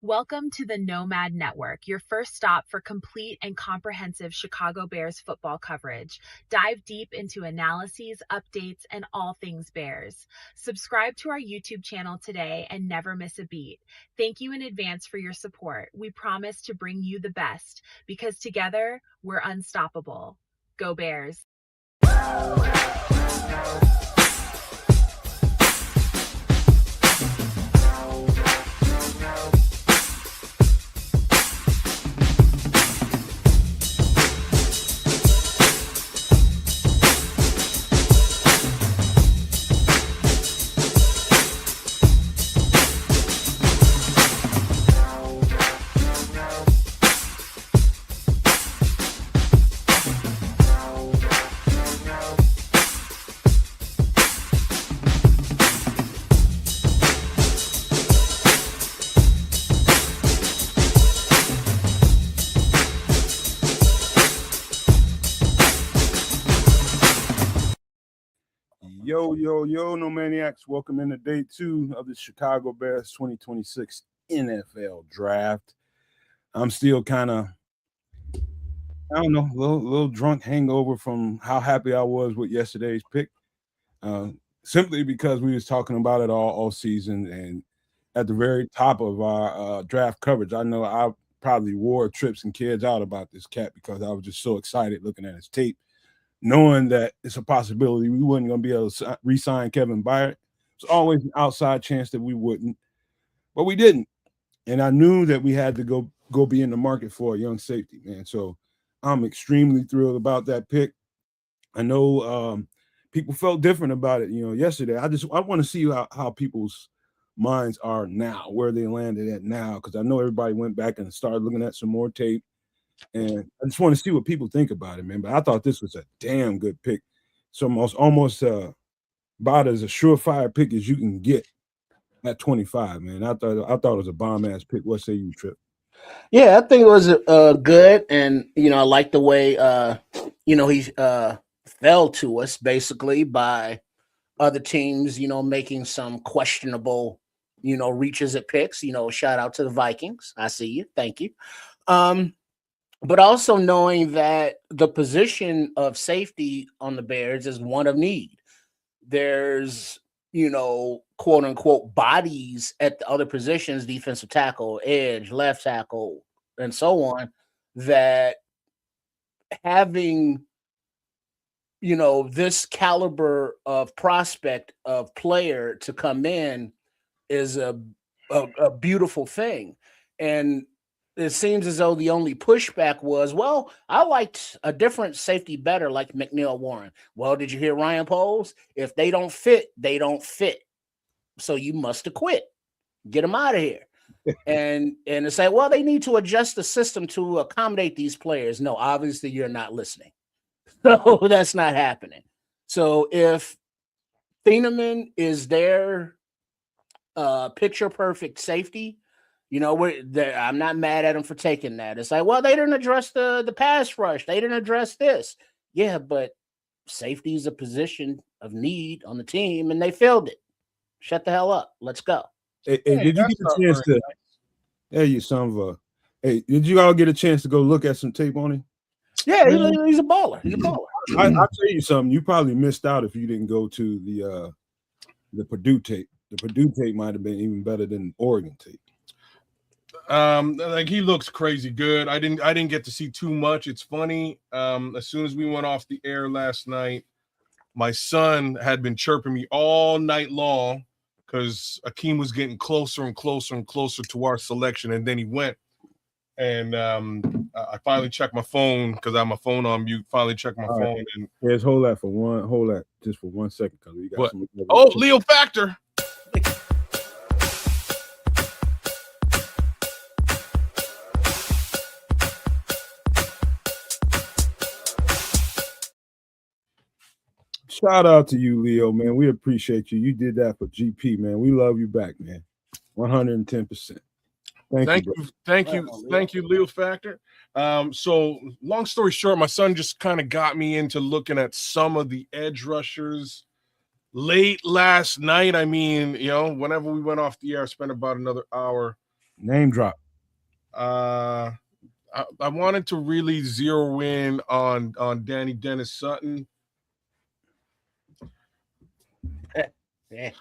Welcome to the Nomad Network, your first stop for complete and comprehensive Chicago Bears football coverage. Dive deep into analyses, updates, and all things Bears. Subscribe to our YouTube channel today and never miss a beat. Thank you in advance for your support. We promise to bring you the best because together we're unstoppable. Go Bears! Yo, No Maniacs. Welcome into day 2 of the Chicago Bears 2026 NFL Draft. I'm still kind of, a little drunk hangover from how happy I was with yesterday's pick. Simply because we was talking about it all season, and at the very top of our draft coverage, I know I probably wore trips and kids out about this cat because I was just so excited looking at his tape, knowing that it's a possibility we wasn't going to be able to re-sign Kevin Byard. It's always an outside chance that we wouldn't, but we didn't. And I knew that we had to go be in the market for a young safety, man. So I'm extremely thrilled about that pick. I know people felt different about it, yesterday. I want to see how people's minds are now, where they landed at now, because I know everybody went back and started looking at some more tape. And I just want to see what people think about it, man. But I thought this was a damn good pick. So almost about as a surefire pick as you can get at 25, man. I thought it was a bomb ass pick. What say you, Trip? Yeah, I think it was good, and I like the way he fell to us basically by other teams, making some questionable, reaches at picks. Shout out to the Vikings. I see you. Thank you. But also knowing that the position of safety on the Bears is one of need. There's, quote unquote, bodies at the other positions, defensive tackle, edge, left tackle, and so on, that having, this caliber of prospect of player to come in is a beautiful thing. And it seems as though the only pushback was, well, I liked a different safety better, like McNeil Warren. Well, did you hear Ryan Poles? If they don't fit, they don't fit. So you must have quit. Get them out of here. and to say, well, they need to adjust the system to accommodate these players. No, obviously you're not listening. So that's not happening. So if Thieneman is their picture perfect safety, I'm not mad at them for taking that. It's like, well, they didn't address the pass rush. They didn't address this. Yeah, but safety is a position of need on the team, and they filled it. Shut the hell up. Let's go. Hey, did you get a chance to? Hey, you son of a. Hey, did you all get a chance to go look at some tape on him? Yeah, he's a baller. He's a baller. I'll tell you something. You probably missed out if you didn't go to the Purdue tape. The Purdue tape might have been even better than Oregon tape. Like he looks crazy good. I didn't get to see too much. It's funny. As soon as we went off the air last night, my son had been chirping me all night long because Akeem was getting closer and closer and closer to our selection, and then he went. And I finally checked my phone because I have my phone on mute. Finally checked my phone. Right. And yes, hold that just for 1 second because we got some. Oh, Leo Factor. Shout out to you, Leo, man. We appreciate you. You did that for GP, man. We love you back, man. 110%. Thank you, Leo Factor. So long story short, my son just kind of got me into looking at some of the edge rushers late last night. I mean, whenever we went off the air, I spent about another hour Name drop. I wanted to really zero in on Danny Dennis Sutton. Yeah.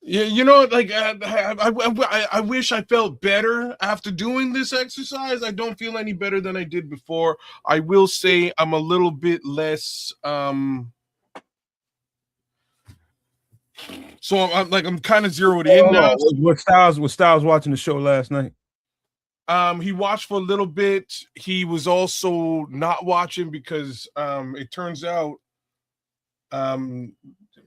Yeah, you know, like I wish I felt better after doing this exercise. I don't feel any better than I did before. I will say I'm a little bit less. So I'm kind of zeroed in now. What Styles watching the show last night? He watched for a little bit. He was also not watching because it turns out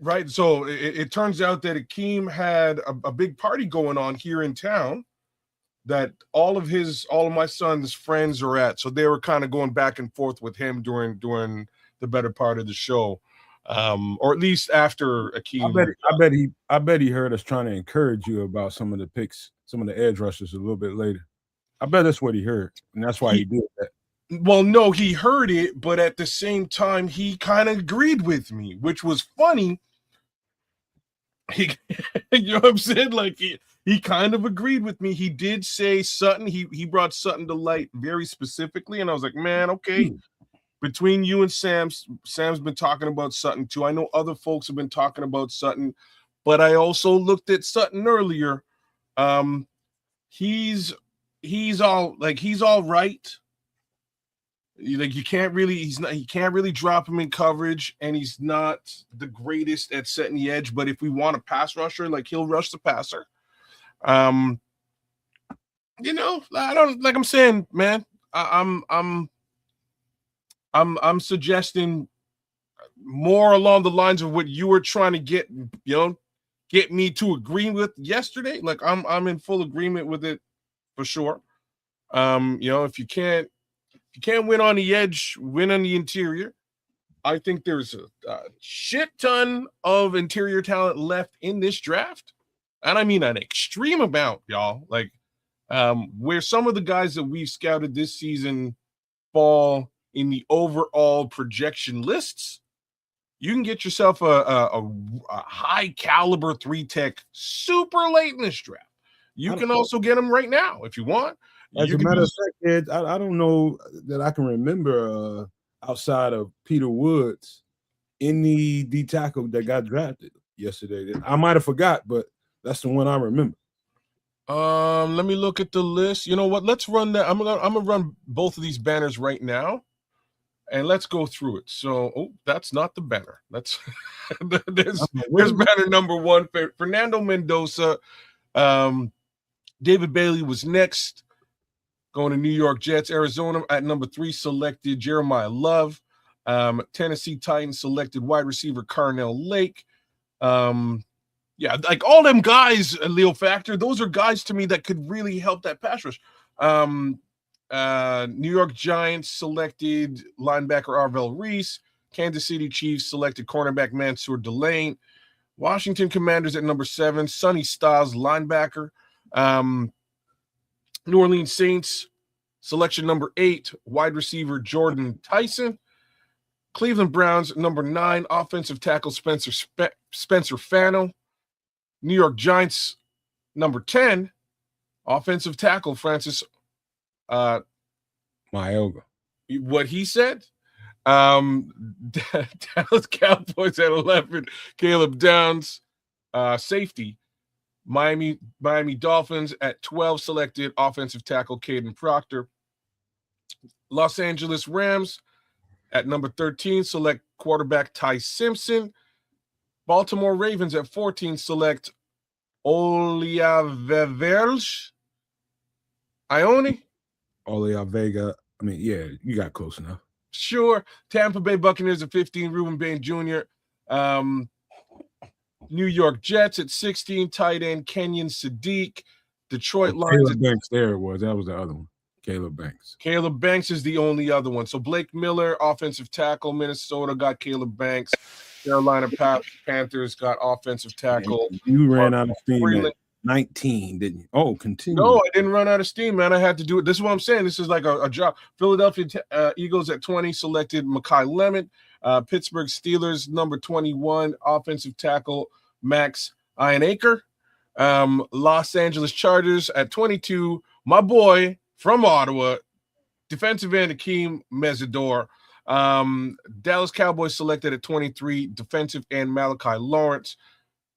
right. So it turns out that Akeem had a big party going on here in town that all of my son's friends are at. So they were kind of going back and forth with him during the better part of the show. Or at least after Akeem. I bet he heard us trying to encourage you about some of the picks, some of the edge rushers a little bit later. I bet that's what he heard, and that's why he did that. Well, no, he heard it, but at the same time, he kind of agreed with me, which was funny. You know what I'm saying? Like he kind of agreed with me. He did say Sutton. He brought Sutton to light very specifically, and I was like, man, okay. Between you and Sam's been talking about Sutton too. I know other folks have been talking about Sutton, but I also looked at Sutton earlier. He's all right. Like he can't really drop him in coverage, and he's not the greatest at setting the edge. But if we want a pass rusher, like he'll rush the passer. You know, I don't like I'm saying, man. I'm suggesting more along the lines of what you were trying to get me to agree with yesterday. Like I'm in full agreement with it for sure. If you can't win on the edge, win on the interior. I think there's a shit ton of interior talent left in this draft. And I mean an extreme amount, y'all. Like where some of the guys that we've scouted this season fall in the overall projection lists, you can get yourself a high caliber 3-tech super late in this draft. You can also get them right now if you want. As a matter of fact, Ed, I don't know that I can remember outside of Peter Woods any D tackle that got drafted yesterday. I might have forgot, but that's the one I remember. Let me look at the list. You know what? Let's run that. I'm gonna run both of these banners right now, and let's go through it. So, that's not the banner. That's there's banner number 1. Fernando Mendoza. David Bailey was next. Going to New York Jets. Arizona at number 3 selected Jeremiah Love. Tennessee Titans selected wide receiver Carnell Lake. Yeah, like all them guys, Leo Factor, those are guys to me that could really help that pass rush. New York Giants selected linebacker Arvell Reese. Kansas City Chiefs selected cornerback Mansour Delane. Washington Commanders at number 7, Sonny Styles, linebacker. New Orleans Saints, selection number 8, wide receiver Jordan Tyson. Cleveland Browns, number 9, offensive tackle Spencer Fano. New York Giants, number 10, offensive tackle Francis Maioga. What he said? Dallas Cowboys at 11, Caleb Downs, safety. Miami Dolphins at 12 selected offensive tackle Caden Proctor. Los Angeles Rams at number 13 select quarterback Ty Simpson. Baltimore Ravens at 14 select Oliaverge Ione. Oliavega. I mean, yeah, you got close enough. Sure. Tampa Bay Buccaneers at 15, Ruben Bain Jr. New York Jets at 16, tight end Kenyon Sadiq. Detroit Lions. Caleb Banks that was the other one. Caleb Banks. Caleb Banks is the only other one. So Blake Miller, offensive tackle, Minnesota got Caleb Banks. Carolina Panthers got offensive tackle. You ran out of steam at 19, didn't you? Oh, continue. No, I didn't run out of steam, man. I had to do it. This is what I'm saying. This is like a job. Philadelphia Eagles at 20 selected Mekhi Lemon. Pittsburgh Steelers, number 21, offensive tackle Max Ironacre. Los Angeles Chargers at 22. My boy from Ottawa, defensive end Akeem Mesidor. Dallas Cowboys selected at 23, defensive end Malachi Lawrence.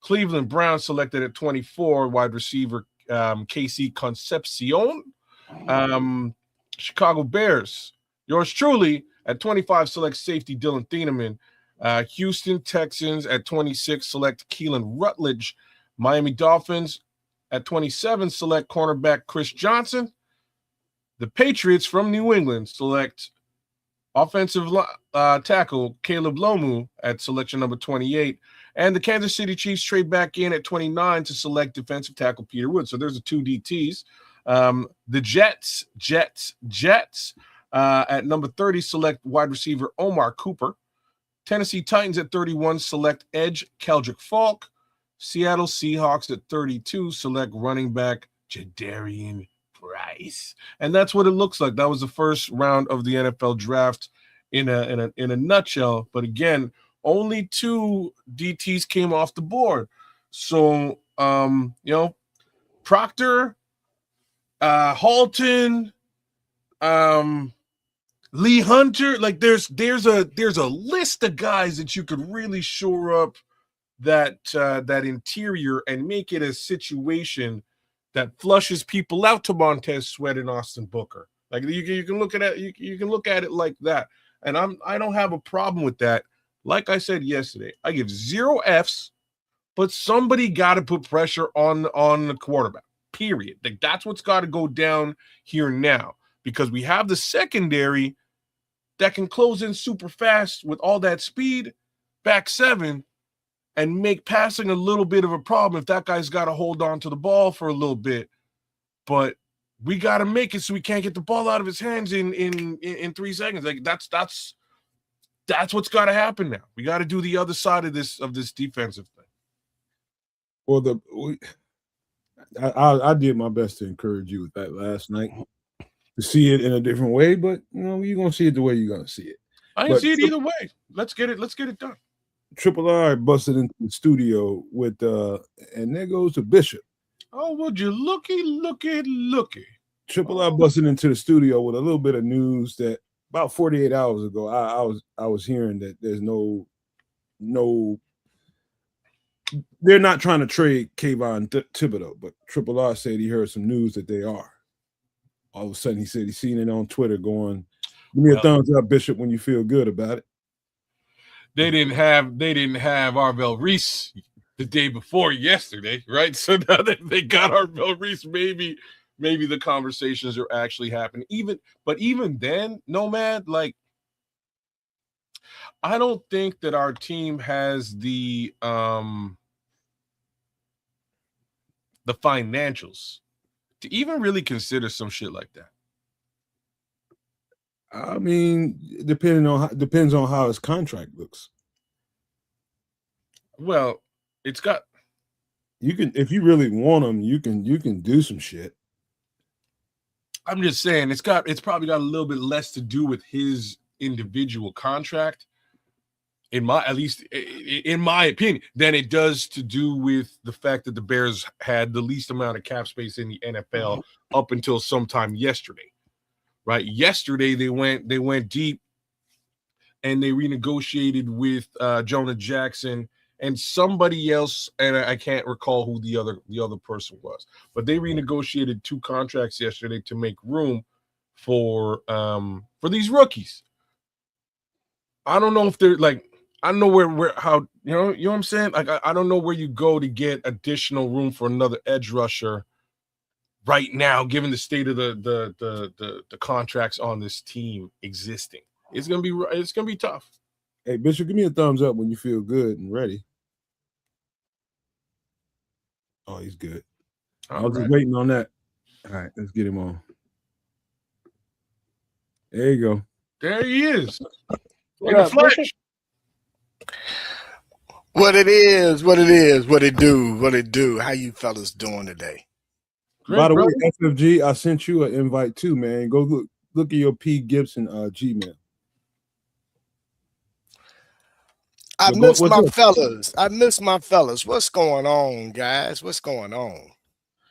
Cleveland Browns selected at 24, wide receiver KC Concepcion. Chicago Bears, yours truly, at 25, select safety Dylan Thieneman. Houston Texans at 26, select Keelan Rutledge. Miami Dolphins at 27, select cornerback Chris Johnson. The Patriots from New England select offensive tackle Caleb Lomu at selection number 28. And the Kansas City Chiefs trade back in at 29 to select defensive tackle Peter Wood. So there's the two DTs. The Jets at number 30 select wide receiver Omar Cooper. Tennessee Titans at 31 select edge Keldrick Falk. Seattle Seahawks at 32 select running back Jadarian Price. And that's what it looks like. That was the first round of the NFL draft in a nutshell. But again, only 2 DTs came off the board. So Proctor, Halton, Lee Hunter, like there's a list of guys that you could really shore up that interior and make it a situation that flushes people out to Montez Sweat and Austin Booker. Like you can look at it, you can look at it like that. And I don't have a problem with that. Like I said yesterday, I give 0 Fs, but somebody got to put pressure on the quarterback. Period. Like that's what's got to go down here now, because we have the secondary that can close in super fast with all that speed, back 7, and make passing a little bit of a problem if that guy's got to hold on to the ball for a little bit. But we got to make it so we can't get the ball out of his hands in 3 seconds. Like that's what's got to happen now. We got to do the other side of this defensive thing. Well, I did my best to encourage you with that last night, to see it in a different way, but you're gonna see it the way you're gonna see it. I can see it either way. Let's get it done. Triple R busted into the studio with and there goes the Bishop. Oh, would you looky. Triple R busted into the studio with a little bit of news that about 48 hours ago I was hearing that there's no they're not trying to trade Kayvon Thibodeau, but Triple R said he heard some news that they are. All of a sudden, he said he's seen it on Twitter going, give me a thumbs up, Bishop, when you feel good about it. They didn't have Arvell Reese the day before yesterday, right? So now that they got Arvell Reese, maybe the conversations are actually happening. Even then, Nomad, like, I don't think that our team has the financials to even really consider some shit like that. I mean, depends on how his contract looks. Well, it's got, you can, if you really want him, you can do some shit. I'm just saying it's probably got a little bit less to do with his individual contract, in my opinion, than it does to do with the fact that the Bears had the least amount of cap space in the NFL up until sometime yesterday. Right? Yesterday they went deep and they renegotiated with Jonah Jackson and somebody else, and I can't recall who the other person was, but they renegotiated 2 contracts yesterday to make room for these rookies. I don't know if they're like, I don't know where how you know what I'm saying? Like I don't know where you go to get additional room for another edge rusher right now, given the state of the contracts on this team existing. It's gonna be tough. Hey Bishop, give me a thumbs up when you feel good and ready. Oh, he's good. I was just waiting on that. All right, let's get him on. There you go. There he is. What up, Bishop? What it is, what it do. How you fellas doing today? Great, by the way, FFG, I sent you an invite too, man. Go look at your P. Gibson Gmail. I What's miss my up, fellas. I miss my fellas. What's going on, guys? What's going on?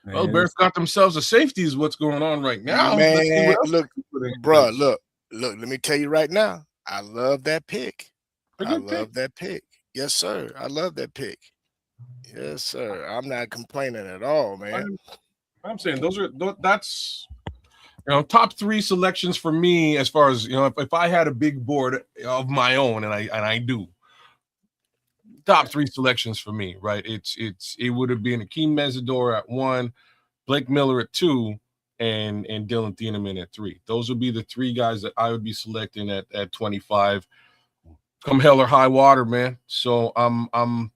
Well, man? Bears got themselves a safety is what's going on right now. Let's see Man, what else look, they can put in bruh, place. look, let me tell you right now. I love that pick. A I good pick. love that pick. Yes, sir. I love that pick. Yes, sir. I'm not complaining at all, man. I'm saying that's top 3 selections for me as far as if I had a big board of my own, and I do, top 3 selections for me, right? It would have been Akeem Mesidor at 1, Blake Miller at 2, and Dylan Thieneman at 3. Those would be the 3 guys that I would be selecting at 25, come hell or high water, man. So I'm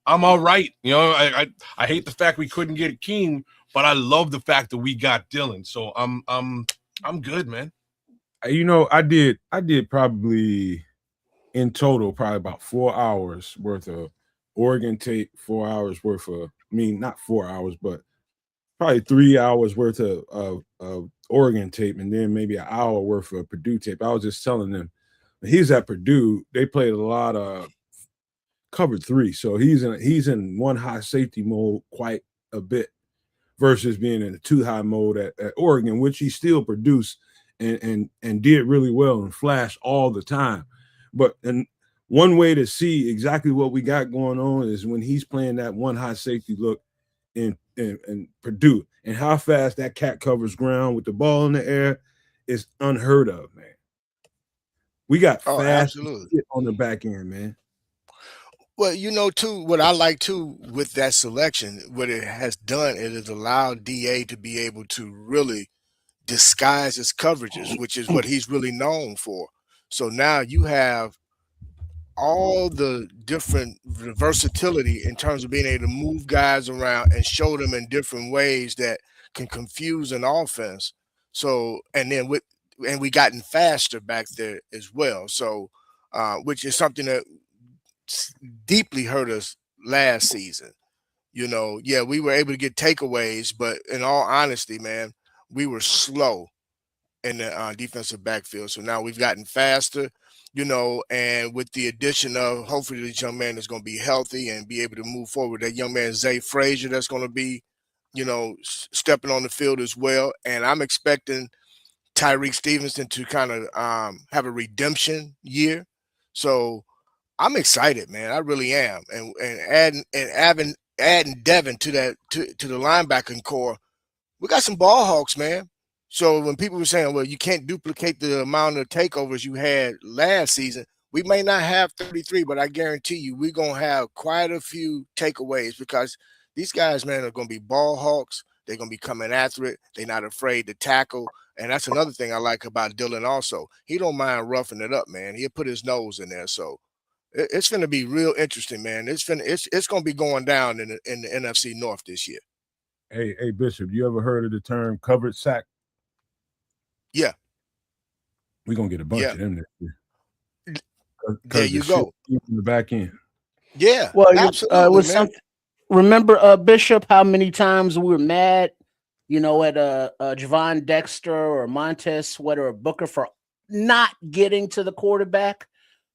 all right. I hate the fact we couldn't get Akeem, but I love the fact that we got Dylan. So I'm good, man. I did probably in total probably about 4 hours worth of Oregon tape, 4 hours worth of, not 4 hours, but probably 3 hours worth of Oregon tape, and then maybe an hour worth of Purdue tape. I was just telling them, he's at Purdue. They played a lot of cover 3, so he's in one high safety mode quite a bit versus being in a 2 high mode at Oregon, which he still produced and did really well and flashed all the time. But and one way to see exactly what we got going on is when he's playing that one high safety look in Purdue, and how fast that cat covers ground with the ball in the air is unheard of, man. We got fast on the back end, man. Well, too, what I like too with that selection, what it has done, it has allowed DA to be able to really disguise his coverages, which is what he's really known for. So now you have all the different versatility in terms of being able to move guys around and show them in different ways that can confuse an offense. So, and we gotten faster back there as well. So, which is something that deeply hurt us last season. Yeah, we were able to get takeaways, but in all honesty, man, we were slow in the defensive backfield. So now we've gotten faster, and with the addition of hopefully this young man is going to be healthy and be able to move forward. That young man, Zay Frazier, that's going to be, stepping on the field as well. And I'm expecting Tyreek Stevenson to kind of have a redemption year. So I'm excited, man. I really am. And adding Devin to the linebacking core, we got some ball hawks, man. So when people were saying, well, you can't duplicate the amount of takeovers you had last season, we may not have 33, but I guarantee you we're going to have quite a few takeaways because these guys, man, are going to be ball hawks. They're going to be coming after it. They're not afraid to tackle. And that's another thing I like about Dylan also. He don't mind roughing it up, man. He'll put his nose in there. So it's going to be real interesting, man. It's going to be going down in the NFC North this year. Hey, Bishop, you ever heard of the term covered sack? Yeah. We're going to get a bunch of them this year. There you go. In the back end. Yeah. Well, absolutely, remember, Bishop, how many times we were mad, at Javon Dexter or Montez Sweat or Booker for not getting to the quarterback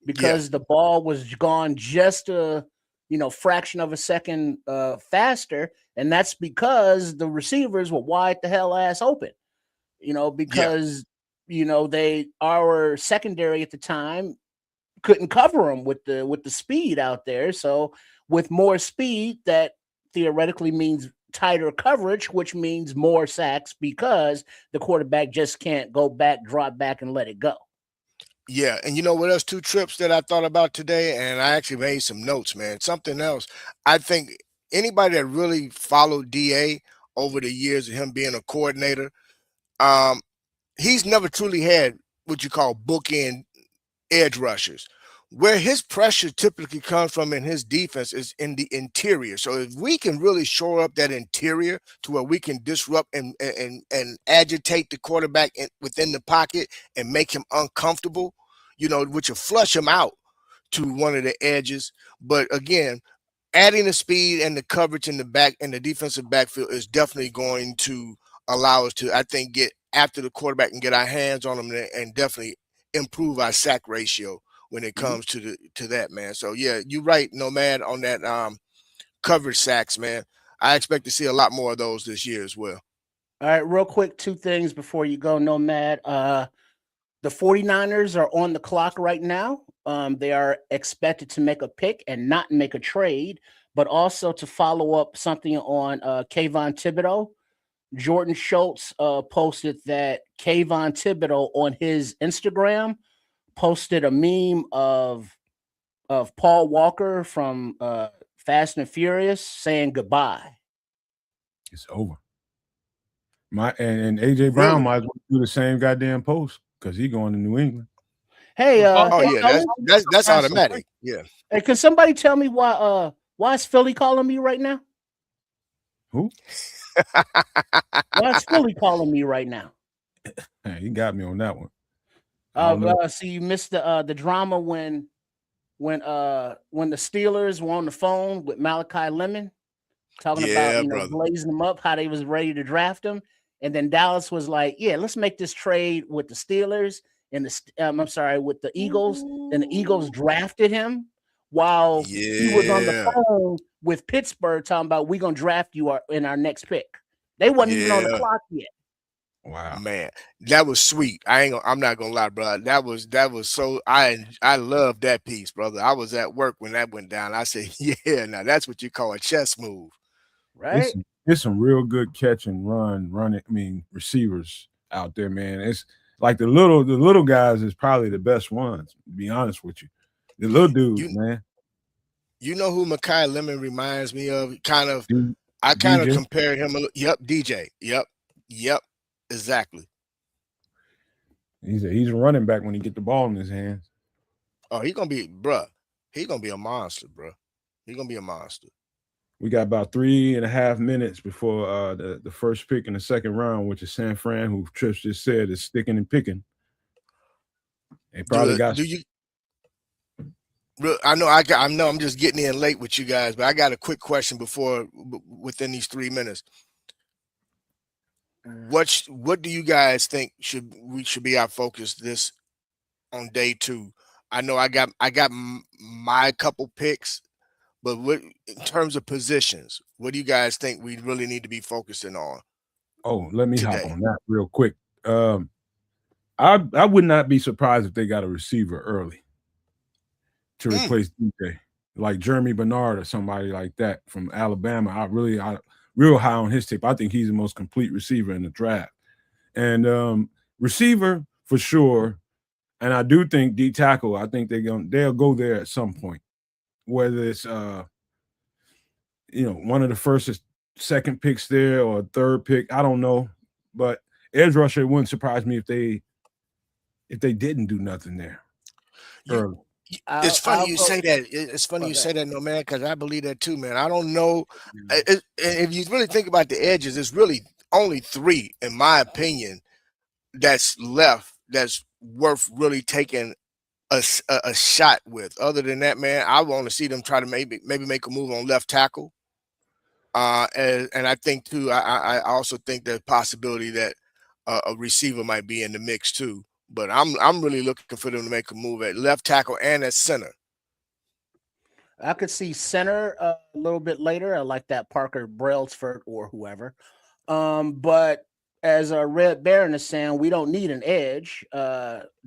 because the ball was gone just a fraction of a second faster, and that's because the receivers were wide the hell ass open. Because our secondary at the time couldn't cover them with the speed out there. So with more speed, that theoretically means tighter coverage, which means more sacks because the quarterback just can't go back, drop back, and let it go. Yeah, and you know what else? 2 trips that I thought about today, and I actually made some notes, man. Something else. I think anybody that really followed DA over the years of him being a coordinator, he's never truly had what you call bookend edge rushers. Where his pressure typically comes from in his defense is in the interior. So if we can really shore up that interior to where we can disrupt and agitate the quarterback within the pocket and make him uncomfortable, which will flush him out to one of the edges. But again, adding the speed and the coverage in the back and the defensive backfield is definitely going to allow us to, I think, get after the quarterback and get our hands on him and definitely improve our sack ratio when it comes to that, man. So yeah, you're right, Nomad, on that coverage sacks, man. I expect to see a lot more of those this year as well. All right, real quick, two things before you go, Nomad. The 49ers are on the clock right now. They are expected to make a pick and not make a trade, but also to follow up something on Kayvon Thibodeau. Jordan Schultz posted that Kayvon Thibodeau on his Instagram posted a meme of Paul Walker from Fast and Furious saying goodbye. It's over. And AJ Brown might as well do the same goddamn post because he going to New England. Hey, that's automatic. Yeah. Hey, can somebody tell me why is Philly calling me right now? Who? Why is Philly calling me right now? Hey, he got me on that one. See, you missed the drama when the Steelers were on the phone with Malachi Lemon talking about blazing them up, how they was ready to draft him, and then Dallas was like, "Yeah, let's make this trade with the Steelers and with the Eagles." And the Eagles drafted him while he was on the phone with Pittsburgh talking about we're gonna draft you in our next pick. They wasn't even on the clock yet. Wow, man, that was sweet. I'm not gonna lie, bro. That was so. I love that piece, brother. I was at work when that went down. I said, yeah, now that's what you call a chess move, right? It's some real good catch and running. I mean, receivers out there, man. It's like the little guys is probably the best ones. To be honest with you, the little dudes, man. You know who Malachi Lemon reminds me of? I kind of compared him. Yep, DJ. Yep. Exactly. He's a running back when he get the ball in his hands. Oh, he's gonna be a monster, bro. He's gonna be a monster. We got about 3.5 minutes before the first pick in the second round, which is San Fran, who Trish just said is sticking and picking. They probably I know I'm just getting in late with you guys, but I got a quick question within these 3 minutes. What do you guys think should be our focus this on day 2? I know I got my couple picks, but what in terms of positions, what do you guys think we really need to be focusing on? Oh, let me hop on that real quick. I would not be surprised if they got a receiver early to replace DJ, like Jeremy Bernard or somebody like that from Alabama. I real high on his tape. I think he's the most complete receiver in the draft. And receiver for sure. And I do think D tackle, I think they'll go there at some point. Whether it's one of the first or second picks there or third pick, I don't know. But edge rusher, it wouldn't surprise me if they didn't do nothing there early. It's funny you say that. It's funny you say that, no man, because I believe that too, man. I don't know. If you really think about the edges, it's really only 3, in my opinion, that's left that's worth really taking a shot with. Other than that, man, I want to see them try to maybe make a move on left tackle. And I think too, I also think the possibility that a receiver might be in the mix too. But I'm really looking for them to make a move at left tackle and at center. I could see center a little bit later. I like that Parker Brailsford or whoever. But as Red Baron is saying, we don't need an edge.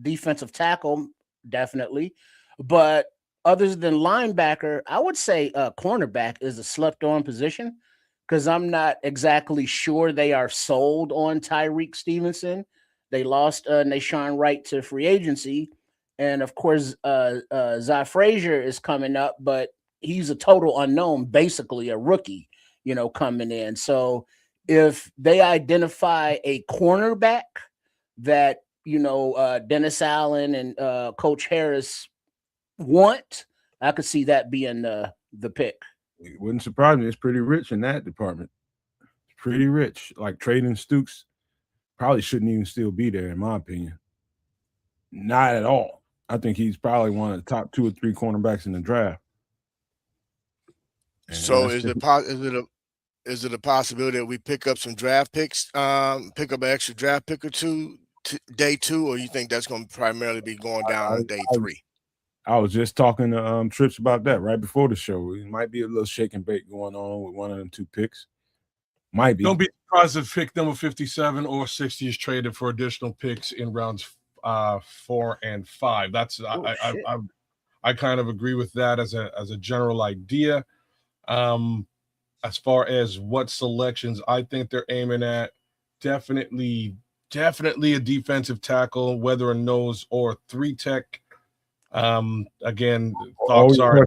Defensive tackle, definitely. But other than linebacker, I would say cornerback is a slept-on position because I'm not exactly sure they are sold on Tyreek Stevenson. They lost Nashawn Wright to free agency. And, of course, Zy Frazier is coming up, but he's a total unknown, basically a rookie, coming in. So if they identify a cornerback that, Dennis Allen and Coach Harris want, I could see that being the pick. It wouldn't surprise me. It's pretty rich in that department. It's pretty rich. Like trading Stooks probably shouldn't even still be there, in my opinion. Not at all. I think he's probably one of the top 2 or 3 cornerbacks in the draft. And so is it a possibility that we pick up some draft picks, pick up an extra draft pick or 2 day 2, or you think that's going to primarily be going down on day 3? I was just talking to Trips about that right before the show. It might be a little shake and bake going on with one of them 2 picks. Might be. Don't be surprised if pick number 57 or 60 is traded for additional picks in rounds 4 and 5. That's I kind of agree with that as a general idea. As far as what selections I think they're aiming at, definitely a defensive tackle, whether a nose or 3 tech. Again, thoughts are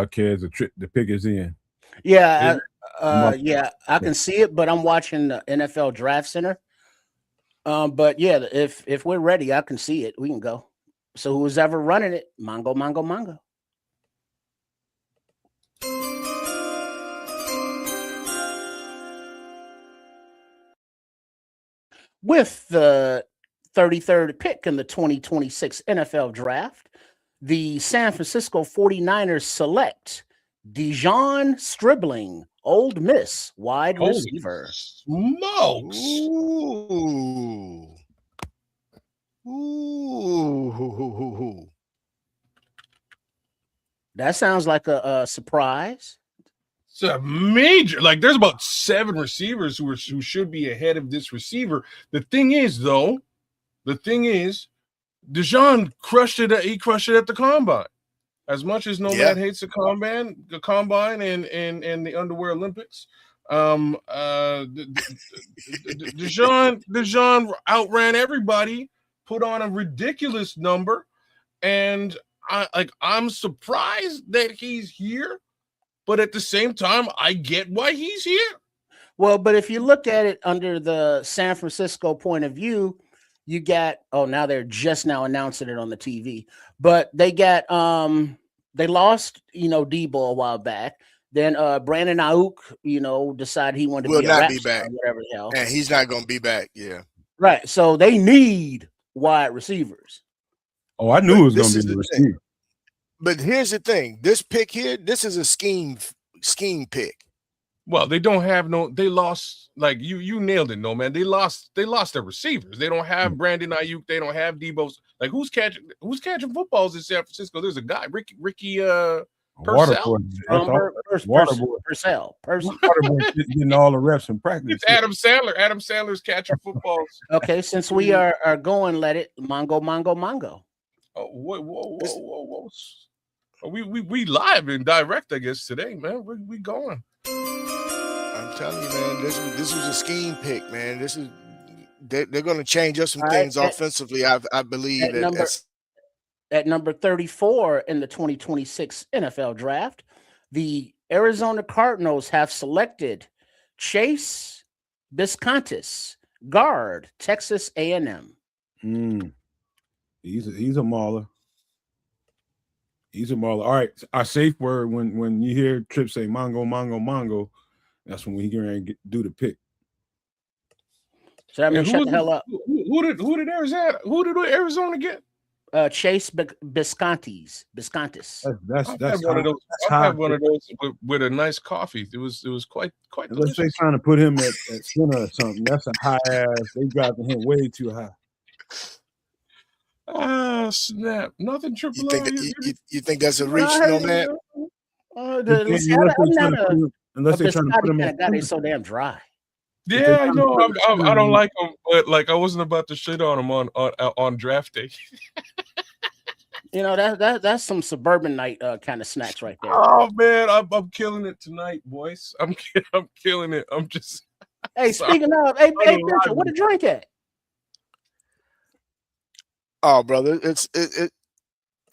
kids, the pick is in. Yeah, I can see it, but I'm watching the NFL Draft Center. But yeah, if we're ready, I can see it. We can go. So who's ever running it, Mongo. With the 33rd pick in the 2026 NFL Draft, the San Francisco 49ers select Dejon Stribling, Ole Miss wide receiver. Smokes. Ooh. That sounds like a surprise. It's a major, like there's about 7 receivers who should be ahead of this receiver. The thing is, Dejon crushed it. He crushed it at the combine. As much as Nomad hates the combine and the underwear Olympics, Dejon outran everybody, put on a ridiculous number, and I'm surprised that he's here, but at the same time, I get why he's here. Well, but if you look at it under the San Francisco point of view, you got now they're just now announcing it on the TV, but they got they lost Debo a while back. Then Brandon Ayuk, decided he wanted to will be not be back, whatever the hell, and he's not going to be back. Yeah, right. So they need wide receivers. Oh, I knew it was going to be the receiver. But here's the thing: this pick here, this is a scheme pick. Well, they don't have they lost, like you nailed it, no man. They lost their receivers. They don't have Brandon Ayuk, they don't have Debo's. Like who's catching footballs in San Francisco? There's a guy, Ricky Purcell. Purcell. Getting all the reps in practice. It's Adam Sandler. Adam Sandler's catching footballs. Okay, since we are going, let it Mongo. Oh, whoa. We live and direct, I guess, today, man. We going. I'm telling you, man, this was a scheme pick, man. They're going to change up some things offensively. I believe at number 34 in the 2026 NFL Draft, the Arizona Cardinals have selected Chase Biscontis, guard, Texas A&M. He's a mauler. He's a mauler. All right, our safe word when you hear Trip say Mongo, that's when we can do the pick. So that means shut the hell up. Who did Arizona get? Chase Biscontis. That's one of those. I had one of those with a nice coffee. It was quite. Unless they're trying to put him at center or something. That's a high ass. They driving him way too high. Snap! Nothing triple. You think that's a reach, no man? Unless they're trying to put him at guy, so damn dry. Yeah, I know. I don't like him, but like I wasn't about to shit on him on draft day. That's some suburban night kind of snacks right there. Oh man, I'm killing it tonight, boys. I'm killing it. I'm just. Hey, speaking of, hey, Richard, what a drink at? Oh, brother, it's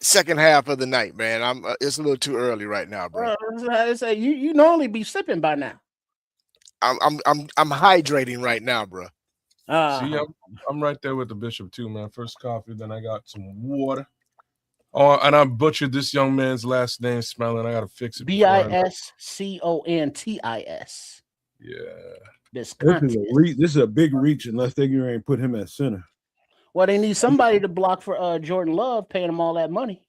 second half of the night, man. It's a little too early right now, bro. You normally be sipping by now. I'm hydrating right now, bro. See, I'm right there with the bishop too, man. First coffee, then I got some water. Oh, and I butchered this young man's last name, Smelling. I gotta fix it. Biscontis. Yeah. This is a big reach unless they ain't put him at center. Well, they need somebody to block for Jordan Love, paying him all that money.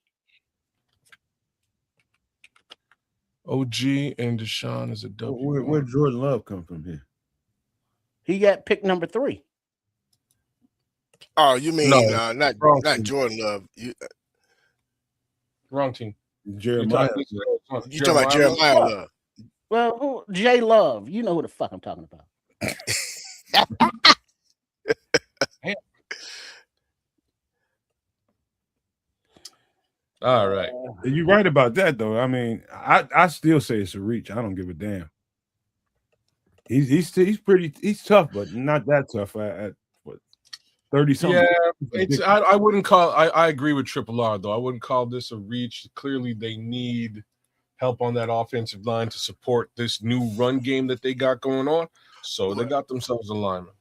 OG and Deshaun is a W. Where Jordan Love come from here? He got pick number 3. Oh, you mean not Jordan Love? Wrong team. Jeremiah. You talking about Jeremiah Love? Well, J Love, you know who the fuck I'm talking about. All right. You're right about that, though. I mean, I still say it's a reach. I don't give a damn. He's tough, but not that tough at what 30 something. Yeah, I wouldn't call. I agree with Triple R though. I wouldn't call this a reach. Clearly, they need help on that offensive line to support this new run game that they got going on. So they got themselves a lineman.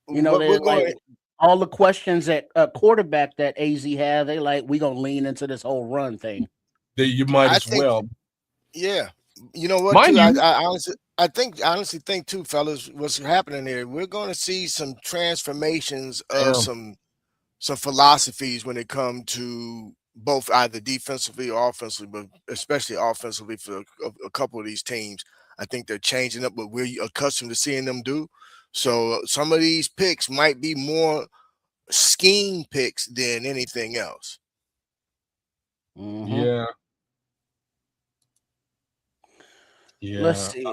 You know, all the questions at quarterback that AZ have, they like, we gonna lean into this whole run thing. You might as well. Yeah, you know what? Too, I honestly think too, fellas, what's happening here? We're going to see some transformations of some philosophies when it comes to both either defensively or offensively, but especially offensively for a couple of these teams. I think they're changing up what we're accustomed to seeing them do. So some of these picks might be more scheme picks than anything else. Mm-hmm. Yeah. Yeah. Let's see.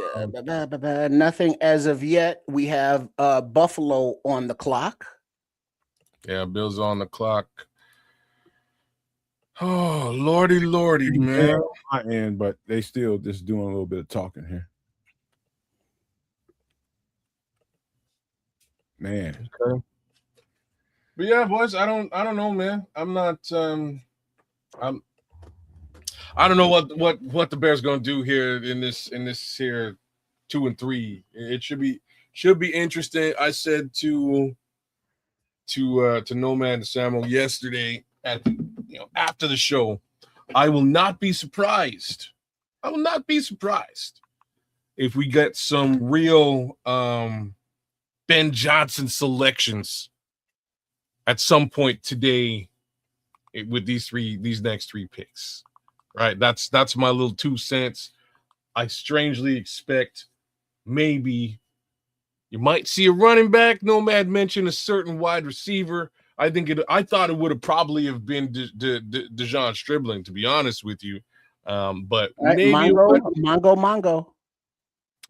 Nothing as of yet. We have Buffalo on the clock. Yeah, Bills on the clock. Oh, lordy, man. My end, but they still just doing a little bit of talking here. Man. Okay. But yeah, boys, I don't know, man. I'm not I don't know what the Bears gonna do here in this here 2 and 3. It should be interesting. I said to Nomad and Samuel yesterday after the show, I will not be surprised. I will not be surprised if we get some real Ben Johnson selections at some point today with these next 3 picks. Right? That's my little 2 cents. I strangely expect maybe you might see a running back. Nomad mentioned a certain wide receiver. I thought it would have probably have been Dejon Stribling, to be honest with you. But right, maybe Mongo.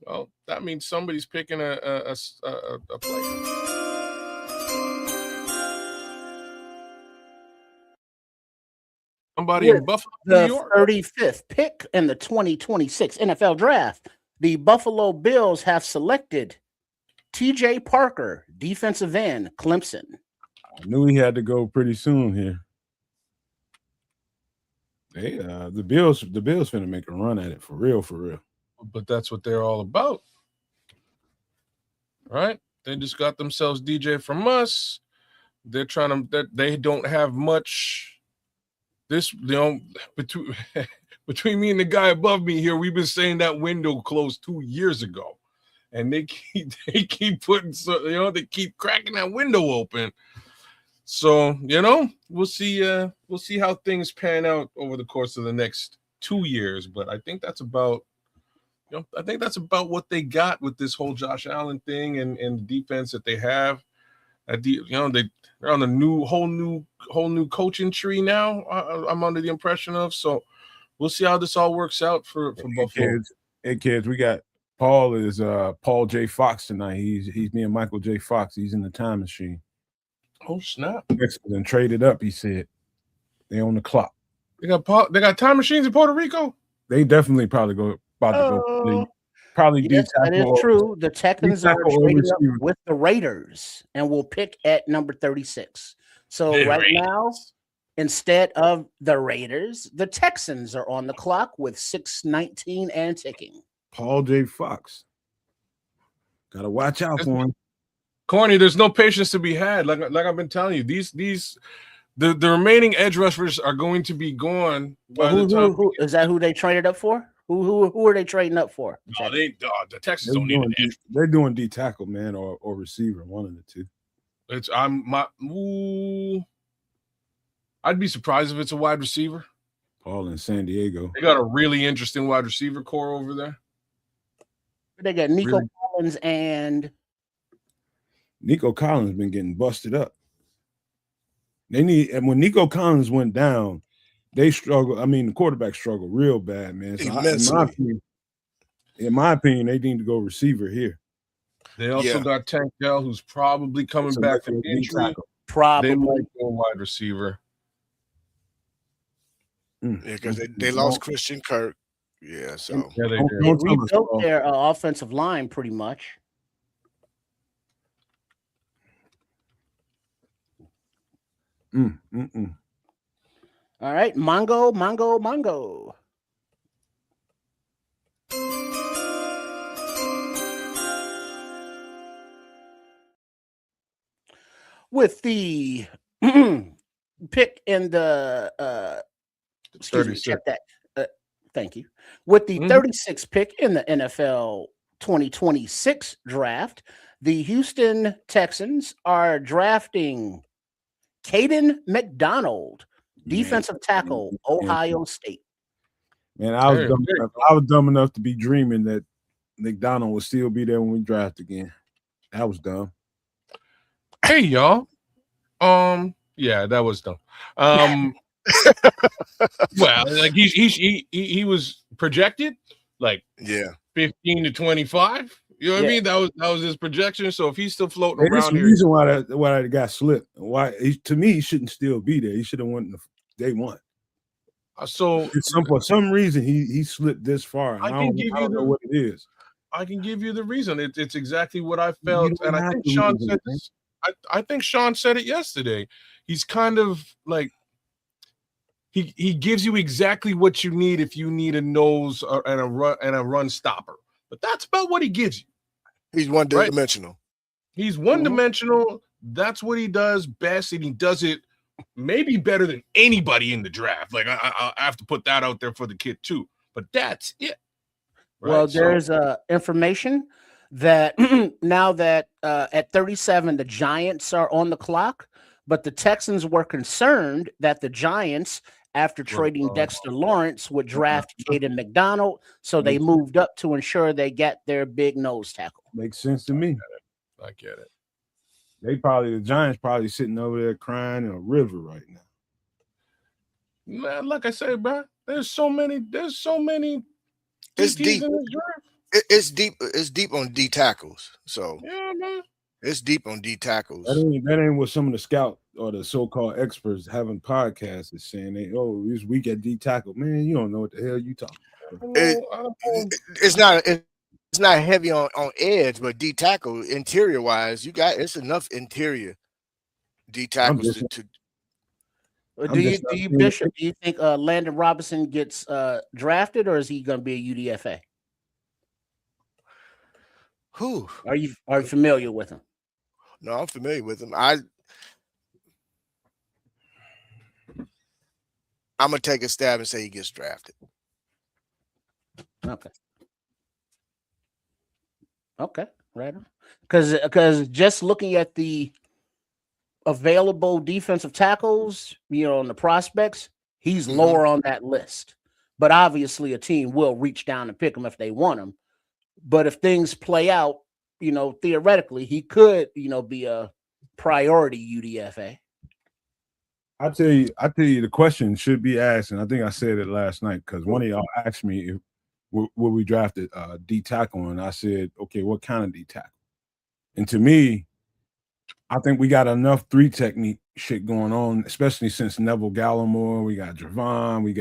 Well, that means somebody's picking a player. Somebody in Buffalo, New York. 35th pick in the 2026 NFL Draft. The Buffalo Bills have selected TJ Parker, defensive end, Clemson. I knew he had to go pretty soon here. Hey, the Bills finna make a run at it for real. But that's what they're all about, right? They just got themselves DJ from us. They're trying to. They don't have much. Between me and the guy above me here, we've been saying that window closed 2 years ago, and they keep putting they keep cracking that window open. So we'll see how things pan out over the course of the next 2 years. But I think that's about what they got with this whole Josh Allen thing and the defense that they have. They're on the whole new coaching tree now. I'm under the impression of. So we'll see how this all works out for Buffalo. Hey kids, we got Paul is Paul J. Fox tonight. He's me and Michael J. Fox. He's in the time machine. Oh snap! And traded up. He said they on the clock. They got time machines in Puerto Rico. They definitely about to go. Yes, that is true. The Texans are trading up with the Raiders and will pick at number 36. So now, instead of the Raiders, the Texans are on the clock with 6:19 and ticking. Paul J. Fox. Gotta watch out for him. Corny, there's no patience to be had. Like I've been telling you, the remaining edge rushers are going to be gone. Who is that? Who they traded up for? Who are they trading up for? Oh, the Texans don't need an edge. They're doing D tackle, man, or receiver, one of the two. I'd be surprised if it's a wide receiver. Paul in San Diego. They got a really interesting wide receiver core over there. They got Nico Collins and Nico Collins been getting busted up. And when Nico Collins went down, they struggle. I mean, the quarterback struggle real bad, man. So Immensely. in my opinion, they need to go receiver here. They also got Tank Dell, who's probably coming So back that's from a D injury. tackle. Probably. They might go wide receiver. Yeah, because they lost Christian Kirk. Yeah, so Yeah, they Don't- did. They don't tell us, rebuilt Paul. their offensive line pretty much. All right, Mongo. With the pick in the excuse me, 36. check that. Thank you. With the Mhm. 36th pick in the NFL 2026 draft, the Houston Texans are drafting Caden McDonald, defensive tackle, Ohio State. Man, I was Hey, dumb there you enough, I was dumb enough to be dreaming that McDonald would still be there when we draft again. That was dumb. Hey, y'all. Yeah, that was dumb. Well, like he was projected like yeah. 15 to 25. You know what I Yeah. mean? That was his projection. So if he's still floating And there's around the here, reason why that got slipped. To me, he shouldn't still be there. He should have won the day one. so For some reason, he slipped this far. And I I can don't, give I you don't know the what it is. I can give you the reason. It's exactly what I You felt, don't and I have think to Sean reason, said man. this. I think Sean said it yesterday. He's kind of like he gives you exactly what you need if you need a nose and a run stopper. But that's about what he gives you. He's one Right. dimensional. He's one-dimensional. That's what he does best, and he does it maybe better than anybody in the draft. Like I have to put that out there for the kid too. But that's it. Right? Well, So- there's information that now that at 37 the Giants are on the clock, but the Texans were concerned that the Giants, after trading Dexter Lawrence, would draft Caden McDonald, so they moved up to ensure they get their big nose tackle. Makes sense to me. I get it. The Giants probably sitting over there crying in a river right now. Man, like I said, bro, there's so many It's DTs deep. in this draft. It's deep. It's deep on D tackles. So Yeah, man. it's deep on D tackles. That ain't what some of the scout or the so-called experts having podcasts is saying. He's weak at D tackle. Man, you don't know what the hell you talking about. It's not heavy on edge, but D tackle interior wise, it's enough interior D tackles to. Do you Bishop? Do you think Landon Robinson gets drafted, or is he going to be a UDFA? Who? Are you familiar with him? No, I'm familiar with him. I'm gonna take a stab and say he gets drafted. Okay, right on. Because just looking at the available defensive tackles, on the prospects, he's lower on that list. But obviously, a team will reach down and pick him if they want him. But if things play out, theoretically, he could, be a priority UDFA. I tell you, the question should be asked, and I think I said it last night because one of y'all asked me if what we drafted D tackle, and I said, okay, what kind of D tackle? And to me, I think we got enough three technique shit going on, especially since Neville Gallimore, we got Javon, we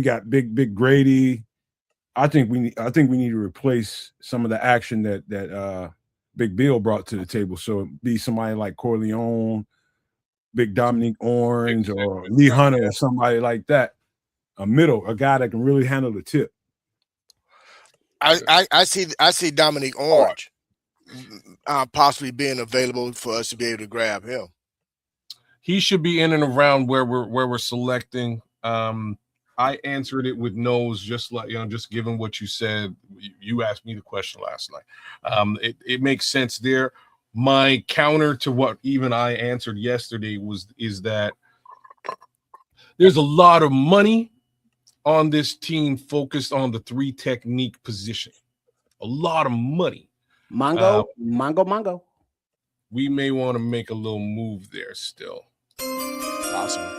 got Big Grady. I think we need to replace some of the action that Big Bill brought to the table. So it'd be somebody like Corleone, Big Dominique Orange, or Lee Hunter, or somebody like that. A guy that can really handle the tip. I see Dominique Orange possibly being available for us to be able to grab him. He should be in and around where we're selecting. I answered it with no's, just like just given what you said. You asked me the question last night. It makes sense there. My counter to what even I answered yesterday is that there's a lot of money on this team focused on the three technique position. A lot of money. Mongo. We may want to make a little move there still. Possible.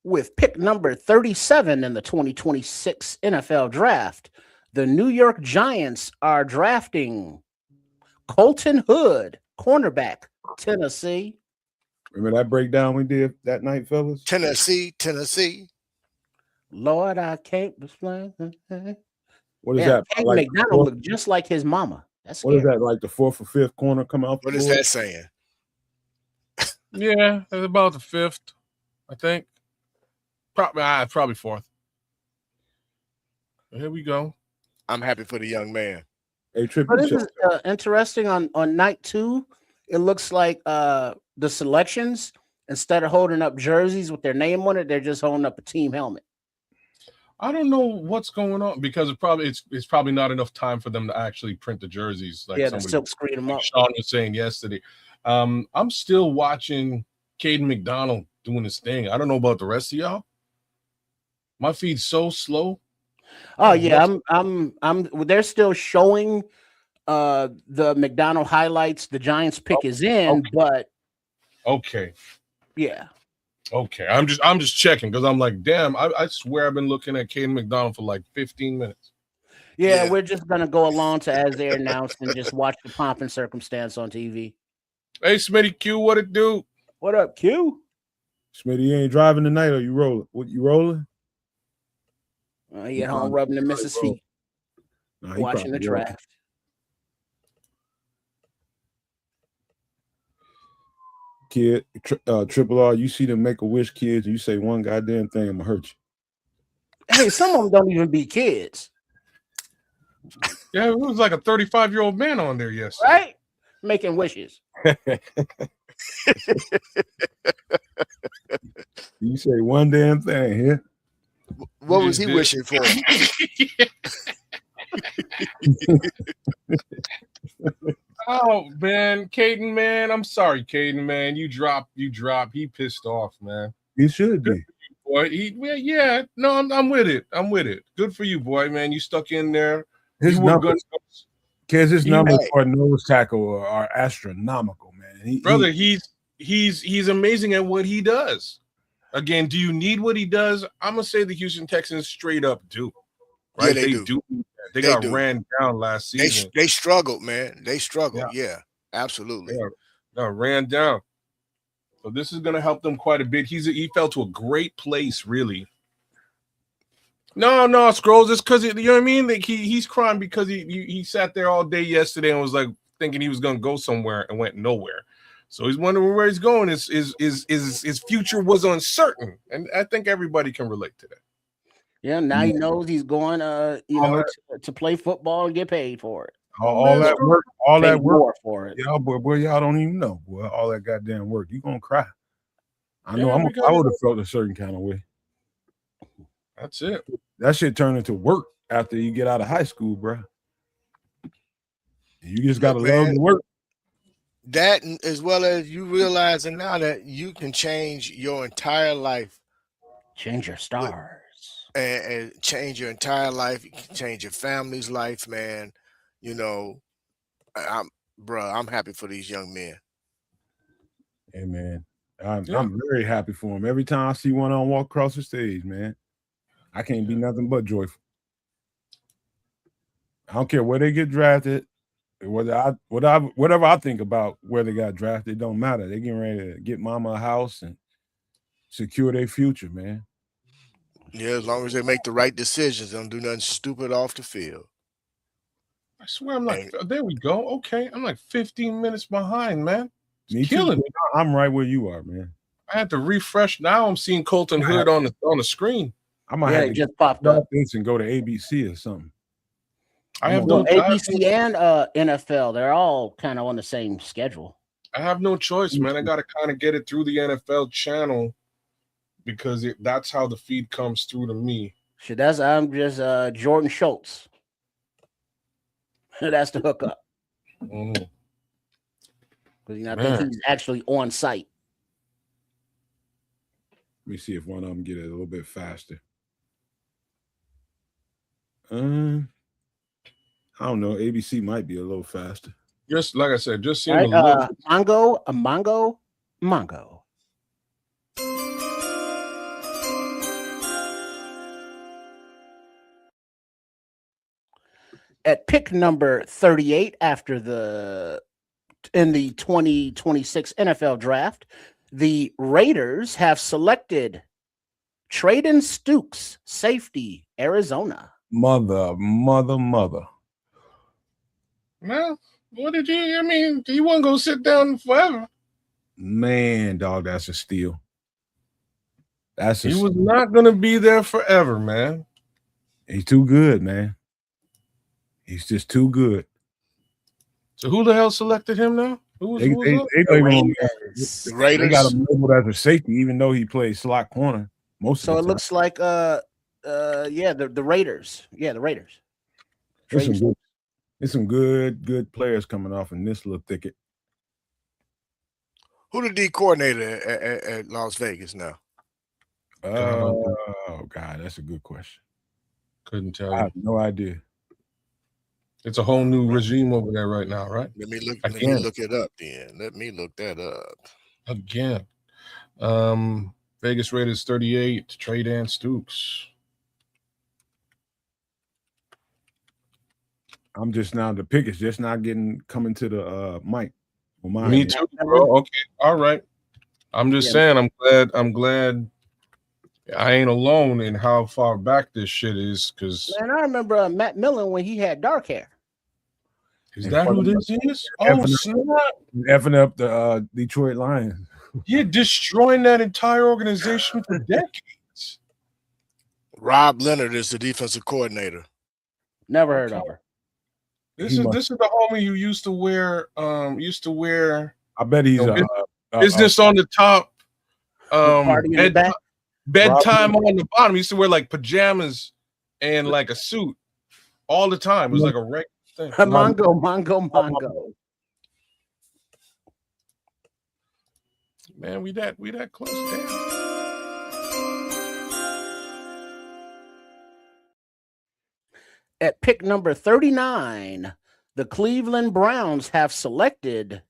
With pick number 37 in the 2026 NFL Draft, the New York Giants are drafting Colton Hood, cornerback, Tennessee. Remember that breakdown we did that night, fellas? Tennessee. Lord, I can't explain. What is Yeah, that? Kate Like McDonald looked just like his mama. That's what is scary. that? Like the 4th or 5th corner coming off? What the is board? that saying? Yeah, it's about the 5th, I think. Probably 4th. Here we go. I'm happy for the young man. Hey, Trip, But you this is interesting. On night 2, it looks like the selections, instead of holding up jerseys with their name on it, they're just holding up a team helmet. I don't know what's going on because it's probably not enough time for them to actually print the jerseys. Like The silk screen them like up. Sean was saying yesterday. I'm still watching Caden McDonald doing his thing. I don't know about the rest of y'all. My feed's so slow. Oh yeah, they're still showing the McDonald highlights. The Giants pick is in, okay. but Okay. yeah. Okay. I'm just checking because I'm like, damn, I swear I've been looking at Caden McDonald for like 15 minutes. Yeah, we're just gonna go along to as they're announced and just watch the pomp and circumstance on TV. Hey, Smitty Q, what it do? What up, Q? Smitty, you ain't driving tonight or you rolling? What you rolling? He at home rubbing the missus' feet, watching the draft. Kid, Triple R, you see them Make-A-Wish kids, and you say one goddamn thing, I'm gonna hurt you. Hey, some of them don't even be kids. Yeah, it was like a 35-year-old man on there yesterday. Right? Making wishes. You say one damn thing here. What was he wishing for? Oh man, Caden, man, I'm sorry, Caden, man. You drop. He pissed off, man. He should be. Boy, yeah. No, I'm with it. I'm with it. Good for you, boy, man. You stuck in there. His numbers, kids, his numbers for a nose tackle are astronomical, man. Brother, he's amazing at what he does. Again, do you need what he does? I'm gonna say the Houston Texans straight up do. Right? Yeah, they do. They got ran down last season. They struggled, man. They struggled. Yeah, absolutely. They got ran down. So this is going to help them quite a bit. He fell to a great place, really. No, Scrolls. It's because you know what I mean. Like he's crying because he sat there all day yesterday and was like thinking he was going to go somewhere and went nowhere. So he's wondering where he's going. His future was uncertain, and I think everybody can relate to that. Yeah, now he knows he's going, to play football and get paid for it. All that work, more for it. Y'all, boy, y'all don't even know, boy. All that goddamn work, you gonna cry. I know. I would have felt a certain kind of way. That's it. That shit turned into work after you get out of high school, bro. You just gotta love the work. That, as well as you realizing now that you can change your entire life, change your stars, and change your entire life. You can change your family's life, man. You know, I'm happy for these young men. Hey, man, I'm very happy for them. Every time I see one on walk across the stage, man, I can't be nothing but joyful. I don't care where they get drafted, whatever I think about where they got drafted, it don't matter. They getting ready to get mama a house and secure their future, man. Yeah, as long as they make the right decisions, don't do nothing stupid off the field. I swear, I'm like, there we go. Okay, I'm like 15 minutes behind, man. Me too. I'm right where you are, man. I had to refresh. Now I'm seeing Colton Hood on the screen. I might have to just popped up this and go to ABC or something. I have ABC and NFL. They're all kind of on the same schedule. I have no choice, man. I got to kind of get it through the NFL channel because that's how the feed comes through to me. Shit, I'm just Jordan Schultz. That's the hookup. Because I think he's actually on site. Let me see if one of them get it a little bit faster. I don't know. ABC might be a little faster. Just like I said, just seeing Mongo. At pick number 38 in the 2026 NFL draft, the Raiders have selected Traden Stukes, safety, Arizona. Mother. Well, what did you? I mean, he wasn't gonna sit down forever. Man, dog, that's a steal. He was not gonna be there forever, man. He's too good, man. He's just too good. So who the hell selected him now? Who was They Raiders. got him labeled as a safety, even though he plays slot corner most of So the it time. looks like the Raiders. Yeah, the Raiders. There's some good players coming off in this little thicket. Who the D coordinator at Las Vegas now? Oh God, that's a good question. Couldn't tell I you. have no idea. It's a whole new regime over there right now, right? Let me look it up then. Let me look that up. Again. Vegas Raiders 38, Traden Stukes. I'm just now the pick is just not coming to the mic. Well, Me too, bro. Okay, all right. I'm just saying, I'm glad I ain't alone in how far back this shit is, because Man, I remember Matt Millen when he had dark hair. is that who this is? Oh, snap. Effing up the Detroit Lions. You're destroying that entire organization for decades. Rob Leonard is the defensive coordinator. Never heard of her. This is the homie who used to wear I bet he's business on the top, Party in the back. bedtime on the bottom. He used to wear like pajamas and like a suit all the time. It was like a regular thing. Mongo. Man, we that close. Damn. At pick number 39, the Cleveland Browns have selected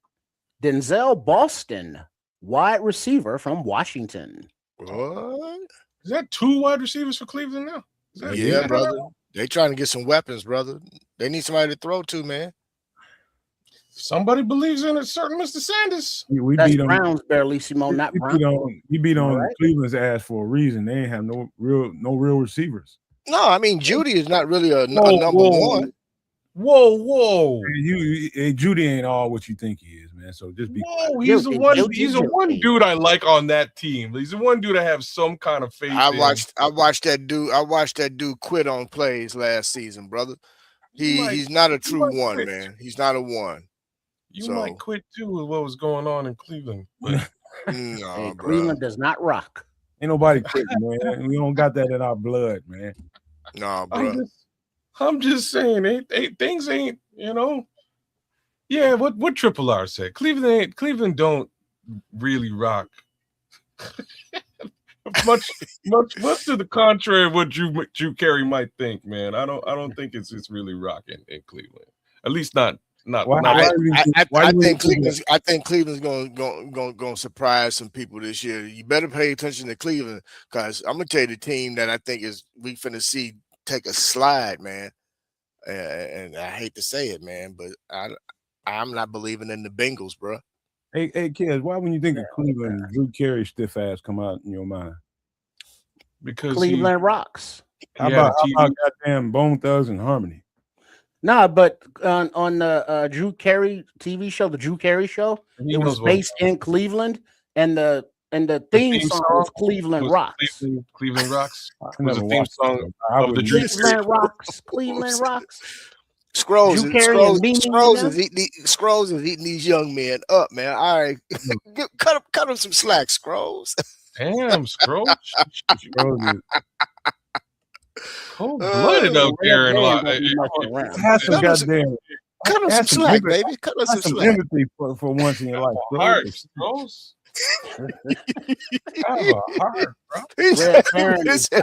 Denzel Boston, wide receiver from Washington. What? Is that 2 wide receivers for Cleveland now? Yeah, brother. They trying to get some weapons, brother. They need somebody to throw to, man. Somebody believes in a certain Mr. Sanders. We That's beat on Browns, Barlissimo, not Browns. You beat on Right. Cleveland's ass for a reason. They ain't have no real receivers. No, I mean Judy is not really a number one. Whoa. Judy ain't all what you think he is, man. So just be Whoa, he's the one dude I like on that team. He's the one dude I have some kind of faith in. I watched that dude quit on plays last season, brother. He's not a true one, quit. man. He's not a one. You might quit too with what was going on in Cleveland. But No, bro. Cleveland does not rock. ain't nobody quitting, man. We don't got that in our blood, man. No, bro. I'm just saying, things ain't, Yeah, what Triple R said. Cleveland don't really rock. much to the contrary of what Drew Carey might think, man. I don't think it's really rocking in Cleveland. At least not. I think Cleveland's gonna surprise some people this year. You better pay attention to Cleveland, because I'm gonna tell you the team that I think we finna see take a slide, man. And I hate to say it, man, but I'm not believing in the Bengals, bro. Hey, kids, why when you think of Cleveland, Drew Carey stiff ass come out in your mind? Because Cleveland rocks. How about goddamn Bone Thugs and Harmony? Nah, but on the Drew Carey TV show, the Drew Carey show, it was based in Cleveland, and the theme song was Cleveland Rocks. Cleveland Rocks was the theme song of the Drew Cleveland Rocks. Cleveland Rocks. Scrolls is eating these young men up, man. All right, cut them some slack, Scrolls. Damn, Scrolls. Cold-blooded out there in have some goddamn. Cut them some slack, baby. Cut them some slack. Empathy for once in your life, bro. Heart, Scrolls. Have a heart, bro.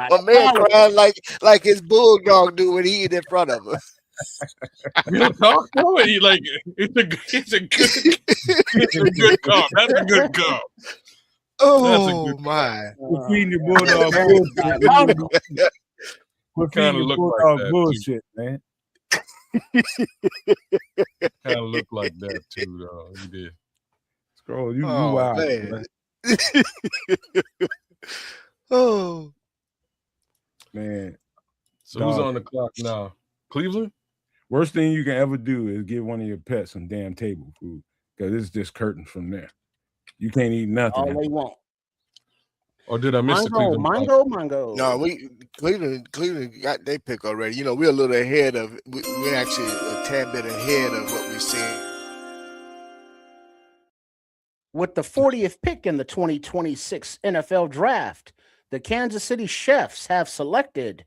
My man crying like his bulldog do when he eat in front of him. Talk to it. It's a good call. That's a good call. Oh my! We're feeding your bulldog bullshit. We're feeding your bulldog bullshit, man. Kind of looked like that too, though. He did. Scroll, you Oh wild, man. man. Oh, Man, So who's Dog. on the clock now? Cleveland? worst thing you can ever do is give one of your pets some damn table food because it's just curtains from there. You can't eat nothing. All they want. Or did I miss the Mango, Cleveland? mango. no, Cleveland got their pick already. You know, we're a little ahead of. We're actually a tad bit ahead of what we've seen. With the 40th pick in the 2026 NFL Draft, the Kansas City Chiefs have selected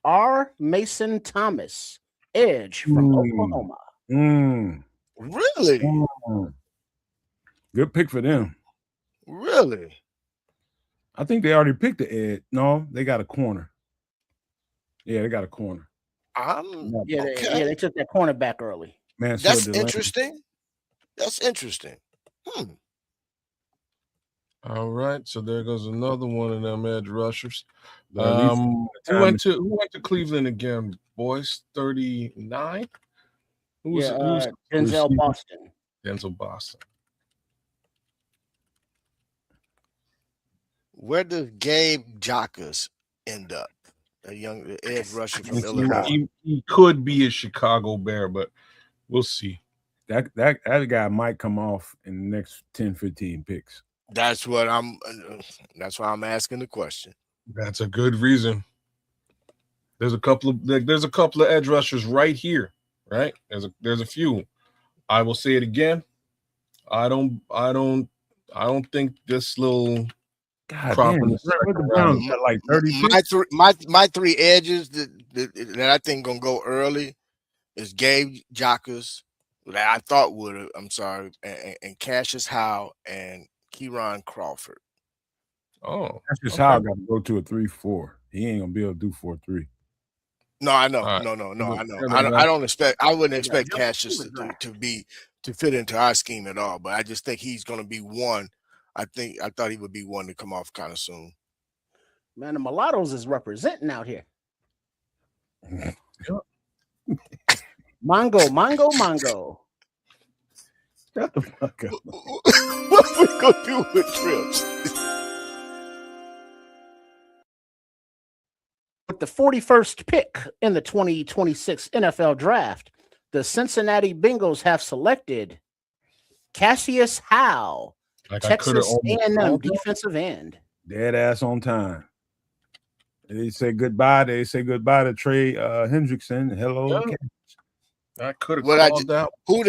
R. Mason Thomas, edge from Oklahoma. Really, Good pick for them. really. I think they already picked the edge. No, they got a corner. Yeah, they got a corner. Yeah, Okay. they took that cornerback early. Man, That's interesting. That's interesting. All right, so there goes another one of them edge rushers. But at least Who went to Cleveland again, boys? 39. Who's Denzel receiver? Boston. Denzel Boston? Where does Gabe Jacques end up? A young edge rusher from Illinois. He could be a Chicago Bear, but we'll see. that guy might come off in the next 10, 15 picks. That's what I'm. That's why I'm asking the question. That's a good reason. There's a couple of edge rushers right here, right? There's a few. I will say it again. I don't think this little God crop damn, in the second the round. Browns got like 30 picks. My three edges that I think gonna go early is Gabe Jacques, that I thought would have. I'm sorry, and Cassius Howe and Kieran Crawford. Oh, That's just how I got to go to a 3-4. He ain't gonna be able to do 4-3. No, I know. All right. No, I know. Yeah, I don't expect. I wouldn't expect Cassius to fit into our scheme at all. But I just think he's going to be one. I thought he would be one to come off kind of soon. Man, the mulattoes is representing out here. Mango. Shut the fuck up. What we gonna do with Trips? With the 41st pick in the 2026 NFL Draft, the Cincinnati Bengals have selected Cassius Howe, Texas A&M defensive end. Dead ass on time. They say goodbye. They say goodbye to Trey Hendrickson. Hello. Yeah. I could have What called out. Who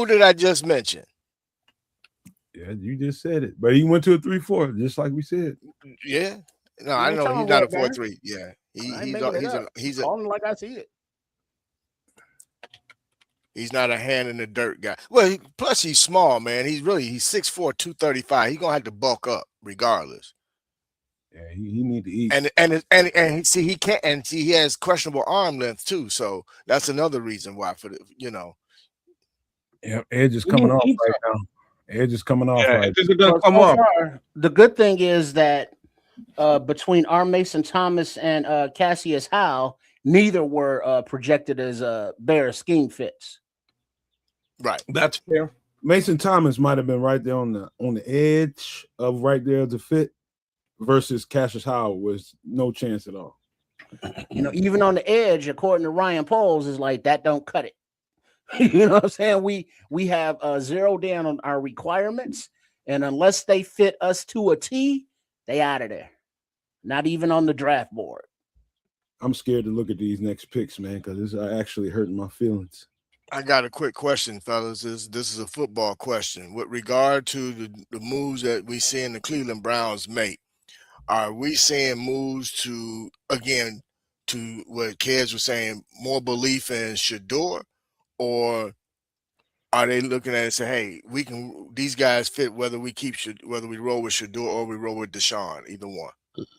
did I just mention? Yeah, you just said it. But he went to a 3-4, just like we said. Yeah. No, I know he's not a 4-3. Yeah. He's calling like I see it. He's not a hand in the dirt guy. Well, plus he's small, man. He's 6'4", 235. He's gonna have to bulk up regardless. Yeah, he need to eat. And see, he can't, and see, he has questionable arm length too. So that's another reason why Yeah, Edge is coming off right now. Edge is coming off right. Edge is gonna come off. The good thing is that between R. Mason Thomas and Cassius Howe, neither were projected as Bear scheme fits. Right. That's fair. Mason Thomas might have been right there on the edge of right there to fit, versus Cassius Howe was no chance at all. Even on the edge, according to Ryan Poles, is like that don't cut it. You know what I'm saying? We have zeroed in on our requirements, and unless they fit us to a T, they out of there. Not even on the draft board. I'm scared to look at these next picks, man, because it's actually hurting my feelings. I got a quick question, fellas. This is a football question. With regard to the moves that we see in the Cleveland Browns make, are we seeing moves to what Kez was saying, more belief in Shador, or are they looking at it and say, hey, these guys fit whether we roll with Shador or we roll with Deshaun, either one?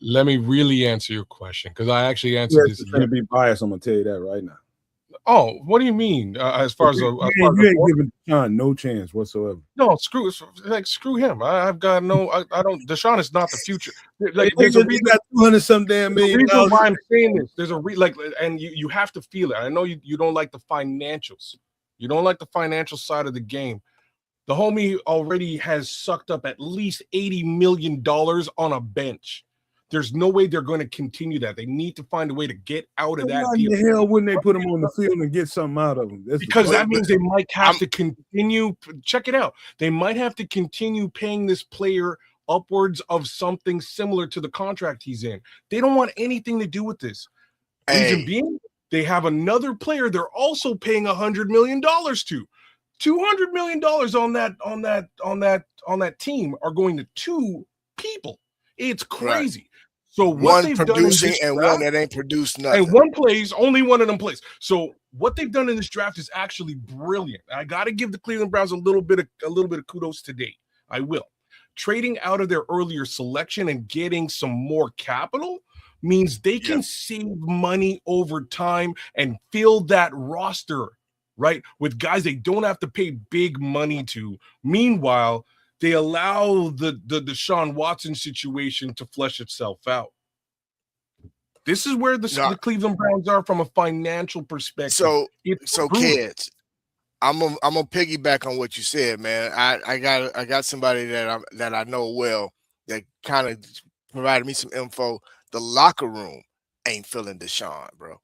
Let me really answer your question, because I actually answered this. It's going to be biased. I'm going to tell you that right now. Oh, what do you mean? As far as You ain't giving Deshaun no chance whatsoever. no, screw him. I've got no. I don't. Deshaun is not the future. Like There's a reason. Got 200 some damn million. The reason why I'm saying this, there's a and you have to feel it. I know you don't like the financials. You don't like the financial side of the game. The homie already has sucked up at least $80 million on a bench. There's no way they're going to continue that. They need to find a way to get out of that deal. Why the hell wouldn't they put him on the field and get something out of him? Because that means they might have to continue. Check it out. They might have to continue paying this player upwards of something similar to the contract he's in. They don't want anything to do with this. Reason being, they have another player they're also paying $100 million to. $200 million on that team are going to two people. It's crazy. Right. So what one producing and one that ain't produced nothing. And one plays, only one of them plays. So what they've done in this draft is actually brilliant. I got to give the Cleveland Browns a little bit of kudos today. I will. Trading out of their earlier selection and getting some more capital means they can save money over time and fill that roster, right, with guys they don't have to pay big money to. Meanwhile, they allow the Deshaun Watson situation to flesh itself out. This is where the Cleveland Browns are from a financial perspective. So kids, I'm gonna piggyback on what you said, man. I got somebody that I know well that kind of provided me some info. The locker room ain't feeling Deshaun, bro.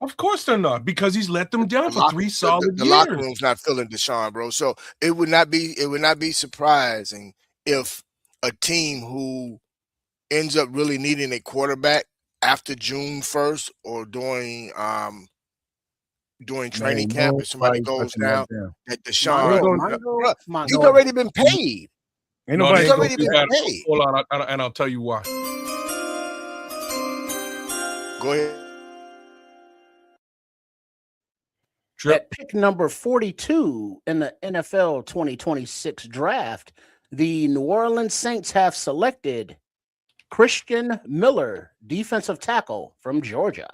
Of course they're not, because he's let them down for 3 solid years. The locker room's not feeling Deshaun, bro. So it would not be surprising if a team who ends up really needing a quarterback after June 1st or during training camp, if somebody goes down, that Deshaun, he's already been paid. Ain't nobody he's already been paid. Hold on, and I'll tell you why. Go ahead. At pick number 42 in the NFL 2026 draft, the New Orleans Saints have selected Christian Miller, defensive tackle from Georgia.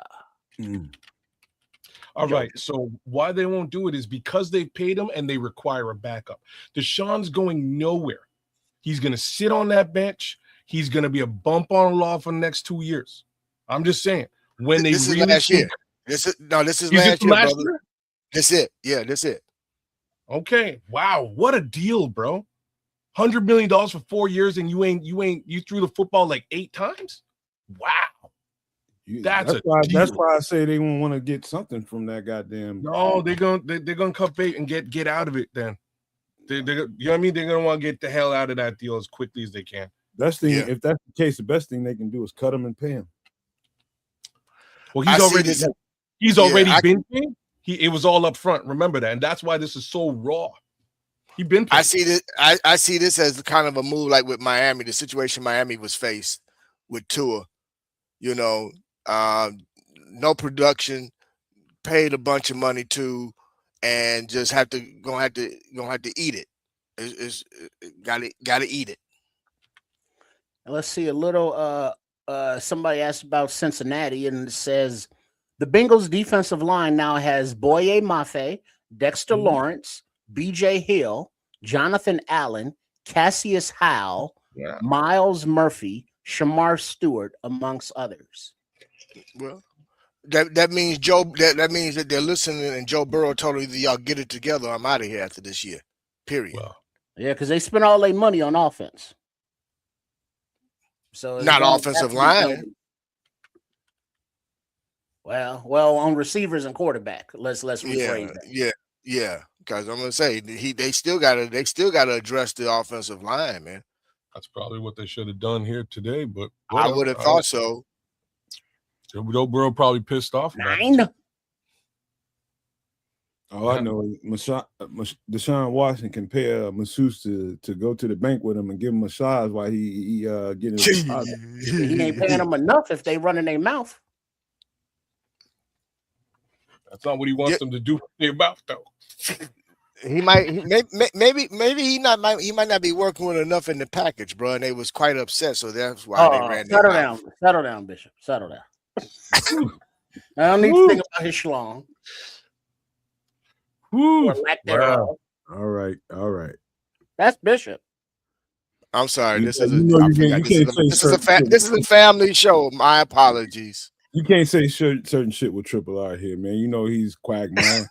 All right, so why they won't do it is because they've paid him and they require a backup. Deshaun's going nowhere. He's going to sit on that bench. He's going to be a bump on the law for the next 2 years. I'm just saying. When they this is last year. This is last year, brother. That's it. Yeah, that's it. Okay. Wow. What a deal, bro. $100 million for 4 years, and you threw the football like 8 times. Wow. That's why I say they won't want to get something from that goddamn. No, they're gonna cut bait and get out of it. Then you know what I mean. They're gonna want to get the hell out of that deal as quickly as they can. If that's the case, the best thing they can do is cut them and pay him. Well, he's already been paid. It was all up front. Remember that, and that's why this is so raw. He's been paid. I see this as kind of a move like with Miami, the situation Miami was faced with Tua. You know, no production, paid a bunch of money to, and just gonna have to eat it. It's gotta eat it. Let's see a little. Somebody asked about Cincinnati, and it says the Bengals defensive line now has Boye Mafe, Dexter Lawrence, BJ Hill, Jonathan Allen, Cassius Howell, Miles Murphy, Shamar Stewart, amongst others. Well, that means that means that they're listening, and Joe Burrow told either y'all get it together, I'm out of here after this year. Period. Well, yeah, because they spent all their money on offense. So not offensive line. Well, on receivers and quarterback. Let's rephrase that. Yeah. Because I'm gonna say they still gotta address the offensive line, man. That's probably what they should have done here today, but I would have thought so. Joe Burrow probably pissed off. 9. All I know is Deshaun Watson can pay a masseuse to go to the bank with him and give him a massage while he getting his deposit. He ain't paying them enough if they run in their mouth. That's not what he wants them to do with their mouth, though. He might not be working with enough in the package, bro. And they was quite upset, so that's why they ran. Settle down, Bishop. Settle down. I don't need to think about his schlong. Whew. or lack Wow. thereof. All right. That's Bishop. I'm sorry. You this is know I you forgot. can't say certain shit. This is a family show. My apologies. You can't say certain shit with Triple R here, man. You know he's Quagmire.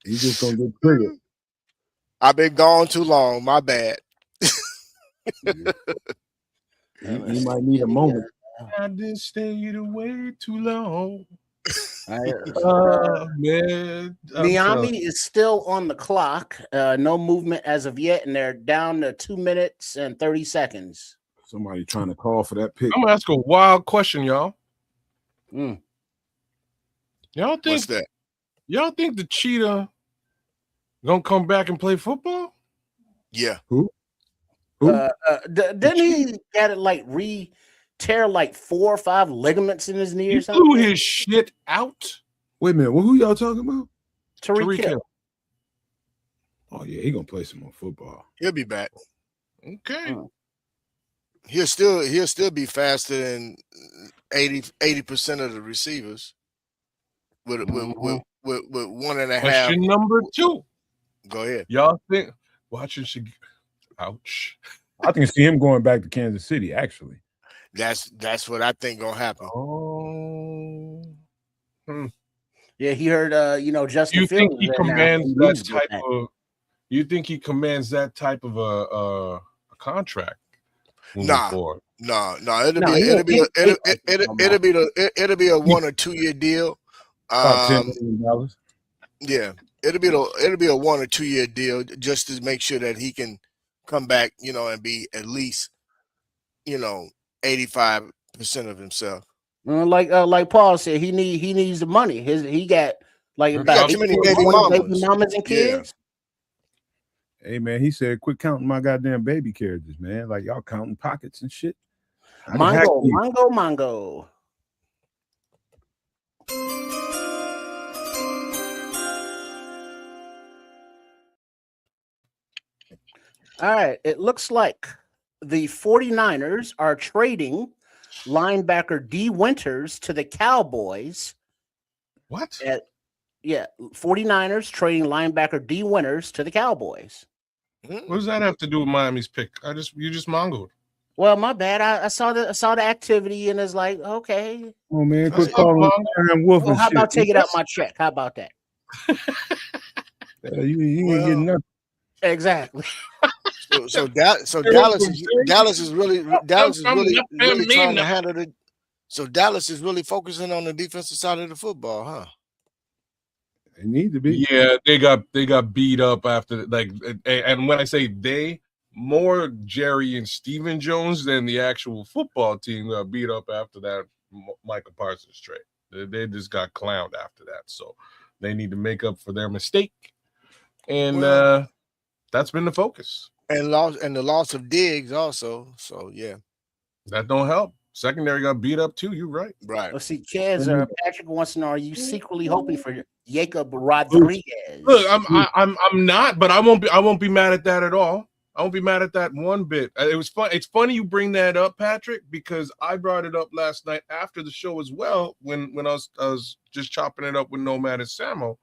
He's just gonna get triggered. I've been gone too long. My bad. He might need a moment. I did stay away too long. Man, Miami is still on the clock. No movement as of yet, and they're down to 2 minutes and 30 seconds. Somebody trying to call for that pick. I'm gonna ask a wild question, y'all. Mm. Y'all think What's that? Y'all think the cheetah gonna come back and play football? Yeah. Who? Didn't he get it like tear like 4 or 5 ligaments in his knee He or something? blew his shit out. Wait a minute. Well, who y'all talking about? Tyreek Tyreek Hill. Hill. Oh yeah, he gonna play some more football. He'll be back. Okay. He'll still be faster than 80% of the receivers with 1.5. Question number 2. Go ahead. Y'all think watching should ouch. I can see him going back to Kansas City. Actually, That's what I think gonna happen. Oh. Yeah, he heard Justin You think Fields he is there now. commands He that needs to go type back. of you think he commands that type of a contract moving Nah. forward? No, No, it'll be he- a 1 or 2 year deal. about $10 million. Yeah, it'll be a 1 or 2 year deal just to make sure that he can come back, and be at least, 85% of himself. Like Paul said, he needs the money. He got like He about got too many 18 baby mamas. mamas and Yeah. kids. Hey man, he said, "Quit counting my goddamn baby carriages, man. Like y'all counting pockets and shit." I can hack you. Mongo. All right. It looks like the 49ers are trading linebacker D. Winters to the Cowboys. What? 49ers trading linebacker D. Winters to the Cowboys. What does that have to do with Miami's pick? You just mongoed. Well, my bad. I saw the activity and it's like, okay. Oh man, That's quit calling not Aaron Wolf Well, and how shit. about taking out my check? How about that? You ain't getting nothing. Exactly. So Dallas is really trying to handle it. So Dallas is really focusing on the defensive side of the football, huh? They need to be. Yeah, they got beat up after and when I say they, more Jerry and Stephen Jones than the actual football team got beat up after that Michael Parsons trade. They just got clowned after that, so they need to make up for their mistake, and that's been the focus. And the loss of Diggs also. So yeah, that don't help. Secondary got beat up too. You're right. Right. Let's see, Chaz Patrick wants to know: are you secretly hoping for Jacob Rodriguez? Look, I'm not, but I won't be mad at that at all. I won't be mad at that one bit. It was fun. It's funny you bring that up, Patrick, because I brought it up last night after the show as well. When I was just chopping it up with Nomad and Samo,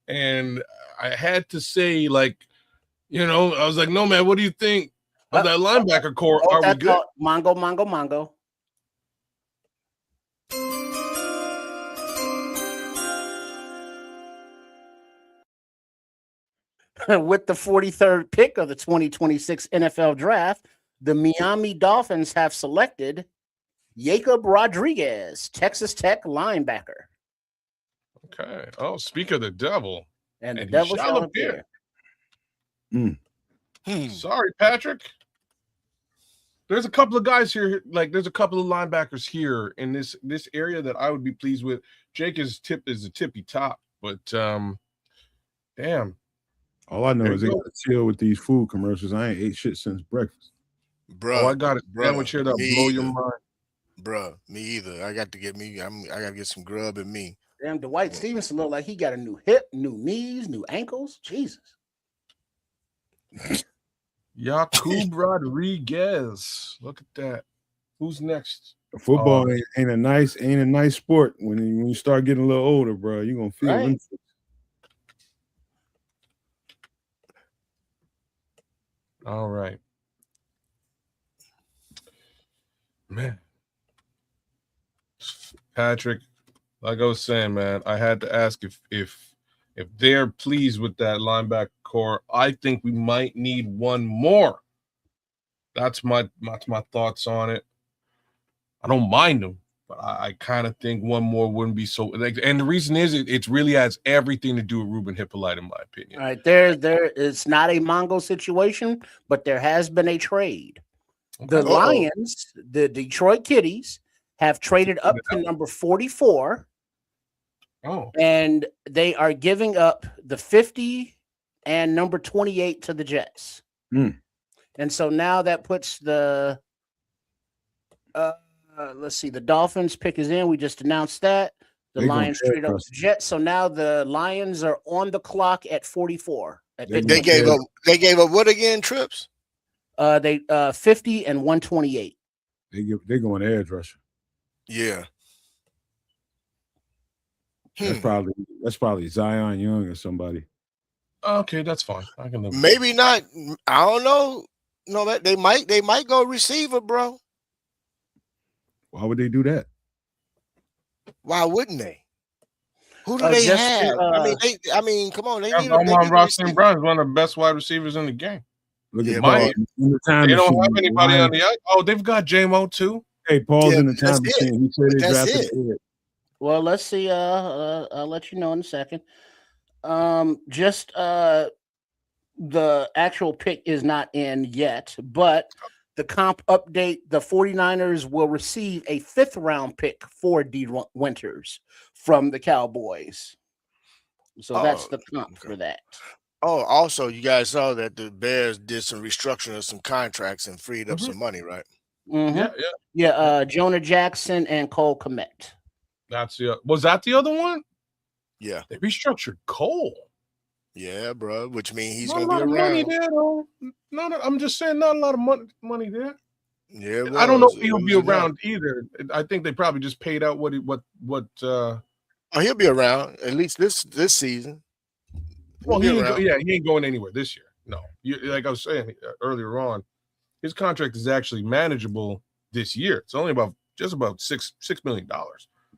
and I had to say, I was like, Nomad, what do you think of that linebacker core? Are we good? Mongo. With the 43rd pick of the 2026 NFL Draft, the Miami Dolphins have selected Jacob Rodriguez, Texas Tech linebacker. Okay. Oh, speak of the devil. And the devil shall appear. Sorry, Patrick. There's a couple of guys here, there's a couple of linebackers here in this area that I would be pleased with. Jake is a tippy top, but damn. All I know is they got to chill with these food commercials. I ain't ate shit since breakfast. Bro, I got a sandwich here that blow your mind. Bro, me either. I got to get I got to get some grub in me. Damn, Dwight Stevenson look like he got a new hip, new knees, new ankles. Jesus. Jacob Rodriguez. Look at that. Who's next? Football ain't a nice sport. When you start getting a little older, bro, you're gonna feel them. All right, man. Patrick, like I was saying, man, I had to ask if they're pleased with that linebacker core. I think we might need one more. That's my thoughts on it. I don't mind them, but I kind of think one more wouldn't be so. And the reason is it really has everything to do with Ruben Hippolyte, in my opinion. All right, there it's not a Mongo situation, but there has been a trade. The Lions, the Detroit Kitties, have traded up to number 44. Oh, and they are giving up the 50 and number 28 to the Jets. And so now that puts the let's see, the Dolphins pick is in. We just announced that. The Lions trade up the Jets. So now the Lions are on the clock at 44. They gave up what again, Trips? They 50 and 128. They're going edge rusher. Yeah. That's probably Zion Young or somebody. Okay, that's fine. I can live. Maybe not. I don't know. No, that they might go receiver, bro. Why would they do that? Why wouldn't they? Who do they have? I mean, come on. They need Ross St. Brown is one of the best wide receivers in the game. Look at Miami. They don't have anybody on the. Oh, they've got JMO too. Hey, Paul's in the time machine. He said they drafted it. Well, let's see. I'll let you know in a second. Just the actual pick is not in yet, but the comp update, the 49ers will receive a 5th round pick for D. Winters from the Cowboys. So that's the comp for that. Oh, also, you guys saw that the Bears did some restructuring of some contracts and freed up some money, right? Yeah. Jonah Jackson and Cole Kmet. Was that the other one? Yeah. They restructured Cole. Yeah, bro. Which means he's not going to be around. Money there, though. I'm just saying, not a lot of money there. Yeah, I don't know if he'll be around either. I think they probably just paid out what. He'll be around at least this season. Well, he ain't going anywhere this year. No, like I was saying earlier on, his contract is actually manageable this year. It's only just about $6 million.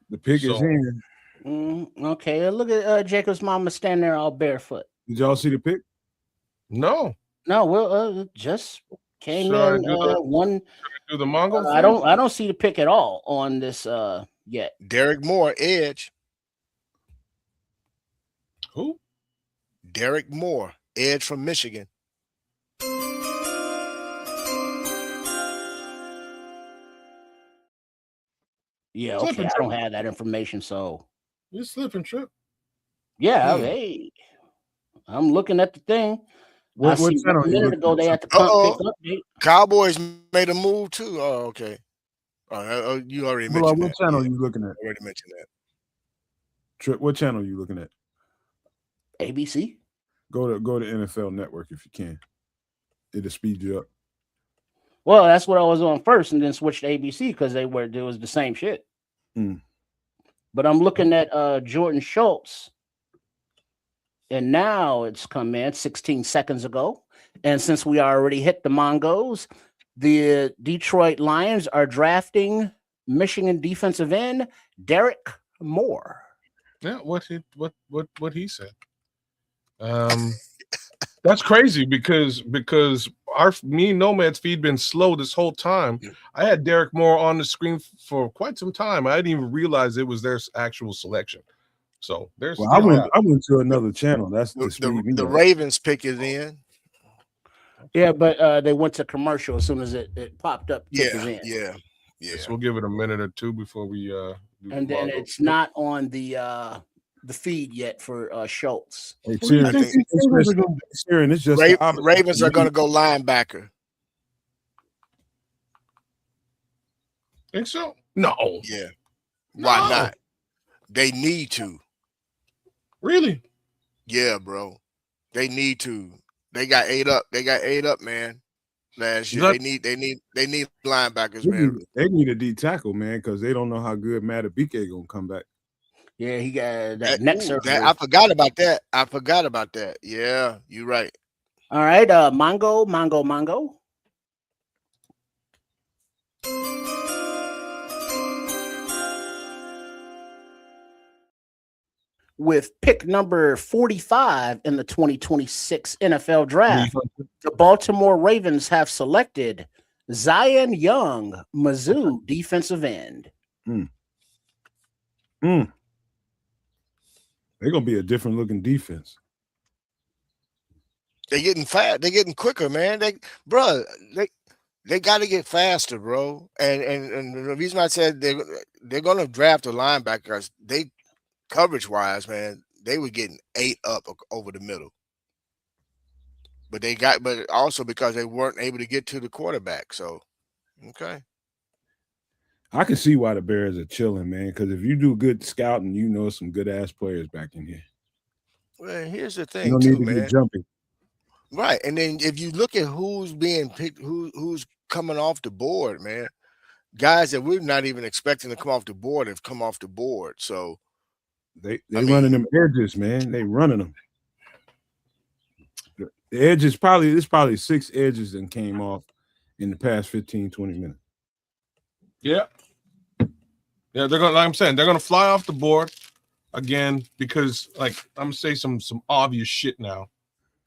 The pick is in. Okay, look at Jacob's mama standing there all barefoot. Did y'all see the pick? No. Well, just came in. One do the Mongo. I don't see the pick at all on this yet. Derek Moore, edge. Who? Derek Moore, edge from Michigan. Yeah, okay. I don't have that information, so you're slipping, Trip. Yeah, hey, I'm looking at the thing. What a minute ago they had to come pick update. Cowboys made a move too. Oh, okay. You already mentioned what channel are you looking at? I already mentioned that. Trip, what channel are you looking at? ABC. Go to NFL Network if you can. It'll speed you up. Well, that's what I was on first, and then switched to ABC because it was the same shit. But I'm looking at Jordan Schultz, and now it's come in 16 seconds ago. And since we already hit the Mongos, the Detroit Lions are drafting Michigan defensive end Derek Moore. Yeah, what he said. That's crazy because me and Nomad's feed been slow this whole time. I had Derek Moore on the screen for quite some time. I didn't even realize it was their actual selection. So there's. Well, I went to another channel. That's the Ravens pick is in. Yeah, but they went to commercial as soon as it popped up. Yeah. So we'll give it a minute or two before we. And then it's not on the feed yet for Schultz. It's just Ravens are going to go linebacker. Think so? No. Yeah. Why not? They need to. Really? Yeah, bro. They need to. They got 8 up. Man. last year. Look- They need linebackers, man. They need a D tackle, man, because they don't know how good Matabike gonna come back. Yeah, he got that neck surgery. I forgot about that. Yeah, you're right. All right, Mongo. With pick number 45 in the 2026 NFL Draft, the Baltimore Ravens have selected Zion Young, Mizzou defensive end. They're gonna be a different looking defense. They're getting fast. They're getting quicker, man. They got to get faster, bro. And the reason I said they're going to draft a linebacker because they coverage wise, man, they were getting 8 up over the middle. But also because they weren't able to get to the quarterback. So, okay. I can see why the Bears are chilling, man. Because if you do good scouting, you know some good ass players back in here. Well, here's the thing, you don't too, need to man. get jumping. Right, and then if you look at who's being picked, who's coming off the board, man, guys that we're not even expecting to come off the board have come off the board. So they running them edges, man. They running them. The edges there's probably 6 edges that came off in the past 15, 20 minutes. Yeah, they're gonna, like I'm saying, they're gonna fly off the board again because, like, I'm gonna say some obvious shit now.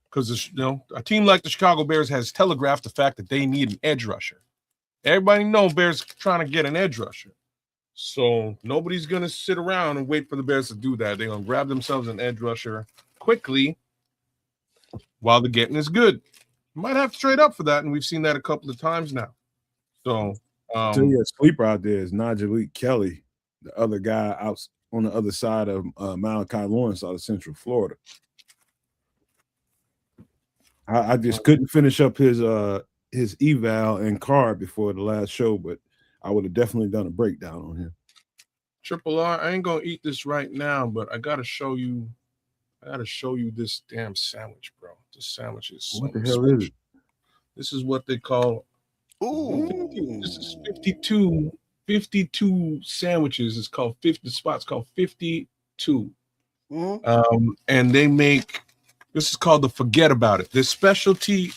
Because a team like the Chicago Bears has telegraphed the fact that they need an edge rusher. Everybody knows Bears trying to get an edge rusher. So nobody's going to sit around and wait for the Bears to do that. They're going to grab themselves an edge rusher quickly while the getting is good. Might have to trade up for that, and we've seen that a couple of times now. So, I'll tell you, a sleeper out there is Najee Kelly, the other guy out on the other side of Malachi Lawrence out of Central Florida. I just couldn't finish up his eval and card before the last show, but I would have definitely done a breakdown on him. Triple R, I ain't gonna eat this right now, but I gotta show you this damn sandwich, bro. This sandwich is what the hell is it? This is what they call this is 52 sandwiches. It's called 50 the spot's called 52. And they make this is called the Forget About It. This specialty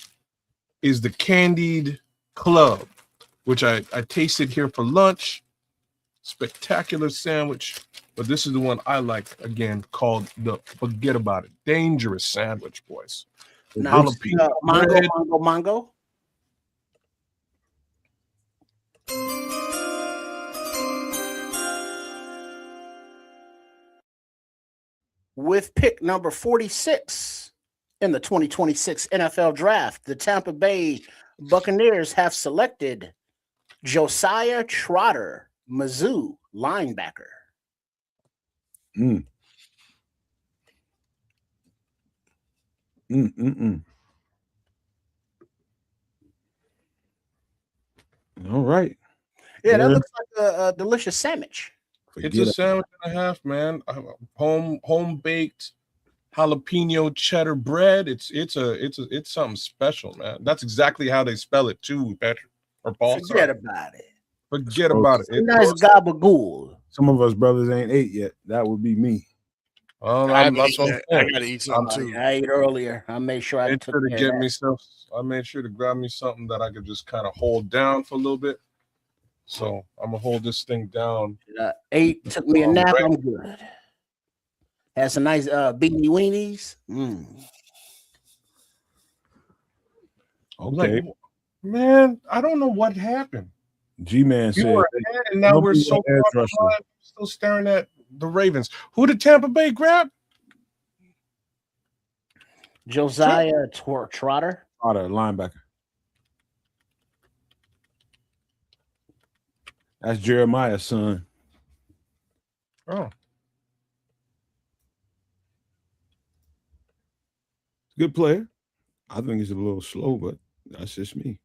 is the Candied Club, which I tasted here for lunch. Spectacular sandwich, but this is the one I like, again, called the Forget About It. Dangerous sandwich, boys. Nice. Mongo. With pick number 46 in the 2026 NFL Draft, the Tampa Bay Buccaneers have selected Josiah Trotter, Mizzou linebacker. All right. Yeah, that looks like a delicious sandwich. It's a sandwich and a half, man. Home baked jalapeno cheddar bread. It's something special, man. That's exactly how they spell it too, Patrick or Paul. Forget about it. Forget about it. Nice gabagool. Some of us brothers ain't ate yet. That would be me. I gotta eat something too. I ate earlier. I made sure I took to get myself. I made sure to grab me something that I could just kind of hold down for a little bit. So I'm gonna hold this thing down. Ate, took me a nap. I'm good. Had some nice beanie weenies. Okay, like, man, I don't know what happened. G-Man said, and now we're so far behind, still staring at the Ravens. Who did Tampa Bay grab? Josiah Trotter, linebacker. That's Jeremiah's son. Oh, good player. I think he's a little slow, but that's just me.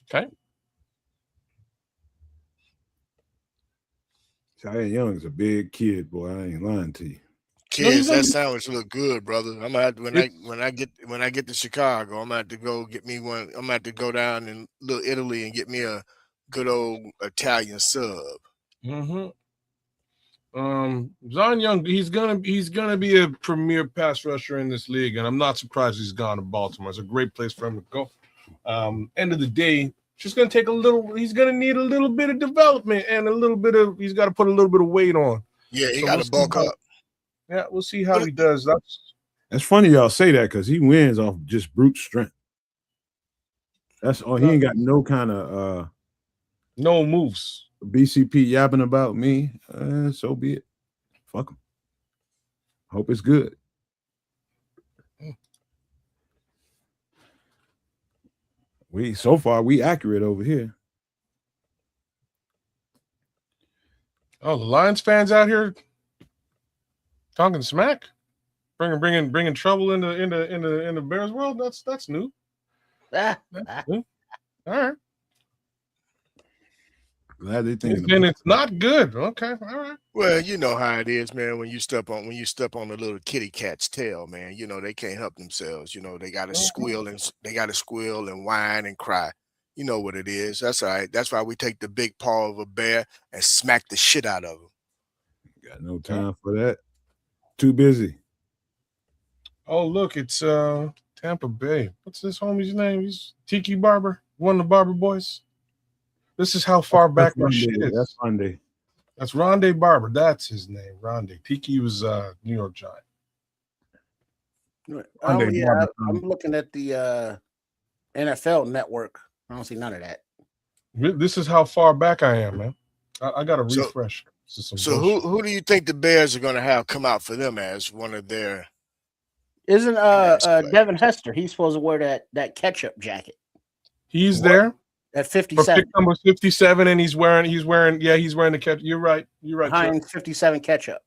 Okay. Zion Young's a big kid, boy. I ain't lying to you. Kids, gonna that be- sandwich look good, brother. I'm gonna have to, when I get to Chicago, I'm gonna have to go get me one. I'm gonna have to go down in Little Italy and get me a good old Italian sub. Mhm. Zion Young, he's gonna be a premier pass rusher in this league, and I'm not surprised he's gone to Baltimore. It's a great place for him to go. End of the day, just gonna take a little. He's gonna need a little bit of development and a little bit of. He's got to put a little bit of weight on. Yeah, he So got we'll to bulk see how- up. Yeah, we'll see how he does. That's funny y'all say that because he wins off just brute strength. That's all. He ain't got no kind of no moves. BCP yapping about me. So be it. Fuck him. Hope it's good. So far we accurate over here. Oh, the Lions fans out here talking smack, bringing trouble in the Bears world. That's new. That's new. All right. Glad they think. And it's not good. Okay, all right. Well, you know how it is, man. When you step on a little kitty cat's tail, man, you know they can't help themselves. You know they got to squeal and whine and cry. You know what it is. That's all right. That's why we take the big paw of a bear and smack the shit out of him. Got no time for that. Too busy. Oh, look, it's Tampa Bay. What's this homie's name? He's Tiki Barber, one of the Barber boys. This is how far back our shit is. That's Monday. That's Rondé Barber. That's his name. Rondé. Tiki was New York Giant. Oh yeah, I'm looking at the NFL Network. I don't see none of that. This is how far back I am, man. I got to refresh. So who do you think the Bears are going to have come out for them as one of their? Isn't Devin Hester? He's supposed to wear that ketchup jacket. He's there at 57. Pick number 57, and he's wearing the ketchup. You're right. Heinz 57 ketchup.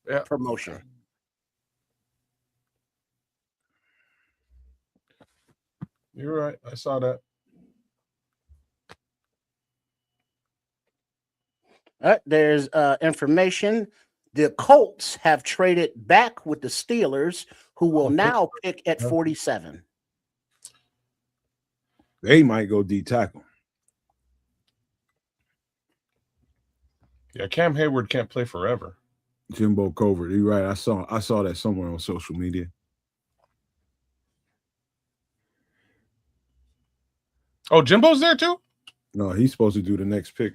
Yeah. Promotion. You're right. I saw that. All right, there's information. The Colts have traded back with the Steelers, who will now pick at 47. They might go D tackle. Yeah, Cam Hayward can't play forever. Jimbo Covert. You're right. I saw that somewhere on social media. Oh, Jimbo's there too? No, he's supposed to do the next pick.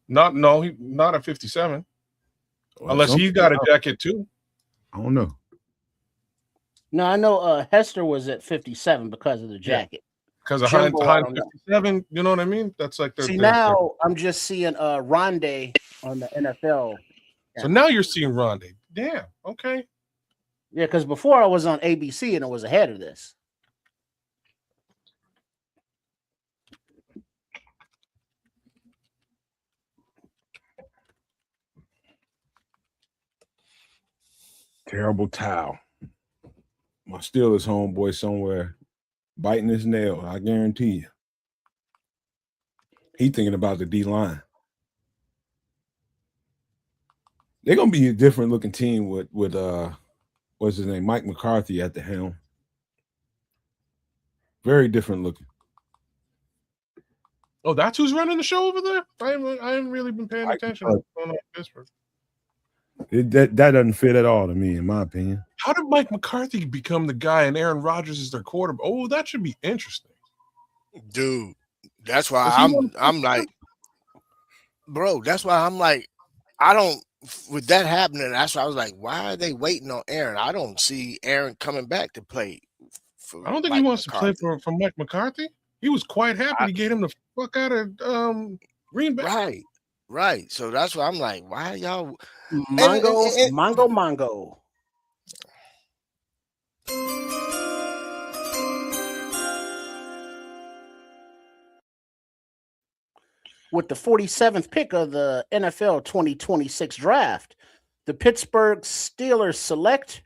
Not at 57. Well, unless he's got a jacket too. I don't know. No, I know Hester was at 57 because of the jacket. Because of Heinz 57, you know what I mean? That's like now I'm just seeing Rondé on the NFL. So now you're seeing Rondé. Damn. Okay. Yeah, because before I was on ABC and it was ahead of this. Terrible towel. My Steelers homeboy somewhere biting his nail. I guarantee you. He thinking about the D-line. They're gonna be a different looking team with what's his name? Mike McCarthy at the helm. Very different looking. Oh, that's who's running the show over there? I haven't really been paying attention to what's going on in Pittsburgh. That doesn't fit at all to me, in my opinion. How did Mike McCarthy become the guy and Aaron Rodgers is their quarterback? Oh, that should be interesting. Dude, that's why I'm like, bro, that's why I'm like, I don't, with that happening, that's why I was like, why are they waiting on Aaron? I don't see Aaron coming back to play. I don't think he wants to play for Mike McCarthy. He was quite happy to get him the fuck out of Green Bay. Right. So that's why I'm like, why y'all Mongo. With the 47th pick of the NFL 2026 draft, the Pittsburgh Steelers select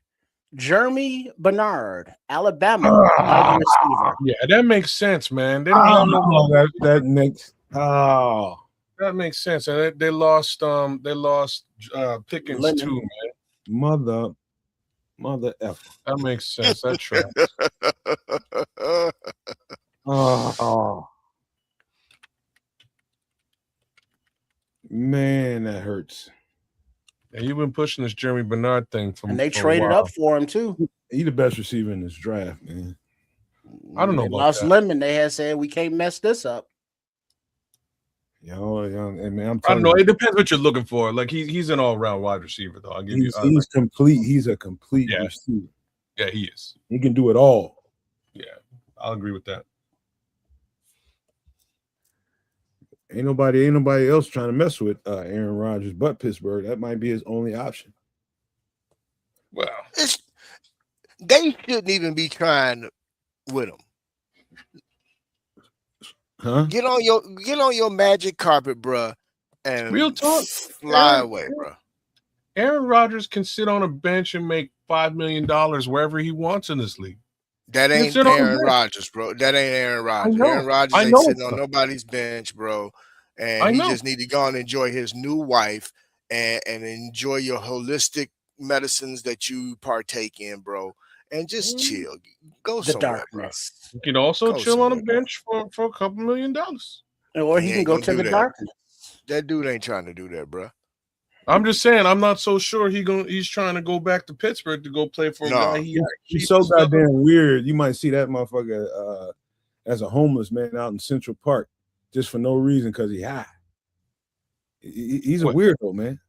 Jeremy Bernard, Alabama wide receiver. Yeah, that makes sense, man. They don't have no that makes that makes sense. And they lost Pickens too, man. Mother effer. That makes sense. That tracks. Oh, man, that hurts. Yeah, you've been pushing this Jeremy Bernard thing And they for a traded while. up for him too. He the best receiver in this draft, man. I don't know They about lost that. Lemon. They had said we can't mess this up. Yo, and man, I'm I don't telling know. you, It depends what you're looking for. Like he's an all-round wide receiver, though. I'll give you. he's complete. He's a complete Yeah. receiver. Yeah, he is. He can do it all. Yeah, I'll agree with that. Ain't nobody else trying to mess with Aaron Rodgers but Pittsburgh. That might be his only option. Well, They shouldn't even be trying with him. Huh? Get on your magic carpet, bruh, and Real talk, fly Aaron- away, bruh. Aaron Rodgers can sit on a bench and make $5 million wherever he wants in this league. That You ain't sit on the Aaron bench. Rodgers, bro. That ain't Aaron Rodgers. know. Aaron Rodgers I ain't know sitting it's on not. nobody's bench, bro. I And he know. just need to go and enjoy his new wife and enjoy your holistic medicines that you partake in, bro. And just chill. Go The somewhere, bro. darkness. You can also Go chill on a somewhere, bro. bench for a couple $1 million. Or He he can ain't go gonna to do the that. darkness. That dude ain't trying to do that, bro. I'm just saying, I'm not so sure he's trying to go back to Pittsburgh to go play for a No. guy he actually He's so discovered. goddamn weird. You might see that motherfucker as a homeless man out in Central Park just for no reason because he high. He's a What? weirdo, man.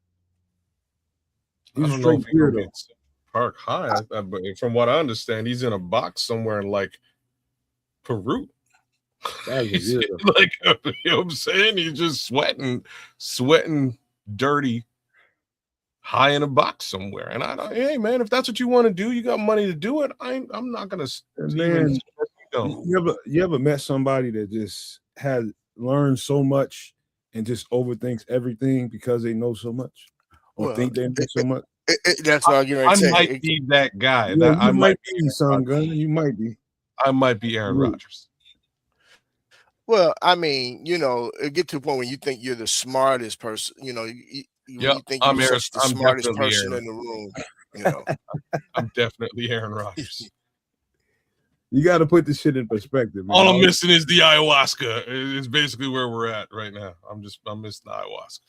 I He's a don't know straight if he gonna weirdo. be at Park High, but from what I understand, he's in a box somewhere in like Peru. That was a He's weirdo. like, you know what I'm saying? He's just sweating, dirty, high in a box somewhere. And I don't, hey man, if that's what you want to do, you got money to do it. I'm not gonna Man, even go. you ever met somebody that just had learned so much and just overthinks everything because they know so much or Well, think they know so much? That's what I'm getting ready I to say. might be that guy. Yeah, I might be son gun. You might be. I might be Aaron Ooh. Rodgers. Well, I mean, it get to a point when you think you're the smartest person. When Yep, you think I'm you're Aaron- such the I'm smartest definitely person Aaron. in the room. I'm definitely Aaron Rodgers. You got to put this shit in perspective, man. All I'm missing is the ayahuasca. It's basically where we're at right now. I'm missing the ayahuasca.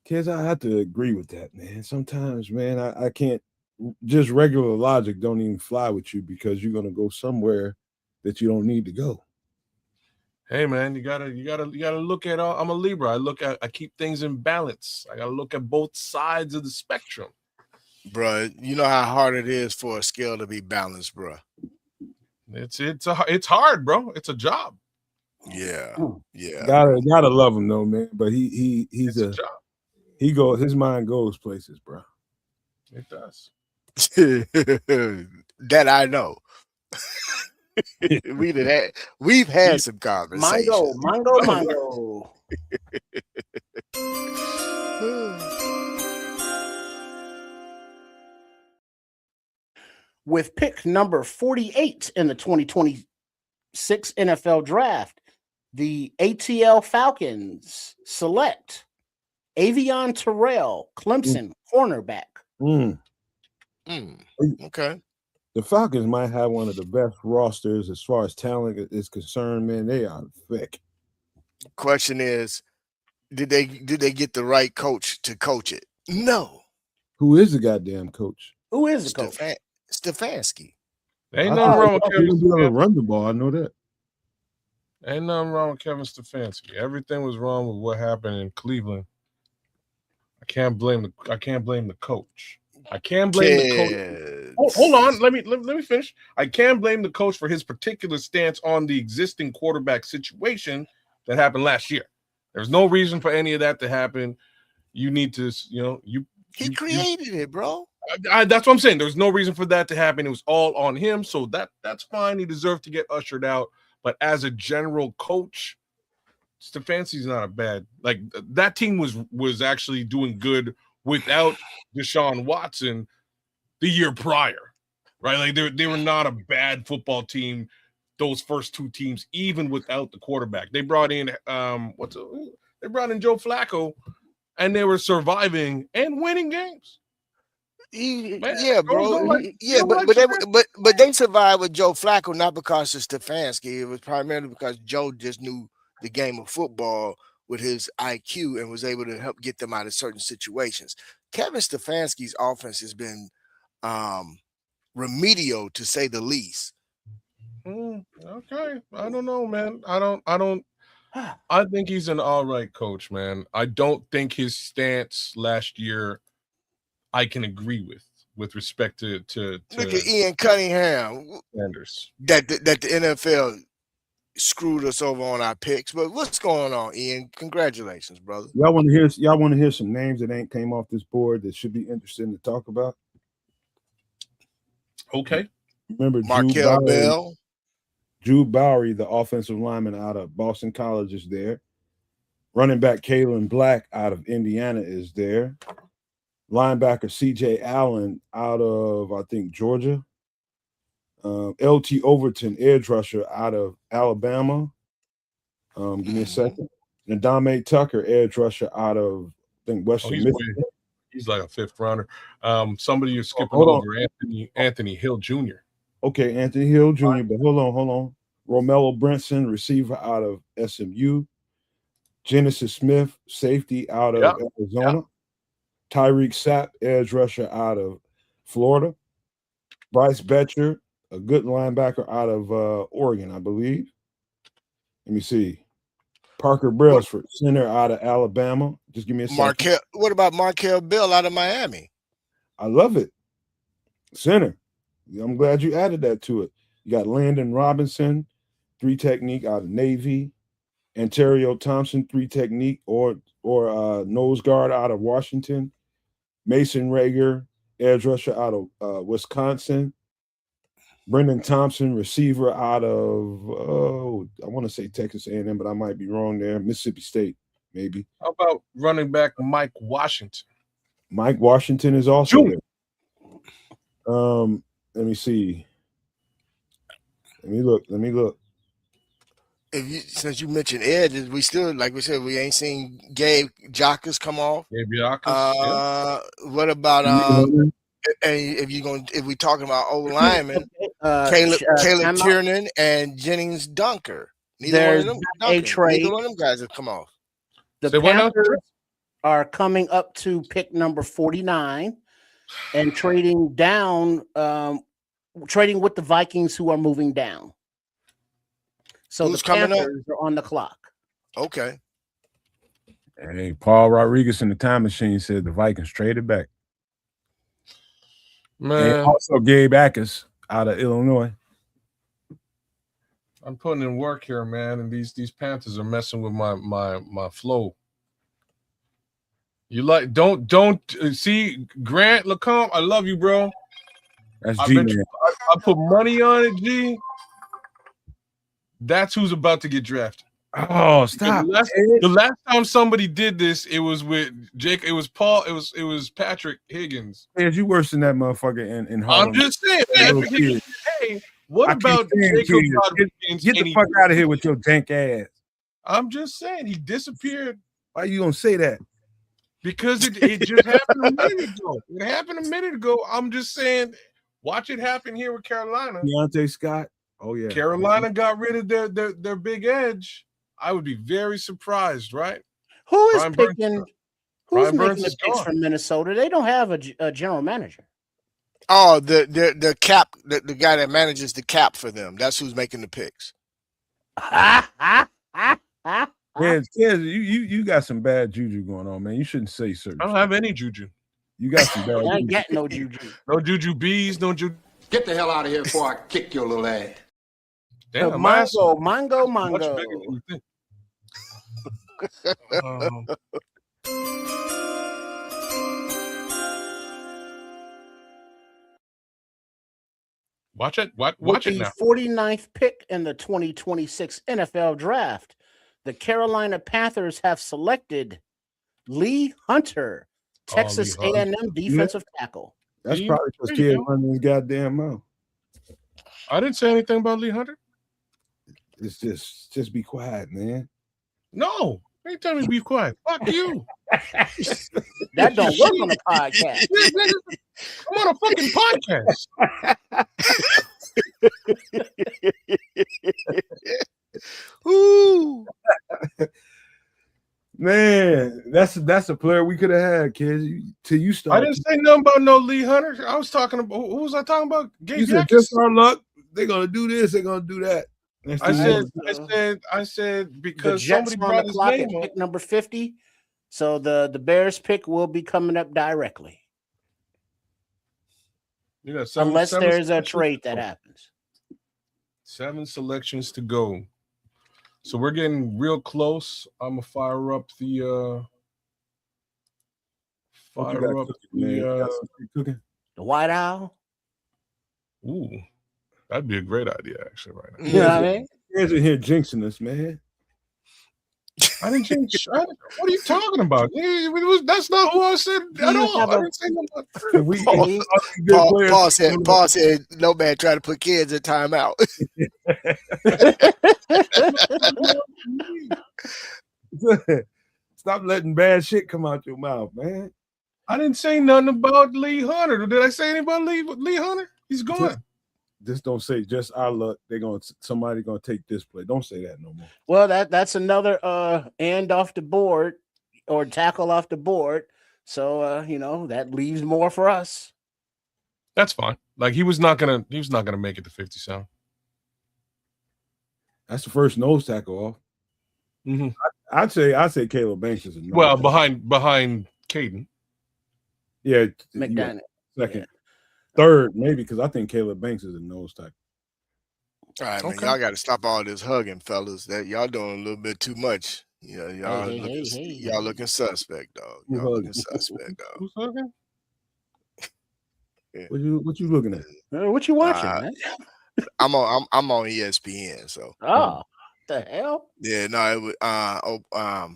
Kids, I have to agree with that, man. Sometimes, man, I can't. Just regular logic don't even fly with you because you're gonna go somewhere that you don't need to go. Hey man, you gotta look at. I'm a Libra. I keep things in balance. I gotta look at both sides of the spectrum. Bruh, you know how hard it is for a scale to be balanced, bruh. It's hard, bro. It's a job. Yeah. Yeah. Gotta love him though, man. But he's It's a job. his mind goes places, bro. It does. That I know. We've had some conversations. Mongo. With pick number 48 in the 2026 NFL Draft, the ATL Falcons select Avion Terrell, Clemson cornerback. Okay. The Falcons might have one of the best rosters as far as talent is concerned, man. They are thick. Question is, did they get the right coach to coach it? No. Who is the goddamn coach? Who is the coach? Stefanski. Ain't I nothing thought wrong with he Kevin was able to Stefanski. run the ball. I know that. Ain't nothing wrong with Kevin Stefanski. Everything was wrong with what happened in Cleveland. I can't blame the coach. I can't blame the coach. Hold on, let me finish. I can blame the coach for his particular stance on the existing quarterback situation that happened last year. There's no reason for any of that to happen. You need to, He created it, bro. That's what I'm saying. There's no reason for that to happen. It was all on him, so that's fine. He deserved to get ushered out. But as a general coach, Stefanski's not a bad. Like that team was actually doing good without Deshaun Watson the year prior, right? Like they were not a bad football team. Those first two teams, even without the quarterback, they brought in Joe Flacco and they were surviving and winning games. Man, Yeah, bro. you don't like But they survived with Joe Flacco not because of Stefanski. It was primarily because Joe just knew the game of football with his IQ and was able to help get them out of certain situations. Kevin Stefanski's offense has been remedial to say the least. Okay, I don't know, man. I think he's an all right coach, man. I don't think his stance last year I can agree with respect to Look at Ian Cunningham. Sanders. That the NFL screwed us over on our picks. But what's going on, Ian? Congratulations, brother. Y'all want to hear some names that ain't came off this board that should be interesting to talk about? Okay. Remember Markel Bell. Drew Bowery, the offensive lineman out of Boston College, is there. Running back Kalen Black out of Indiana is there. Linebacker C.J. Allen out of, I think, Georgia. L.T. Overton, edge rusher out of Alabama. Give me a second. Ndame Tucker, edge rusher out of, I think, Western Michigan. He's like a fifth rounder. Somebody you're skipping over, Anthony Hill Jr. Okay, Anthony Hill Jr., but hold on. Romello Brinson, receiver out of SMU. Genesis Smith, safety out of Arizona. Tyreek Sapp, edge rusher out of Florida. Bryce Betcher, a good linebacker out of Oregon, I believe. Let me see. Parker Brailsford, center out of Alabama. Just give me a second. What about Markel Bell out of Miami? I love it. Center. I'm glad you added that to it. You got Landon Robinson, 3 technique out of Navy. Ontario Thompson, 3 technique or nose guard out of Washington. Mason Rager, edge rusher out of Wisconsin. Brendan Thompson, receiver out of I want to say Texas A&M, but I might be wrong there. Mississippi State, maybe. How about running back Mike Washington? Mike Washington is also there. Let me see. Let me look. Since you mentioned edges, we still, like we said, we ain't seen Gabe Jacques come off. Gabe Jacques. What about if we talking about old linemen, Caleb Tiernan and Jennings Dunker. Neither one of them guys have come off. The Panthers are coming up to pick number 49 and trading down, trading with the Vikings, who are moving down. So who's the Panthers are on the clock. Okay. Hey, Paul Rodriguez in the time machine said the Vikings traded back. Man, and also Gabe Akers out of Illinois. I'm putting in work here, man, and these Panthers are messing with my flow. You like don't see Grant Lacombe. I love you, bro. That's G. I put money on it, G. That's who's about to get drafted. Oh, stop! The last time somebody did this, it was with Jake. It was Paul. It was Patrick Higgins. Hey, you worse than that motherfucker in Harlem. I'm just saying, Patrick Higgins. Hey, what about Jacob Rodriguez? Get the fuck out of here with your dank ass. I'm just saying, he disappeared. Why you gonna say that? Because it just happened a minute ago. It happened a minute ago. I'm just saying, watch it happen here with Carolina. Deontay Scott. Oh yeah. Carolina got rid of their big edge. I would be very surprised, right? Who is picking? Who's making the picks from Minnesota? They don't have a general manager. Oh, the cap, the guy that manages the cap for them. That's who's making the picks. Yeah, you got some bad juju going on, man. You shouldn't say certain. I don't have any juju. You got some bad. I ain't got no juju. No juju bees. No juju. Get the hell out of here before I kick your little ass. Damn, Mongo. Much bigger than you think. Watch it. Watch it now. 49th pick in the 2026 NFL Draft, the Carolina Panthers have selected Lee Hunter, Texas A&M defensive tackle. That's probably because kid running his goddamn mouth. I didn't say anything about Lee Hunter. It's just be quiet, man. No, ain't telling me to be quiet. Fuck you. That don't work on a podcast. Yeah, nigga, I'm on a fucking podcast. Ooh. Man, that's a player we could have had, kids. Till you I started. didn't say nothing about no Lee Hunter. I was talking about who was I talking about? You said just our luck. They're gonna do this. They're gonna do that. I said The because Jets somebody on brought the his clock at name up. pick number 50. So the Bears pick will be coming up directly. You got Unless seven there's a selections trade to that go. happens. 7 selections to go. So we're getting real close. I'm gonna fire up the What you got cooking, man? You got something cooking? The White Owl. ooh, that'd be a great idea actually right now. You know what I mean? Guys in here jinxing us, man. I didn't change. What are you talking about? That's not who I said at You all. have I a- didn't say nothing about Can we Paul said no man trying to put kids in timeout. Stop letting bad shit come out your mouth, man. I didn't say nothing about Lee Hunter. Did I say anything about Lee Hunter? He's gone. Just don't say just our luck. Somebody gonna take this play. Don't say that no more. Well, that's another end off the board or tackle off the board. So that leaves more for us. That's fine. Like he was not gonna make it to 57. That's the first nose tackle off. Mm-hmm. I'd say Caleb Banks is a nose Well, tackle. behind Caden. Yeah, McDaniel. second. Third, maybe, because I think Caleb Banks is a nose tackle. All right, man. Okay. Y'all got to stop all this hugging, fellas. That y'all doing a little bit too much. Yeah, y'all Hey, y'all looking suspect, dog. Who Y'all looking hugging? suspect, dog. Who's talking? What you looking at? What you watching, man? I'm on ESPN, so Oh, the hell? yeah, no, it was Nah,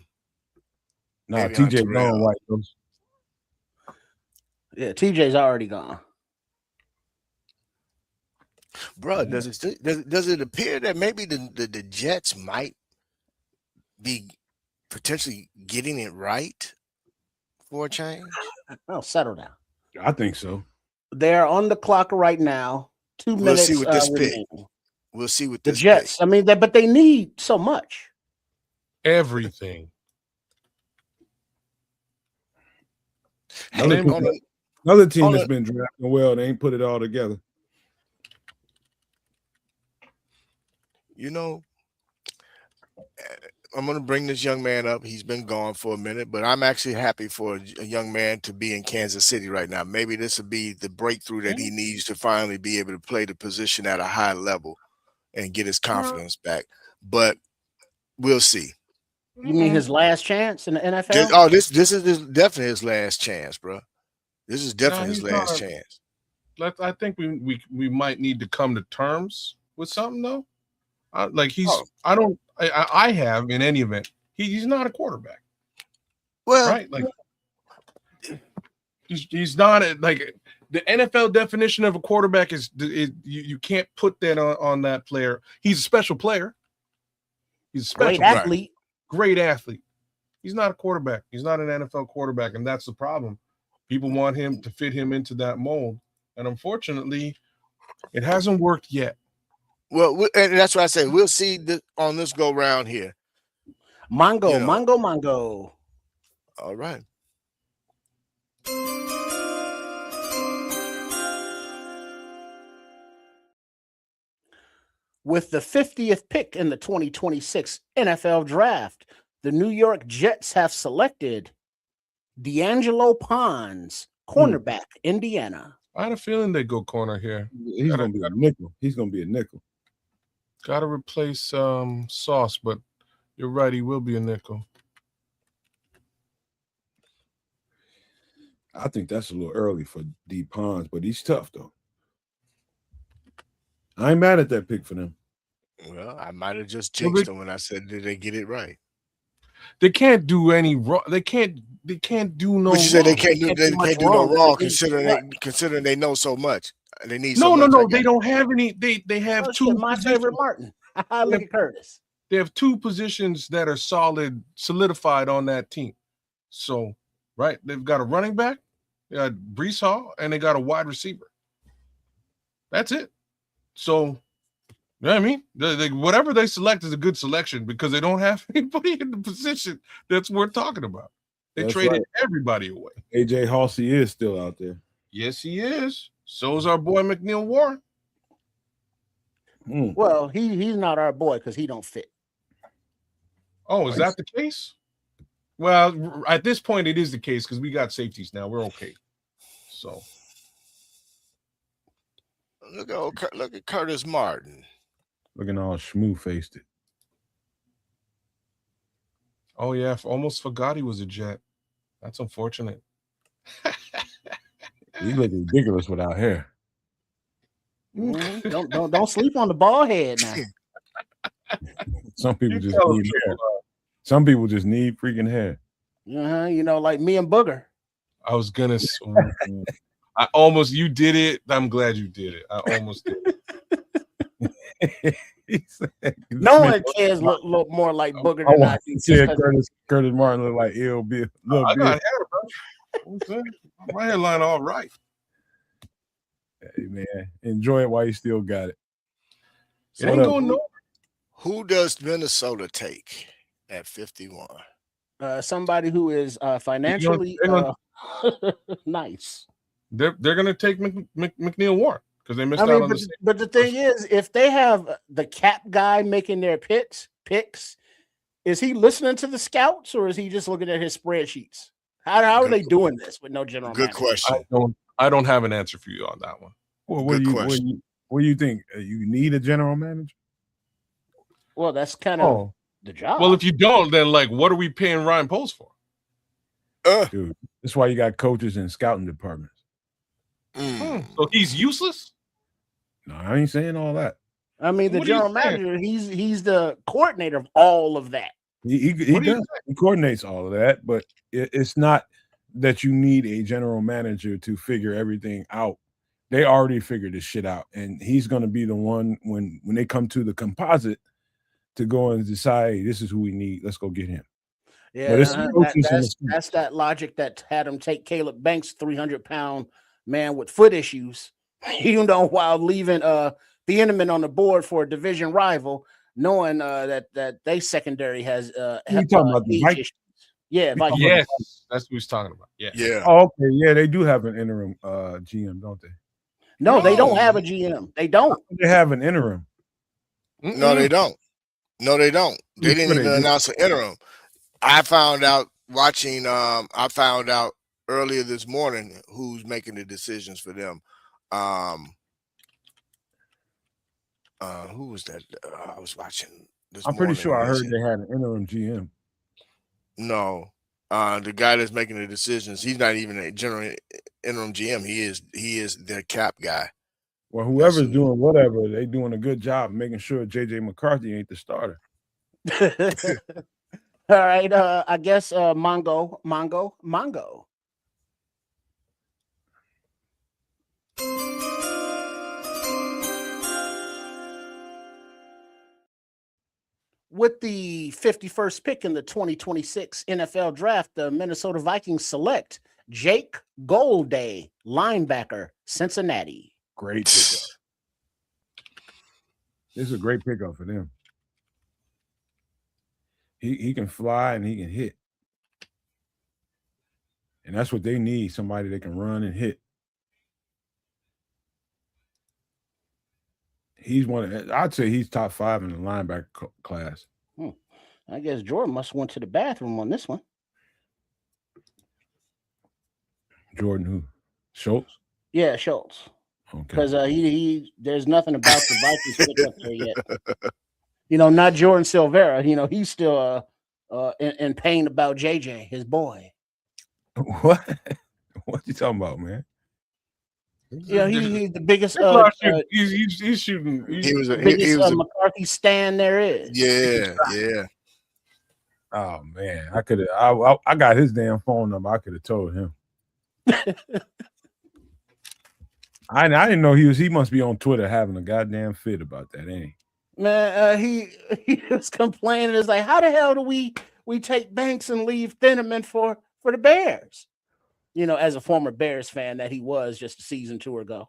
maybe on TJ Terrell. gone white. Those. Yeah, TJ's already gone. Bro, does it appear that maybe the Jets might be potentially getting it right for a change? Oh, settle down. I think so. They're on the clock right now. 2 We'll minutes. see with this pick. remaining. We'll see with The this Jets. I mean, but they need so much. Everything. pick. Another Hey, team, on a- another team on that's a- been drafting well, they ain't put it all together. you know, I'm going to bring this young man up. He's been gone for a minute, but I'm actually happy for a young man to be in Kansas City right now. Maybe this will be the breakthrough that he needs to finally be able to play the position at a high level and get his confidence back. But we'll see. You mean his last chance in the NFL? This is definitely his last chance, bro. This is definitely his he's last not. chance. I think we might need to come to terms with something though. I have in any event. He's not a quarterback, Well, right? Like he's not like the NFL definition of a quarterback is you can't put that on that player. He's a special player. He's a special Great athlete. great athlete. He's not a quarterback. He's not an NFL quarterback, and that's the problem. People want him to fit him into that mold, and unfortunately, it hasn't worked yet. well, and that's what I say. We'll see on this go round here. Mongo, You know. Mongo. All right. With the 50th pick in the 2026 NFL Draft, the New York Jets have selected D'Angelo Pons, cornerback, Indiana. I had a feeling they'd go corner here. He's gonna be a nickel. He's gonna be a nickel. Got to replace Sauce, but you're right. He will be a nickel. I think that's a little early for D Pons, but he's tough though. I ain't mad at that pick for them. Well, I might have just jinxed them when I said, did they get it right? They can't do any wrong. They can't do no. But you said they wrong. can't do Can't do much no wrong. wrong They need considering they know so much. They need No, so no, much, no. I They guess. don't have any. They have Oh, two. shit, my favorite positions. Martin. Look at Curtis. They have two positions that are solidified on that team. So, right, they've got a running back, they got Brees Hall, and they got a wide receiver. That's it. So, you know what I mean? Whatever they select is a good selection because they don't have anybody in the position that's worth talking about. They That's traded right. everybody away. AJ Halsey is still out there. Yes, he is. So is our boy McNeil Warren. Well, he's not our boy because he don't fit. Oh, is that the case? Well, at this point, it is the case because we got safeties now. We're okay. So look at Curtis Martin. Looking all schmoo faced. Oh yeah, almost forgot he was a Jet. That's unfortunate. He look ridiculous without hair. Don't sleep on the bald head now. Some people just need hair. Some people just need freaking hair. You know, like me and Booger. I was gonna. You did it. I'm glad you did it. I almost did it. No one cares look more like Booger than I do. Yeah, Curtis Martin look like Ill Bill. I got hair, bro. My hairline all right. Hey man, enjoy it while you still got it. It ain't going nowhere. Who does Minnesota take at 51? Somebody who is financially nice. They're gonna take McNeil Warren because they missed out on the. But the thing is, if they have the cap guy making their picks, is he listening to the scouts or is he just looking at his spreadsheets? How are they doing this with no general manager? Good question. I don't have an answer for you on that one. Well, what do you think? You need a general manager? Well, that's kind of the job. Well, if you don't, then like, what are we paying Ryan Poles for? Dude, that's why you got coaches and scouting departments. So he's useless? No, I ain't saying all that. I mean, the general manager, he's the coordinator of all of that. He does. He coordinates all of that, but it's not that you need a general manager to figure everything out. They already figured this shit out, and he's going to be the one when they come to the composite to go and decide, hey, this is who we need. Let's go get him. Yeah, that's that logic that had him take Caleb Banks, 300-pound man with foot issues, you know, while leaving the Inman on the board for a division rival, knowing that they secondary has you talking about the Vikings? Yeah, Vikings. Yes, that's what he's talking about. Yeah. Oh, okay. Yeah, they do have an interim GM, don't they? No, they don't have a GM. They don't. They have an interim. No, they don't. No, they don't. They didn't even announce an interim. I found out watching. I found out earlier this morning who's making the decisions for them. Who was that? I was watching this. I'm pretty sure I heard they had an interim GM. No, the guy that's making the decisions, he's not even a general interim GM. He is their cap guy. Well, whoever's doing whatever, they doing a good job making sure JJ McCarthy ain't the starter. All right, I guess Mongo. With the 51st pick in the 2026 NFL Draft, the Minnesota Vikings select Jake Golday, linebacker, Cincinnati. Great pickup. This is a great pickup for them. He can fly and he can hit. And that's what they need, somebody that can run and hit. I'd say he's top 5 in the linebacker class. I guess Jordan must have went to the bathroom on this one. Jordan who? Schultz? Yeah, Schultz. Okay. Because he there's nothing about the Vikings pick up there yet. You know, not Jordan Silvera. You know, he's still in pain about JJ, his boy. What? What you talking about, man? Yeah, he's the biggest. He's shooting. He was biggest McCarthy stand there is. Yeah. Oh man, I got his damn phone number. I could have told him. I didn't know he must be on Twitter having a goddamn fit about that, ain't he? Man, he was complaining. It's like, how the hell do we take Banks and leave Thieneman for for the Bears. You know, as a former Bears fan that he was just a season 2 ago.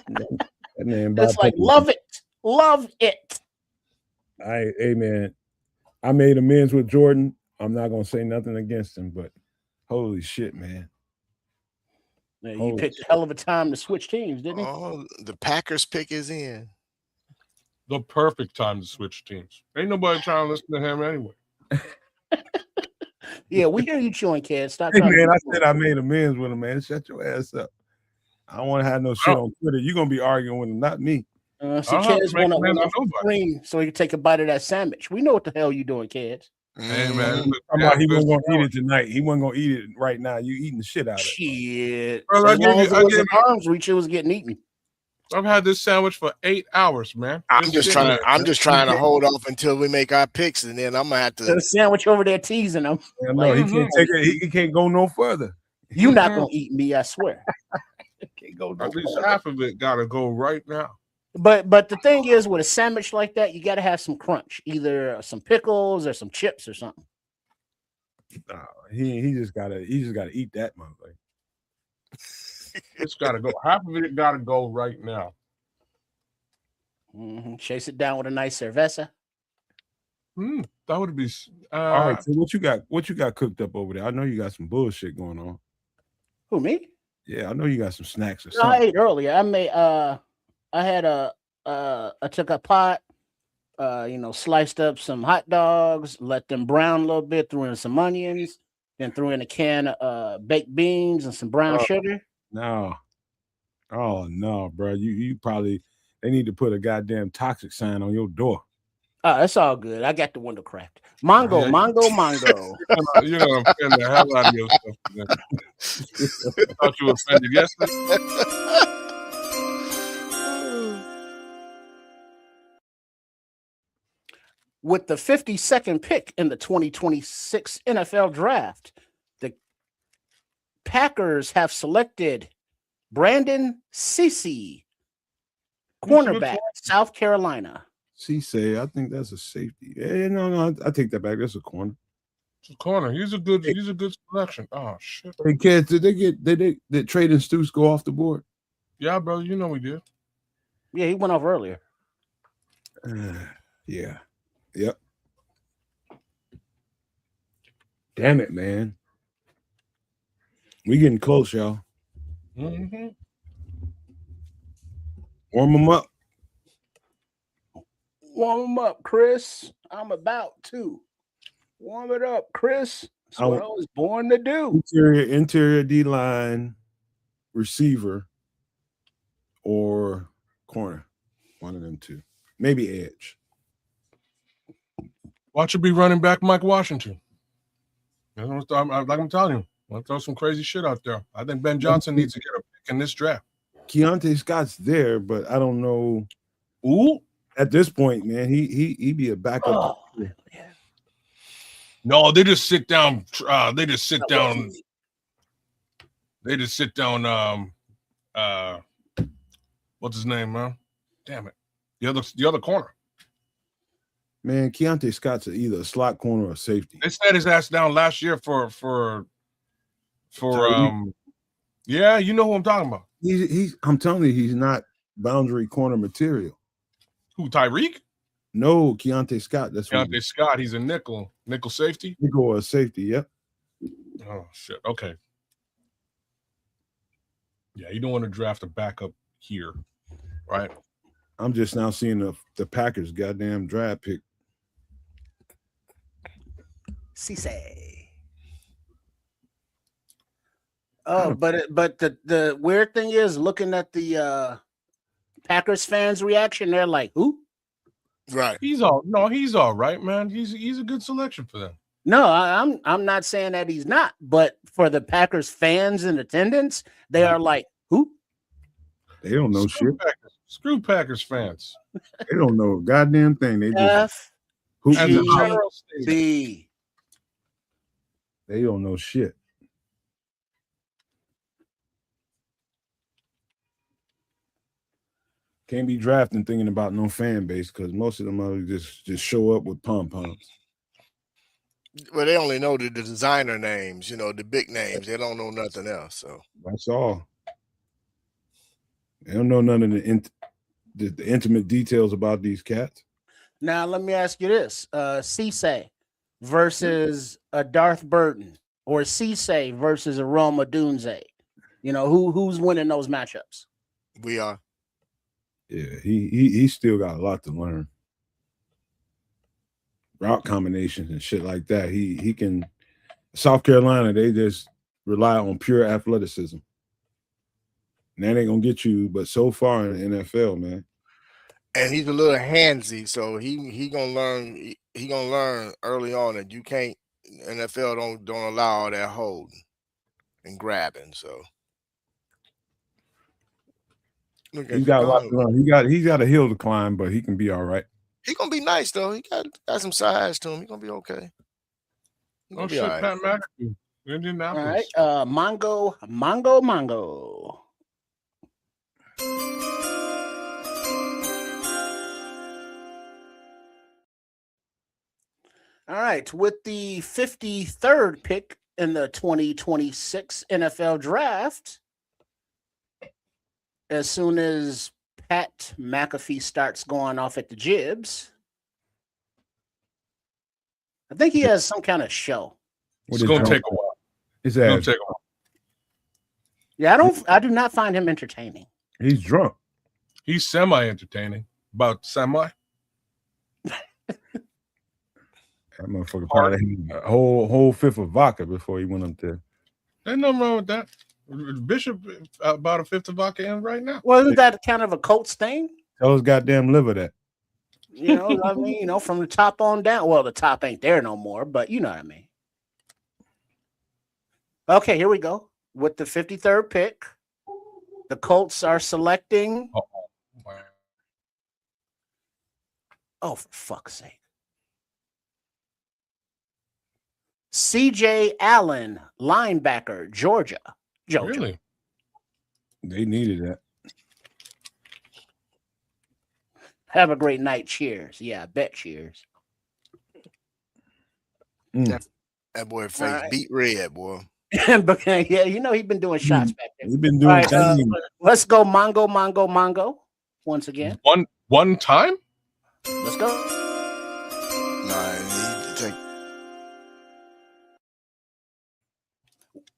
That man, It's like, love it. Hey man, I made amends with Jordan. I'm not gonna say nothing against him, but holy shit, man. Yeah, you Holy picked shit. a hell of a time to switch teams, didn't he? Oh, the Packers pick is in. The perfect time to switch teams. Ain't nobody trying to listen to him anyway. Yeah, we hear you chewing, kid. Stop Hey trying man, to I said I made amends with him, man. Shut your ass up. I don't want to have no shit on Twitter. You're gonna be arguing with him, not me. see, I don't have kids to make want amends to with nobody. scream so he can take a bite of that sandwich. We know what the hell you doing, kids. Hey man, Mhm. look, Talking about he good wasn't gonna sandwich. eat it tonight. He wasn't gonna eat it right now. You eating the shit out of it. Shit. Bro, I As gave long you- as it I was gave in arm's reach, it was getting eaten. I've had this sandwich for 8 hours, man. I'm just sitting trying. there. I'm just trying to hold off until we make our picks, and then I'm gonna have The to. sandwich over there teasing him. Yeah, no, he Mhm. can't take it. He can't go no further. You not gonna eat me, I swear. He can't go no At least further. half of it gotta go right now. But the thing is, with a sandwich like that, you got to have some crunch, either some pickles or some chips or something. Nah, he just gotta eat that motherfucker. It's gotta go. Half of it gotta go right now. Chase it down with a nice cerveza. That would be. All right, so what you got? What you got cooked up over there? I know you got some bullshit going on. Who, me? Yeah, I know you got some snacks or No, I something. ate earlier. I took a pot, sliced up some hot dogs, let them brown a little bit, threw in some onions, then threw in a can of baked beans and some brown sugar. No. Oh no, bro. You probably they need to put a goddamn toxic sign on your door. Oh, that's all good. I got the window cracked. Mongo. You're gonna offend the hell out of yourself today. I thought you were offended yesterday. With the 52nd pick in the 2026 NFL draft, the Packers have selected Brandon Cece, cornerback, South Carolina. Cisse, I think that's a safety. Yeah, no, I take that back. That's a corner. It's a corner. He's a good selection. Oh shit. Hey kids, did Trade and Stoops go off the board? Yeah, bro. You know we did. Yeah, he went off earlier. Yeah. Yep. Damn it, man. We getting close, y'all. Mm-hmm. Warm them up. Warm them up, Chris. I'm about to. Warm it up, Chris. That's what I was born to do. Interior D-line, receiver, or corner. One of them two. Maybe edge. Watch it be running back Mike Washington. Like I'm telling you, I'll throw some crazy shit out there. I think Ben Johnson needs to get a pick in this draft. Keontae Scott's there, but I don't know. Ooh. At this point, man, he'd be a backup. Oh, yeah. No, they just sit down. They just sit down. What's his name, man? Damn it. The other corner. Man, Keontae Scott's either a slot corner or a safety. They sat his ass down last year for yeah, you know who I'm talking about. I'm telling you, he's not boundary corner material. Who, Tyreek? No, Keontae Scott. That's Keontae Scott. He's a nickel safety. Nickel or safety. Yep. Oh shit. Okay. Yeah, you don't want to draft a backup here, right? I'm just now seeing the Packers' goddamn draft pick. Cisse. Oh, but the weird thing is, looking at the Packers fans' reaction, they're like, "Who?" Right. He's all right, man. He's a good selection for them. No, I'm not saying that he's not, but for the Packers fans in attendance, they are like, "Who?" They don't know shit. Screw Packers fans. They don't know a goddamn thing. They just F-G-B. They don't know shit. Can't be drafting thinking about no fan base because most of them are just show up with pom poms. Well, they only know the designer names, the big names. They don't know nothing else. So That's all. They don't know none of the intimate details about these cats. Now let me ask you this: Cisse versus a Darth Burton, or Cisse versus a Roma Dunze. Who's winning those matchups? we are. Yeah, he still got a lot to learn. Route combinations and shit like that. He can. South Carolina, they just rely on pure athleticism. And that ain't gonna get you, but so far in the NFL, man. And he's a little handsy, so he gonna learn. He gonna learn early on that you can't. NFL don't allow all that holding and grabbing. So look at He's got a lot to Chicago. learn. He's got a hill to climb, but he can be all right. He gonna be nice though. He got some size to him. He gonna be okay. He gonna Oh be shit, all right. Pat McAfee, All Indianapolis. right, Mongo. All right, with the 53rd pick in the 2026 NFL Draft, as soon as Pat McAfee starts going off at the jibs, I think he has some kind of show. It's gonna take a while. His It's gonna ass. take a while. Yeah, I do not find him entertaining. He's drunk. He's semi-entertaining. About semi. That motherfucker probably had a whole fifth of vodka before he went up there. Ain't nothing wrong with that. Bishop about a fifth of vodka in right now. Well, isn't that kind of a Colts thing? Tell his goddamn liver that. I mean, from the top on down. Well, the top ain't there no more, but you know what I mean. Okay, here we go. With the 53rd pick, the Colts are selecting. Oh, for fuck's sake. C.J. Allen, linebacker, Georgia. Really? They needed that. Have a great night. Cheers. Yeah, I bet cheers. That boy face right. beat red, boy. Yeah, he's been doing shots back there. We've been doing All right, let's go Mongo once again. One time? Let's go. Nah, he need to take.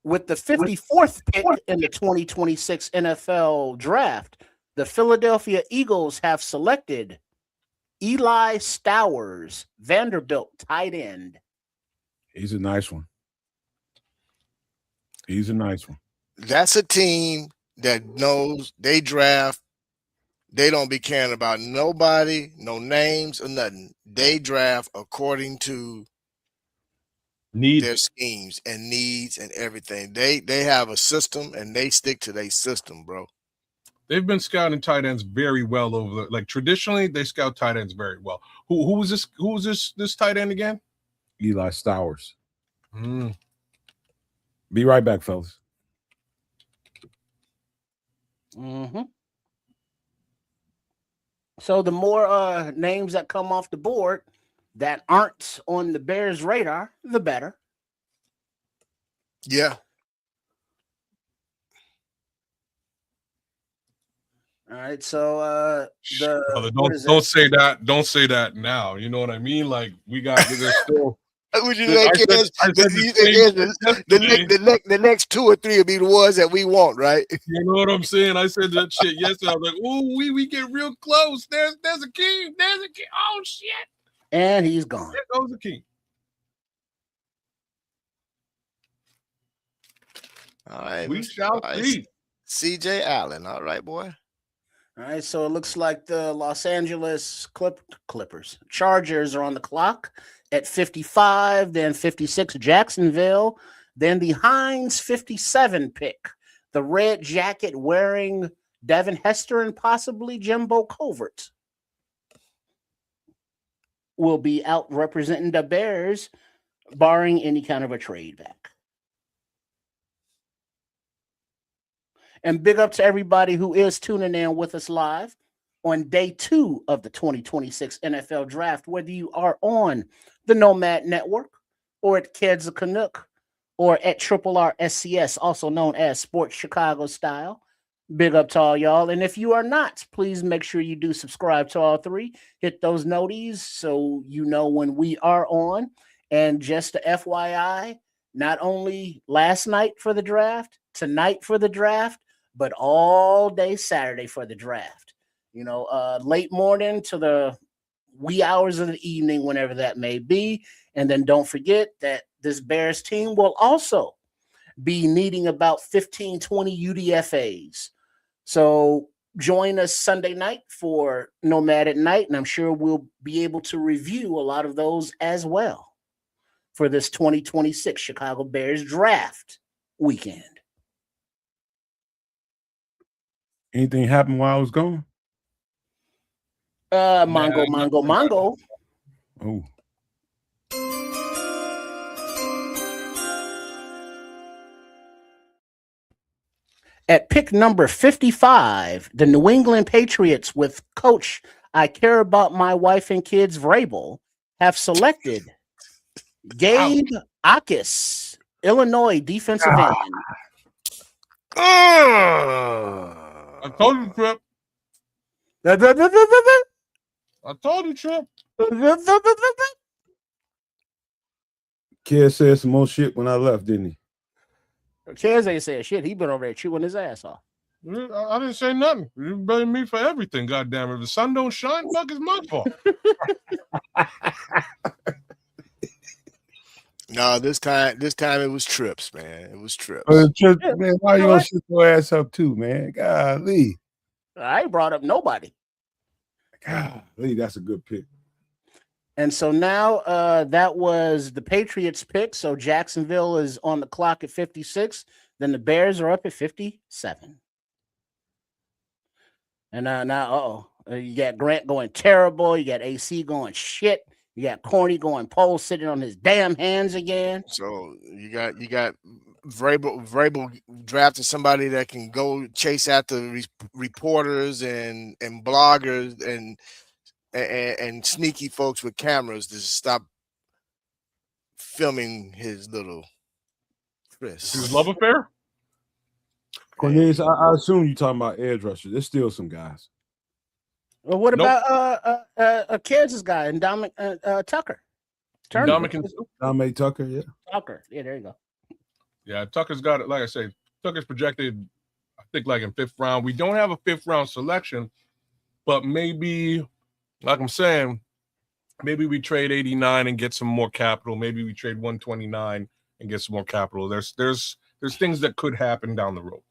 With the 54th pick in the 2026 NFL Draft, the Philadelphia Eagles have selected Eli Stowers, Vanderbilt tight end. He's a nice one. He's a nice one. That's a team that knows they draft. They don't be caring about nobody, no names or nothing. They draft according to their schemes and needs and everything. They have a system and they stick to their system, bro. They've been scouting tight ends very well over traditionally they scout tight ends very well. Who was this? Who was this tight end again? Eli Stowers. Be right back, fellas. Mm-hmm. So the more names that come off the board that aren't on the Bears' radar, the better. Yeah. All right. So Brother, don't say that. Don't say that now. You know what I mean? Like there's still. Would you like the next 2 or 3 will be the ones that we want, right? You know what I'm saying? I said that shit yesterday. I was like, "Oh, we get real close. There's a king. There's a king. Oh shit!" And he's gone. There goes the king. All right, we shall see. C.J. Allen. All right, boy. All right, so it looks like the Los Angeles Clippers, Chargers are on the clock at 55, then 56, Jacksonville, then the Hines 57 pick, the red jacket wearing Devin Hester and possibly Jimbo Covert will be out representing the Bears, barring any kind of a trade back. And big up to everybody who is tuning in with us live on day 2 of the 2026 NFL Draft, whether you are on the Nomad Network or at Kids a Canuck, or at Triple R SCS, also known as Sports Chicago Style. Big up to all y'all. And if you are not, please make sure you do subscribe to all three. Hit those noties so you know when we are on. And just a FYI, not only last night for the draft, tonight for the draft, but all day Saturday for the draft. You know, late morning to the wee hours of the evening, whenever that may be. And then don't forget that this Bears team will also be needing about 15, 20 UDFAs. So join us Sunday night for Nomad at Night, and I'm sure we'll be able to review a lot of those as well for this 2026 Chicago Bears draft weekend. Anything happened while I was gone? Mongo. Oh. At pick number 55, the New England Patriots with coach I care about my wife and kids Vrabel have selected Gabe Akis, Illinois defensive end. I told you, Trip. I told you, Trip. Kid said some more shit when I left, didn't he? Kez ain't saying shit. He been over there chewing his ass off. I didn't say nothing. You blame me for everything, goddamn it. If the sun don't shine, fuck, it's my fault. No, this time it was Trips, man. It was Trips. Man, why you gonna shut your ass up too, man? Golly. I ain't brought up nobody. Golly, that's a good pick. And so now that was the Patriots pick. So Jacksonville is on the clock at 56. Then the Bears are up at 57. And now, you got Grant going terrible. You got AC going shit. You got Corny going pole sitting on his damn hands again. So you got Vrabel drafted somebody that can go chase after reporters and bloggers and sneaky folks with cameras to stop filming his little Chris. His love affair? Cornelius, I assume you're talking about edge rushers. There's still some guys. Well, what about Kansas guy and Dominic Tucker? Dominic Tucker, yeah. Tucker. Yeah, there you go. Yeah, Tucker's got it. Like I say, Tucker's projected, I think, like in 5th round. We don't have a 5th round selection, but maybe, like I'm saying, maybe we trade 89 and get some more capital. Maybe we trade 129 and get some more capital. There's things that could happen down the road.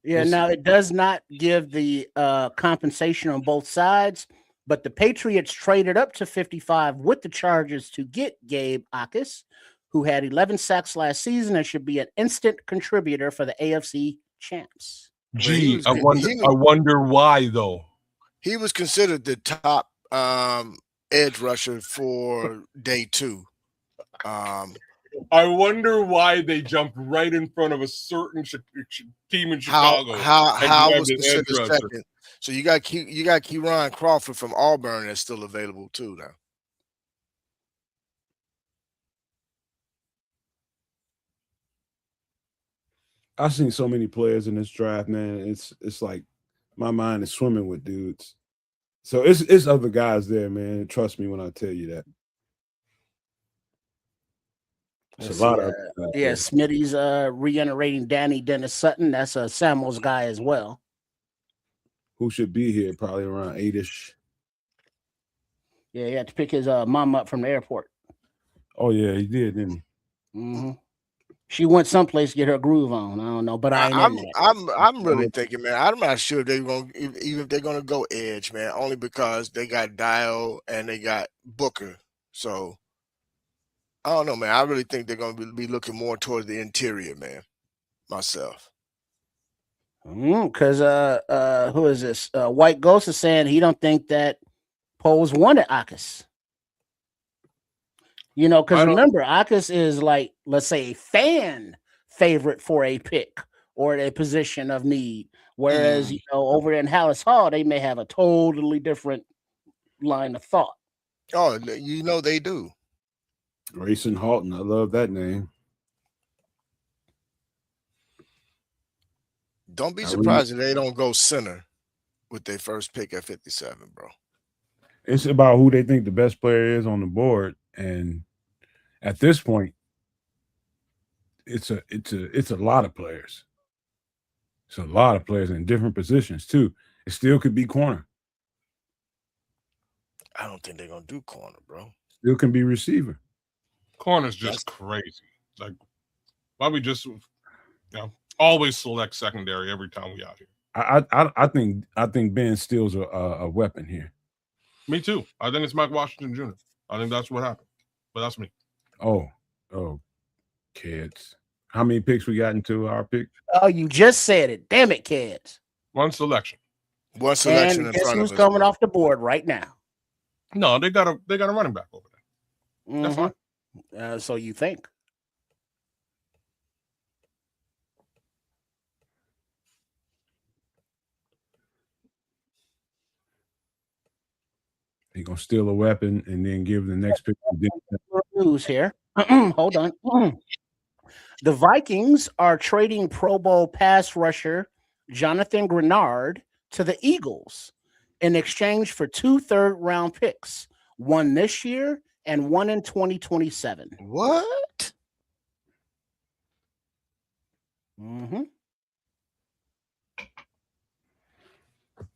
Yeah, now it does not give the compensation on both sides, but the Patriots traded up to 55 with the Chargers to get Gabe Akis, who had 11 sacks last season and should be an instant contributor for the AFC champs. Gee, I wonder why, though. He was considered the top edge rusher for day 2. I wonder why they jumped right in front of a certain team in Chicago. How was considered second? So you got Kieran Crawford from Auburn that's still available too now. I've seen so many players in this draft, man. It's like my mind is swimming with dudes. So it's other guys there, man. Trust me when I tell you that. It's a lot of Smitty's reiterating Danny Dennis Sutton. That's a Samuel's guy as well. Who should be here probably around 8-ish. Yeah, he had to pick his mom up from the airport. Oh yeah, he did, didn't he? Mm-hmm. She went someplace to get her groove on. I don't know, but I'm really thinking, man. I'm not sure if they're going even if they're going to go edge, man. Only because they got Dial and they got Booker. So I don't know, man. I really think they're going to be looking more towards the interior, man. Myself. Because who is this? White Ghost is saying he don't think that Poles wanted Akis. You know, because remember, Akis is like, let's say, a fan favorite for a pick or a position of need. Whereas, you know, over in Hallis Hall, they may have a totally different line of thought. Oh, you know they do. Grayson Halton. I love that name. Don't be surprised if they don't go center with their first pick at 57, bro. It's about who they think the best player is on the board, and at this point, it's a lot of players. It's a lot of players in different positions too. It still could be corner. I don't think they're gonna do corner, bro. Still can be receiver. Corner's just crazy. Like, why we just always select secondary every time we out here? I think Ben Steele's a weapon here. Me too. I think it's Mike Washington Jr. I think that's what happened. But that's me. Oh, kids. How many picks we got into our pick? Oh, you just said it. Damn it, kids. One selection. One selection And in guess front who's of us. coming bro. off the board right now? No, they got a running back over there. That's fine. So you think? He gonna steal a weapon and then give the next pick. News here. Hold on. The Vikings are trading Pro Bowl pass rusher Jonathan Grenard to the Eagles in exchange for 2 third-round picks, one this year and one in 2027. What? Mm-hmm.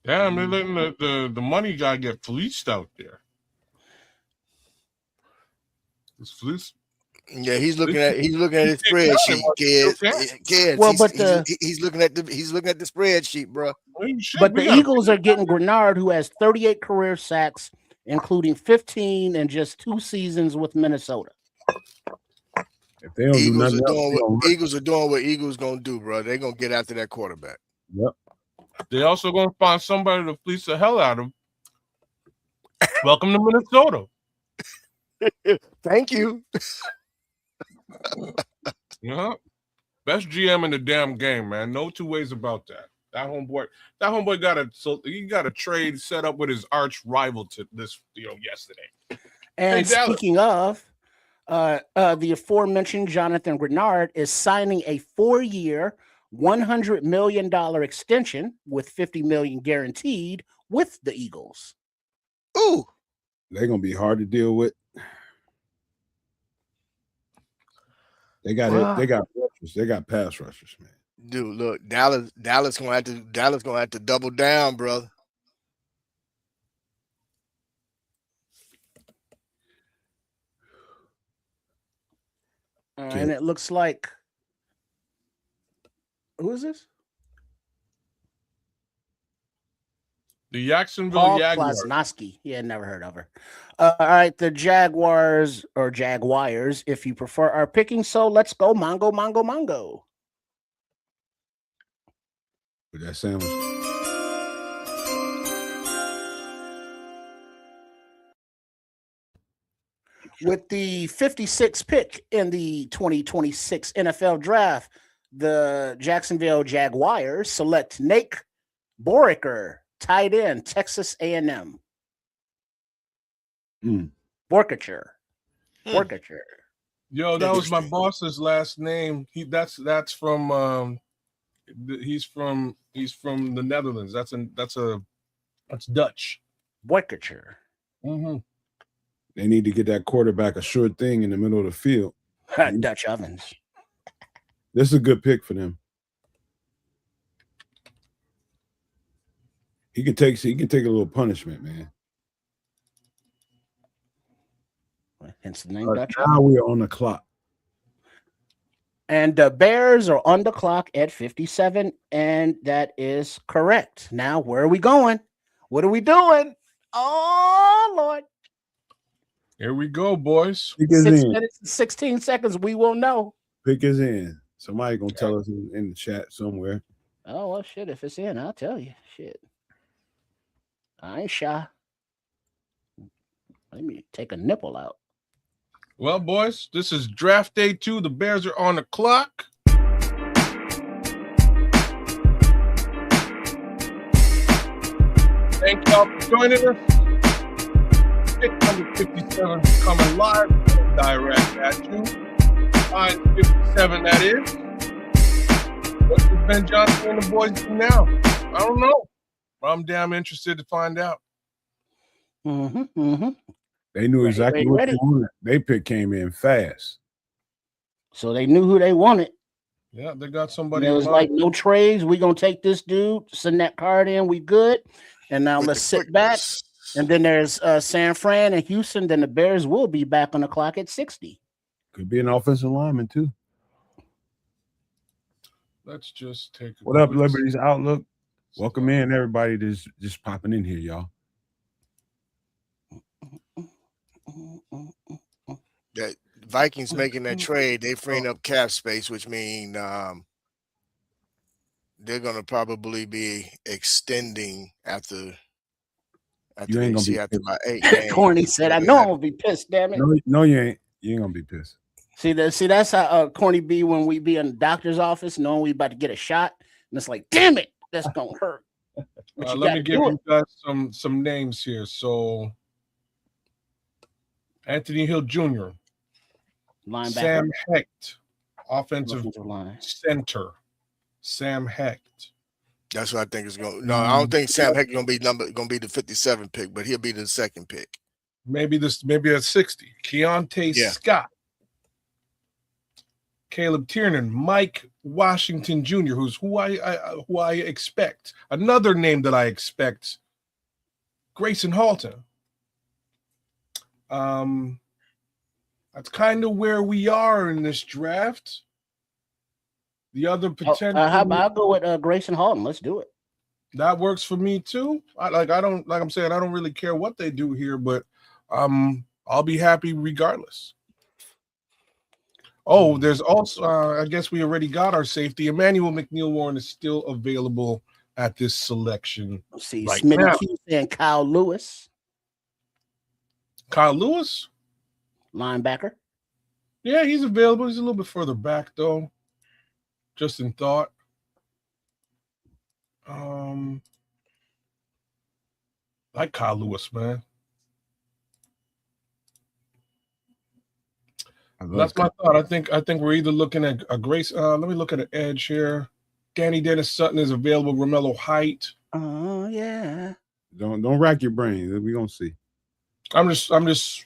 Damn, they're letting the money guy get fleeced out there. It's fleece. Yeah, he's looking at his spreadsheet, kids. Kids. Well, He's looking at the spreadsheet, bro. But the Eagles are getting Grenard, who has 38 career sacks, including 15 in just 2 seasons with Minnesota. If they don't do nothing else, Eagles are doing what Eagles gonna do, bro. They're gonna get after that quarterback. Yep. They also gonna find somebody to fleece the hell out of him. Welcome to Minnesota. Thank you. Yeah. Best GM in the damn game, man. No two ways about that. That homeboy got a trade set up with his arch rival to this, yesterday. And Hey, speaking of, the aforementioned Jonathan Grenard is signing a 4-year, $100 million extension with $50 million guaranteed with the Eagles. Ooh, they're gonna be hard to deal with. They got it. They got rushers. They got pass rushers, man. dude, look, Dallas gonna have to double down, brother. And it looks like, who is this? The Jacksonville Paul Jaguars. Klosnowski. Yeah, never heard of her. All right, the Jaguars or Jaguars, if you prefer, are picking. So let's go, Mongo. With that sandwich. With the 56th pick in the 2026 NFL Draft, the Jacksonville Jaguars select Nate Boriker, tight end, Texas A&M. Borkature. Yo, that was my boss's last name. That's from he's from the Netherlands. That's Dutch. Borkature. Mm-hmm. They need to get that quarterback a sure thing in the middle of the field. Dutch ovens. This is a good pick for them. He can take a little punishment, man. Hence the name Dutch. Now we're on the clock. And the Bears are on the clock at 57, and that is correct. Now, where are we going? What are we doing? Oh, Lord. Here we go, boys. Pick is 6 in. minutes and 16 seconds. We will know. Pick is in. Somebody gonna tell us in the chat somewhere. Oh, well, shit. If it's in, I'll tell you. Shit. I ain't shy. Let me take a nipple out. Well, boys, this is draft day 2. The Bears are on the clock. Thank y'all for joining us. Pick number 57 coming live. direct at you. 5:57, that is. What does Ben Johnson and the boys do now? I don't know. I'm damn interested to find out. They knew exactly ready, what ready. they wanted. They pick came in fast. So they knew who they wanted. Yeah, they got And somebody. it in was mind. like, no trades. We're going to take this dude, send that card in. We good. And now With let's the sit back. quickness. And then there's San Fran and Houston. Then the Bears will be back on the clock at 60. Could be an offensive lineman too. Let's just take. What up, Liberty's Outlook? Welcome in, everybody. That's just popping in here, y'all. That Vikings making that trade, they freeing up cap space, which means they're gonna probably be extending after You ain't gonna be after pissed. about 8 games. Corny said, I know I'm going to be pissed, damn it. No, you ain't. You ain't gonna be pissed. See, that's how Corny be when we be in the doctor's office knowing we about to get a shot. And it's like, damn it, that's going to hurt. But you Let gotta me give do you guys some names here. So, Anthony Hill Jr., Linebacker. Sam Hecht, offensive line. center. Sam Hecht. That's what I think is going. No, I don't think Sam Heck gonna be the 57 pick, but he'll be the second pick. Maybe at 60. Keontae Yeah. Scott. Caleb Tiernan, Mike Washington Jr., who I expect. Another name that I expect, Grayson Halton. That's kind of where we are in this draft. The other potential. How about I'll go with Grayson Halton. Let's do it. That works for me too. I don't really care what they do here, but I'll be happy regardless. Oh, there's also I guess we already got our safety. Emmanuel McNeil-Warren is still available at this selection. Let's see, right Smitty now. Hughes and Kyle Lewis, Kyle Lewis? linebacker. Yeah, he's available. He's a little bit further back though. Just in thought. Like Kyle Lewis, man. That's my thought. I think we're either looking at a Grace. Let me look at an edge here. Danny Dennis Sutton is available. Romello Height. Oh yeah. Don't rack your brain. We're gonna see. I'm just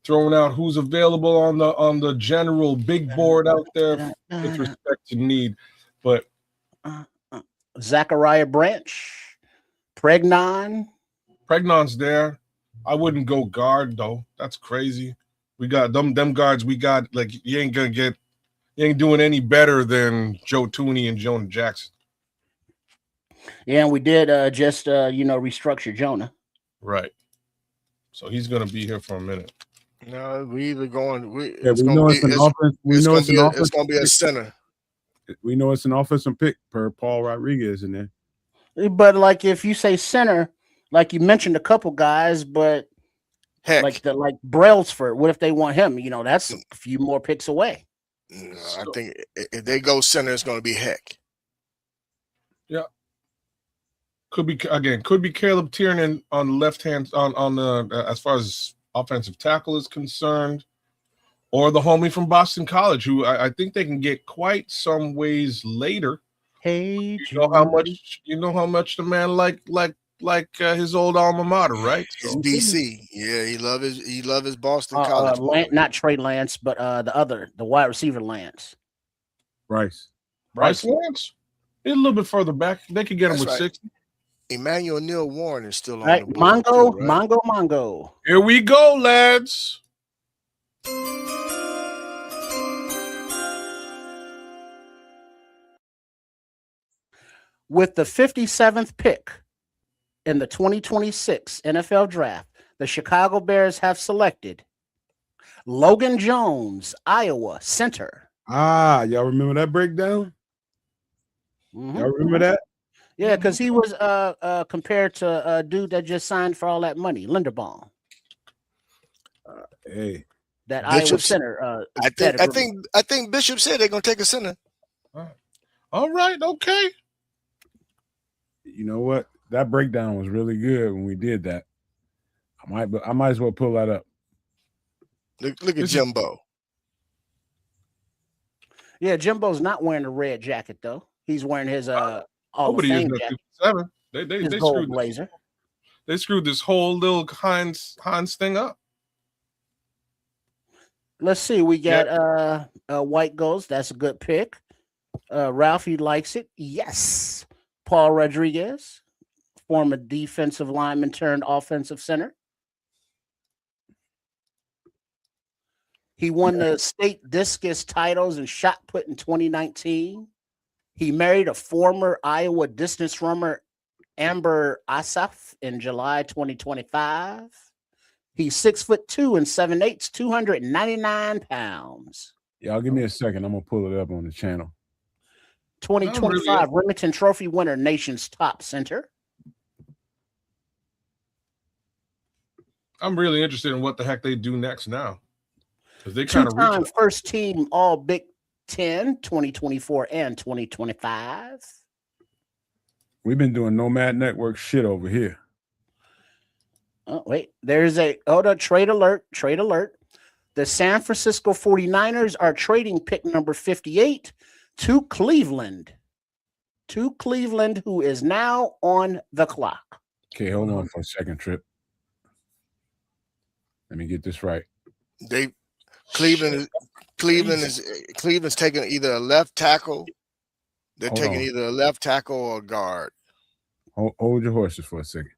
throwing out who's available on the general big board out there with respect to need. But Zachariah Branch, Pregnon's there. I wouldn't go guard though. That's crazy. We got them guards. We got like you ain't doing any better than Joe Tooney and Jonah Jackson. Yeah, and we did just restructure Jonah. Right. So he's gonna be here for a minute. No, we either going. It's gonna be a center. We know it's an offensive pick per Paul Rodriguez in there. But like if you say center, like you mentioned a couple guys, but Heck, like Brailsford, what if they want him? That's a few more picks away. no, I think if they go center, it's going to be Heck. Yeah. Could be Caleb Tiernan on the left hand on the as far as offensive tackle is concerned, or the homie from Boston College, who I think they can get quite some ways later. Hey, you know how much the man like his old alma mater, right? It's BC. Yeah, he love his Boston College. Not Trey Lance, but the wide receiver Lance. Bryce Lance. He's a little bit further back. They could get him with 60. Emmanuel Neal Warren is still on Right, the board. Mongo. Here we go, lads. With the 57th pick in the 2026 NFL Draft, the Chicago Bears have selected Logan Jones, Iowa center. Y'all remember that breakdown? Mm-hmm. Y'all remember that? Yeah, because he was compared to a dude that just signed for all that money, Linderbaum. Hey, that Bishop, Iowa center. I think Bishop said they're gonna take a center. All right, okay. You know what? That breakdown was really good when we did that. I might as well pull that up. Look at This is- Jimbo. Yeah, Jimbo's not wearing the red jacket though. He's wearing his Hall of Nobody is Fame in jacket, 57. They his gold screwed blazer. they screwed this whole little Hans thing up. Let's see. We got White Ghost. That's a good pick. Ralphie likes it. Yes. Paul Rodriguez, former defensive lineman turned offensive center. He won the state discus titles and shot put in 2019. He married a former Iowa distance runner, Amber Asaf, in July 2025. He's 6'2" and 7/8, 299 pounds. Y'all give me a second. I'm gonna pull it up on the channel. 2025 Remington Trophy winner, nation's top center. I'm really interested in what the heck they do next now. Because they kind of Two-time first team All Big Ten 2024 and 2025. We've been doing Nomad Network shit over here. Oh, wait, there's a trade alert. The San Francisco 49ers are trading pick number 58 to Cleveland. Who is now on the clock. Okay, hold on for a second, Trip. Let me get this right. Cleveland's taking either a left tackle. They're Hold taking on. either a left tackle or a guard. Hold your horses for a second.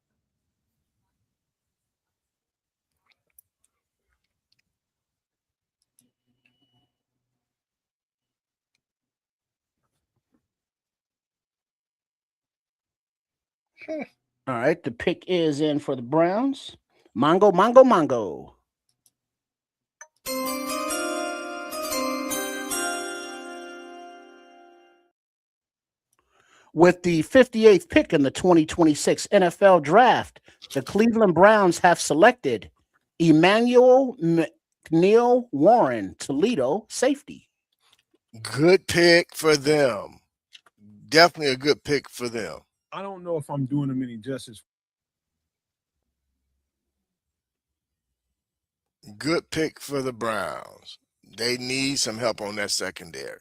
All right, the pick is in for the Browns. Mongo. With the 58th pick in the 2026 NFL Draft, the Cleveland Browns have selected Emmanuel McNeil Warren, Toledo safety. Good pick for them. Definitely a good pick for them. I don't know if I'm doing them any justice. Good pick for the Browns. They need some help on that secondary.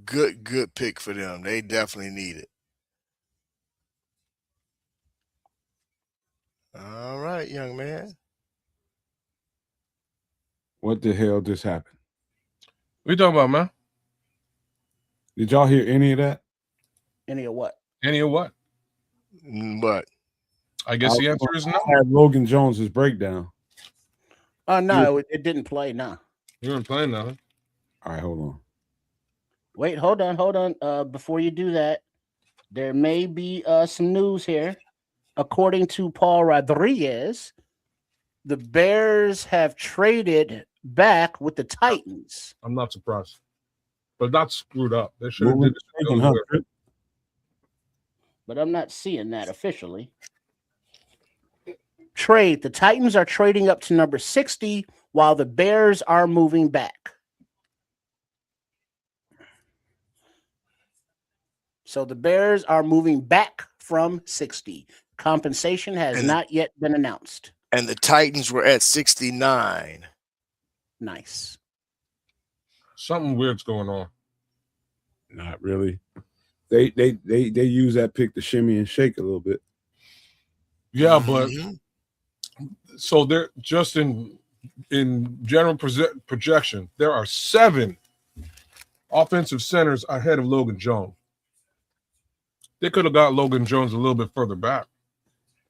Good pick for them. They definitely need it. All right, young man. What the hell just happened? What you talking about, man? Did y'all hear any of that? Any of what? Any of what? But I guess the answer is no. I had Logan Jones's breakdown. No, it didn't play. No. You weren't playing nothing. All right, hold on. Wait, hold on. Before you do that, there may be some news here. According to Paul Rodriguez, the Bears have traded back with the Titans. I'm not surprised. But not screwed up. They should have Moving did this thinking, huh, Trip? But I'm not seeing that officially. Trade. The Titans are trading up to number 60 while the Bears are moving back. So the Bears are moving back from 60. Compensation has not yet been announced. and the Titans were at 69. Nice. Something weird's going on. Not really. They use that pick to shimmy and shake a little bit. Yeah, but Mhm. so they're just in general projection, there are 7 offensive centers ahead of Logan Jones. They could have got Logan Jones a little bit further back.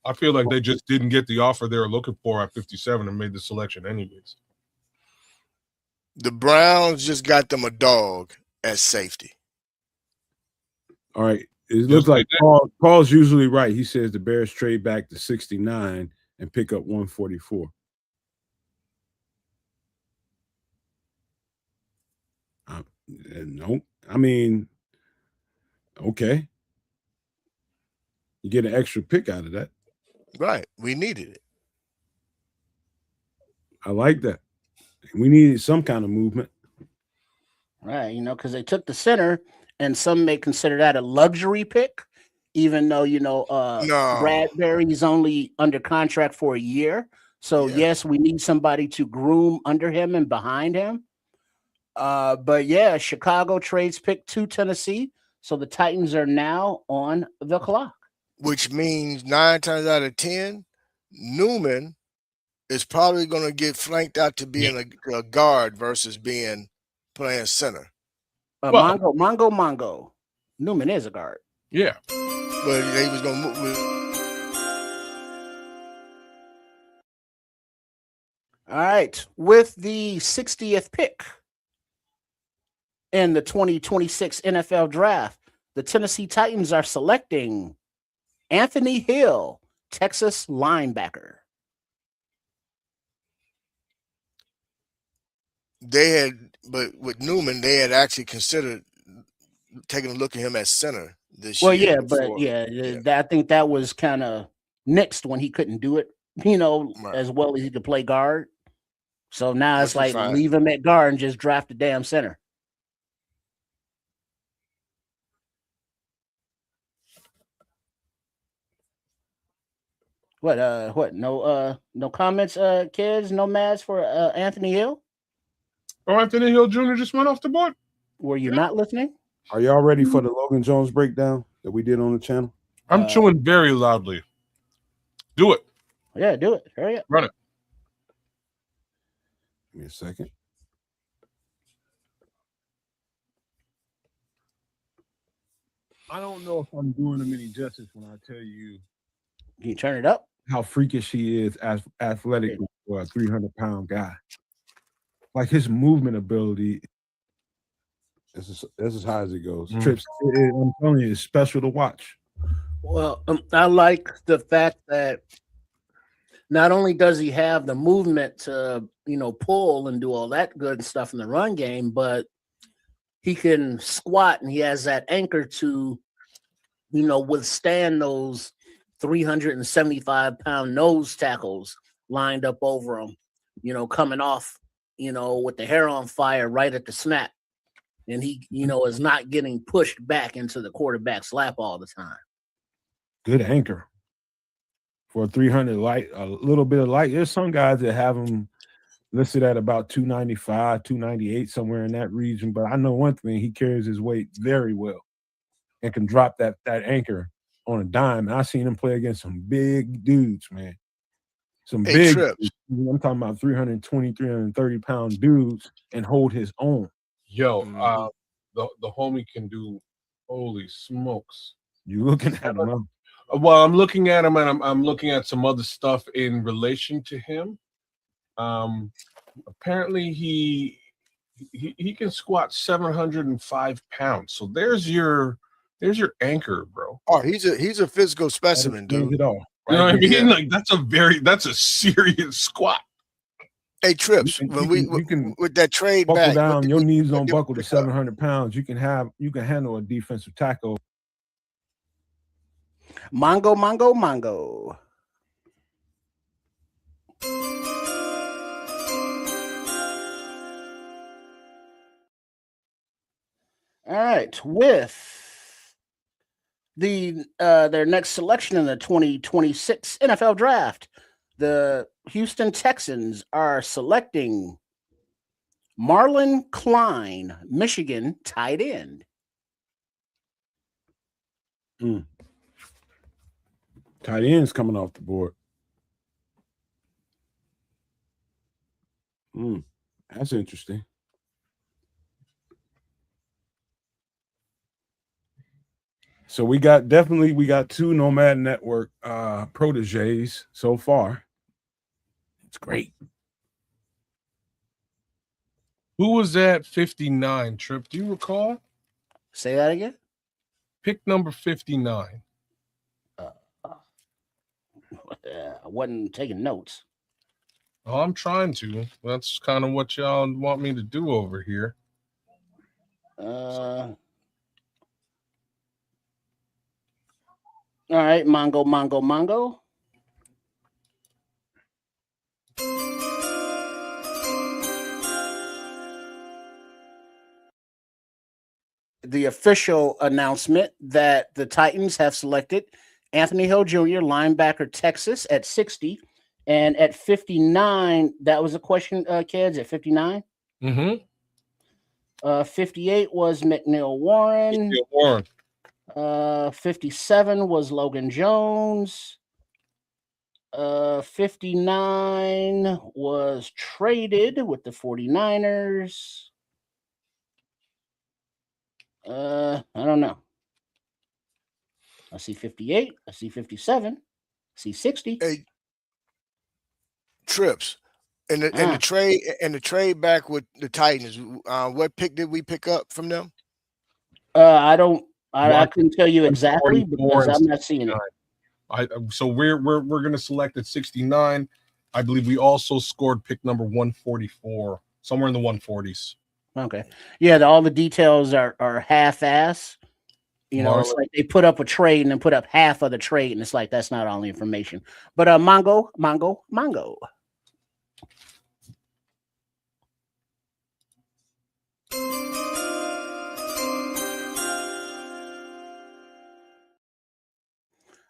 I feel like they just didn't get the offer they were looking for at 57 and made the selection anyways. The Browns just got them a dog at safety. All right. It looks like Paul's usually right. He says the Bears trade back to 69 and pick up 144. No, I mean, okay. You get an extra pick out of that. Right. We needed it. I like that. We needed some kind of movement. Right, because they took the center, and some may consider that a luxury pick. even though No. Bradbury's only under contract for a year. So Yeah. yes, we need somebody to groom under him and behind him. But yeah, Chicago trades pick to Tennessee. So the Titans are now on the clock. Which means 9 times out of 10, Newman is probably going to get flanked out to being a guard versus playing center. Well- Mongo. Newman is a guard. Yeah. But he was going to move. All right. With the 60th pick in the 2026 NFL draft, the Tennessee Titans are selecting Anthony Hill, Texas linebacker. But with Newman, they had actually considered taking a look at him as center this Well, year. yeah, but I think that was kind of nixed when he couldn't do it, Right. as well as he could play guard. So now Which it's is like fine. leave him at guard and just draft a damn center. What? No comments, kids. No mads for Anthony Hill. Oh, Anthony Hill Jr. just went off the board. Were you not listening? Are y'all ready for the Logan Jones breakdown that we did on the channel? I'm chewing very loudly. Do it. Yeah, do it. Hurry up. Run it. Give me a second. I don't know if I'm doing him any justice when I tell you Can you turn it up? how freakish he is as athletic for a 300-pound guy. Like his movement ability, that's as high as it goes. Mm. Trips, I'm telling you, it's special to watch. Well, I like the fact that not only does he have the movement to, pull and do all that good stuff in the run game, but he can squat and he has that anchor to, withstand those 375-pound nose tackles lined up over him, coming off, with the hair on fire right at the snap. And he, is not getting pushed back into the quarterback's lap all the time. Good anchor for a 300 light, a little bit of light. There's some guys that have him listed at about 295, 298, somewhere in that region. But I know one thing, he carries his weight very well and can drop that anchor on a dime. And I've seen him play against some big dudes, man. Some big Trips. dudes. I'm talking about 320, 330-pound dudes and hold his own. Yo, Mhm. the homie can do. Holy smokes! You looking at him, huh? Well, I'm looking at him, and I'm looking at some other stuff in relation to him. Apparently he can squat 705 pounds. So there's your anchor, bro. Oh, he's a physical specimen, Explains dude. it all. You know what I mean? Yeah. Like that's a serious squat. Hey, Trips, You when can with that trade buckle back, down, your knees don't what did buckle to we pick up? 700 pounds. You can handle a defensive tackle. Mongo. All right, with their next selection in the 2026 NFL Draft, the Houston Texans are selecting Marlon Klein, Michigan tight end. Tight ends coming off the board. That's interesting. So we got two Nomad Network proteges so far. It's great. Who was that 59, Trip? Do you recall? Say that again. Pick number 59. I wasn't taking notes. Oh, I'm trying to. That's kind of what y'all want me to do over here. All right, Mongo. the official announcement that the Titans have selected Anthony Hill Jr., linebacker, Texas, at 60. And at 59, that was a question, kids, at 59. Mm-hmm. 58 was McNeil Warren. Warren. 57 was Logan Jones. 59 was traded with the 49ers. I don't know. I see 58. I see 57. I see 60. Hey, Trips. And the trade back with the Titans. What pick did we pick up from them? I couldn't tell you exactly because I'm not seeing it. So we're gonna select at 69. I believe we also scored pick number 144, somewhere in the 140s. Okay. Yeah, all the details are half-ass. You know, it's like they put up a trade and then put up half of the trade, and it's like that's not all the information. But Mongo.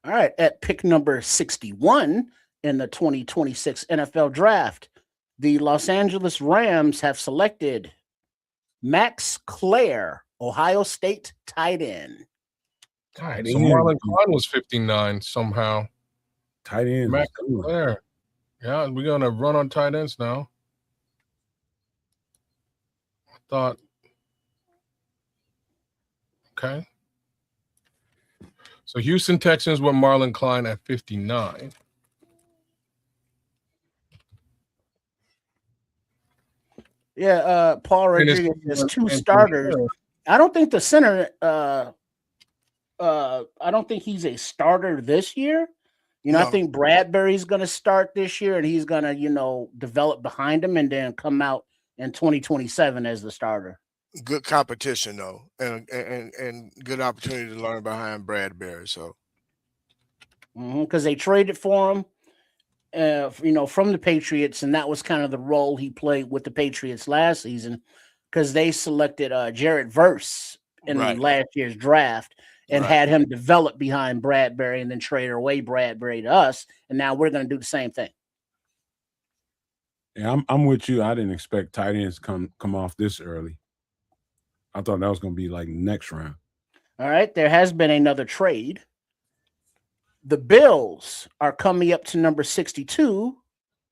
All right, at pick number 61 in the 2026 NFL Draft, the Los Angeles Rams have selected Max Clare, Ohio State tight end. God, so Marlon Klein was 59 somehow. Tight end. Max Clare. Yeah, we're gonna run on tight ends now. I thought. Okay. So Houston Texans with Marlon Klein at 59. Yeah, Paul Rodriguez has two starters. I don't think the center I don't think he's a starter this year. You know, no. I think Bradbury's going to start this year and he's going to, you know, develop behind him and then come out in 2027 as the starter. Good competition though, and good opportunity to learn behind Bradbury. So, because they traded for him, you know, from the Patriots, and that was kind of the role he played with the Patriots last season, because they selected Jared Verse in last year's draft and had him develop behind Bradbury, and then trade away Bradbury to us, and now we're going to do the same thing. Yeah, I'm with you. I didn't expect tight ends come off this early. I thought that was going to be like next round. All right. There has been another trade. The Bills are coming up to number 62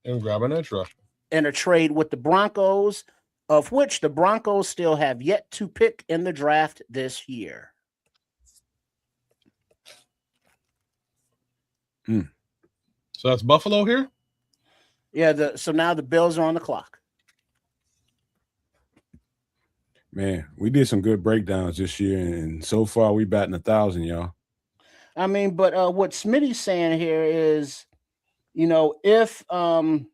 and grabbing edge rusher in a trade with the Broncos, of which the Broncos still have yet to pick in the draft this year. So that's Buffalo here? Yeah. So now the Bills are on the clock. Man, we did some good breakdowns this year, and so far we batting 1,000, y'all. I mean, but what Smitty's saying here is, you know, if the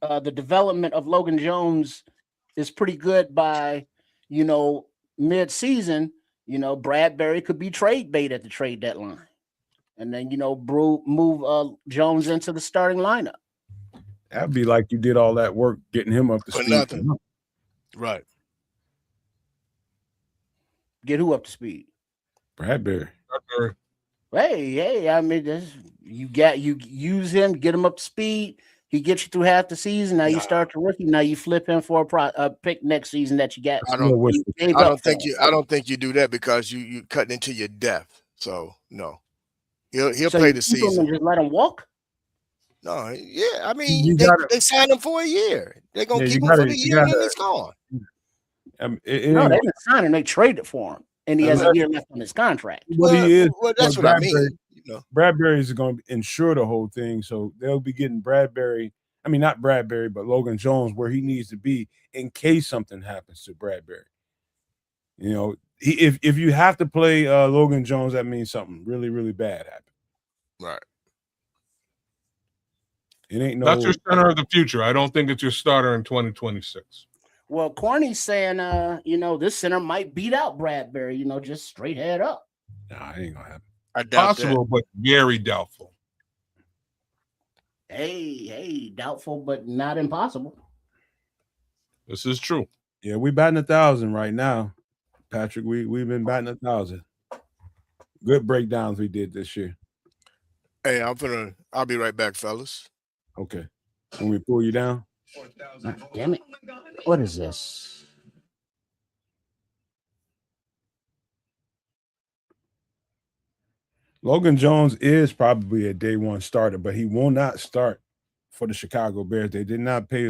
development of Logan Jones is pretty good by, you know, mid-season, you know, Bradbury could be trade bait at the trade deadline, and then, you know, move Jones into the starting lineup. That'd be like you did all that work getting him up to speed. Nothing. Right. Get who up to speed? Bradbury. Hey, I mean, you use him, get him up to speed. He gets you through half the season. Now you start the rookie. Now you flip him for a pick next season that you got. I don't think you do that because you cutting into your depth. So no, he'll play the season. Just let him walk. No, yeah, I mean they signed him for a year. They're gonna keep him for the year, and then he's gone. No, they didn't sign him. They traded for him, and he has a year left on his contract. Well, that's what I mean. You know, Bradbury is going to insure the whole thing, so they'll be getting Bradbury. I mean, not Bradbury, but Logan Jones where he needs to be in case something happens to Bradbury. You know, if you have to play Logan Jones, that means something really, really bad happened. Right. It ain't no. That's your center of the future. I don't think it's your starter in 2026. Well, Corny's saying, you know, this center might beat out Bradbury, you know, just straight head up. Nah, it ain't gonna happen. I doubt possible, that. But very doubtful. Hey, doubtful, but not impossible. This is true. Yeah, we batting 1,000 right now. Patrick. We've been batting 1,000. Good breakdowns we did this year. Hey, I'll be right back, fellas. Okay. When we pull you down. Damn it. What is this? Logan Jones is probably a day one starter, but he will not start for the Chicago Bears. They did not pay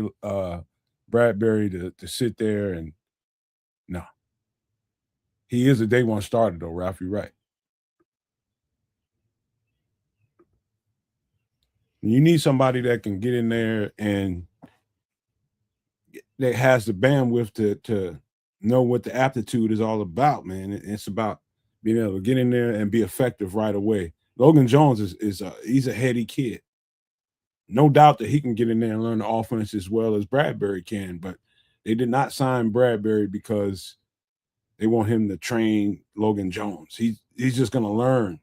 Bradbury to sit there, and no. He is a day one starter, though, Ralph. You're right. You need somebody that can get in there and that has the bandwidth to know what the aptitude is all about, man. It's about being able to get in there and be effective right away. Logan Jones he's a heady kid. No doubt that he can get in there and learn the offense as well as Bradbury can, but they did not sign Bradbury because they want him to train Logan Jones. He's just going to learn.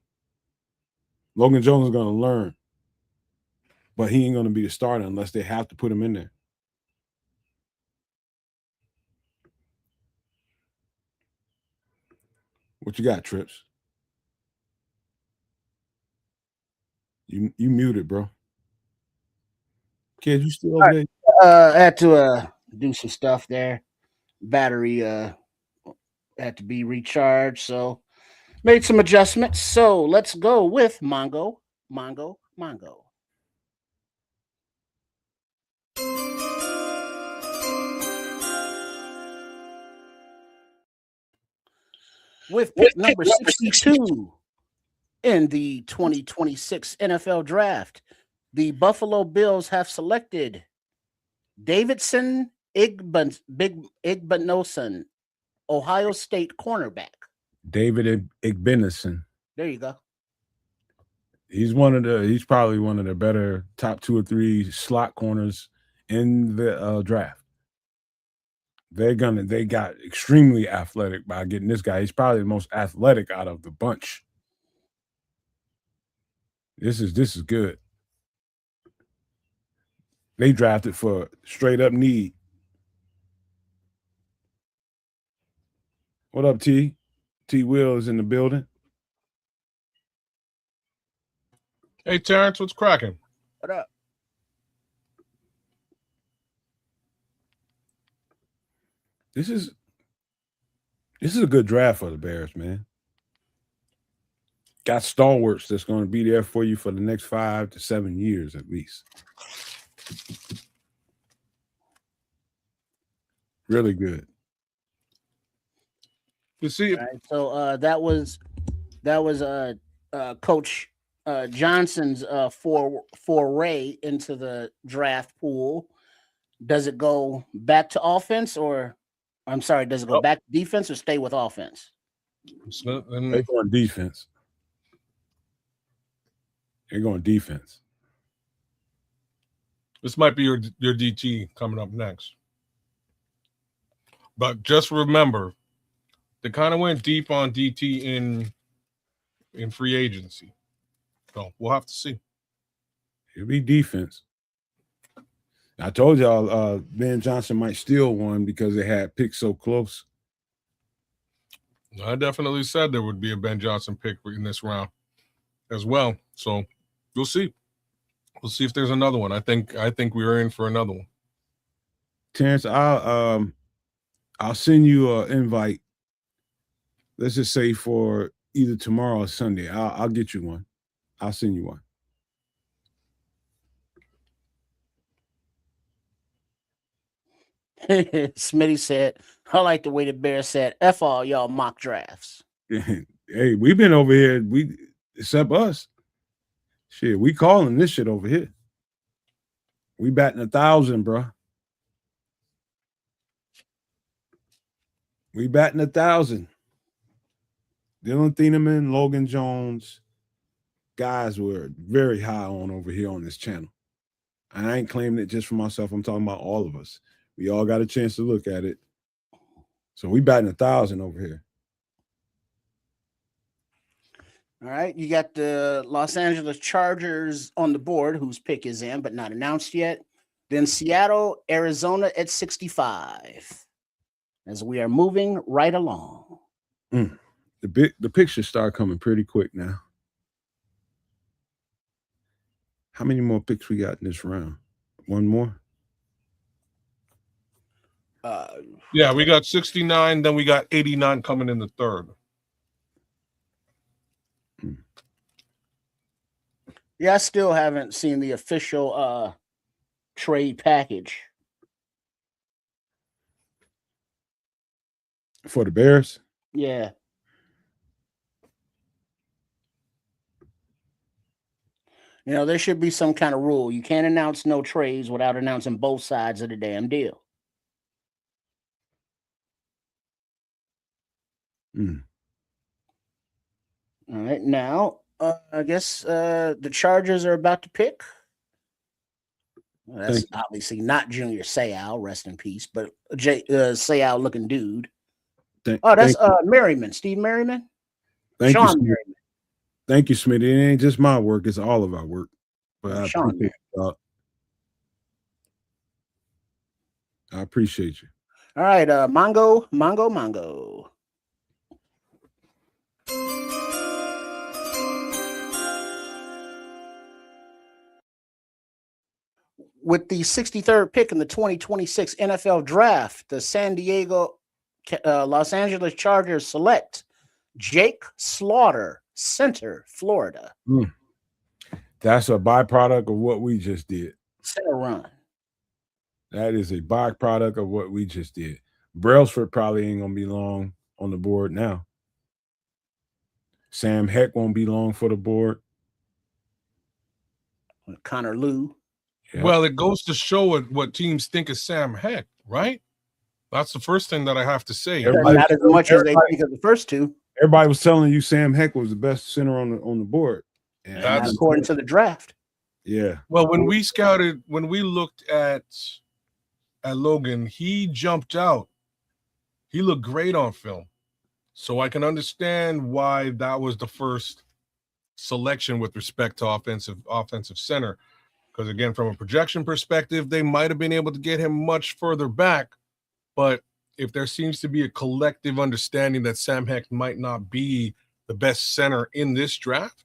Logan Jones is going to learn, but he ain't going to be the starter unless they have to put him in there. What you got, Trips? You muted, bro. Kid, you still over there? I had to do some stuff there. Battery had to be recharged, so made some adjustments. So let's go with Mongo. With pick number 62 in the 2026 NFL Draft, the Buffalo Bills have selected Davidson Igbinosun, Ohio State cornerback. David Igbinosun. There you go. He's probably one of the better top 2 or 3 slot corners in the draft. They got extremely athletic by getting this guy. He's probably the most athletic out of the bunch. This is good. They drafted for straight up need. What up, T? T Will is in the building. Hey, Terrence, what's cracking? What up? This is a good draft for the Bears, man. Got stalwarts that's going to be there for you for the next 5 to 7 years at least. Really good. You see, All right, so that was Coach Johnson's foray into the draft pool. Does it go back to offense, or I'm sorry, does it go back to defense or stay with offense? They're going defense. They're going defense. This might be your DT coming up next. But just remember, they kind of went deep on DT in free agency. So we'll have to see. It'll be defense. I told y'all Ben Johnson might steal one because they had picks so close. I definitely said there would be a Ben Johnson pick in this round as well. So we'll see. We'll see if there's another one. I think we're in for another one. Terrence, I'll send you an invite. Let's just say for either tomorrow or Sunday. I'll get you one. I'll send you one. Smitty said, I like the way the Bears said, F all y'all mock drafts. Hey, we've been over here. Except us. Shit, we calling this shit over here. We batting 1,000, bro. We batting 1,000. Dylan Thieneman, Logan Jones, guys were very high on over here on this channel. And I ain't claiming it just for myself. I'm talking about all of us. We all got a chance to look at it. So we batting 1,000 over here. All right. You got the Los Angeles Chargers on the board, whose pick is in, but not announced yet. Then Seattle, Arizona at 65. As we are moving right along. The pictures start coming pretty quick now. How many more picks we got in this round? One more? Yeah, we got 69, then we got 89 coming in the third. Yeah, I still haven't seen the official trade package. For the Bears? Yeah. You know, there should be some kind of rule. You can't announce no trades without announcing both sides of the damn deal. Mm. All right, now I guess the Chargers are about to pick. Well, that's obviously not Junior Seau, rest in peace, but Seau looking dude. That's Merriman, Steve Merriman. Thank Sean you, Merriman. Thank you, Smitty. It ain't just my work; it's all of our work. But I appreciate you. All right, Mongo. With the 63rd pick in the 2026 NFL Draft, the Los Angeles Chargers select Jake Slaughter, center, Florida. That's a byproduct of what we just did. Center run. That is a byproduct of what we just did. Brailsford probably ain't going to be long on the board now. Sam Heck won't be long for the board. Connor Lew. Yeah. Well, it goes to show what teams think of Sam Heck, right? That's the first thing that I have to say. Not as much as they think of the first two. Everybody was telling you Sam Heck was the best center on the board. And that's according to the draft. Yeah. Well, when we looked at Logan, he jumped out. He looked great on film. So I can understand why that was the first selection with respect to offensive center. Because again, from a projection perspective, they might have been able to get him much further back. But if there seems to be a collective understanding that Sam Heck might not be the best center in this draft,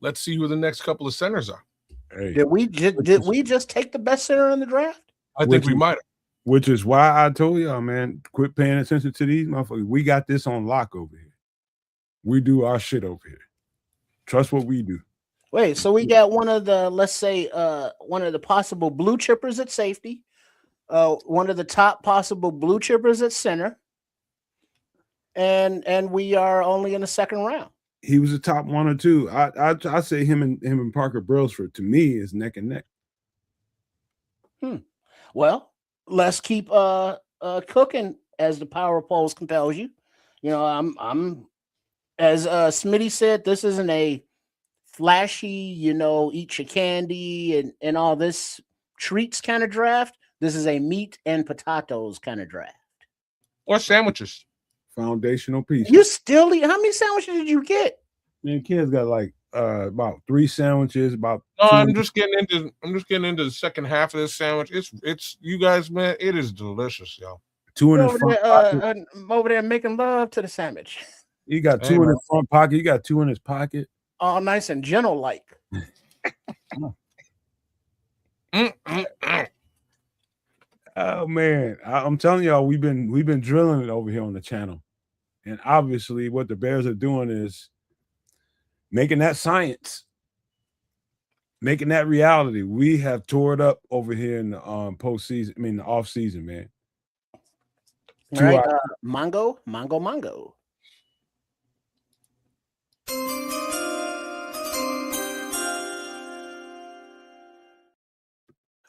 let's see who the next couple of centers are. Hey, did we just take the best center in the draft? I think we might have. Which is why I told y'all, man, quit paying attention to these motherfuckers. We got this on lock over here. We do our shit over here. Trust what we do. Wait, so we got one of the, let's say, one of the possible blue chippers at safety, one of the top possible blue chippers at center, and we are only in the second round. He was a top one or two. I say him and Parker Brailsford to me is neck and neck. Well, let's keep cooking as the power of polls compels you. You know, I'm as Smitty said, this isn't a flashy, you know, eat your candy and all this treats kind of draft. This is a meat and potatoes kind of draft. Or sandwiches. Foundational piece. You still eat? How many sandwiches did you get? Man, kids got like about 3 sandwiches. I'm just getting into the second half of this sandwich. It's you guys, man. It is delicious, y'all. 2 in the front pocket. Over there making love to the sandwich. You got 2 in the front pocket. You got 2 in his pocket. All nice and gentle like. Oh man, I'm telling y'all, we've been drilling it over here on the channel, and obviously, what the Bears are doing is making that science, making that reality. We have tore it up over here in the postseason. I mean, the off season, man. All right, Mongo.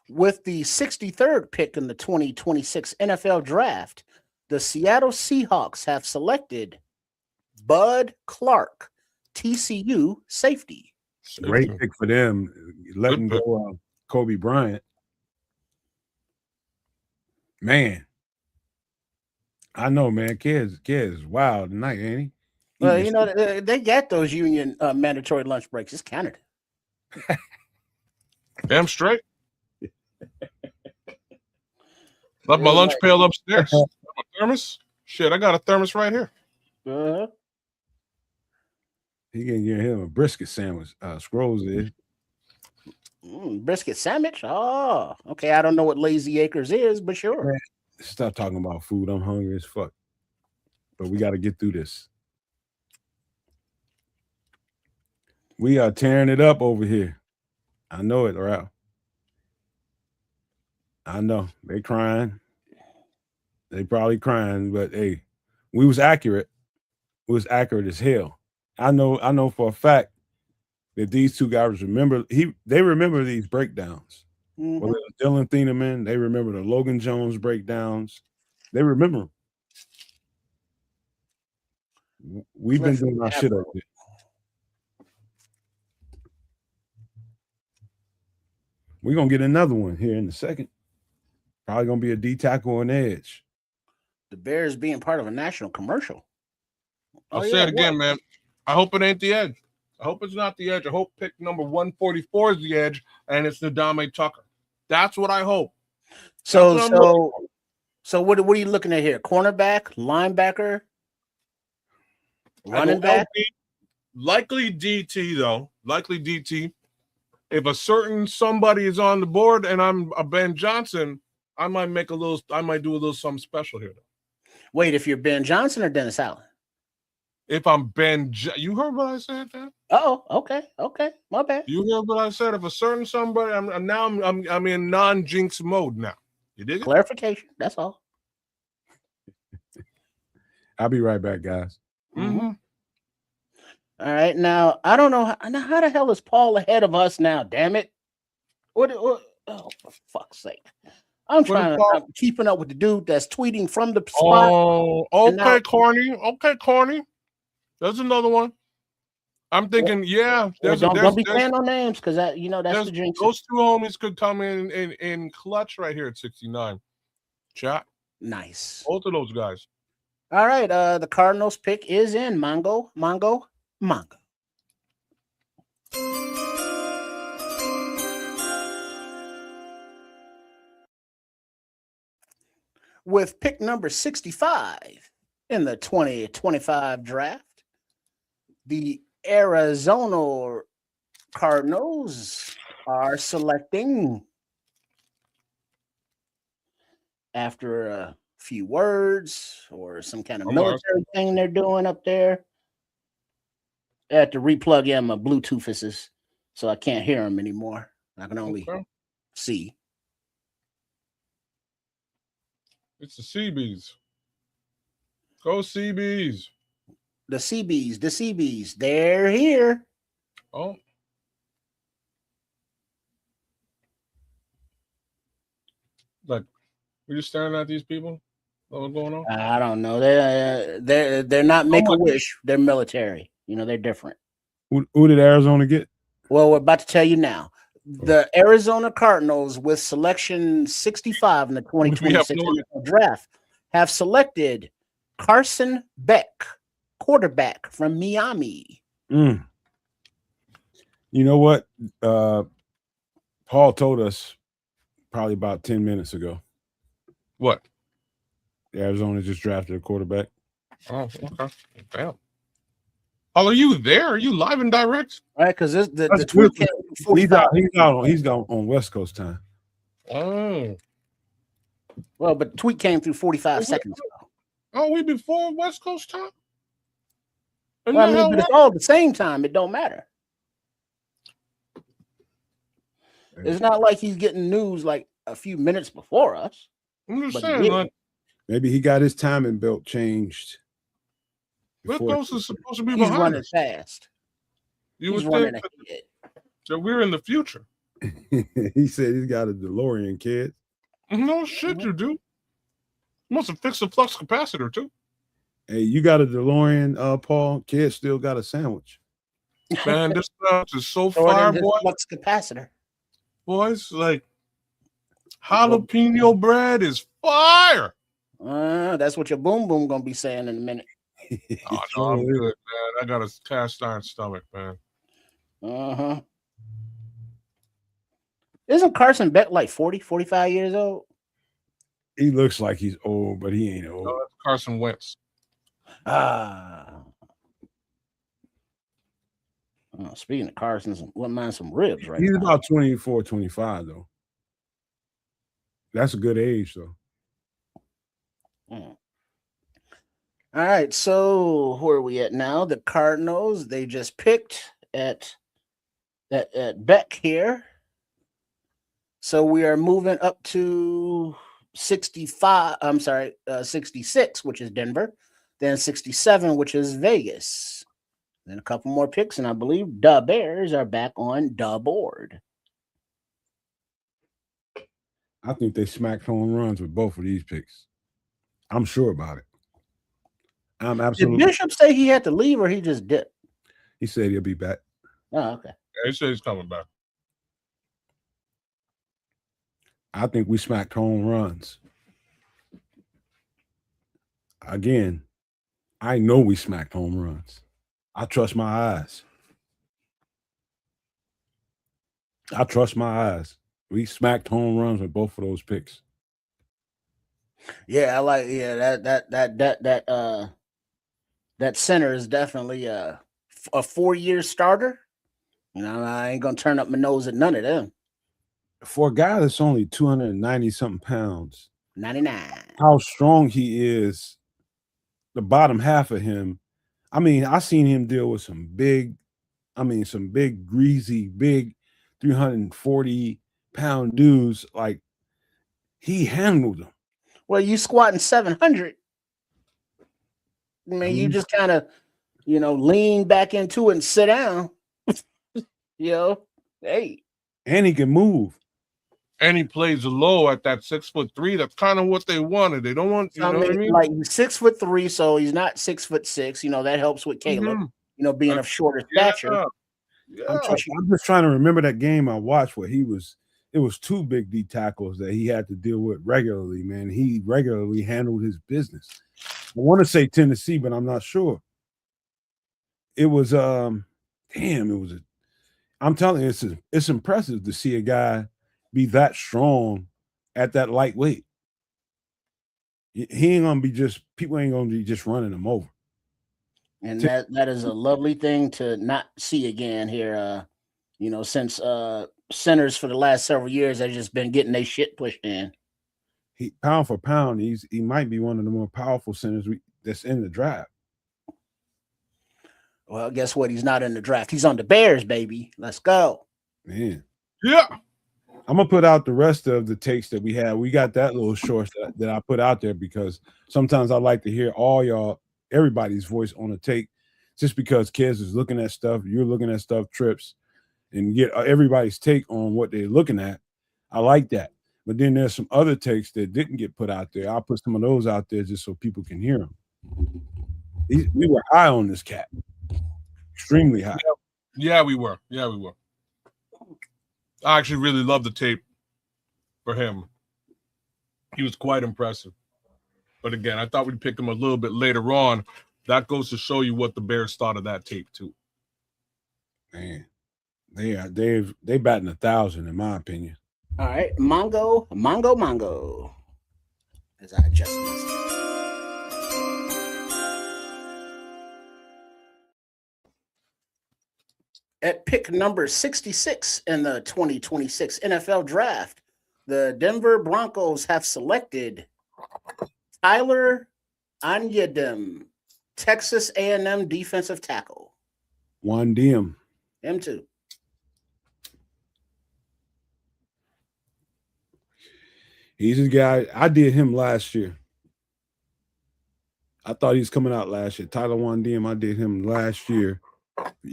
With the 63rd pick in the 2026 NFL Draft, the Seattle Seahawks have selected Bud Clark, TCU safety. Great pick for them. Letting go Kobe Bryant. Man, I know, man. Kids is wild tonight, ain't he? Well, you know, they got those union mandatory lunch breaks. It's Canada. Damn straight. Left my lunch pail upstairs. A thermos? Shit, I got a thermos right here. Uh-huh. He can get him a brisket sandwich. Scrolls is. Brisket sandwich. Oh, okay. I don't know what Lazy Acres is, but sure. Man, stop talking about food. I'm hungry as fuck. But we got to get through this. We are tearing it up over here. I know it, Ralph. I know. They crying. They probably crying, but hey, we was accurate. We was accurate as hell. I know for a fact that these two guys remember they remember these breakdowns. Mhm. Whether it's Dylan Thieneman, they remember the Logan Jones breakdowns. They remember them. We've been doing our shit up there. We're gonna get another one here in a second. Probably gonna be a D tackle on edge. The Bears being part of a national commercial. I'll say it again, man. I hope it ain't the edge. I hope it's not the edge. I hope pick number 144 is the edge, and it's Ndamukong Tucker. That's what I hope. So what are you looking at here? Cornerback, linebacker, running back? Likely DT, though. Likely DT. If a certain somebody is on the board and I'm a Ben Johnson, I might do a little something special here, though. Wait, if you're Ben Johnson or Dennis Allen? If I'm you heard what I said, Dan? Oh, okay, my bad. You heard what I said. If a certain somebody, I'm in non-jinx mode now. You dig it? Clarification. That's all. I'll be right back, guys. Mm-hmm. All right, now I don't know how the hell is Paul ahead of us now? Damn it! What oh, for fuck's sake! I'm keeping up with the dude that's tweeting from the spot. Oh, okay, corny. Okay, corny. There's another one. I'm thinking, Don't be saying no names because that's the jinx. Those two homies could come in clutch right here at 69. Chat. Nice. Both of those guys. All right. The Cardinals pick is in. Mongo. With pick number 65 in the 2025 draft, the Arizona Cardinals are selecting, after a few words or some kind of military thing they're doing up there. I had to replug in my Bluetoothes, so I can't hear them anymore. I can only see. It's the CBs. Go CBs. The CBs, they're here. Oh. Like, we're just staring at these people? What's going on? I don't know. They're not Make-A-Wish. They're military. They're different. Who did Arizona get? Well, we're about to tell you now. The Arizona Cardinals, with selection 65 in the 2026 draft, have selected Carson Beck, quarterback from Miami. You know what? Paul told us probably about 10 minutes ago. What? Arizona just drafted a quarterback. Oh, okay. Damn. Oh, are you there? Are you live and direct? Right, because the tweet came he's gone on West Coast time. Oh. Well, but the tweet came through 45 seconds ago. Oh, we before West Coast time? Well, but it's all the same time. It don't matter. It's not like he's getting news like a few minutes before us. I'm just saying, maybe he got his timing belt changed. West Coast is supposed to be He's behind running us. fast. You He's would running think that we're in the future. He said he's got a DeLorean, kid. No shit, you do. You must have fixed the flux capacitor too. Hey, you got a DeLorean, Paul? Kid still got a sandwich. Man, this stuff is so fire, boy. Flux capacitor. Boys, like jalapeno bread is fire. That's what your boom boom gonna be saying in a minute. Oh, no, I'm good, man. I got a cast iron stomach, man. Isn't Carson Beck like 40, 45 years old? He looks like he's old, but he ain't old. No, that's Carson Wentz. Speaking of Carson, wouldn't mind some ribs right He's now. about 24, 25, though. That's a good age, though. All right, so where are we at now? The Cardinals, they just picked at Beck here. So we are moving up to 65. I'm sorry, 66, which is Denver, then 67, which is Vegas. Then a couple more picks, and I believe the Bears are back on the board. I think they smacked home runs with both of these picks. I'm sure about it. I'm Did absolutely. Bishop say he had to leave, or he just dipped? He said he'll be back. Oh, okay. He said he's coming back. I think we smacked home runs. Again, I know we smacked home runs. I trust my eyes. I trust my eyes. We smacked home runs with both of those picks. Yeah, I like. Yeah, that center is definitely a 4-year starter. You know, I ain't gonna turn up my nose at none of them. For a guy that's only 290 something pounds, 99. how strong he is, the bottom half of him. I mean, I seen him deal with some big, greasy, big 340-pound dudes. Like, he handled them. Well, you squatting 700. I mean, you just kind of, lean back into it and sit down. Hey. And he can move. And he plays low at that 6'3". That's kind of what they wanted. They don't want, what I mean? Like, he's 6'3", so he's not 6'6". That helps with Caleb. Being of shorter stature. Yeah. I'm just trying to remember that game I watched where it was 2 big D tackles that he had to deal with regularly, man. He regularly handled his business. I want to say Tennessee, but I'm not sure. It was I'm telling you, it's impressive to see a guy be that strong at that lightweight. He ain't gonna be people ain't gonna be just running him over. And that is a lovely thing to not see again here. Since centers for the last several years have just been getting their shit pushed in. He pound for pound, he might be one of the more powerful centers that's in the draft. Well, guess what? He's not in the draft. He's on the Bears, baby. Let's go. Man. Yeah. I'm gonna put out the rest of the takes that we had. We got that little short that I put out there because sometimes I like to hear everybody's voice on a take, just because kids is looking at stuff, you're looking at stuff, trips, and get everybody's take on what they're looking at. I like that. But then there's some other takes that didn't get put out there. I'll put some of those out there just so people can hear them. We were high on this cat. Extremely high. Yeah, we were. I actually really love the tape for him. He was quite impressive. But again, I thought we'd pick him a little bit later on. That goes to show you what the Bears thought of that tape too. Man, they batting 1,000 in my opinion. All right, Mongo. As I adjust myself. At pick number 66 in the 2026 NFL Draft, the Denver Broncos have selected Tyler Anyadem, Texas A&M defensive tackle. One DM. Him too. He's a guy. I did him last year. I thought he was coming out last year. Tyler One DM. I did him last year.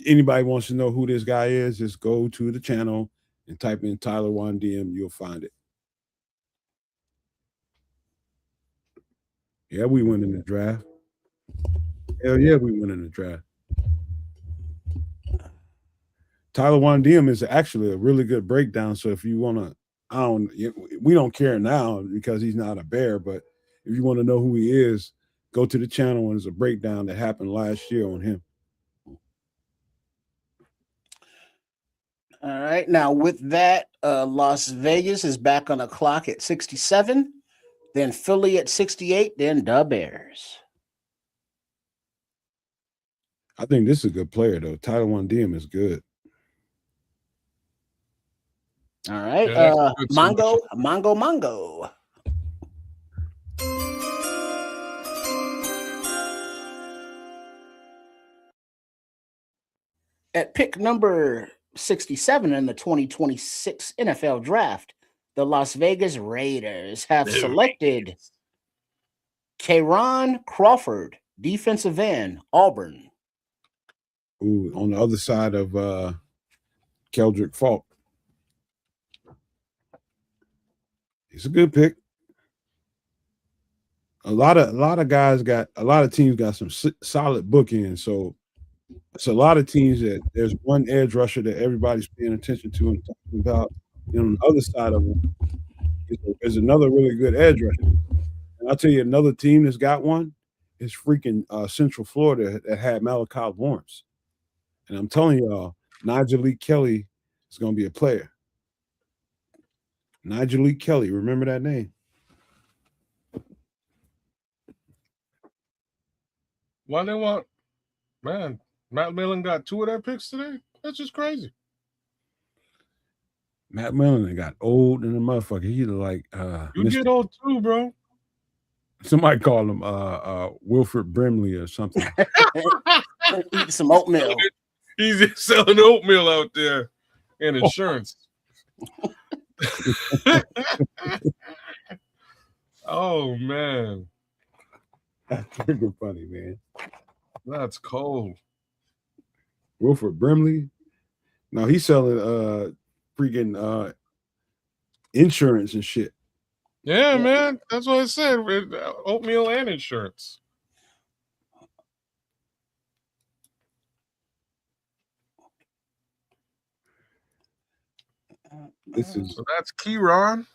Anybody wants to know who this guy is, just go to the channel and type in Tyler One DM. You'll find it. Yeah, we went in the draft. Hell yeah, we went in the draft. Tyler One DM is actually a really good breakdown. So if you want to, we don't care now because he's not a Bear, but if you want to know who he is, go to the channel and there's a breakdown that happened last year on him. All right. Now, with that, Las Vegas is back on the clock at 67, then Philly at 68, then the Bears. I think this is a good player though. Title I DM is good. All right. Yeah, that's a good Mongo. At pick number 67 in the 2026 NFL Draft, the Las Vegas Raiders have selected Kayron Crawford, defensive end, Auburn. Ooh, on the other side of Keldrick Falk. It's a good pick. A lot of teams got some solid bookends. So it's a lot of teams that there's one edge rusher that everybody's paying attention to and talking about. And on the other side of them is another really good edge rusher. And I'll tell you another team that's got one is freaking Central Florida that had Malachi Lawrence. And I'm telling y'all, Nigel Lee Kelly is going to be a player. Nigel Lee Kelly, remember that name? Why they want, man, Matt Millen got 2 of their picks today? That's just crazy. Matt Millen got old in the motherfucker. He like you get old too, bro. Somebody called him Wilford Brimley or something. Eat some oatmeal. He's selling oatmeal out there and insurance. Oh man. That's freaking funny, man. That's cold. Wilford Brimley. No, he's selling freaking insurance and shit. Yeah, man. That's what I said. With oatmeal and insurance. So that's Keyron.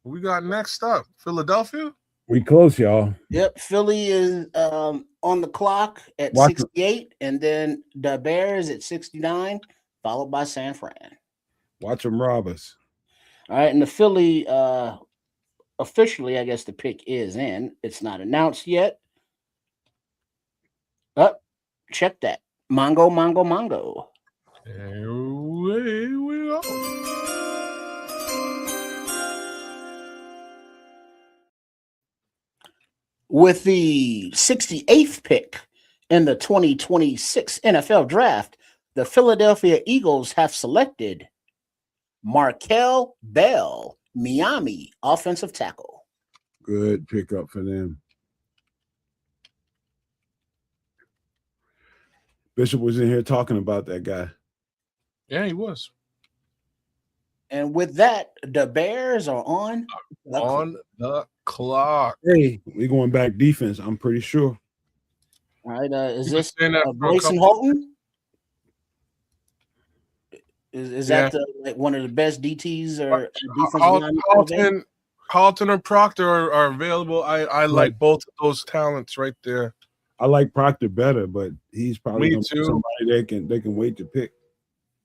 What we got next up? Philadelphia? We close, y'all. Yep, Philly is on the clock at 68, and then the Bears at 69, followed by San Fran. Watch them rob us. All right, and the Philly officially, I guess the pick is in. It's not announced yet. Check that. Mongo. Here we go. With the 68th pick in the 2026 NFL Draft, the Philadelphia Eagles have selected Markel Bell, Miami offensive tackle. Good pickup for them. Bishop was in here talking about that guy. Yeah, he was. And with that, the Bears are on the clock. Hey, we're going back defense, I'm pretty sure. All right, is this Grayson Holton? Is that like one of the best DTs or defensive Halton or Proctor are available. I like both of those talents right there. I like Proctor better, but he's probably somebody they can wait to pick.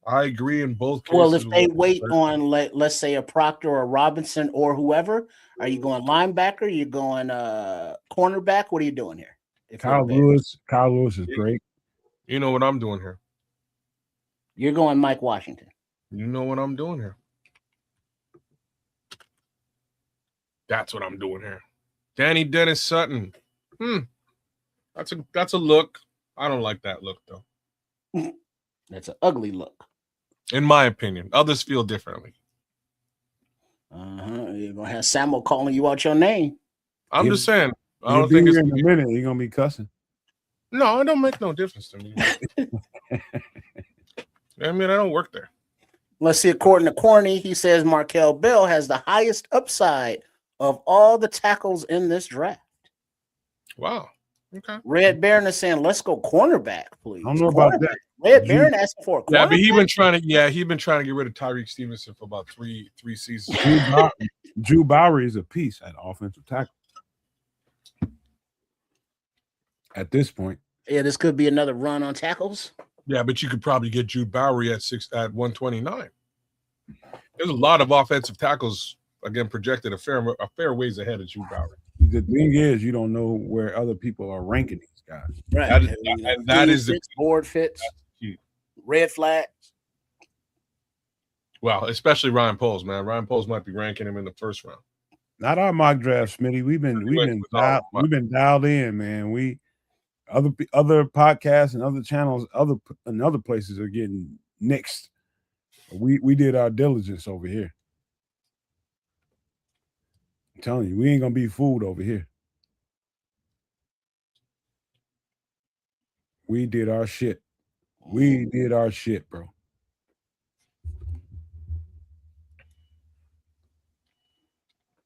I agree in both cases. Well, if they wait on, let's say, a Proctor or a Robinson or whoever, are you going linebacker? Are you going cornerback? What are you doing here? Kyle Lewis is great. You know what I'm doing here. You're going Mike Washington. You know what I'm doing here. That's what I'm doing here. Danny Dennis Sutton. That's a look. I don't like that look though. That's an ugly look. In my opinion. Others feel differently. You're gonna have Samuel calling you out your name. I'm just saying. I don't think it's in a minute you're gonna be cussing. No, it don't make no difference to me. I mean, I don't work there. Let's see. According to Corny, he says Markel Bell has the highest upside of all the tackles in this draft. Wow. Okay. Red Baron is saying, "Let's go cornerback, please." I don't know about that. Red Baron asking for a cornerback. Yeah, but he's been trying to get rid of Tyreek Stevenson for about three seasons. Drew Bowery is a piece at offensive tackle. At this point. Yeah, this could be another run on tackles. Yeah, but you could probably get Drew Bowery at 129. There's a lot of offensive tackles again projected a fair ways ahead of Drew Bowery. the thing is, you don't know where other people are ranking these guys. Right. And that is the board fits, key. red flags. Well, especially Ryan Poles, man. Ryan Poles might be ranking him in the first round. Not our mock draft, Smitty. We've been dialed in, man. Other podcasts and other channels, other places are getting nixed. We did our diligence over here. I'm telling you, we ain't gonna be fooled over here. We did our shit. We did our shit, bro.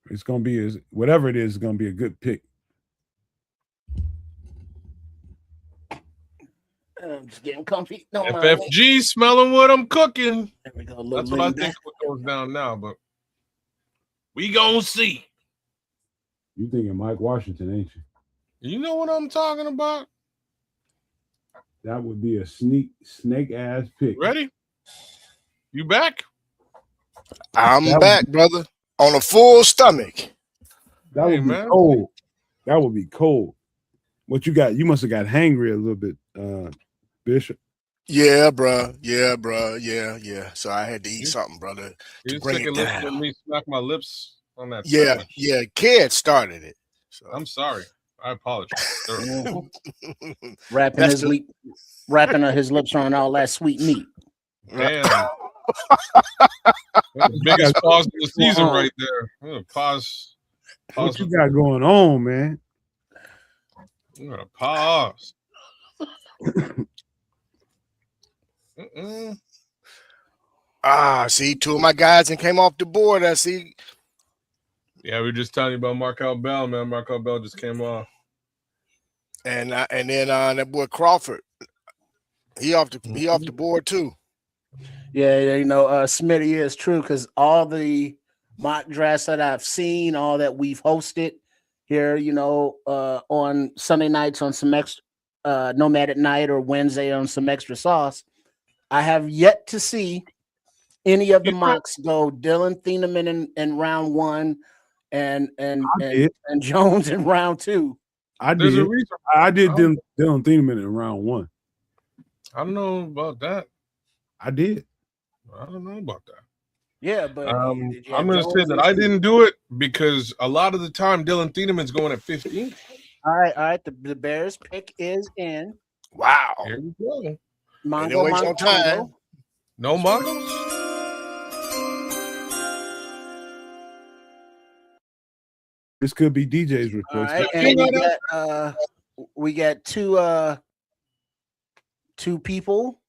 It's gonna be whatever it is. It's gonna be a good pick. I'm just getting comfy. No, FFG smelling what I'm cooking. There we go. That's what I think what goes down now, but we gonna see. You thinking Mike Washington, ain't you? You know what I'm talking about? That would be a snake ass pick. Ready? You back? I'm back, brother, on a full stomach. That would be cold. That would be cold. What you got? You must have got hangry a little bit, Bishop. Yeah, bro. Yeah. So I had to eat something, brother, to bring it down. Let me smack my lips on that. Yeah. Kid started it. So I'm sorry. I apologize. Wrapping his lips on all that sweet meat. Damn. That's the biggest pause of the season right there. Pause. What you got going on, man? I'm gonna pause. See, two of my guys and came off the board. I see. Yeah, we were just telling you about Markel Bell, man. Markel Bell just came off. And then that boy Crawford. He off the board too. Yeah, you know, Smitty is true because all the mock drafts that I've seen, all that we've hosted here, you know, on Sunday nights on some extra Nomad at Night or Wednesday on some extra sauce, I have yet to see any of the mocks go Dylan Thieneman in round 1 and Jones in round 2. I did Dylan Thieneman in round 1. I don't know about that. I did. I don't know about that. Yeah, but I'm going to say that I didn't do it because a lot of the time Dylan Thieneman's going at 15. All right. The Bears pick is in. Wow. Here we go. Mongo time. No Mongos? This could be DJ's request. All right, and we got two people.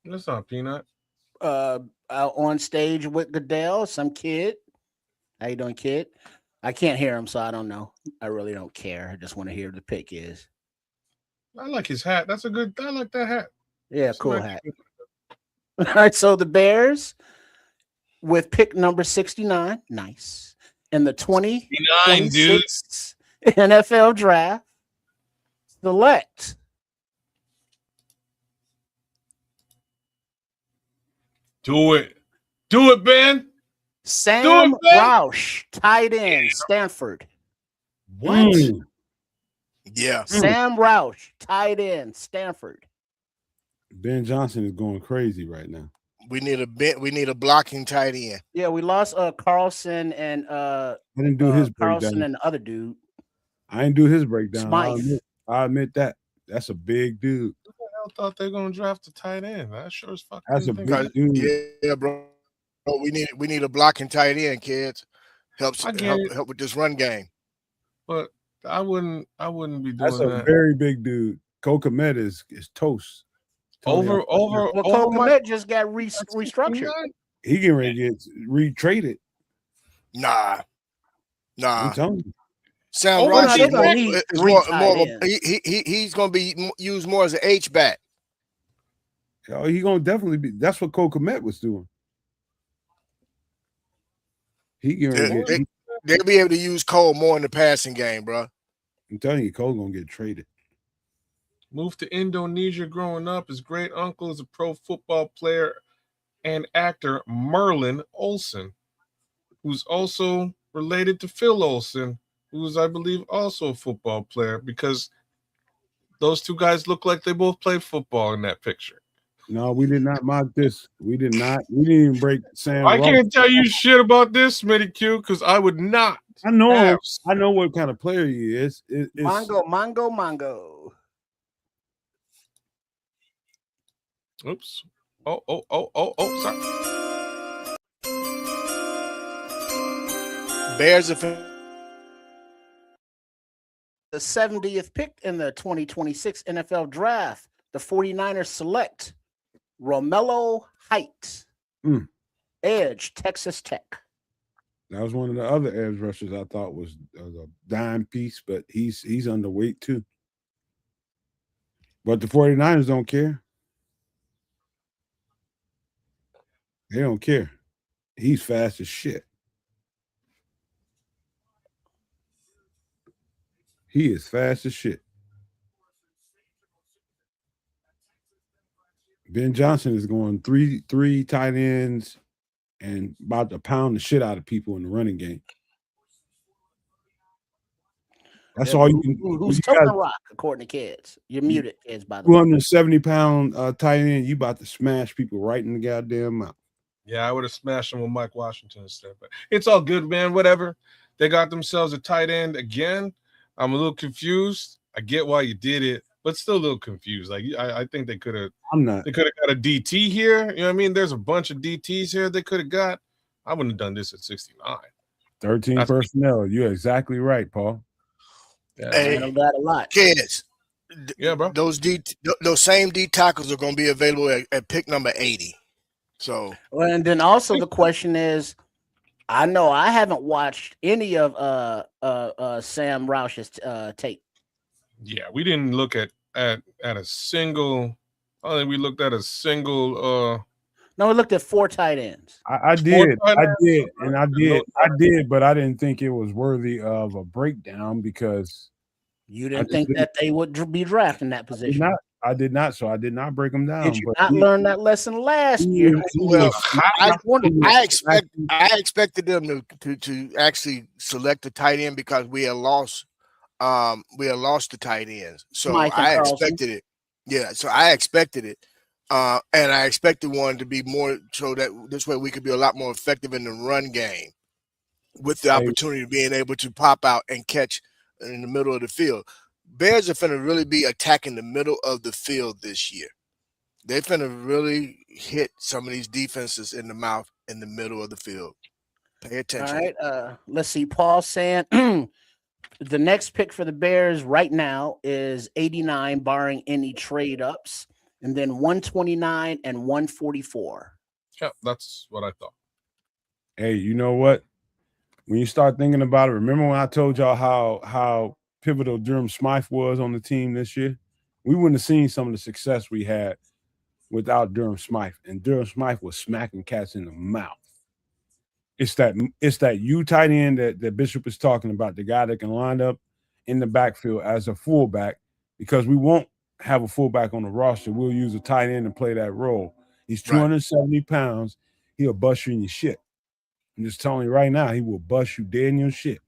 That's not Peanut. On stage with Goodell, some kid. How you doing, kid? I can't hear him, so I don't know. I really don't care. I just want to hear who the pick is. I like his hat. I like that hat. Yeah, cool hat. All right, so the Bears with pick number 69. Nice. In the 2026 NFL draft, select Do it, Ben. Sam Roush, tight end, Stanford. What? Yeah. Sam Roush, tight end, Stanford. Ben Johnson is going crazy right now. We need a blocking tight end. Yeah, we lost Carlson and I didn't do his breakdown. Carlson and the other dude. I didn't do his breakdown. Smythe. I admit that. That's a big dude. Who the hell thought they're gonna draft a tight end? That sure as fuck. That's a big dude. Yeah, bro. We need a blocking tight end, kids. Help with this run game. But I wouldn't be doing That's a that. very big dude. Cole Kmet is toast. Over. Well, Cole Kmet just got restructured. He getting ready to get retraded. Nah. I'm telling you. Sam Roush is more he's going to be used more as an H-back. Oh, he going to definitely be. That's what Cole Kmet was doing. They'll be able to use Cole more in the passing game, bro. I'm telling you, Cole going to get traded. Moved to Indonesia growing up. His great uncle is a pro football player and actor Merlin Olsen, who's also related to Phil Olsen, who's I believe also a football player, because those two guys look like they both played football in that picture. No, we did not mock this. We did not. We didn't even break Sam. I Ross. can't tell you shit about this, Smitty Q, because I would not. I know. have- I know what kind of player he is. It's Mongo. Oops. Oh, sorry. Bears are The 70th pick in the 2026 NFL Draft, the 49ers select Romello Height, edge, Texas Tech. That was one of the other edge rushers I thought was a dime piece, but he's underweight too. But the 49ers don't care. They don't care. He's fast as shit. He is fast as shit. Ben Johnson is going three tight ends and about to pound the shit out of people in the running game. That's all you can. Who's toting the rock, according to kids? You're muted, kids, by the way. 270-pound tight end, you about to smash people right in the goddamn mouth. Yeah, I would have smashed him with Mike Washington instead, but it's all good, man. Whatever. They got themselves a tight end again. I'm a little confused. I get why you did it, but still a little confused. Like I think they could have. I'm not. They could have got a DT here. You know what I mean? There's a bunch of DTs here they could have got. I wouldn't have done this at 69. 13 That's- personnel. You're exactly right, Paul. Yeah, Hey, I know that a lot. kids. yeah, bro. Those same D tackles are going to be available at pick number 80. So, Well, and then also the question is, I know I haven't watched any of Sam Roush's tape. Yeah, we didn't look at a single. I don't think we looked at a single. No, we looked at 4 tight ends. I did, but I didn't think it was worthy of a breakdown because You didn't think that they would be drafting that position. I did not. So I did not break them down. Did you not learn that lesson last year? well, I expected them to actually select the tight end because we had lost the tight ends. So Mike and I Carlson. expected it. Yeah, so I expected it. And I expected one to be more so that this way we could be a lot more effective in the run game with the opportunity of being able to pop out and catch in the middle of the field. Bears are finna really be attacking the middle of the field this year. They're finna really hit some of these defenses in the mouth in the middle of the field. Pay attention. All right. Let's see. Paul saying the next pick for the Bears right now is 89, barring any trade ups, and then 129 and 144. Yeah, that's what I thought. Hey, you know what? When you start thinking about it, remember when I told y'all how pivotal Durham Smythe was on the team this year? We wouldn't have seen some of the success we had without Durham Smythe. And Durham Smythe was smacking cats in the mouth. It's that you tight end that Bishop is talking about, the guy that can line up in the backfield as a fullback, because we won't have a fullback on the roster. We'll use a tight end and play that role. He's 270 pounds. He'll bust you in your shit. I'm just telling you right now, he will bust you dead in your shit.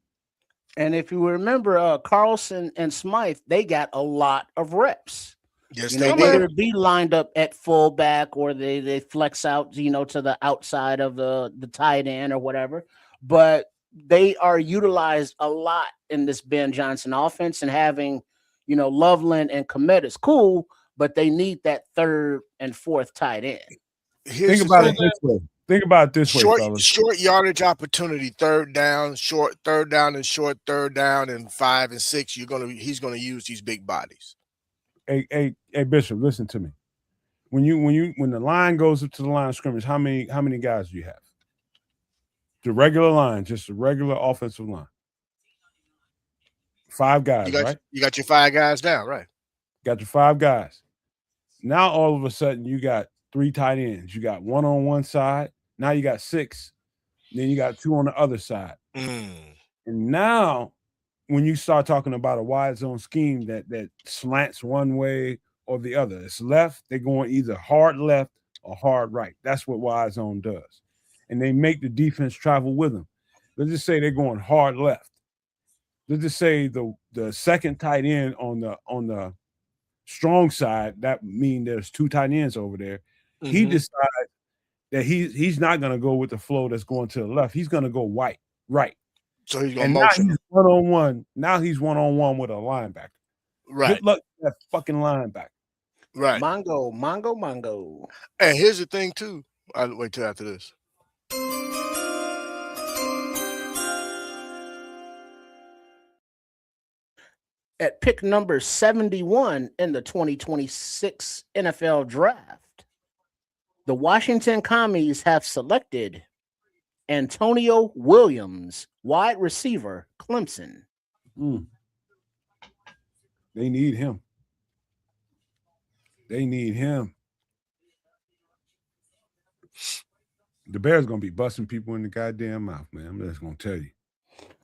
And if you remember, Carlson and Smythe, they got a lot of reps. Yes, You they know, did. whether it be lined up at fullback or they flex out, to the outside of the tight end or whatever. But they are utilized a lot in this Ben Johnson offense, and having, Loveland and Kmet is cool, but they need that third and fourth tight end. Think about it this way. Think about it this way, fellas. Short yardage opportunity, third down, and short third down, and 5 and 6. He's gonna use these big bodies. Hey, Bishop, listen to me. When the line goes up to the line of scrimmage, how many guys do you have? The regular line, just a regular offensive line. 5 guys, right? You got your 5 guys down, right? Got your 5 guys. Now all of a sudden you got 3 tight ends. You got 1 on one side. Now you got 6. Then you got 2 on the other side. And now when you start talking about a wide zone scheme that slants one way or the other, it's left, they're going either hard left or hard right. That's what wide zone does. And they make the defense travel with them. Let's just say they're going hard left. let's just say the second tight end on the strong side, that mean there's two tight ends over there. He Mhm. decides that he's not gonna go with the flow that's going to the left. He's gonna go right. So he's gonna And now motion he's him. one-on-one. Now he's one-on-one with a linebacker. Right, Good luck to that fucking linebacker. right. Mongo. And here's the thing too. I'll wait till after this. At pick number 71 in the 2026 NFL Draft, the Washington Commies have selected Antonio Williams, wide receiver, Clemson. They need him. The Bears gonna be busting people in the goddamn mouth, man. I'm just gonna tell you.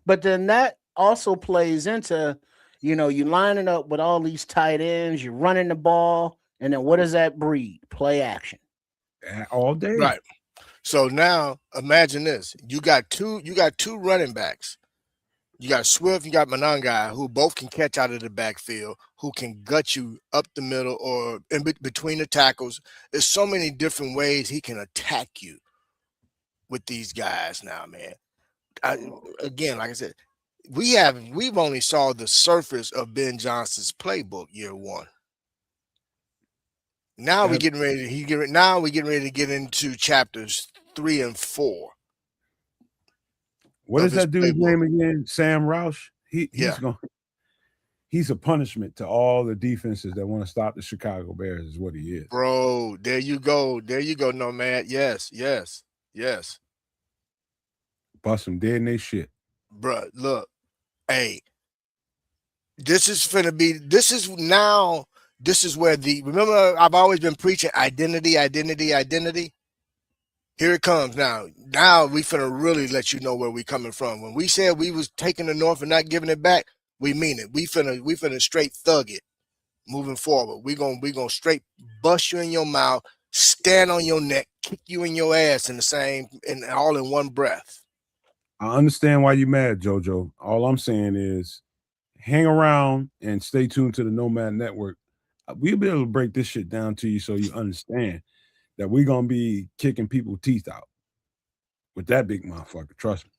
But then that also plays into, you lining up with all these tight ends, you're running the ball, and then what does that breed? Play action. All day. Right. So now imagine this. You got two running backs. You got Swift, you got Monangai, who both can catch out of the backfield, who can gut you up the middle or in between the tackles. There's so many different ways he can attack you with these guys now, man. Again, like I said, we've only saw the surface of Ben Johnson's playbook year one. Now we're getting ready to get into chapters 3 and 4. What is his that dude's playbook. name again? Sam Roush. He's a punishment to all the defenses that want to stop the Chicago Bears, is what he is. Bro, there you go, Nomad. Yes. Bust them dead in their shit. Bruh, look, hey, this is where remember I've always been preaching identity. Here it comes now. Now we finna really let you know where we coming from. When we said we was taking the North and not giving it back, we mean it. We finna straight thug it moving forward. We gonna straight bust you in your mouth, stand on your neck, kick you in your ass all in one breath. I understand why you're mad, JoJo. All I'm saying is hang around and stay tuned to the Nomad Network. We'll be able to break this shit down to you so you understand that we're gonna be kicking people's teeth out with that big motherfucker. Trust me.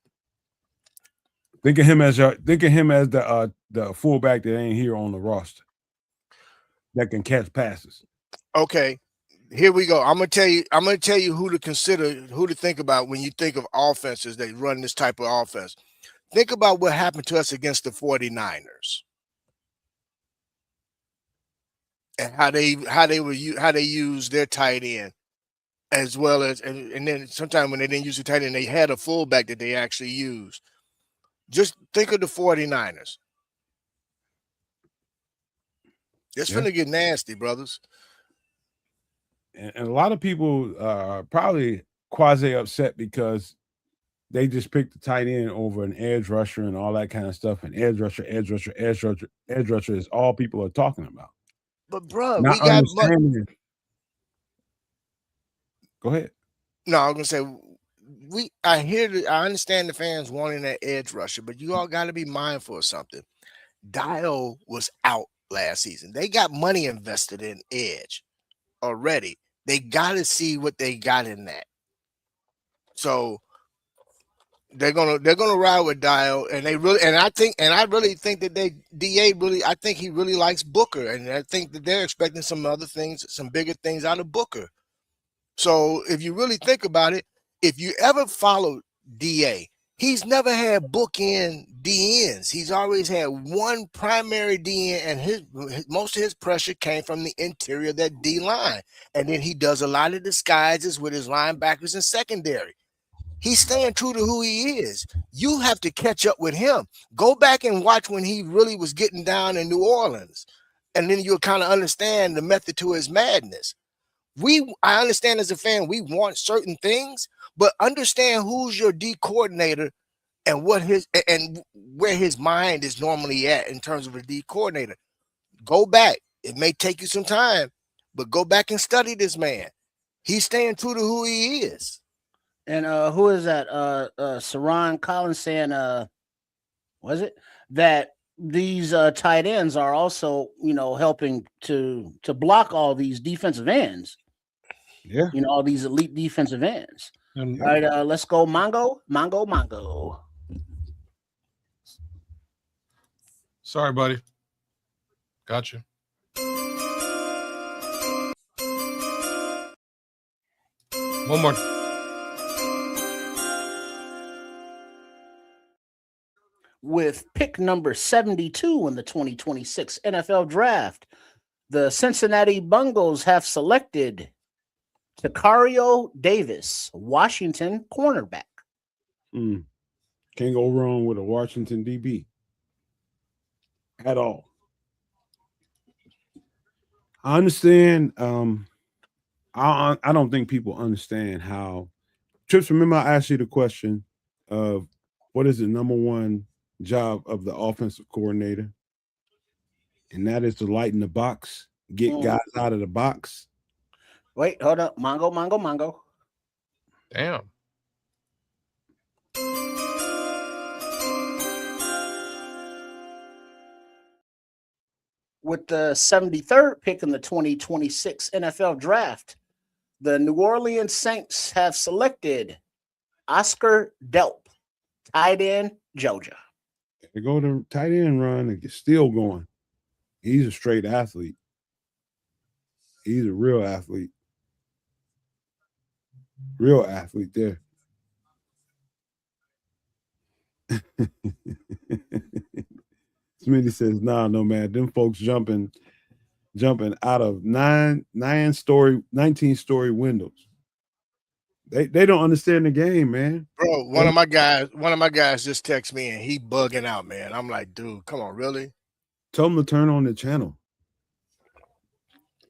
Think of him as the fullback that ain't here on the roster that can catch passes. Okay, here we go. I'm gonna tell you who to think about when you think of offenses that run this type of offense. Think about what happened to us against the 49ers. And how they use their tight end, as well as and then sometimes when they didn't use the tight end, they had a fullback that they actually used. Just think of the 49ers. It's finna get nasty, brothers. And a lot of people are probably quasi upset because they just picked the tight end over an edge rusher and all that kind of stuff. And edge rusher is all people are talking about. But bro, Not we got understanding. Go ahead. No, I was gonna say I understand the fans wanting that edge rusher, but you all got to be mindful of something. Dio was out last season. They got money invested in edge already. They got to see what they got in that. So they're gonna ride with Dio, and I really think that I think he really likes Booker, and I think that they're expecting some other things, some bigger things out of Booker. So if you really think about it, if you ever followed DA, he's never had bookend DNs. He's always had one primary DN, and most of his pressure came from the interior of that D line. And then he does a lot of disguises with his linebackers and secondary. He's staying true to who he is. You have to catch up with him. Go back and watch when he really was getting down in New Orleans, and then you'll kind of understand the method to his madness. I understand as a fan, we want certain things, but understand who's your D coordinator and where his mind is normally at in terms of a D coordinator. Go back. It may take you some time, but go back and study this man. He's staying true to who he is. And who is that? Saron Collins saying was it, that these tight ends are also, helping to block all these defensive ends. Yeah. All these elite defensive ends. And All right, let's go Mongo. sorry, buddy. Gotcha. One more. With pick number 72 in the 2026 NFL Draft, the Cincinnati Bengals have selected Tacario Davis, Washington cornerback. Can't go wrong with a Washington DB at all. I understand. I don't think people understand how. Trips, remember I asked you the question of what is the number one job of the offensive coordinator? And that is to lighten the box, get guys out of the box. Wait, hold up. Mongo. Damn. With the 73rd pick in the 2026 NFL Draft, the New Orleans Saints have selected Oscar Delp, tight end, Georgia. They go to tight end run and get still going. He's a straight athlete. He's a real athlete. Real athlete there. Smitty says, no, man. Them folks jumping out of 19-story windows. They don't understand the game, man. Bro, one of my guys just texted me and he bugging out, man. I'm like, dude, come on, really? Tell them to turn on the channel.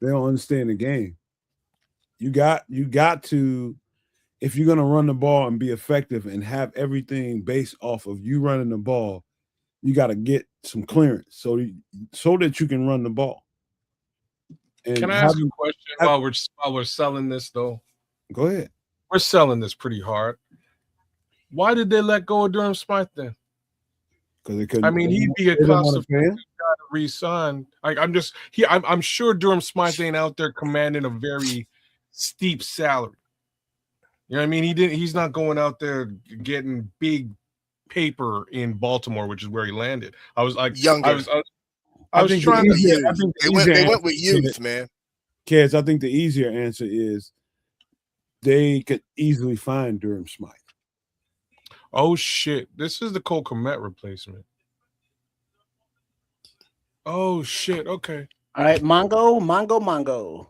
They don't understand the game. You got to, if you're gonna run the ball and be effective and have everything based off of you running the ball, you got to get some clearance so that you can run the ball. And can I ask you a question while we're selling this though? Go ahead. We're selling this pretty hard. Why did they let go of Durham Smythe then? Because they couldn't. I mean, he'd be a cost-effective guy to re-sign. I'm sure Durham Smythe ain't out there commanding a very steep salary. You know what I mean? He's not going out there getting big paper in Baltimore, which is where he landed. I was like, younger. I was trying to. They went with youth, man. Kids, I think the easier answer is they could easily find Durham Smythe. Oh shit! This is the Cole Kmet replacement. Oh shit! Okay. All right, Mongo.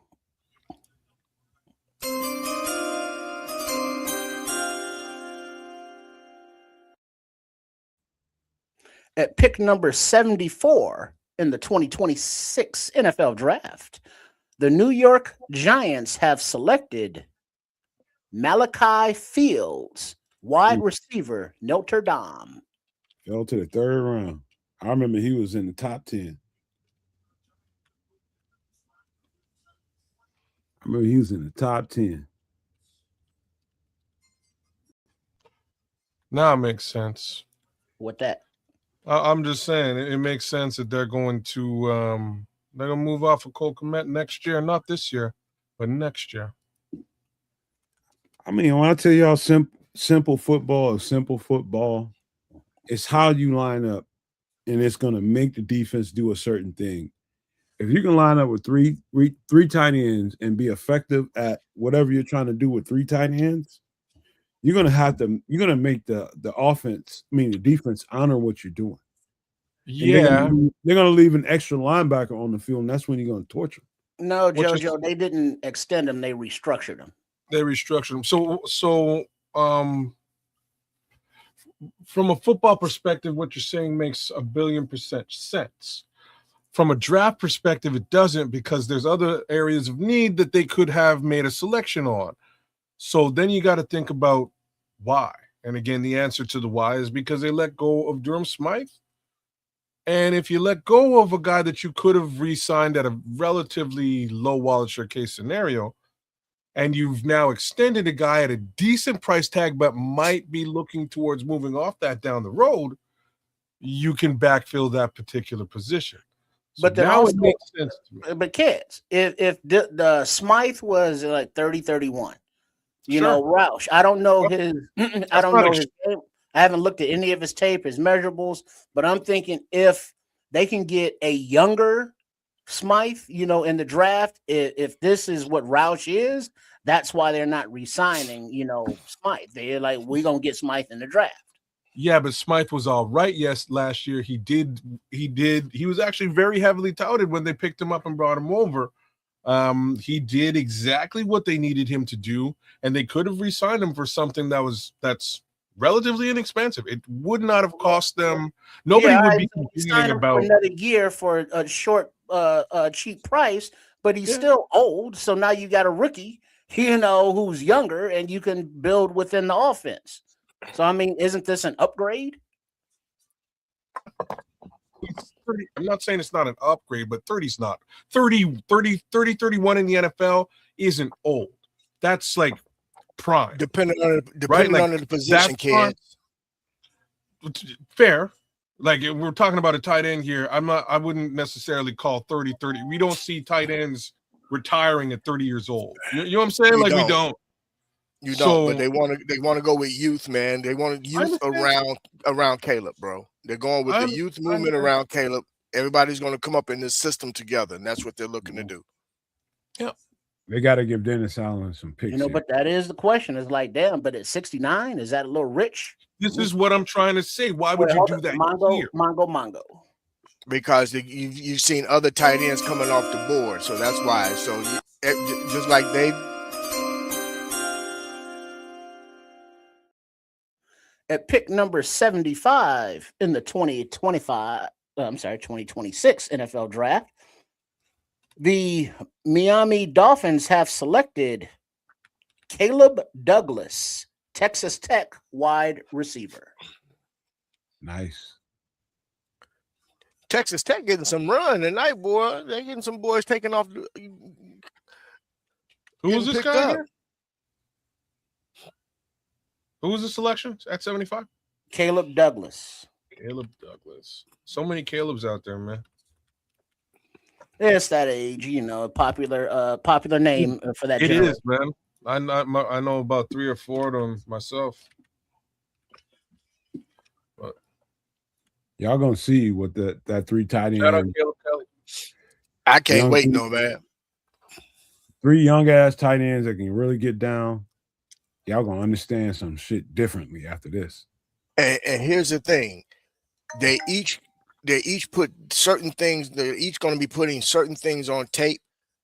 At pick number 74 in the 2026 NFL Draft, the New York Giants have selected Malachi Fields, wide receiver, Notre Dame. Fell to the third round. I remember he was in the top 10. Now it makes sense. What that? I'm just saying it makes sense that they're going to move off of Cole Kmet next year, not this year, but next year. I mean, when I tell y'all simple football is simple football, it's how you line up, and it's going to make the defense do a certain thing. If you can line up with three tight ends and be effective at whatever you're trying to do with three tight ends, you're going to make the defense honor what you're doing. Yeah. They're going to leave an extra linebacker on the field, and that's when you're going to torture them. No, JoJo, they didn't extend them. They restructured them. So from a football perspective, what you're saying makes 1,000,000,000% sense. From a draft perspective, it doesn't, because there's other areas of need that they could have made a selection on. So then you got to think about why. And again, the answer to the why is because they let go of Durham Smythe. And if you let go of a guy that you could have re-signed at a relatively low wallet share case scenario, and you've now extended a guy at a decent price tag but might be looking towards moving off that down the road, you can backfill that particular position. So But then now also, it makes sense to me. but kids, if the Smythe was like 30-31, you Sure. know, Roush, I don't know his I don't not know his game. I haven't looked at any of his tape, his measurables, but I'm thinking if they can get a younger Smythe, you know, in the draft, if this is what Roush is, that's why they're not re-signing, you know, Smythe. They're like, we're gonna get Smythe in the draft. Yeah, but Smythe was all right. Yes, last year he was actually very heavily touted when they picked him up and brought him over. He did exactly what they needed him to do, and they could have re-signed him for something that's relatively inexpensive. It would not have cost them. Nobody would be complaining about another year for a short, cheap price, but he's still old. So now you got a rookie, you know, who's younger, and you can build within the offense. So I mean, isn't this an upgrade? I'm not saying it's not an upgrade, but 30's not 30, 31 in the NFL isn't old. That's like prime. Depending on the position, prime. kids. Fair. Like if we're talking about a tight end here, I wouldn't necessarily call 30. We don't see tight ends retiring at 30 years old. You know what I'm saying? We don't. You don't, but they want to go with youth, man. They want youth around Caleb, bro. They're going with the youth movement around Caleb. Everybody's going to come up in this system together, and that's what they're looking to do. Yeah. They got to give Dennis Allen some picks. You know, but that is the question. It's like, damn, but at 69, is that a little rich? This is what I'm trying to say. Why would you do that here? Mongo. Because you've seen other tight ends coming off the board, so that's why. So just like they. At pick number 75 in the 2026 NFL draft, the Miami Dolphins have selected Caleb Douglas, Texas Tech wide receiver. Nice. Texas Tech getting some run tonight, boy. They're getting some boys taking off. Who was this guy here? Who was the selection at 75? Caleb Douglas. So many Calebs out there, man. It's that age, you know, popular name for that. It is, man. I know about 3 or 4 of them myself. But y'all gonna see what that 3 tight end. Shout out Caleb Kelly. I can't wait, no man. 3 young ass tight ends that can really get down. Y'all gonna understand some shit differently after this. And here's the thing: they each put certain things. They're each going to be putting certain things on tape,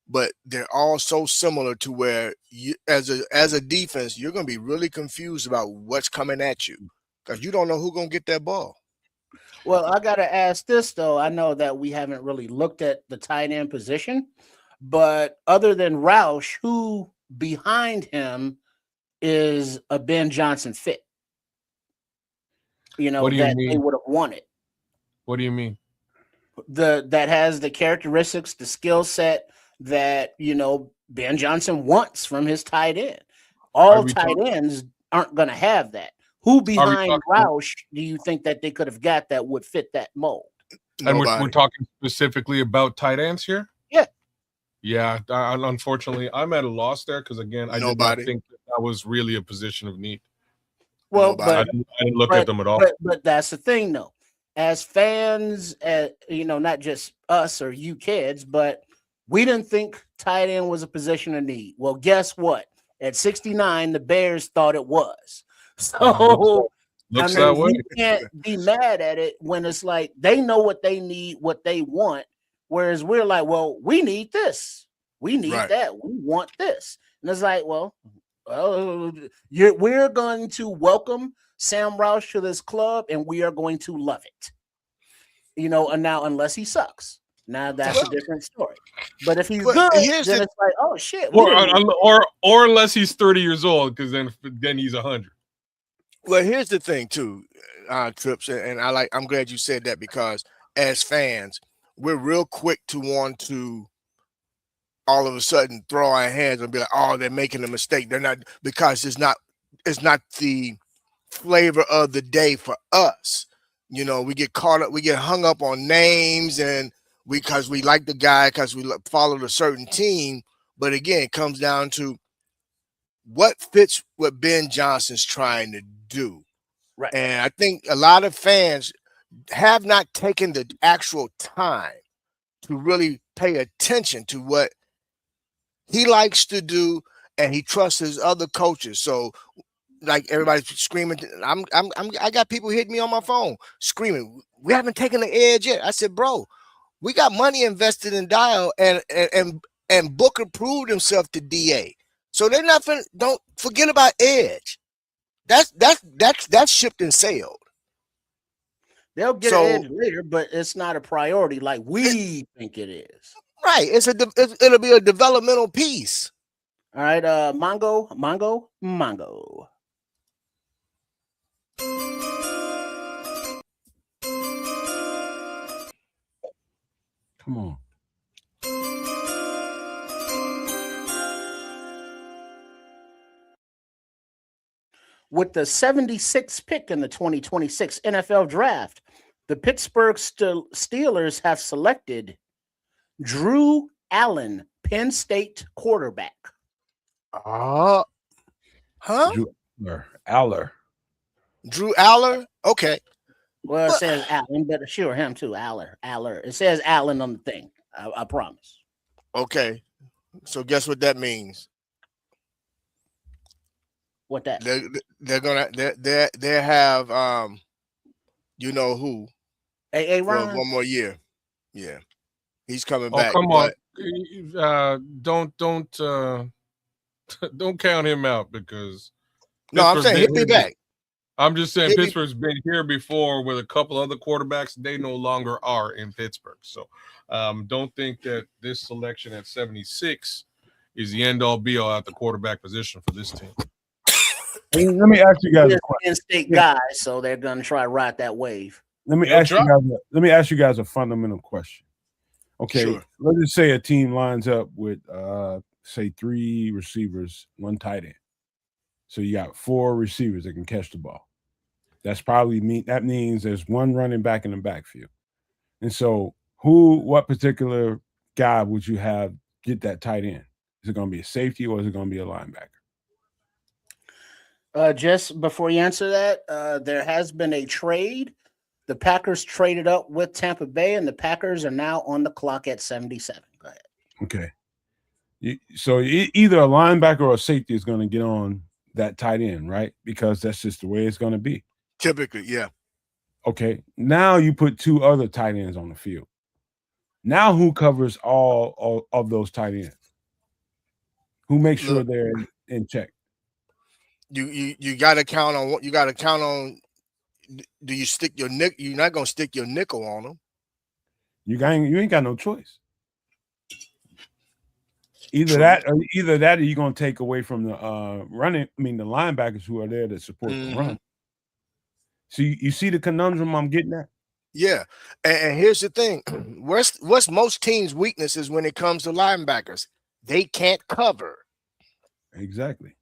but they're all so similar to where you, as a defense, you're going to be really confused about what's coming at you because you don't know who's going to get that ball. Well, I got to ask this though. I know that we haven't really looked at the tight end position, but other than Roush, who behind him is a Ben Johnson fit? You know, that they would have wanted. What do you mean? That has the characteristics, the skill set that, you know, Ben Johnson wants from his tight end. All tight ends aren't going to have that. Who behind Roush do you think that they could have got that would fit that mold? And we're talking specifically about tight ends here? Yeah. Yeah. Unfortunately, I'm at a loss there because, again, I did not think that was really a position of need. Well, I didn't look at them at all. But that's the thing, though. As fans, you know, not just us or you kids, but we didn't think tight end was a position of need. Well, guess what? At 69, the Bears thought it was. So looks that way. You can't be mad at it when it's like they know what they need, what they want, whereas we're like, well, we need this, we need that, we want this, and it's like, well, we're going to welcome Sam Roush to this club, and we are going to love it. You know, and now unless he sucks, now that's a different story. But if he's good, then it's like, oh shit. Or unless he's 30 years old, because then he's 100. Well, here's the thing too, Trips, and I'm glad you said that because as fans, we're real quick to want to all of a sudden throw our hands and be like, oh, they're making a mistake. They're not, because it's not the flavor of the day for us. You know, we get caught up, we get hung up on names, and because we like the guy, because we followed a certain team. But again, it comes down to what fits what Ben Johnson's trying to do. Right. And I think a lot of fans have not taken the actual time to really pay attention to what he likes to do, and he trusts his other coaches. So, like everybody's screaming, I got people hitting me on my phone screaming, "We haven't taken the edge yet." I said, "Bro, we got money invested in Dial, and Booker proved himself to DA. So they're not don't forget about edge. That's shipped and sailed. They'll get an edge later, but it's not a priority like we think it is. Right. It'll be a developmental piece. All right, Mongo. Come on. With the 76th pick in the 2026 NFL Draft, the Pittsburgh Steelers have selected Drew Allen, Penn State quarterback. Huh? Drew Aller. Drew Aller? Okay. Well, it says Allen, but sure, him too. Aller. It says Allen on the thing. I promise. Okay. So guess what that means? What that? They have you know who? Hey, Ron. One more year. Yeah. He's coming Oh, back. come on. Don't count him out because no, I'm saying he'll be back. I'm just saying Pittsburgh's been here before with a couple other quarterbacks. They no longer are in Pittsburgh. So don't think that this selection at 76 is the end all be all at the quarterback position for this team. Let me ask you guys a question. Penn State guys, so they're gonna try to ride that wave. Let me ask you guys a fundamental question. Okay, sure. Let's just say a team lines up with say 3 receivers, 1 tight end. So you got 4 receivers that can catch the ball. That means there's 1 running back in the backfield. And so what particular guy would you have get that tight end? Is it going to be a safety or is it going to be a linebacker? Just before you answer that, there has been a trade. The Packers traded up with Tampa Bay, and the Packers are now on the clock at 77. Go ahead. Okay. So either a linebacker or a safety is going to get on that tight end, right? Because that's just the way it's going to be. Typically, yeah. Okay. Now you put 2 other tight ends on the field. Now who covers all of those tight ends? Who makes sure they're in check? You got to count on what you got to count on. Do you stick your nickel? You're not gonna stick your nickel on them. You ain't got no choice. Either that or you're gonna take away from the the linebackers who are there to support the run. So you see the conundrum I'm getting at? Yeah. And here's the thing. What's most teams' weaknesses when it comes to linebackers? They can't cover. Exactly.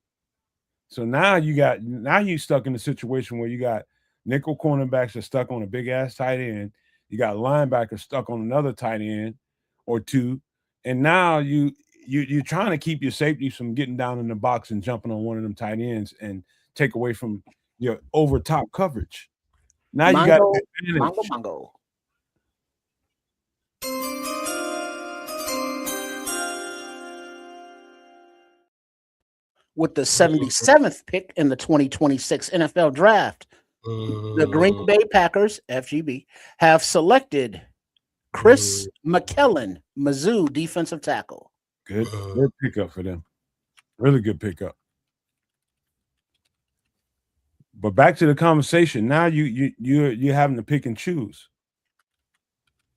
So now you stuck in a situation where you got nickel cornerbacks are stuck on a big ass tight end. You got linebackers stuck on another tight end or 2, and now you're trying to keep your safeties from getting down in the box and jumping on one of them tight ends and take away from your over top coverage. Now you got Mongo. With the 77th pick in the 2026 NFL Draft, the Green Bay Packers, FGB, have selected Chris McKellen, Mizzou defensive tackle. Good pickup for them. Really good pickup. But back to the conversation. Now you're having to pick and choose.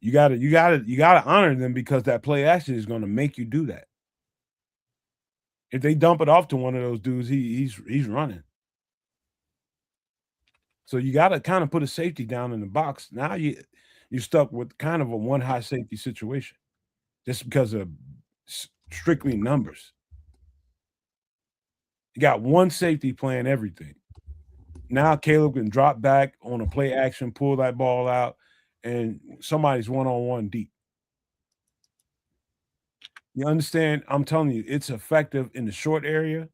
You gotta honor them because that play action is going to make you do that. If they dump it off to one of those dudes, he's running. So you got to kind of put a safety down in the box. Now you're stuck with kind of a 1 high safety situation, just because of strictly numbers. You got 1 safety playing everything. Now Caleb can drop back on a play action, pull that ball out, and somebody's one-on-one deep. You understand? I'm telling you, it's effective in the short area.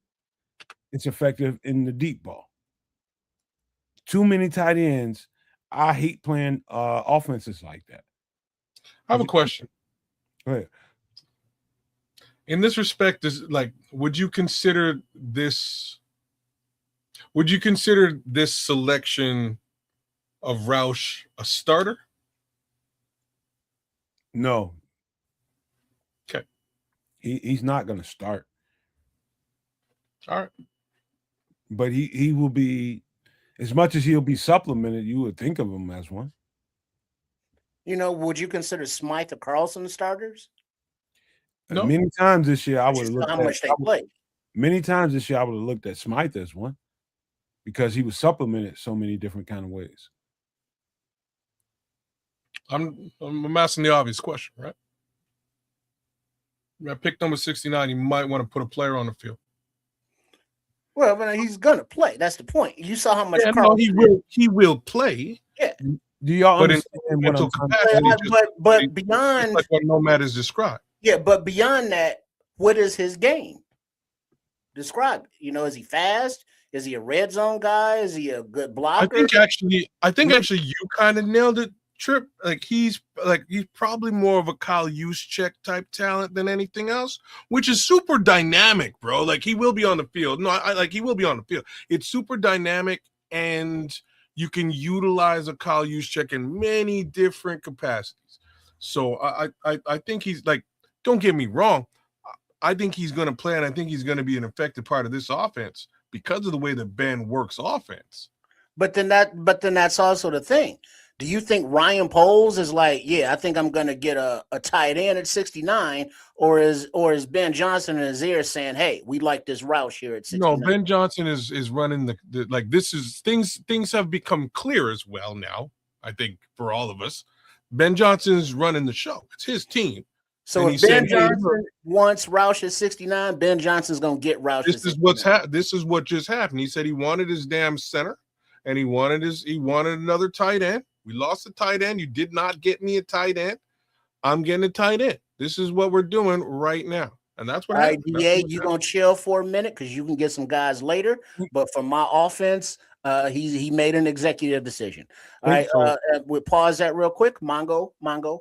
It's effective in the deep ball. Too many tight ends. I hate playing offenses like that. I have a question. Go ahead. In this respect, would you consider this selection of Roush a starter? No. Okay. He's not going to start. All right. But he will be, as much as he'll be supplemented, you would think of him as one. Would you consider Smythe or Carlson the starters? No. Many times this year, I would have looked how much they play. Many times this year, I would have looked at Smythe as one because he was supplemented so many different kind of ways. I'm asking the obvious question, right? I picked number 69. You might want to put a player on the field. Well, but he's gonna play. That's the point. You saw how much. He will play. Yeah. Do y'all understand what I'm saying? But beyond, like what Nomad has described. Yeah, but beyond that, what is his game? Describe it. Is he fast? Is he a red zone guy? Is he a good blocker? I think actually you kind of nailed it, Trip. He's probably more of a Kyle Juszczyk type talent than anything else, which is super dynamic, bro. He will be on the field. No, he will be on the field. It's super dynamic, and you can utilize a Kyle Juszczyk in many different capacities. So I think he's don't get me wrong. I think he's going to play, and I think he's going to be an effective part of this offense because of the way that Ben works offense. But then that's also the thing. Do you think Ryan Poles is I think I'm going to get a tight end at 69, or is Ben Johnson in his ear saying, "Hey, we like this Roush here at 69"? No, Ben Johnson is running this is things have become clear as well now. I think for all of us, Ben Johnson is running the show. It's his team. So if Ben Johnson wants Roush at 69, Ben Johnson's going to get Roush. This is what just happened. He said he wanted his damn center, and he wanted another tight end. We lost a tight end. You did not get me a tight end. I'm getting a tight end. This is what we're doing right now. And that's what happened. DA, you're going to chill for a minute because you can get some guys later. But for my offense, he made an executive decision. All right. We'll pause that real quick. Mongo. All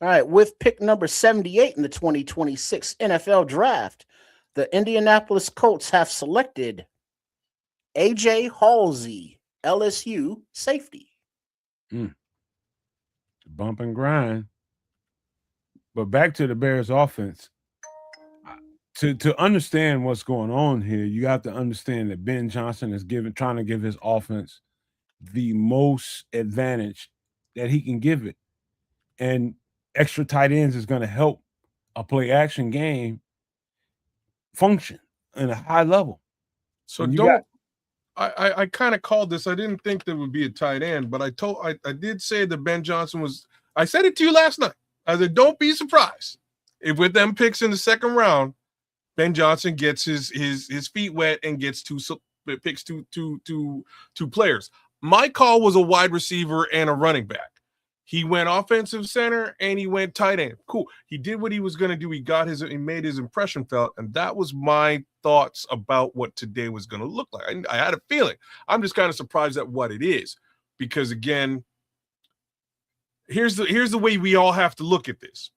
right. With pick number 78 in the 2026 NFL Draft, the Indianapolis Colts have selected AJ Halsey, LSU safety. Bump and grind. But back to the Bears offense. To understand what's going on here, you have to understand that Ben Johnson is trying to give his offense the most advantage that he can give it. And extra tight ends is going to help a play action game function in a high level. So I kind of called this. I didn't think there would be a tight end, but I did say that Ben Johnson was. I said it to you last night. I said, don't be surprised if with them picks in the second round, Ben Johnson gets his feet wet and gets two players. My call was a wide receiver and a running back. He went offensive center and he went tight end. Cool. He did what he was going to do. He made his impression felt, and that was my thoughts about what today was going to look like. I had a feeling. I'm just kind of surprised at what it is, because again, here's the way we all have to look at this.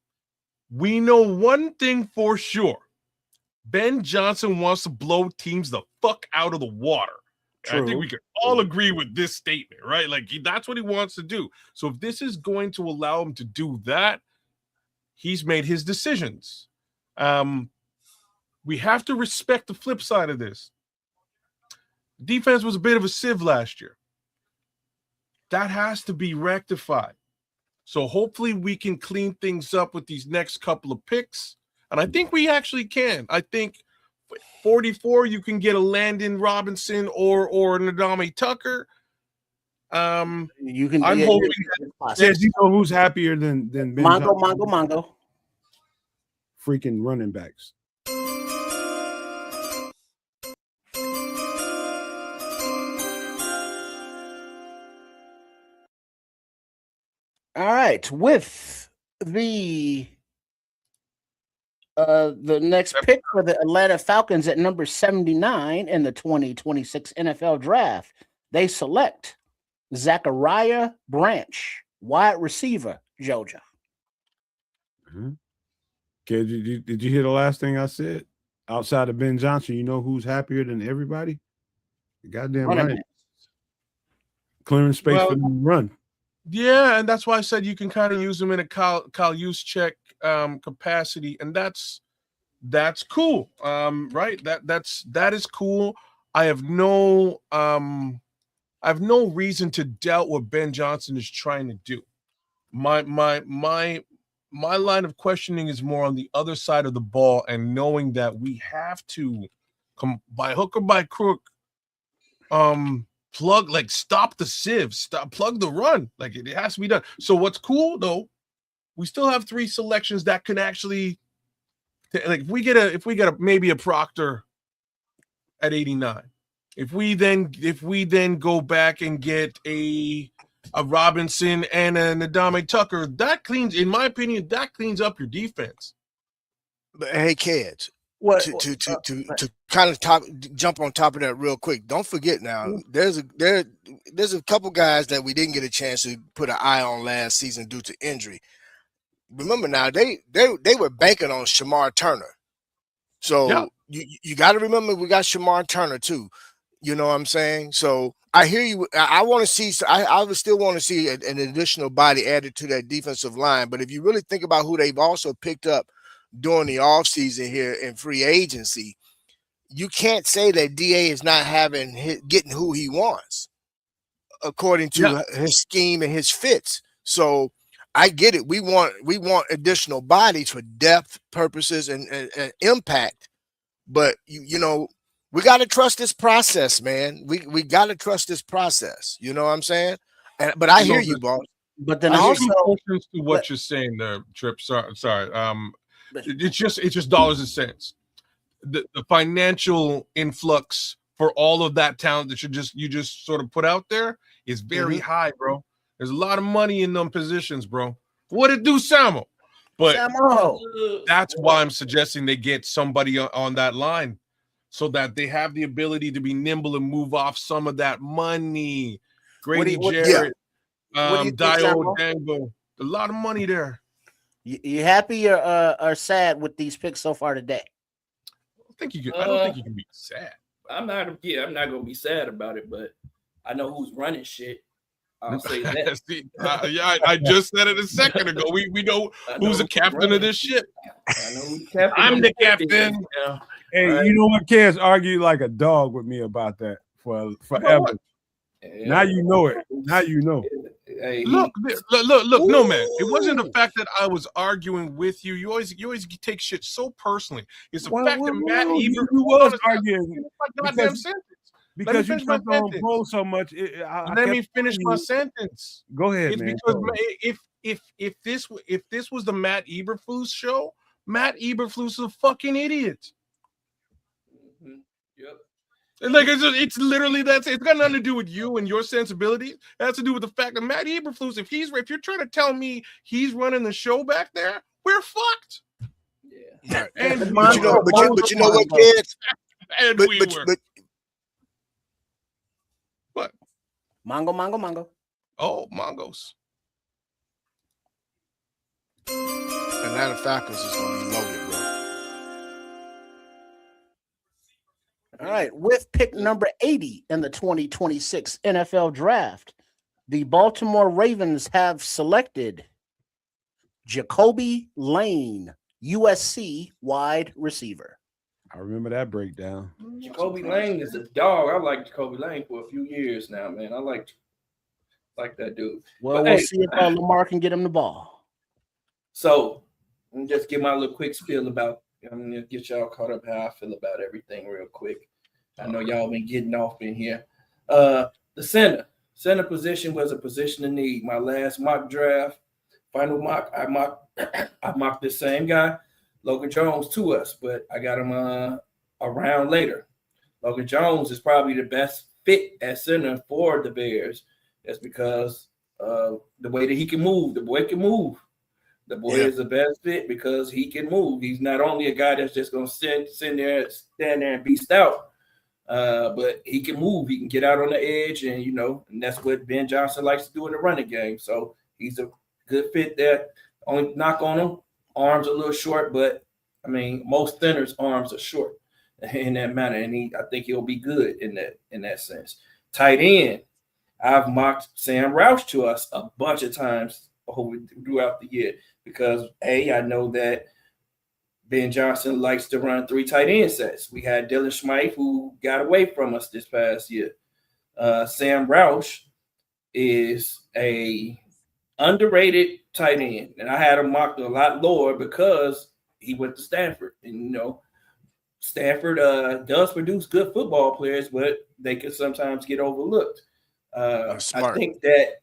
We know one thing for sure. Ben Johnson wants to blow teams the fuck out of the water. I think we can all agree with this statement, right? That's what he wants to do. So if this is going to allow him to do that, he's made his decisions. We have to respect the flip side of this. Defense was a bit of a sieve last year. That has to be rectified. So hopefully we can clean things up with these next couple of picks. And I think we actually can. I think 44, you can get a Landon Robinson or an Adame Tucker. You can. I'm hoping that you know who's happier than Ben Mongo. freaking running backs. All right, with the next pick for the Atlanta Falcons at number 79 in the 2026 NFL Draft, they select Zachariah Branch, wide receiver, Georgia. Mm-hmm. Okay, did you hear the last thing I said? Outside of Ben Johnson, you know who's happier than everybody? The goddamn right. Clearing space for them to run. Yeah, and that's why I said you can kind of use them in a Kyle Juszczyk capacity, and that's cool. Right? That is cool. I have no reason to doubt what Ben Johnson is trying to do. My line of questioning is more on the other side of the ball, and knowing that we have to come by hook or by crook, stop the sieve, plug the run. Like it has to be done. So what's cool though, we still have 3 selections that can actually, like, if we get maybe a Proctor at 89, if we then go back and get a Robinson and a Ndamukong Tucker, that cleans, in my opinion, that cleans up your defense. But hey, kids, to kind of jump on top of that real quick. Don't forget now, there's a couple guys that we didn't get a chance to put an eye on last season due to injury. Remember now, they were banking on Shamar Turner. So you got to remember we got Shamar Turner too. You know what I'm saying? So I hear you. I want to see. I would still want to see an additional body added to that defensive line. But if you really think about who they've also picked up during the offseason here in free agency, you can't say that DA is not getting who he wants according to his scheme and his fits. So I get it. We want additional bodies for depth purposes and impact. But you know, we got to trust this process, man. We got to trust this process. You know what I'm saying? But I hear you, boss. But then also to what you're saying there, Trip. Sorry. It's just dollars and cents. The financial influx for all of that talent that you just sort of put out there is very high, bro. There's a lot of money in them positions, bro. What it do, Samo? But that's why I'm suggesting they get somebody on that line, so that they have the ability to be nimble and move off some of that money. Grady Jarrett, Dio Dango, a lot of money there. You happy or sad with these picks so far today? I don't think you can be sad. I'm not gonna be sad about it, but I know who's running shit. I'll say that. See, I just said it a second ago. We know who's the captain of this ship. I know who's captain. I'm the captain. Hey, you know what? Kids argue like a dog with me about that for forever. Now you know it. Now you know. Hey, look, no, man. It wasn't the fact that I was arguing with you. You always take shit so personally. It's the fact that Matt Eberflus was arguing goddamn sentence. Because you jumped on Bull so much. Let me finish my sentence. Go ahead, it's man. Because if this was the Matt Eberflus show, Matt Eberflus is a fucking idiot. Yep. Like it's literally it's got nothing to do with you and your sensibilities. It has to do with the fact that Matt Eberflus, if you're trying to tell me he's running the show back there, we're fucked. Yeah. And but you know what, kids? What? Mongo. Oh, Mongos. Atlanta Falcons is going to be loaded, bro. All right, with pick number 80 in the 2026 NFL Draft, the Baltimore Ravens have selected Jacoby Lane, USC wide receiver. I remember that breakdown. Jacoby Lane is a dog. I've liked Jacoby Lane for a few years now, man. I like that dude. Well, we'll see if Lamar can get him the ball. So, let me just give my little quick spiel about. I'm gonna get y'all caught up how I feel about everything real quick. I know y'all been getting off in here. The center position was a position of need. My last mock draft, final mock, I mocked the same guy. Logan Jones to us, but I got him around later. Logan Jones is probably the best fit at center for the Bears. That's because the way that he can move. The boy can move. The boy is the best fit because he can move. He's not only a guy that's just going to stand there and be stout, but he can move. He can get out on the edge, and and that's what Ben Johnson likes to do in the running game. So he's a good fit there. Only knock on him, arms a little short, but I mean most centers' arms are short in that manner, and I think he'll be good in that sense. Tight end, I've mocked Sam Roush to us a bunch of times throughout the year because I know that Ben Johnson likes to run 3 tight end sets. We had Dylan Smythe who got away from us this past year. Sam Roush is a underrated tight end, and I had him mocked a lot lower because he went to Stanford, and Stanford does produce good football players, but they can sometimes get overlooked. I think that,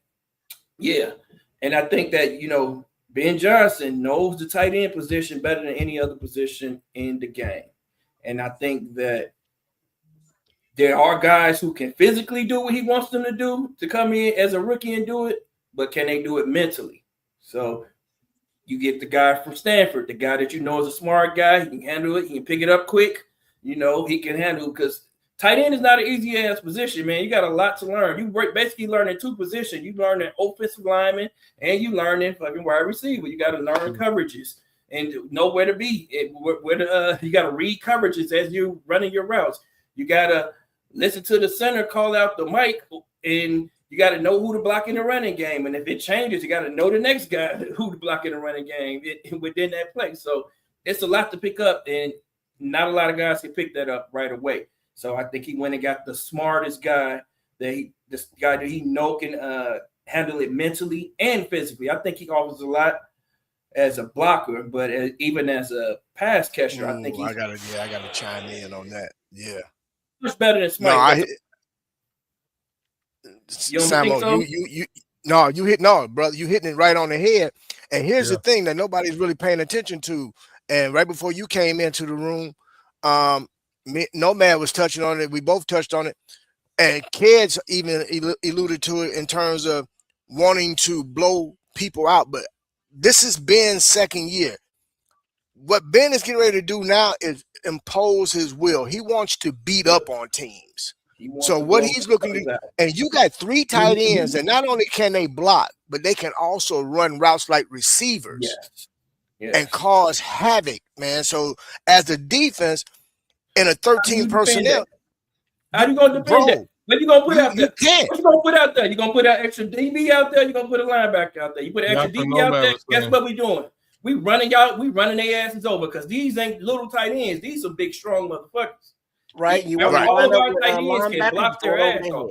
and I think that, Ben Johnson knows the tight end position better than any other position in the game. And I think that there are guys who can physically do what he wants them to do to come in as a rookie and do it, but can they do it mentally? So you get the guy from Stanford, the guy that is a smart guy. He can handle it. He can pick it up quick. He can handle it because tight end is not an easy ass position, man. You got a lot to learn. You basically learning 2 positions. You learn an offensive lineman and you learning fucking wide receiver. You got to learn coverages and know where to be. You got to read coverages as you're running your routes. You got to listen to the center call out the mic, and you got to know who to block in the running game. And if it changes, you got to know the next guy who to block in the running game within that play. So it's a lot to pick up, and not a lot of guys can pick that up right away. So I think he went and got the smartest guy this guy that he can handle it mentally and physically. I think he offers a lot as a blocker, but even as a pass catcher, I think I gotta chime in on that. Yeah, much better than Smite. Samo, brother, you hitting it right on the head. And here's the thing that nobody's really paying attention to. And right before you came into the room, Nomad was touching on it. We both touched on it, and kids even alluded to it in terms of wanting to blow people out. But this is Ben's second year. What Ben is getting ready to do now is impose his will. He wants to beat up on teams. So what he's looking to do, and you got 3 tight ends, and not only can they block, but they can also run routes like receivers and cause havoc, man. So as the defense in a 13 personnel, how you gonna defend that? What you gonna put out there? Can't. What you gonna put out there? You gonna put out extra DB out there? You gonna put a linebacker out there? You put an extra DB out there? Guess what we doing? We running their asses over because these ain't little tight ends. These are big, strong motherfuckers. Right. You want all of our tight ends can block their ass off.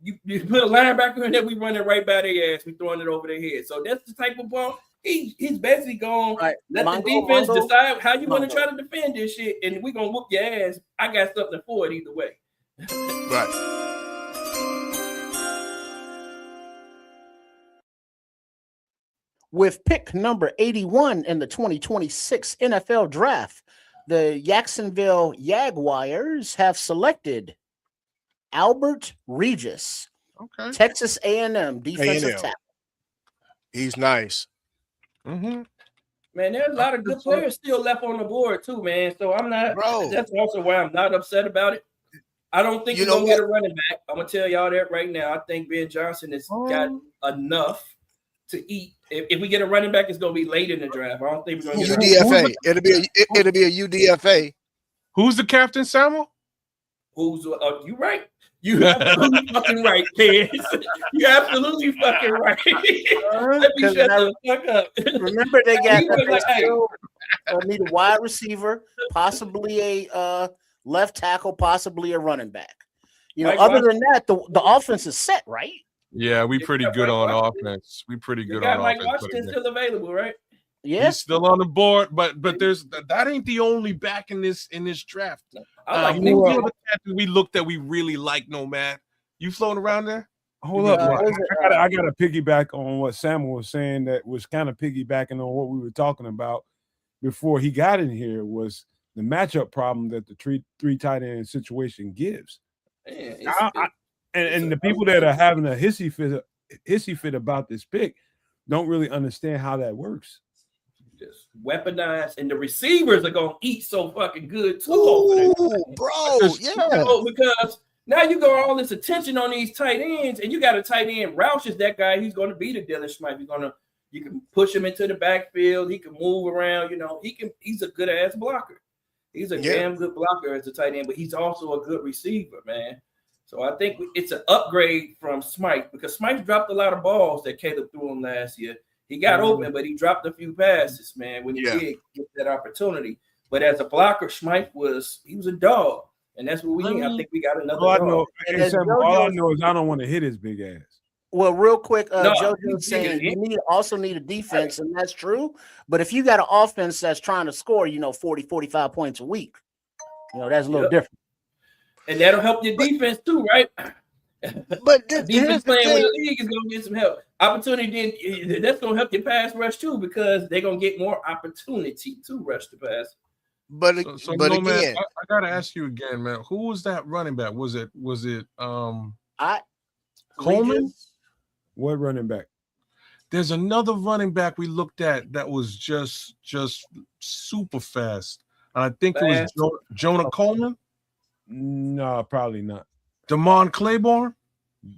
You put a linebacker in there, we running right by their ass. We throwing it over their head. So that's the type of ball. He's basically going let the defense decide how you want to try to defend this shit, and we're gonna whoop your ass. I got something for it either way. Right. With pick number 81 in the 2026 NFL Draft, the Jacksonville Jaguars have selected Albert Regis, Texas A&M defensive tackle. He's nice. Man, there's a lot of good players still left on the board too, man. So I'm not. That's also why I'm not upset about it. I don't think you're gonna get a running back. I'm gonna tell y'all that right now. I think Ben Johnson has got enough to eat. If we get a running back, it's gonna be late in the draft. I don't think we're gonna get UDFA. It'll be a UDFA. Who's the captain, Samuel? Who's you right? You absolutely fucking right, kids. You absolutely fucking right. Let me shut the fuck up. Remember, they got need a wide receiver, possibly a left tackle, possibly a running back. Other than that, the offense is set, right? Yeah, we pretty good on offense. We pretty good on Mike offense. Mike Washington's still available, right? Yeah, he's still on the board, but there's that ain't the only back in this draft. I like we looked at. We really like Nomad. You floating around there? Hold up, I gotta piggyback on what Samuel was saying. That was kind of piggybacking on what we were talking about. before he got in here was the matchup problem that the three tight end situation gives. Man, And the people that are having a hissy fit about this pick don't really understand how that works. just weaponized, and the receivers are gonna eat so fucking good too. Ooh, over bro, there. yeah. Because now you got all this attention on these tight ends, and you got a tight end. Roush is that guy. He's going to be the Dylan Smythe. You can push him into the backfield. He can move around. He's a good ass blocker. He's a damn good blocker as a tight end, but he's also a good receiver, man. So I think it's an upgrade from Smythe, because Smythe dropped a lot of balls that Caleb threw him last year. He got open, but he dropped a few passes, man, when he did get that opportunity. But as a blocker, Smythe was a dog. And that's what we need. I think we got another dog. All I know is I don't want to hit his big ass. Well, real quick, No, JoJo's saying you also need a defense, and that's true. But if you got an offense that's trying to score, 40, 45 points a week, that's a little different. And that'll help your defense too, right? But defense playing with the league is going to get some help. Opportunity, that's going to help your pass rush too, because they're going to get more opportunity to rush the pass. But Man, again, I gotta ask you again, man. Who was that running back? Was it Coleman? What running back? There's another running back we looked at that was just super fast. And I think it was Jonah Coleman. No, probably not. Damon Claiborne.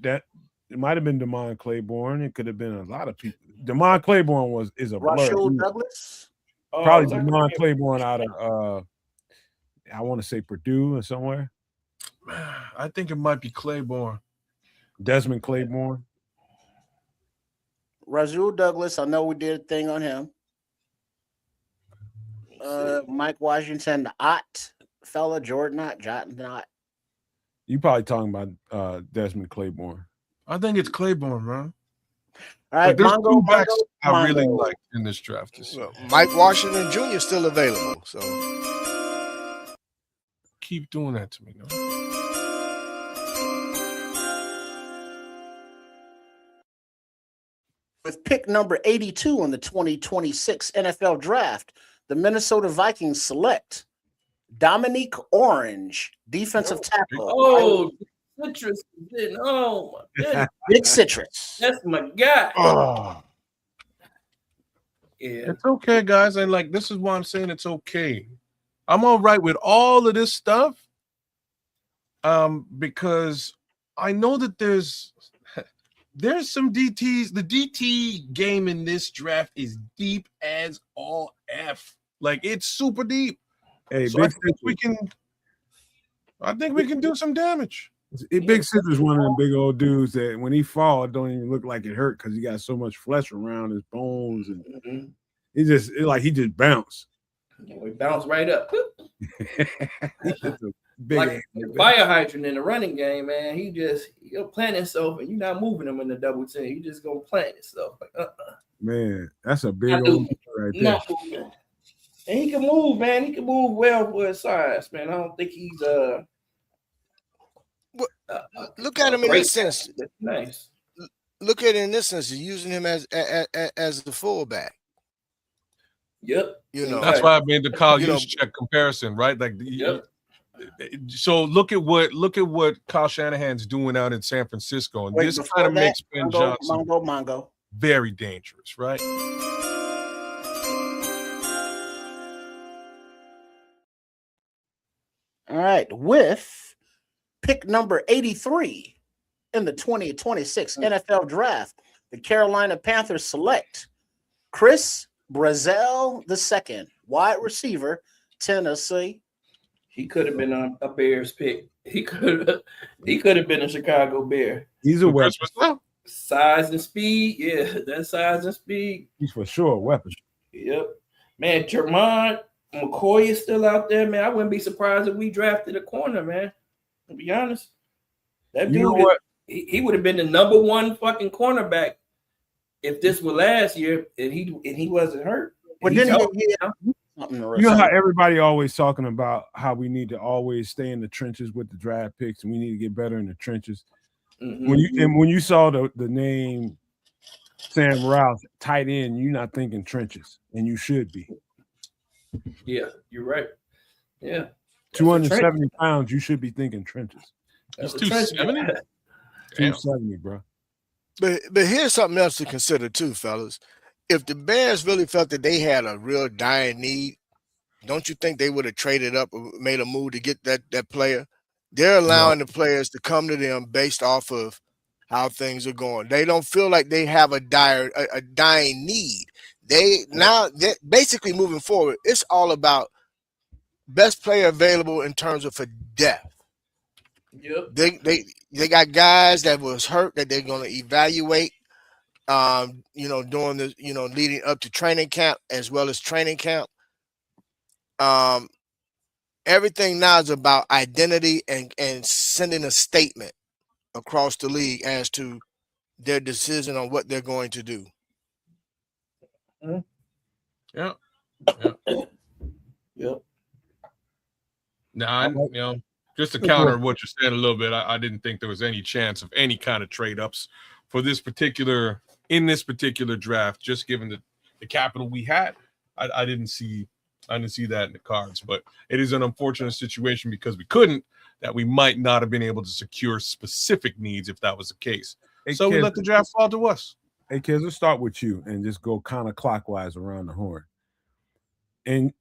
That it might have been Damon Claiborne. It could have been a lot of people. Damon Claiborne is a Rashul blur. Douglas. Probably Damon Claiborne out of I want to say Purdue or somewhere. I think it might be Claiborne. Desmond Claiborne. Rashul Douglas. I know we did a thing on him. Mike Washington, the Ott fella, Jordan Ott. You probably talking about Desmond Claiborne. I think it's Claiborne, man. All right, there's two backs I really like in this draft. Mike Washington Jr. is still available, so keep doing that to me. No? With pick number 82 in the 2026 NFL Draft, the Minnesota Vikings select Dominique Orange, defensive tackle. Citrus. Oh, my goodness. Big Citrus. That's my guy. Oh. Yeah. It's okay, guys. And this is why I'm saying it's okay. I'm all right with all of this stuff. Because I know that there's some DTs. The DT game in this draft is deep as all F. It's super deep. Hey, so I think we can do some damage. Big Citrus is one of them big old dudes that when he fall, it don't even look like it hurt because he got so much flesh around his bones, and he just bounced. We bounced right up. Big like a fire hydrant in the running game, man. He'll plant himself, and you're not moving him in the double team. You just gonna plant yourself. Man, that's a big old right there. And he can move, man. He can move well for his size, man. I don't think he's look at him in this sense. Nice. Look at it in this sense. You're using him as the fullback. Yep. That's why I made the Kyle Juszczyk comparison, right? So look at what Kyle Shanahan's doing out in San Francisco, and this kind of makes Ben Johnson Mongo very dangerous, right? All right, with pick number 83 in the 2026 NFL Draft, the Carolina Panthers select Chris Brazzell II, wide receiver, Tennessee. He could have been a Bears pick. He could have been a Chicago Bear. He's a weapon. Size and speed, yeah, that size and speed. He's for sure a weapon. Yep, man. Jermon McCoy is still out there, man. I wouldn't be surprised if we drafted a corner, man. To be honest, that dude, he would have been the number one fucking cornerback if this were last year, and he wasn't hurt. But then you know how everybody always talking about how we need to always stay in the trenches with the draft picks, and we need to get better in the trenches. Mm-hmm. When you saw the name Sam Rouse tight end, you're not thinking trenches, and you should be. Yeah, you're right. Yeah. 270 pounds, you should be thinking trenches. He's That's a trench 270? guy. Damn. 270, bro. But here's something else to consider too, fellas. If the Bears really felt that they had a real dire need, don't you think they would have traded up or made a move to get that player? They're allowing the players to come to them based off of how things are going. They don't feel like they have a dying need. They basically moving forward, it's all about best player available in terms of for depth. Yep. They got guys that was hurt that they're going to evaluate. During the leading up to training camp as well as training camp. Everything now is about identity and sending a statement across the league as to their decision on what they're going to do. Yeah. Yep. Now, just to counter what you're saying a little bit, I didn't think there was any chance of any kind of trade ups for this particular draft, just given the capital we had. I didn't see that in the cards, but it is an unfortunate situation because we couldn't, that we might not have been able to secure specific needs if that was the case. Hey, so we kids, let the draft fall to us. Hey, kids, let's start with you and just go kind of clockwise around the horn. And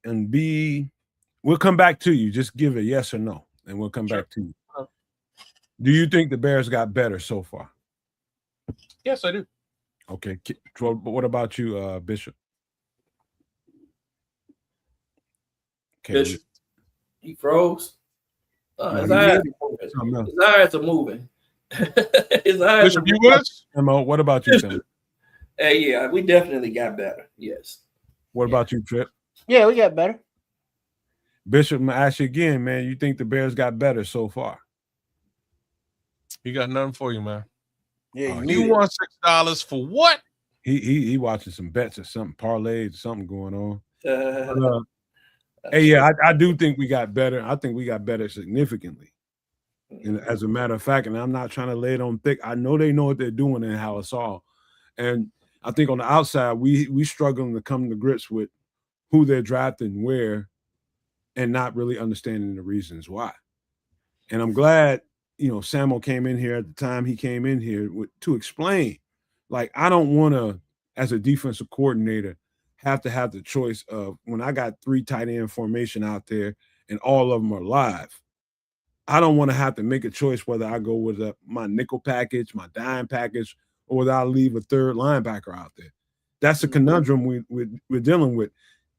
we'll come back to you. Just give a yes or no, and we'll come back to you. Do you think the Bears got better so far? Yes, I do. Okay. What about you, Bishop? Okay. Bishop. He froze. His Something eyes are moving. His eyes Bishop, you with us? Mo, what about you, Sam? Hey, yeah, we definitely got better. Yes. What about you, Trip? Yeah, we got better. Bishop, I'm gonna ask you again, man. You think the Bears got better so far? He got nothing for you, man. Yeah, you want $6 for what? He watching some bets or something, parlays, something going on. Hey, yeah, I do think we got better. I think we got better significantly. And as a matter of fact, and I'm not trying to lay it on thick, I know they know what they're doing and how it's all. And I think on the outside, we struggling to come to grips with who they're drafting where and not really understanding the reasons why. And I'm glad, Samo came in here at the time he came in here to explain. Like, I don't want to, as a defensive coordinator, have to have the choice of when I got 3 tight end formation out there and all of them are live. I don't want to have to make a choice whether I go with my nickel package, my dime package, or whether I leave a third linebacker out there. That's a conundrum we're dealing with.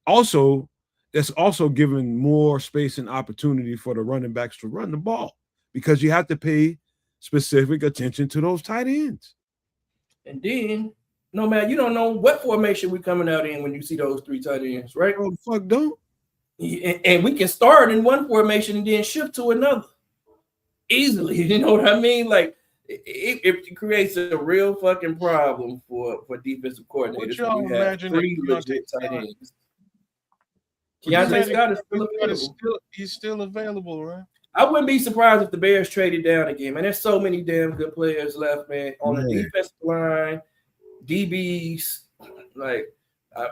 Also, that's also giving more space and opportunity for the running backs to run the ball because you have to pay specific attention to those tight ends. And then, no, man, you don't know what formation we're coming out in when you see those 3 tight ends, right? Oh, the fuck don't. And we can start in one formation and then shift to another easily. You know what I mean? Like, it creates a real fucking problem for defensive coordinators. What y'all imagine 3 legit tight ends. Keontae Scott is still available. He's still available, right? I wouldn't be surprised if the Bears traded down again, man. There's so many damn good players left, man, on the defensive line, DBs. Like, I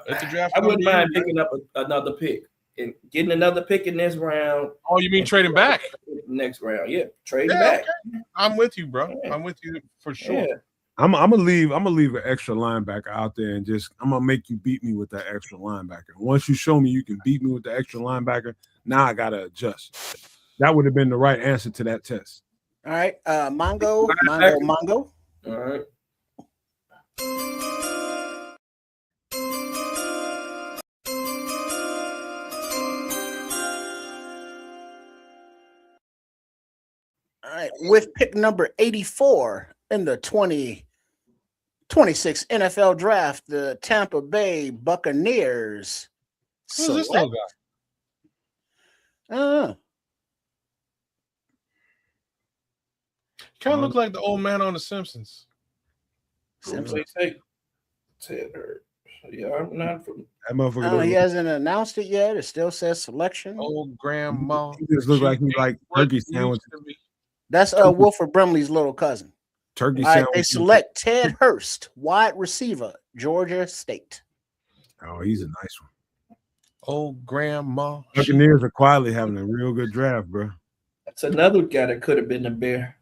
wouldn't mind picking up another pick and getting another pick in this round. Oh, you mean trading back? Next round, yeah, trading back. Okay. I'm with you, bro. Yeah. I'm with you for sure. Yeah. I'm gonna leave an extra linebacker out there and I'm gonna make you beat me with that extra linebacker. Once you show me you can beat me with the extra linebacker, now I gotta adjust. That would have been the right answer to that test. All right, Mongo. All right. All right, with pick number 84 in the 2026 NFL Draft, the Tampa Bay Buccaneers. Who's this little guy? Kind of look like the old man on The Simpsons. Ted Hurt. Yeah, I'm not from. That motherfucker. He hasn't announced it yet. It still says selection. Old grandma. He just look like he's like turkey sandwich. That's Wilford Brimley's little cousin. Turkey All sandwich. right, they select Ted Hurst, wide receiver, Georgia State. Oh, he's a nice one. Old grandma. Buccaneers are quietly having a real good draft, bro. That's another guy that could have been a Bear.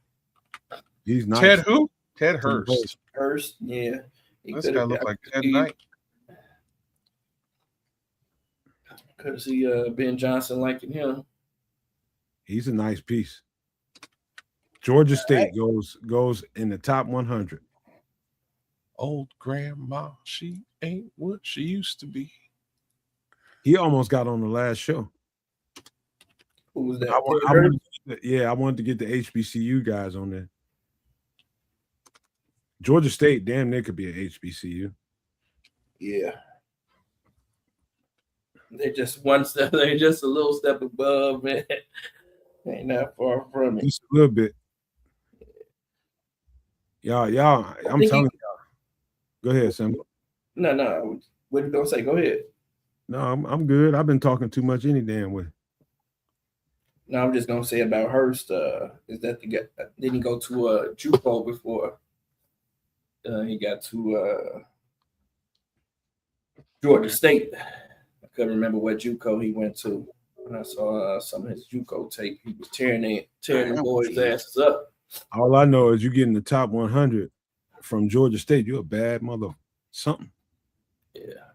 He's nice. Ted who? Ted Hurst. Hurst, yeah. This guy looked like Ted Knight. Could see Ben Johnson liking him. He's a nice piece. Georgia State goes in the top 100. Old grandma, she ain't what she used to be. He almost got on the last show. Who was that? I wanted to get the HBCU guys on there. Georgia State, damn near could be an HBCU. Yeah. They're just one step, they're just a little step above, man. Ain't not far from it. Just a little bit. Y'all, I'm telling y'all. Go ahead, Sam. No. What you gonna say? Go ahead. No, I'm good. I've been talking too much any damn way. No, I'm just gonna say about Hurst. Is that the guy? Didn't he go to JUCO before he got to Georgia State? I couldn't remember what JUCO he went to. When I saw some of his JUCO tape, he was tearing the boys' asses up. All I know is you get in the top 100 from Georgia State, you're a bad mother something. Yeah,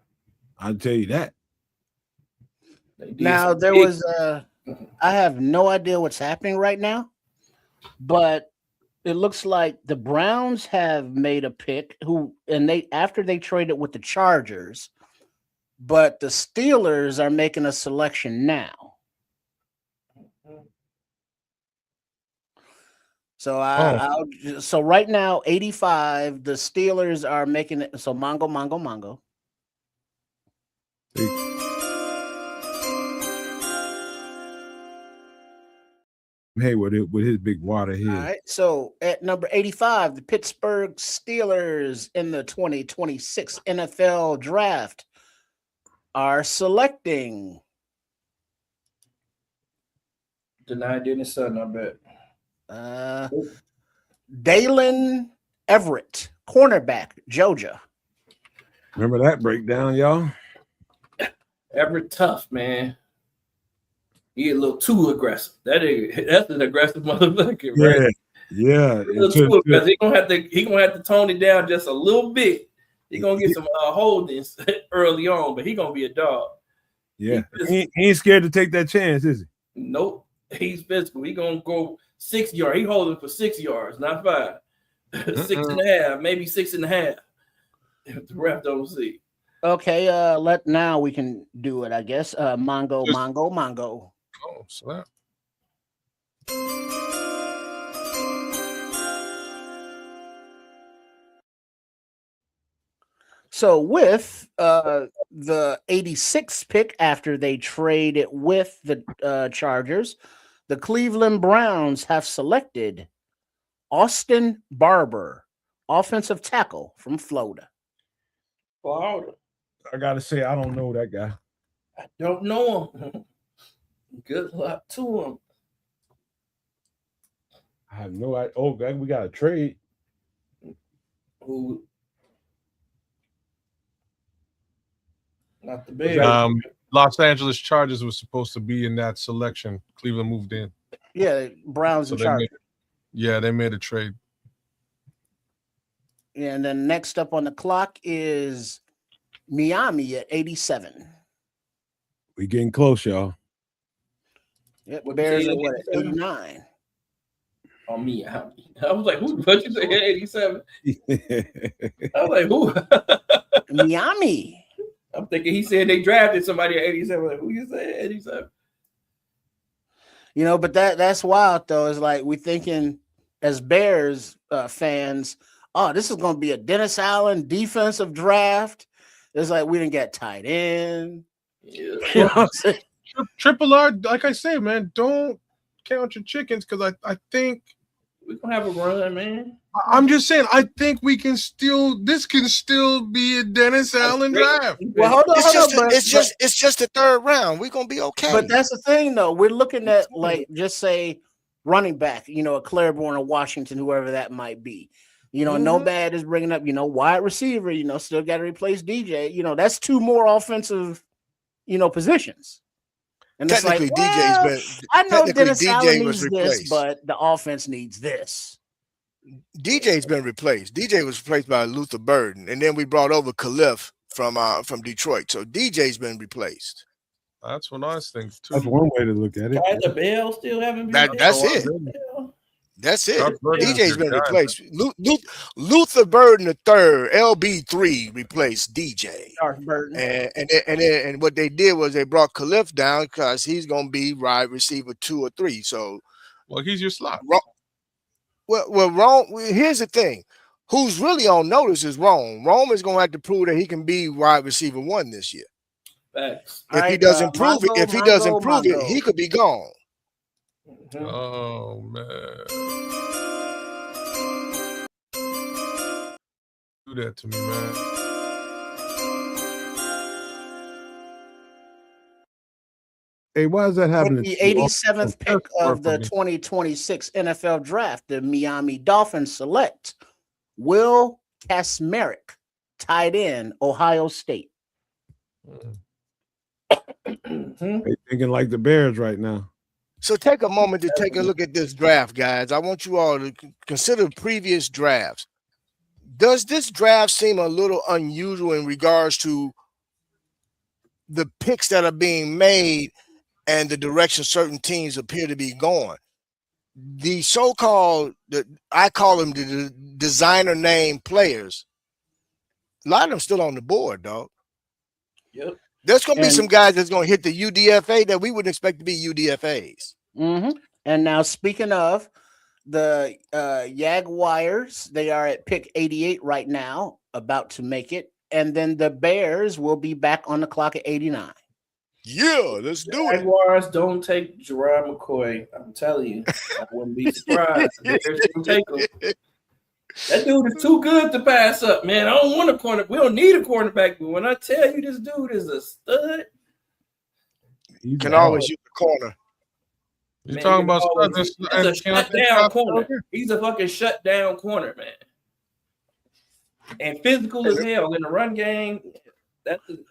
I'll tell you that. Now there was I have no idea what's happening right now, but it looks like the Browns have made a pick after they traded with the Chargers, but the Steelers are making a selection now. So so right now 85, the Steelers are making it. So Mongo. Hey, with his big water head. All right. So at number 85, the Pittsburgh Steelers in the 2026 NFL Draft are selecting Denied Dennis Sutton, I bet. Dalen Everett, cornerback, Georgia. Remember that breakdown, y'all? Everett tough, man. He a little too aggressive. That's an aggressive motherfucker, right? Yeah. He gonna have to tone it down just a little bit. He gonna get some holdings early on, but he gonna be a dog. Yeah, he ain't scared to take that chance, is he? Nope. He's physical. He gonna go 6 yards. He holding for 6 yards, not 5. 6.5, maybe 6.5. If the ref don't see. Okay, now we can do it, I guess. Mongo. Oh, snap. So with the 86th pick after they trade it with the Chargers, the Cleveland Browns have selected Austin Barber, offensive tackle from Florida. I gotta say, I don't know that guy. I don't know him. Good luck to him. I have no idea. Oh, we got a trade. Who? Not the Bears. Los Angeles Chargers was supposed to be in that selection. Cleveland moved in. Yeah, Browns and Chargers. They made a trade. And then next up on the clock is Miami at 87. We getting close, y'all. Yep, Bears are what, 89. Oh, Miami. I was like, who? What you say? 87. I was like, who? Miami. I'm thinking he said they drafted somebody at 87. Like, who you say 87? You know, but that's wild though. It's like we thinking as Bears fans, oh, this is going to be a Dennis Allen defensive draft. It's like we didn't get tight end. Yeah. You know what I'm saying? Triple R, like I say, man, don't count your chickens because I think we're gonna have a run, man. I'm just saying, I think this can still be a Dennis Allen draft. Well, hold on. It's just the third round. We're gonna be okay. But that's the thing, though. We're looking at like just say running back, a Claiborne or Washington, whoever that might be. No bad is bringing up, wide receiver. Still got to replace DJ. That's 2 more offensive positions. And it's like, Technically, I know Dennis DJ Allen was needs this, replaced. but the offense needs this. DJ's been replaced. DJ was replaced by Luther Burden, and then we brought over Khalif from Detroit. So DJ's been replaced. That's what I think too. That's one way to look at it. Tyler Bell still haven't been. That's there. it. That's it. Chuck Burden's DJ's a been good guy, replaced. Luther Burden III, LB3, replaced DJ. Darth Burton. And what they did was they brought Khalif down because he's going to be wide receiver 2 or 3. So, Well, he's your slot. Rome. Here's the thing: who's really on notice is Rome. Rome is going to have to prove that he can be wide receiver 1 this year. Facts. If he doesn't prove it, he could be gone. Mhm. Oh man. Do that to me, man. Hey, why is that happening? With the 87th pick of the 2026 NFL Draft, the Miami Dolphins select Will Kasmerick, tight end, Ohio State. Mhm. They thinking like the Bears right now. So take a moment to take a look at this draft, guys. I want you all to consider previous drafts. Does this draft seem a little unusual in regards to the picks that are being made and the direction certain teams appear to be going? The so-called, I call them the designer name players, a lot of them still on the board, dog. Yep. There's going to be some guys that's going to hit the UDFA that we wouldn't expect to be UDFAs. Mm-hmm. And now, speaking of the Jaguars, they are at pick 88 right now, about to make it. And then the Bears will be back on the clock at 89. Yeah, let's do it. Jaguars don't take Gerard McCoy. I'm telling you, I wouldn't be surprised. The Bears don't take him. That dude is too good to pass up, man. I don't want a corner. We don't need a cornerback, but when I tell you this dude is a stud, He's Can out. always use the corner. You man, talking about he's studs a and shutdown corner. He's a fucking shutdown corner, man. And physical as hell in the run game.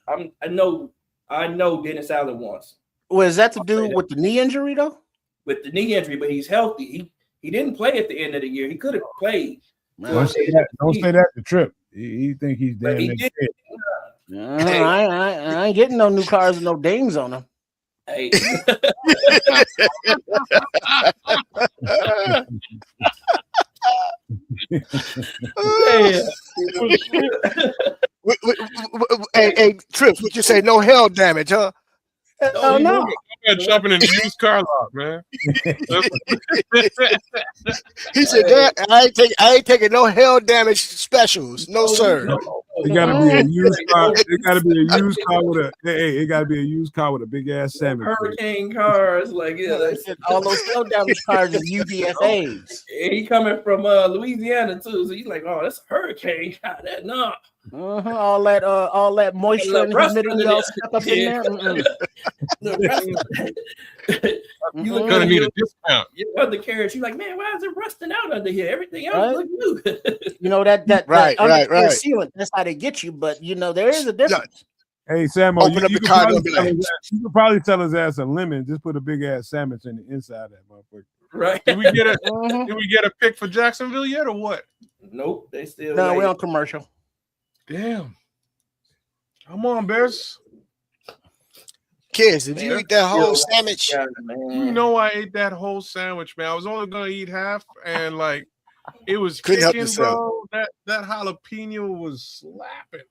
I know Dennis Allen wants Well, is that to do with the knee injury, though? with the knee injury, but he's healthy. He didn't play at the end of the year. He could have played. Don't say that. Don't say that to Trip. He think he's But damn he near did. dead. I ain't getting no new cars and no dings on them. Hey, Hey, Trips, what you say? No hell damage, huh? Oh, no. I'm jumping in the used car lot, man. He said that I ain't taking no hell damage specials. No, sir. It gotta be a used car. It gotta be a used car with a it gotta be a used car with a big ass salmon. hurricane cars, like that's All those hell damage cars are UDFAs. he coming from Louisiana too, so he's like, oh, that's a hurricane. God, that no. All that moisture and Rust humidity under all there. stuck up in there. Mm-mm. You look Gonna at need a discount. your undercarriage. You're like, man, why is it rusting out under here? Everything else Right. look new. You know that Right, undercarriage right. sealant. That's how they get you. But there is a difference. Hey Samo, Open up the car and be like, you could probably tell his ass a lemon. Just put a big ass sandwich in the inside of that motherfucker. Right? Did we get a Mhm. did we get a pick for Jacksonville yet or what? Nope, they still. No, we're waiting. on commercial. Damn. Come on, Bears. kids, did you eat that whole Yeah. sandwich? Yeah, You man. know I ate that whole sandwich, man. I was only gonna eat half, and like it was Couldn't help kicking, yourself. bro. That jalapeno was slapping.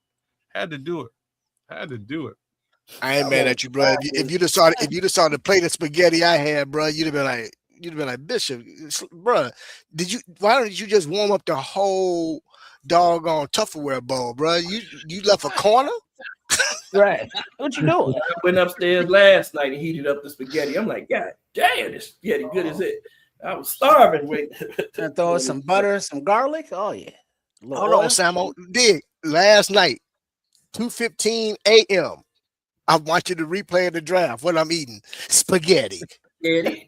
Had to do it. I ain't mad at you, bro. If you'd have saw the plate of spaghetti I had, bro, you'd have been like, Bishop, bro, why don't you just warm up the whole doggone Tupperware bowl, bro? You left a corner? Right. What you doing? I went upstairs last night and heated up the spaghetti. I'm like, God damn, this spaghetti good as it. I was starving. Wait, And throw some butter, some garlic. Oh yeah. A little Hold on, oil. Samo. Dig. Last night, 2:15 a.m. I'm watching the replay of the draft. What I'm eating? Spaghetti. spaghetti.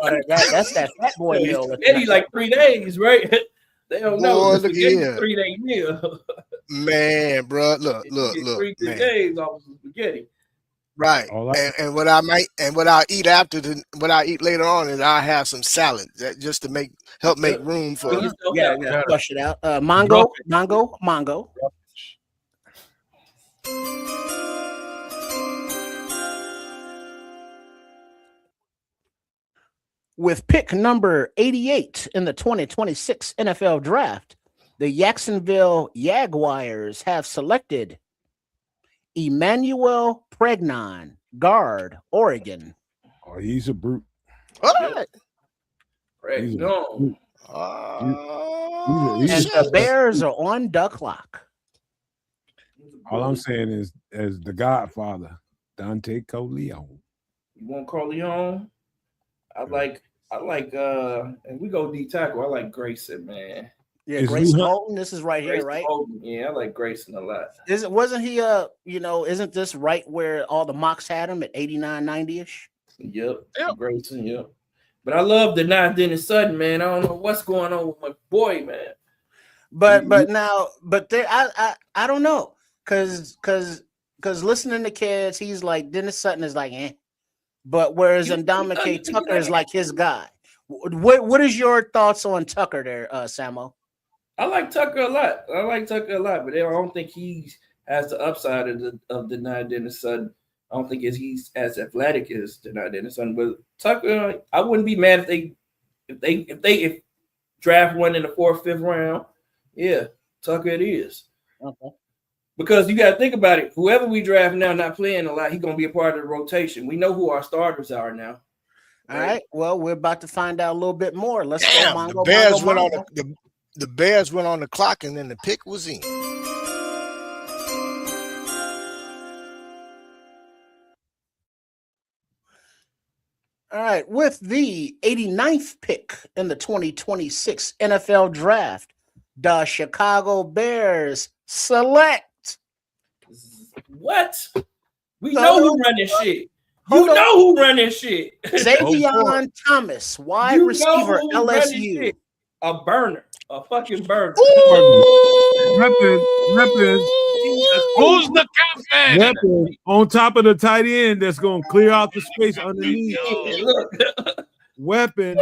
Oh, that's that fat boy meal. Spaghetti like 3 days, right? They don't know. Boy, The look spaghetti here. 3-day meal. Man, bro. Look, You get look, three man. days off of spaghetti. Right. All I- And what I'll eat what I eat later on is I'll have some salad just to help make room for Get yourself Yeah, out. yeah. Flush it out. Mongo. With pick number 88 in the 2026 NFL Draft, the Jacksonville Jaguars have selected Emmanuel Pregnon, guard, Oregon. Oh, he's a brute. all right. Right. He's a No. brute. Oh, he's a- And the shit. Bears are on the clock. All I'm saying is, as the Godfather, Dante Corleone. You want Corleone? I like, and we go D tackle. I like Grayson, man. Yeah, Is Grace Lou- Colton. This is right here, Grayson right? Holden. Yeah, I like Grayson a lot. Wasn't he isn't this right where all the mocks had him at 89, 90-ish? Yep. Yep. Grayson, yep. But I love the not Dennis Sutton, man. I don't know what's going on with my boy, man. But there I don't know. Cause listening to kids, he's like Dennis Sutton is like but whereas Ndamukong Tucker is like his guy. What is your thoughts on Tucker there, Samo? I like Tucker a lot. But I don't think he has the upside of the not Dennis Sutton. I don't think he's as athletic as the not Dennis Sutton. But Tucker, I wouldn't be mad if they draft one in the 4th, 5th round. Yeah, Tucker it is. Okay. Because you got to think about it. Whoever we draft now not playing a lot, he's going to be a part of the rotation. We know who our starters are now. All right. Well, we're about to find out a little bit more. Let's Damn, go. the Bears went on the Bears went on the clock and then the pick was in. All right. With the 89th pick in the 2026 NFL Draft, the Chicago Bears select. What? We No, know no, who run this shit. Hold You on. know who run this shit. Xavier Thomas, wide You know receiver, who run this LSU. shit. A burner. A fucking burner. Reppin'. Who's the captain? Weapon on top of the tight end that's going to clear out the space underneath. Hey, look. Weapon,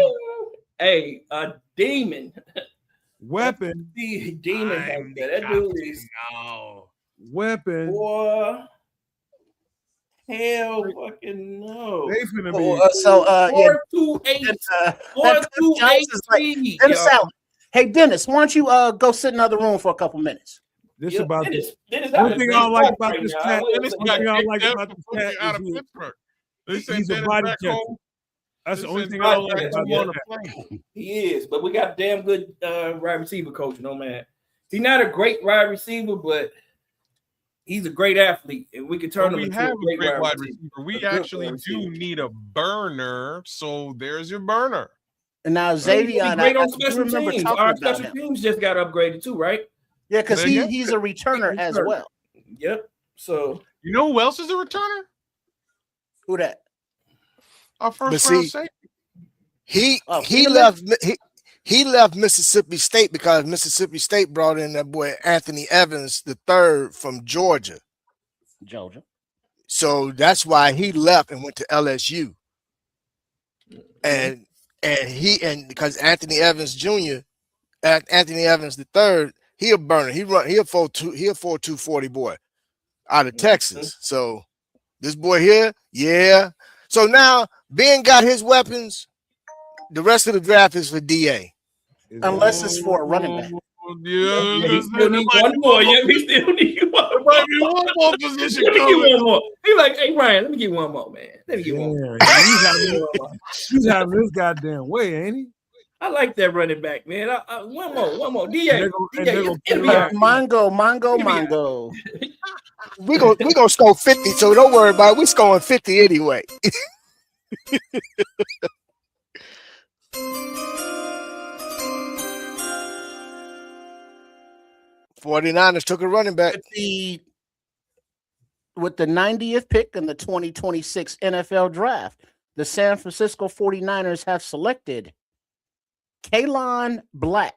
Hey, a demon. weapon, Demon back there. That dude is weapon. boy. Hell fucking no. They finna be. 428. 428 speed. Dennis y'all. Allen. Hey, Dennis, why don't you go sit in another room for a couple minutes? This Yeah, about Dennis this. out One of thing I don't like about right this now. cat. Wait a This second. thing I don't like Kicked about out this before cat you out of is Pittsburgh. he's a body catcher. That's the only thing I body don't like catcher, about yeah. this cat. He is, but we got a damn good wide receiver coach, no man. He's not a great wide receiver, but he's a great athlete, and we can turn him We into have a great wide receiver. We A good actually wide do receiver. need a burner, so there's your burner. And now He's Xavier, great I on do special remember teams. talking Our about special him. teams just got upgraded too, right? Yeah, because Say again? he's a returner as Returner. well. Yep. So You know who else is a returner? Who that? Our But first round see, safety. He Oh, he left Mississippi State because Mississippi State brought in that boy Anthony Evans III from Georgia. Georgia. So that's why he left and went to LSU. And because Anthony Evans Jr., Anthony Evans III, he a burner. He a 4.240 boy out of Texas. So this boy here, yeah. So now Ben got his weapons. The rest of the draft is for DA. Unless it's for a running back. Yeah, we still need one more. Yeah, we still need one There more. might be one more position Let me get coming. one more. He like, hey Ryan, let me get one more, man. Let me get one more. He's having this goddamn way, ain't he? I like that running back, man. One more. And DA. they're gonna put him out. Mongo. We gonna score 50, so don't worry about it. We scoring 50 anyway. 49ers took a running back. With the 90th pick in the 2026 NFL Draft, the San Francisco 49ers have selected Kalon Black,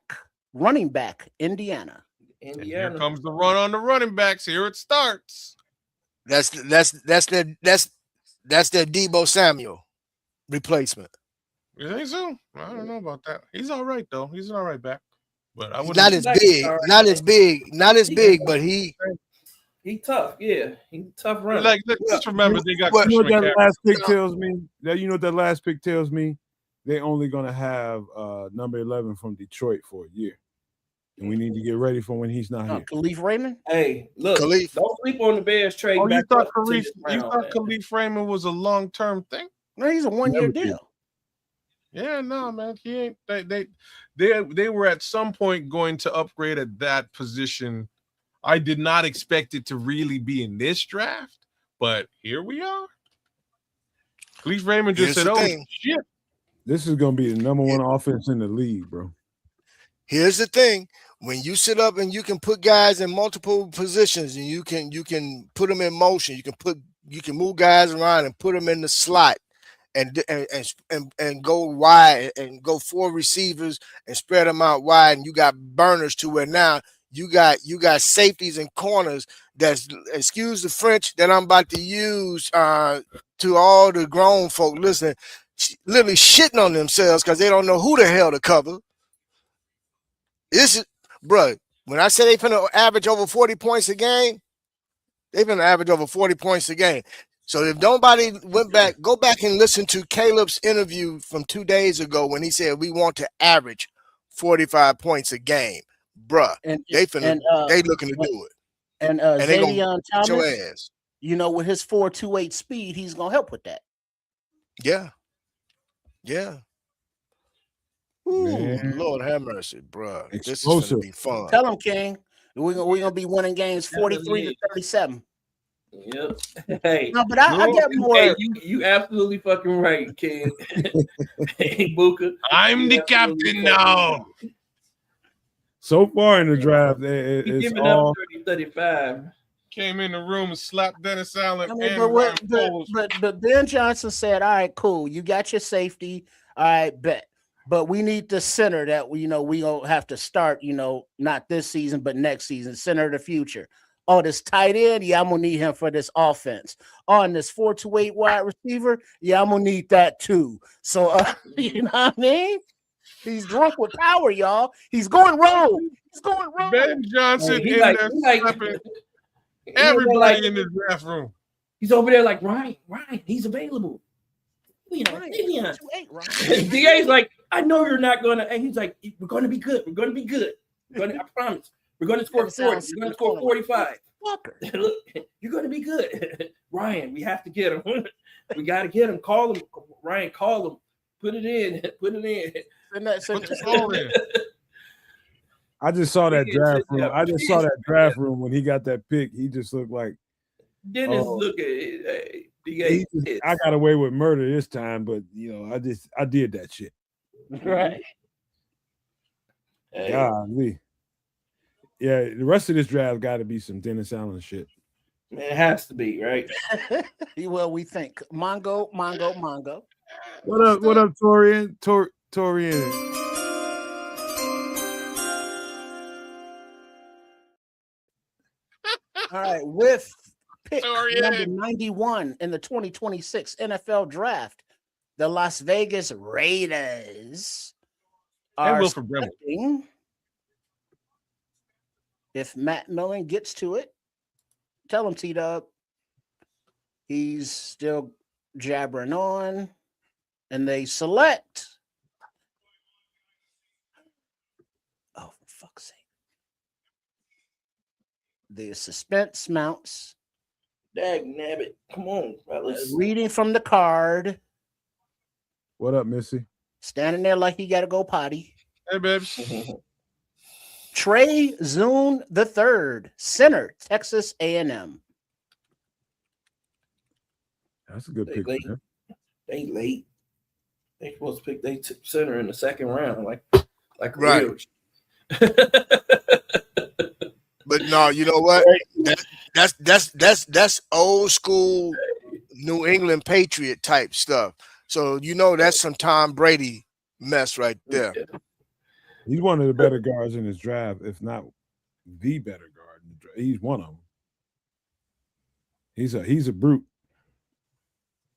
running back, Indiana. And here comes the run on the running backs. Here it starts. That's their Debo Samuel replacement. You think so? I don't know about that. He's all right though. He's an all right back, but I He's wouldn't. not as big, but he tough. Yeah, he's a tough runner. Like, let's remember they got. You know what that McCaffrey. last pick tells me? That that last pick tells me they're only gonna have number 11 from Detroit for a year, and we need to get ready for when he's not here. Khalif Raymond. Hey, look, Khalif. don't sleep on the Bears trade. Oh, you back thought up to Khalif? this You round, thought man. Khalif Raymond was a long-term thing? No, he's a 1-year Never did. deal. Yeah, no, man. He ain't. They were at some point going to upgrade at that position. I did not expect it to really be in this draft, but here we are. Khalif Raymond just Here's said, the "Oh thing. shit." This is gonna be the number one offense in the league, bro. Here's the thing: when you sit up and you can put guys in multiple positions, and you can put them in motion, you can move guys around and put them in the slot, and go wide and go 4 receivers and spread them out wide, and you got burners to where now you got safeties and corners that's, excuse the French, that I'm about to use to all the grown folk listening, literally shitting on themselves because they don't know who the hell to cover. This is, bro, when I say they finna average over 40 points a game, they finna average over 40 points a game. So if nobody go back and listen to Caleb's interview from 2 days ago when he said we want to average 45 points a game, bruh. They looking to do it. And they gonna Zaydion beat your Thomas, ass. you know, with his 4.28 speed, he's gonna help with that. Yeah. Yeah. Ooh, Man. Lord have mercy, bruh. This is Explosive. gonna be fun. Tell him, King. We're gonna be winning games 43-37. Yep. Hey, No, but I get more. Hey, you absolutely fucking right, kid. Hey, Booker. I'm the captain now. So far in the draft, He's it's giving all up 30-35. Came in the room and slapped Dennis Allen. I mean, and Ryan Poles. but Ben Johnson said, "All right, cool. You got your safety. All right, bet. But we need the center that we gonna have to start. Not this season, but next season. Center of the future. Oh, this tight end, yeah, I'm gonna need him for this offense. On this 4.28 wide receiver, yeah, I'm gonna need that too. So, you know what I mean? He's drunk with power, y'all. He's going rogue. He's going rogue. Ben Johnson He in like- there he like- slapping He everybody like- in the draft room. He's over there like Ryan, he's available. Right. Le'Veon. 4.28, right? DA's like, I know you're not gonna, and he's like, we're gonna be good. We're gonna be good. I promise. We're gonna score That 40. sounds We're gonna score 45. Fucker. Look, you're gonna be good. Ryan, we have to get him. We gotta get him. Call him. Ryan, call him. Put it in. Put it in. Put the ball in. I just saw that Yeah, draft yeah. room. I just saw that draft room when he got that pick. He just looked like Dennis, Oh. look at it. DA. I got away with murder this time, but I did that shit. Right. Hey, Golly. Yeah, the rest of this draft got to be some Dennis Allen shit. man, it has to be, right? Well, we think Mongo. What up, Torian? Torian. All right, with pick Sorry, number Ed. 91 in the 2026 NFL Draft, the Las Vegas Raiders And are Wilford Brimley. selecting, if Matt Millen gets to it, tell him, T-Dub, he's still jabbering on, and they select. Oh, for fuck's sake. The suspense mounts. Dag nabbit. Come on, fellas. Reading from the card, What up, Missy? standing there like he got to go potty. Hey, babes. Trey Zune III, center, Texas A&M. That's a good They pick. late. Man. They late. They supposed to pick they center in the second round, like Right. real. But no, you know what? That's old school New England Patriot type stuff. So that's some Tom Brady mess right there. He's one of the better guards in his draft, if not the better guard in the draft. He's one of them. He's a brute.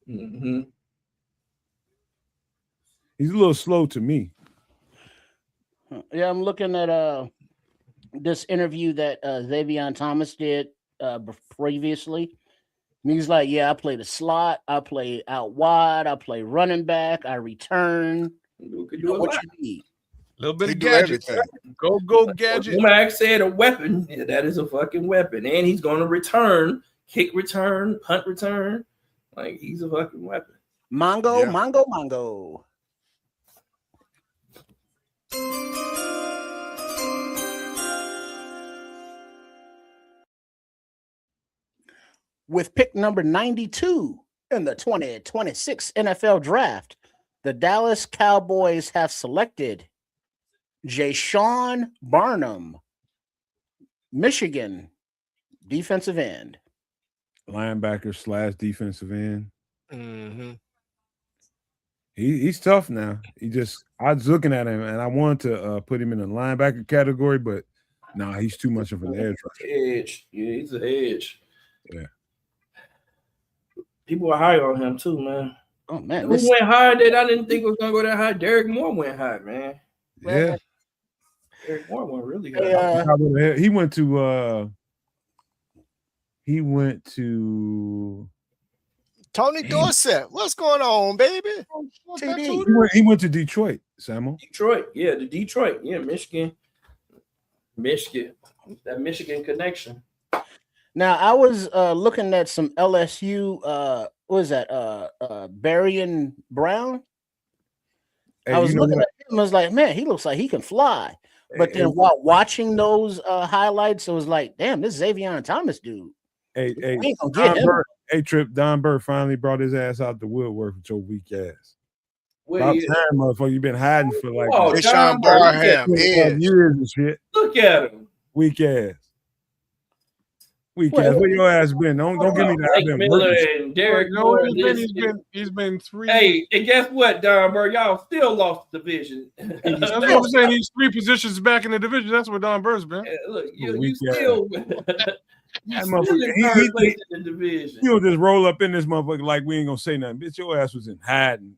Mm-hmm. He's a little slow to me. Yeah, I'm looking at this interview that Xavier Thomas did previously. And he's like, yeah, I play the slot, I play out wide, I play running back, I return. You could You do know a what lot. you need. A little bit He of do gadgets. everything. Go gadget. Max said a weapon. Yeah, that is a fucking weapon. And he's going to return, kick return, punt return. Like, he's a fucking weapon. Mongo, Yeah. Mongo. With pick number 92 in the 2026 NFL Draft, the Dallas Cowboys have selected Jayshawn Barnum, Michigan, defensive end. Linebacker / defensive end. Mm-hmm. He's tough now. I was looking at him and I wanted to put him in the linebacker category, but nah, he's too much of an edge rusher. Edge. Yeah, he's an edge. Yeah. People are high on him too, man. Oh man, Who this went higher that I didn't think was gonna go that high? Derek Moore went high, man. Yeah. Derek Moore went really Hey, high. He went to Tony Dorsett, what's going on, baby? TD. he went to Detroit, Samuel. Detroit, yeah, the Detroit, yeah, Michigan, that Michigan connection. Now I was looking at some LSU. What is that? Barian Brown. Hey, I was you know looking what? at him. I was like, man, he looks like he can fly. But then while watching those highlights, it was like, damn, this Xavier Thomas dude. Hey, We ain't gonna get him. Don Bird finally brought his ass out the woodwork with your weak ass. Where About he is. time, motherfucker. You've been hiding for like Oh, Deshaun John Bird, Barham, 25 edge. years and shit. Look at him. Weak ass. Weak Well, ass. Where your ass been? Don't give me that. I've Blake been Miller working. and Derek No, Moore. he's been 3. Hey, and guess what, Don Bird? Y'all still lost the division. That's what I'm saying. He's 3 positions back in the division. That's where Don Bird's been. Look, you Weak still, That you still motherfucker, in he- third he- place in the division. You'll just roll up in this motherfucker like we ain't gonna say nothing. Bitch, your ass was in hiding.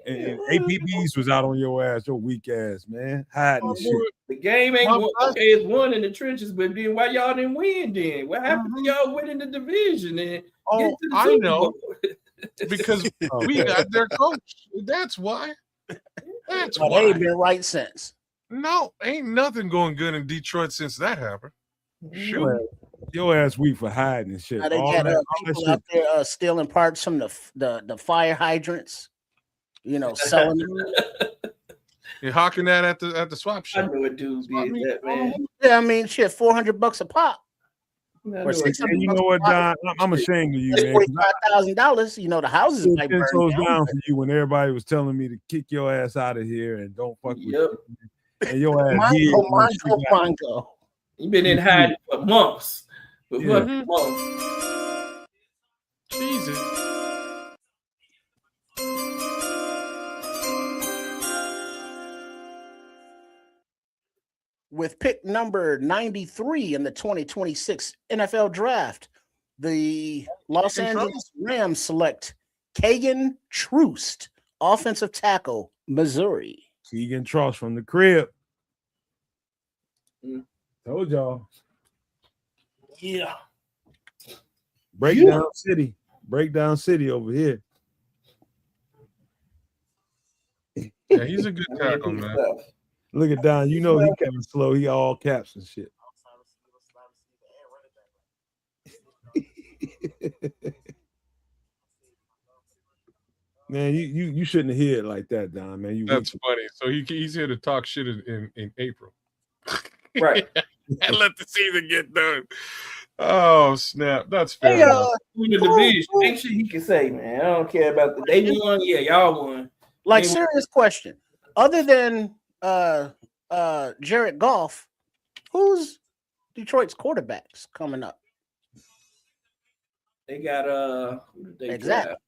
And APBs was out on your ass, your weak ass, man. Hiding and shit. The game ain't won. Okay, it's won in the trenches, but then why y'all didn't win then? What happened to y'all winning the division and get Oh, to the I Super know. Bowl? Because we got their coach. That's why. That's But they why. ain't been right since. No, ain't nothing going good in Detroit since that happened. Shoot. Well, your ass weak for hiding and shit. Now they All got that people shit. out there stealing parts from the fire hydrants. You know, selling them. You're hawking that at the swap I shop. know a dude did that, man. Yeah, I mean, shit, $400 a pop. I know Or a $600 And you know what, Don? I'm ashamed of you, It's man. 'cause $45,000. You know, the houses I might feel burn so down. down for you when everybody was telling me to kick your ass out of here and don't fuck with Yep. you. And your ass did. Mongo. He been in hiding for months. For Yeah. fucking months. Jesus. With pick number 93 in the 2026 NFL Draft, the Los Keegan Angeles Rams select Kagan Troost, offensive tackle, Missouri. Keegan Tross from the crib. Mm. Told y'all. Yeah. Breakdown City. Breakdown City over here. Yeah, he's a good tackle, man. Look at Don. You know he kind of slow. He all caps and shit. Man, you shouldn't have hit it like that, Don. Man, you That's funny. So he's here to talk shit in April. Right. And let the season get done. Oh snap! That's fair. Hey, enough. Win the division. Make sure he can say, man, I don't care about the they won. Yeah, y'all won. Like, They- serious question. Other than Jared Goff, who's Detroit's quarterbacks coming up? They got who did they Exactly. draft?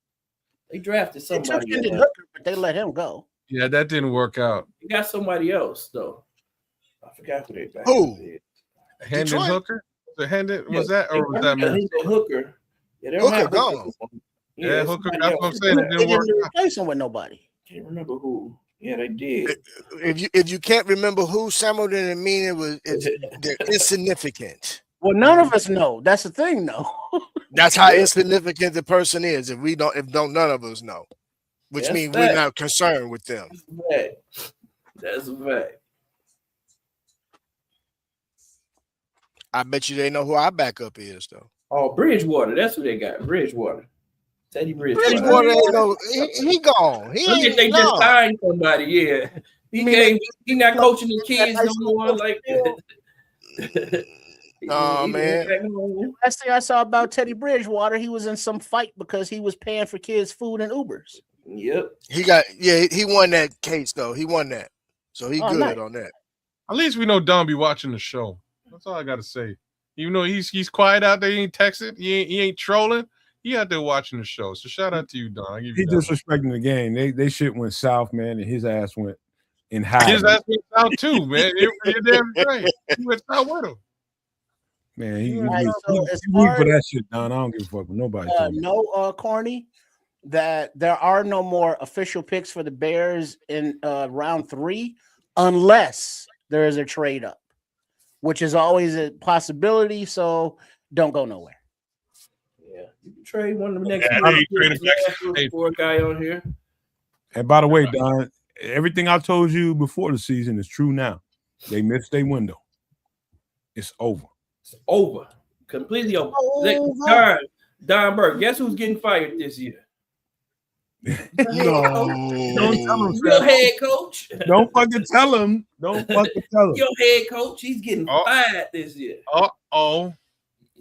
They drafted They took somebody. Hendon else. Hooker, but they let him go. Yeah, that didn't work out. They got somebody else though. I forgot who they drafted. Who? Hendon Detroit? Hooker? The Hendon was Yeah, that or was that they got Minnesota? Hendon Hooker? Yeah, they don't Hooker have Hooker. gone. Yeah, Hooker. somebody That's else. what I'm saying. It They didn't work. didn't replace him with nobody. Can't remember who. Yeah, they did. If you can't remember who, Samuel didn't mean they're insignificant. Well, none of us know. That's the thing, though. That's how insignificant the person is. If none of us know, which That's means fact. we're not concerned with them. That's a fact. I bet you they know who our backup is, though. Oh, Bridgewater. That's who they got. Bridgewater. Teddy Bridgewater. Bridgewater ain't no. He gone. He Look ain't they just gone. signed somebody. Yeah, he not coaching the kids no more like that. Oh, man. Last thing I saw about Teddy Bridgewater, he was in some fight because he was paying for kids' food and Ubers. Yep. He won that case though. He won that, so he good nice. on that. At least we know Don be watching the show. That's all I gotta say. Even though he's quiet out there, he ain't texting, he ain't trolling. He out there watching the show. So shout out to you, Don. I give you He that. disrespecting the game. They shit went south, man, and his ass went in high. His ass went out too, man. You're damn right. He went out with him. Man, he Right, so as weak far for as- that shit, Don. I don't give a fuck with nobody. Corny, that there are no more official picks for the Bears in round 3 unless there is a trade up, which is always a possibility. So don't go nowhere. Yeah, you can trade one of the next. Yeah, year. he traded back. For a guy on here. And by the way, Don, everything I told you before the season is true now. They missed their window. It's over. It's over. Completely over. Over. Don Burke. Guess who's getting fired this year? No, Don't tell him, Your head coach. Don't fucking tell him. Don't fucking tell him. Your head coach. He's getting Oh. fired this year. Uh-oh.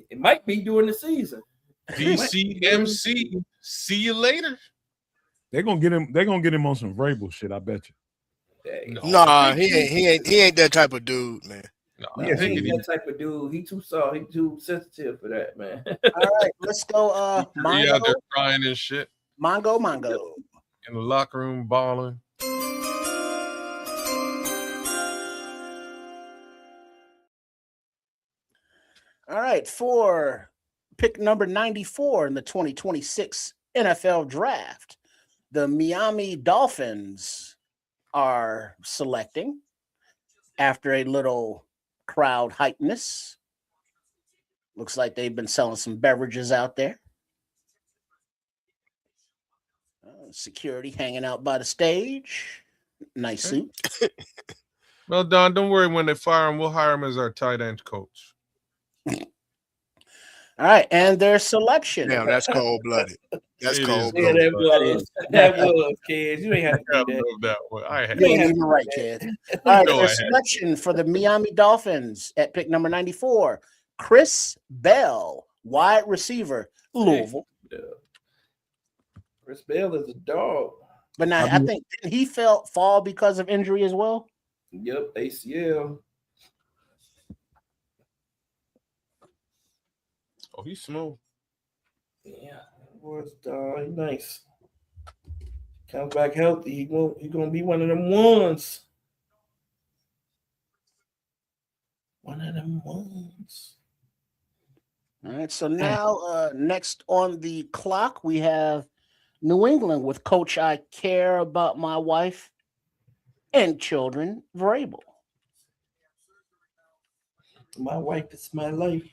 It might be during the season. DCMC. See you later. They're gonna get him. They're gonna get him on some Vrabel shit. I bet you. Hey, nah, he ain't that type of dude, man. No, he I think ain't it that type of dude. He too soft. He too sensitive for that, man. All right, let's go. he out there crying and shit Mongo. in the locker room, balling. All right, for pick number 94 in the 2026 NFL Draft, the Miami Dolphins are selecting after a little crowd hypeness. Looks like they've been selling some beverages out there. Security hanging out by the stage. Nice suit. Well, Don, don't worry. When they fire him, we'll hire him as our tight end coach. All right, and their selection. Damn, that's cold blooded. That's It is cold Yeah, blooded. that was, kids. You ain't have I to do that. love that one. I had You ain't even right, kid. All right, No, I their had- selection for the Miami Dolphins at pick number 94, Chris Bell, wide receiver, Louisville. Yeah. Chris Bell is a dog. But now I think didn't he fall because of injury as well? Yep, ACL. Oh, he's smooth. Yeah, was he nice. Comes back healthy. He gonna be one of them ones. One of them ones. All right, so now next on the clock we have New England with Coach I Care About My Wife and Children, Vrabel. My wife is my life.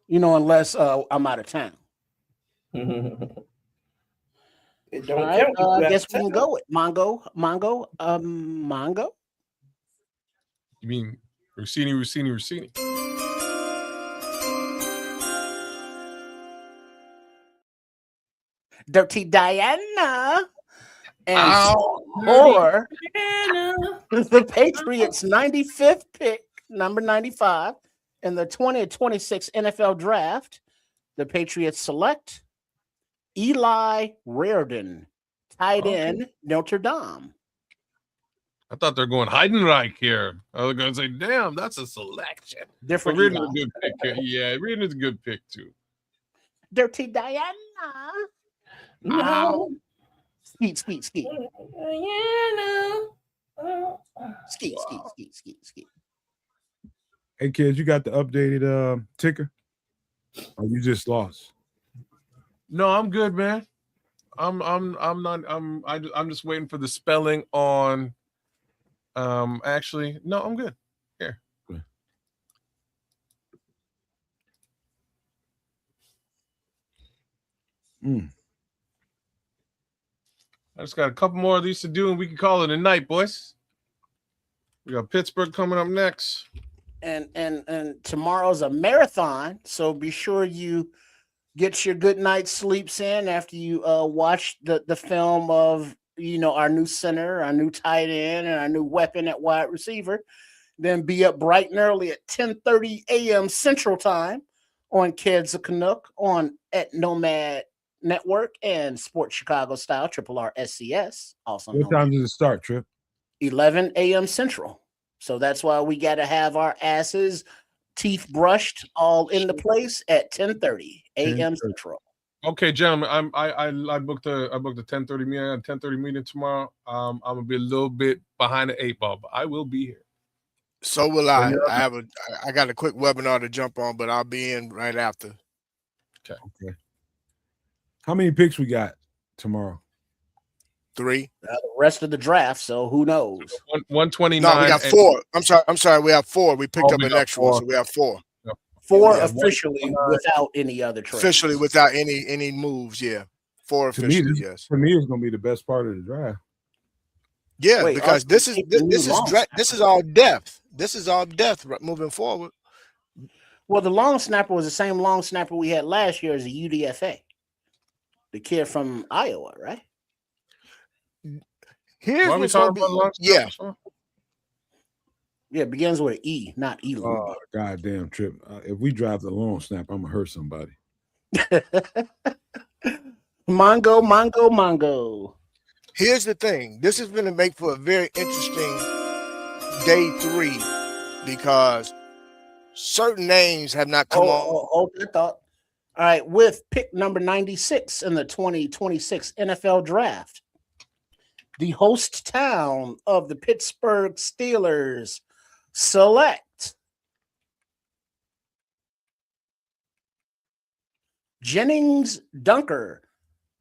You know, unless I'm out of town. It All don't right, count. I guess we can go with Mongo. Mongo. You mean Rossini? Dirty Diana. And Ow. for the Patriots 95th pick, number 95, in the 2026 NFL Draft, the Patriots select Eli Reardon, tight end, Notre Dame. I thought they're going Heidenreich here. I was going to say, damn, that's a selection. But Different Reardon's Eli. a good pick. Yeah, Reardon's a good pick too. Dirty Diana. No. Skeet. Skeet. Hey kids, you got the updated ticker? Or you just lost? No, I'm good, man. I'm just waiting for the spelling on. Actually, no, I'm good. Here. I just got a couple more of these to do, and we can call it a night, boys. We got Pittsburgh coming up next. And tomorrow's a marathon, so be sure you get your good night's sleeps in after you watch the film of our new center, our new tight end, and our new weapon at wide receiver. Then be up bright and early at 10:30 a.m. Central Time on Kids of Canuck at Nomad Network and Sports Chicago Style RRR SCS. Also, what time does it start, Trip? 11 a.m. Central. So that's why we got to have our asses, teeth brushed, all into place at 10:30 a.m. Central. Okay, gentlemen, I booked a 10:30 meeting. 10:30 meeting tomorrow. I'm gonna be a little bit behind the 8 ball, but I will be here. So will I. I got a quick webinar to jump on, but I'll be in right after. Okay. How many picks we got tomorrow? 3. The rest of the draft, so who knows? 129. No, we got 4. I'm sorry. We have 4. We picked up an extra one, so we have 4. 4 officially without any other trades. Officially without any moves, yeah. 4 officially, yes. For me, it's gonna be the best part of the draft. Yeah, because this is all depth. This is all depth moving forward. Well, the long snapper was the same long snapper we had last year as a UDFA. The kid from Iowa, right? Here's Why are we what's talking gonna about be, yeah. Yeah, it begins with an E, not Elu. Oh, goddamn, Trip. If we drive the long snap, I'm gonna hurt somebody. Mongo. Here's the thing. This is going to make for a very interesting day 3 because certain names have not come on. Hold that thought. All right, with pick number 96 in the 2026 NFL Draft, the host town of the Pittsburgh Steelers select Jennings Dunker,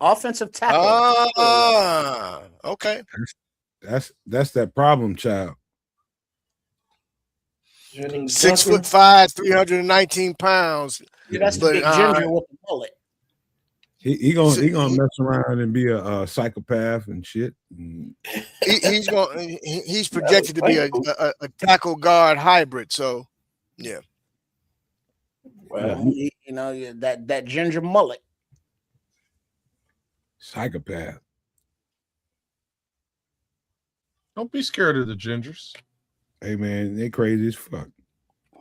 offensive tackle. Okay. That's that problem child. 6'5", 319 pounds. Yeah, that's the big ginger with the mullet. He gonna mess around and be a psychopath and shit. He's projected to be a tackle guard hybrid. So, yeah. Well, that ginger mullet. Psychopath. Don't be scared of the gingers. Hey man, they crazy as fuck.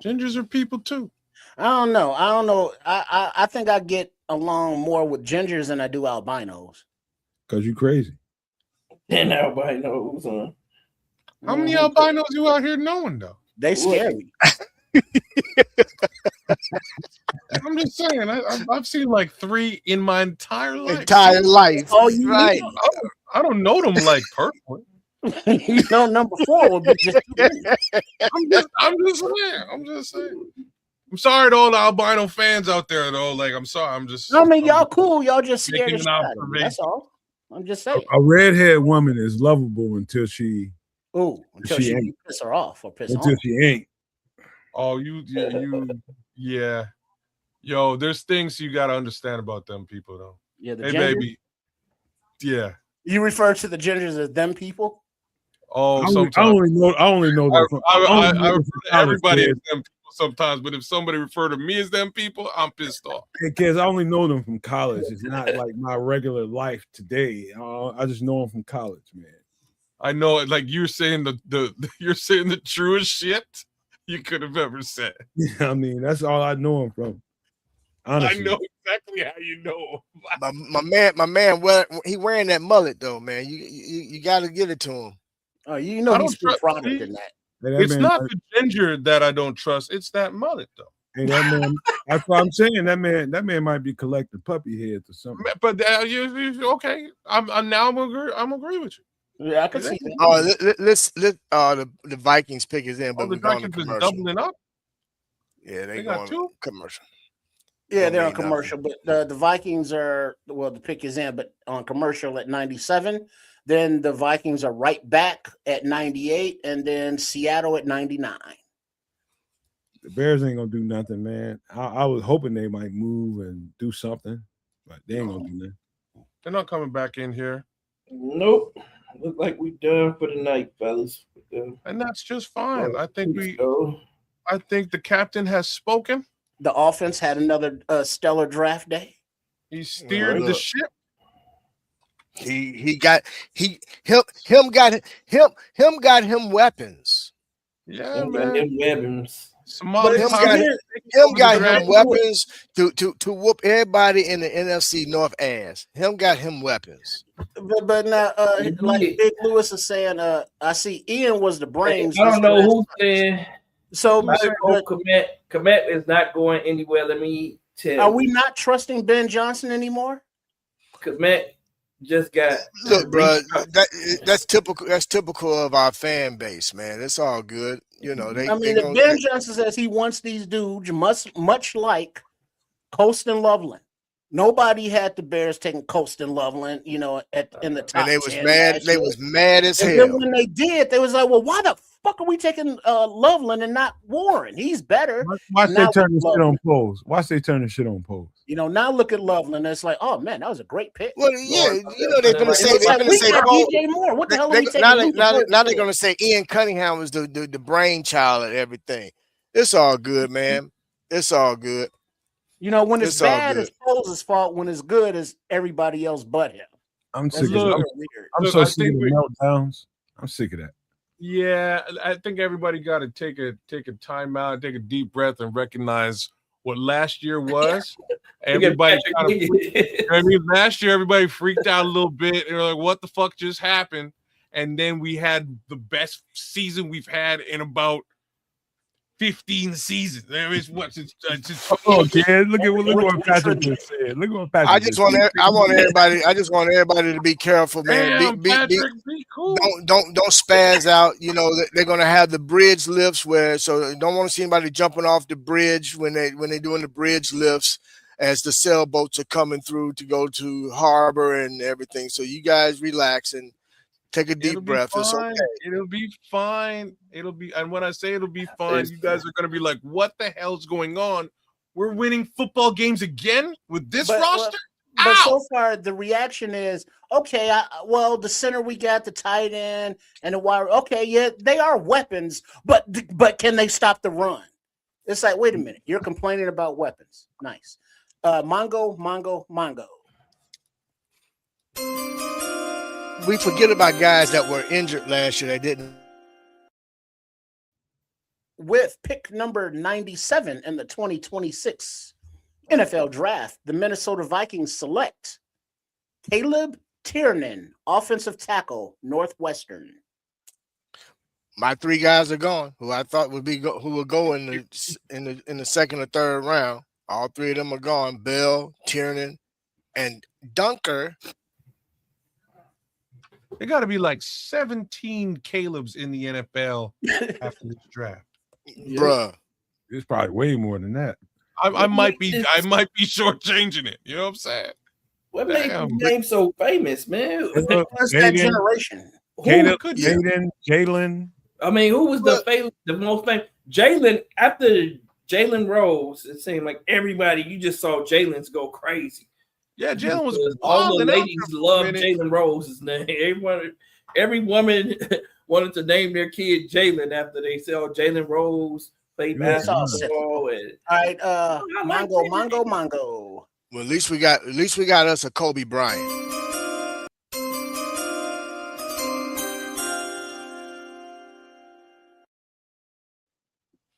Gingers are people too. I don't know. I think I get along more with gingers than I do albinos. Cause you crazy. And albinos, huh? How many albinos you out here knowing though? They scare me. I'm just saying. I've seen like 3 in my entire life. Oh, you right? I don't know them like personally. Number 4 would be just. I'm just saying. I'm sorry to all the albino fans out there, though. Like, I'm sorry. Y'all cool. Y'all just scared of shit. That's all. I'm just saying. A redhead woman is lovable until she. Until she piss her off or piss until on. she ain't. Oh, yeah. Yo, there's things you got to understand about them people, though. Yeah, hey, baby. Yeah. You refer to the gingers as them people? Oh, I only know. I refer to everybody as them people sometimes, but if somebody refer to me as them people, I'm pissed off. Because I only know them from college. It's not like my regular life today. I just know them from college, man. I know it. Like you're saying you're saying the truest shit you could have ever said. Yeah, I mean, that's all I know him from. Honestly. I know exactly how you know. My man, well, he wearing that mullet though, man. You got to give it to him. Oh, you know he's more product than that. It's not the ginger that I don't trust. It's that mullet though. Hey, that man. That's what I'm saying. That man might be collecting puppy heads or something. But you okay? I'm agree with you. Yeah, I can see that. Oh, let's the Vikings pick is in, but the Vikings is doubling up. Yeah, they got going 2 commercial. Yeah, Don't they're on mean nothing. commercial, but the Vikings are, well, the pick is in, but on commercial at 97. Then the Vikings are right back at 98, and then Seattle at 99. The Bears ain't gonna do nothing, man. I was hoping they might move and do something, but they ain't gonna do nothing. They're not coming back in here. Nope. Look like we done for the night, fellas. And that's just fine. I think the captain has spoken. The offense had another stellar draft day. He steered the ship. He got him weapons. Yeah, man. Weapons. Somali Him Power got him weapons to whoop everybody in the NFC North ass. Him got him weapons. But now, like Big Lewis is saying, I see Ian was the brains. I don't know who's saying. So, Komet is not going anywhere. Let me tell you. Are we not trusting Ben Johnson anymore? Komet just got Look, bro. That's typical. That's typical of our fan base, man. It's all good. You know, if Ben Johnson says he wants these dudes, much like Colston Loveland. Nobody had the Bears taking Colston Loveland, in the top. And they was mad. They was mad as hell. And then when they did, they was like, "Well, why the fuck are we taking Loveland and not Warren? He's better." Watch they turn this shit on polls. Watch they turn this shit on polls. Now look at Loveland. It's like, oh man, that was a great pick. Well, yeah, they're gonna say DJ Moore. What the hell are we taking? Now they're gonna say Ian Cunningham was the brainchild of everything. It's all good, man. It's all good. When it's bad, it's Foles' fault. When it's good, it's everybody else but him. I'm sick of that. I'm so sick of the meltdowns. I'm sick of that. Yeah, I think everybody got to take a timeout, take a deep breath, and recognize what last year was. Everybody last year everybody freaked out a little bit. They're like, "What the fuck just happened?" And then we had the best season we've had in about 15 seasons. There is what since oh, kid, look at what Patrick just said. Look at what Patrick. I just want everybody to be careful, man. Damn, be cool. Don't spaz out. They're gonna have the bridge lifts so don't want to see anybody jumping off the bridge when they're doing the bridge lifts as the sailboats are coming through to go to harbor and everything. So you guys relax and take a deep breath. It's okay. It'll be fine. And when I say it'll be fine, you guys are going to be like, what the hell's going on? We're winning football games again with this roster? But so far, the reaction is, okay, the center we got, the tight end, and the wide. Okay, yeah, they are weapons, but can they stop the run? It's like, wait a minute. You're complaining about weapons. Nice. Mongo. We forget about guys that were injured last year. They didn't. With pick number 97 in the 2026 NFL Draft, the Minnesota Vikings select Caleb Tiernan, offensive tackle, Northwestern. My three guys are gone, who I thought would go in the second or third round. All three of them are gone. Bell, Tiernan, and Dunker. There got to be like 17 Caleb's in the NFL after this draft. Bruh. It's probably way more than that. I might be shortchanging it. You know what I'm saying? What made his name so famous, man? That's that generation. Jalen. I mean, who was the most famous? Jalen. After Jalen Rose, it seemed like everybody, you just saw Jalen's go crazy. Yeah, Jalen was all the ladies love Jalen Rose's name. Every woman wanted to name their kid Jalen after they saw Jalen Rose play basketball. All right, Mongo. Well, at least we got us a Kobe Bryant.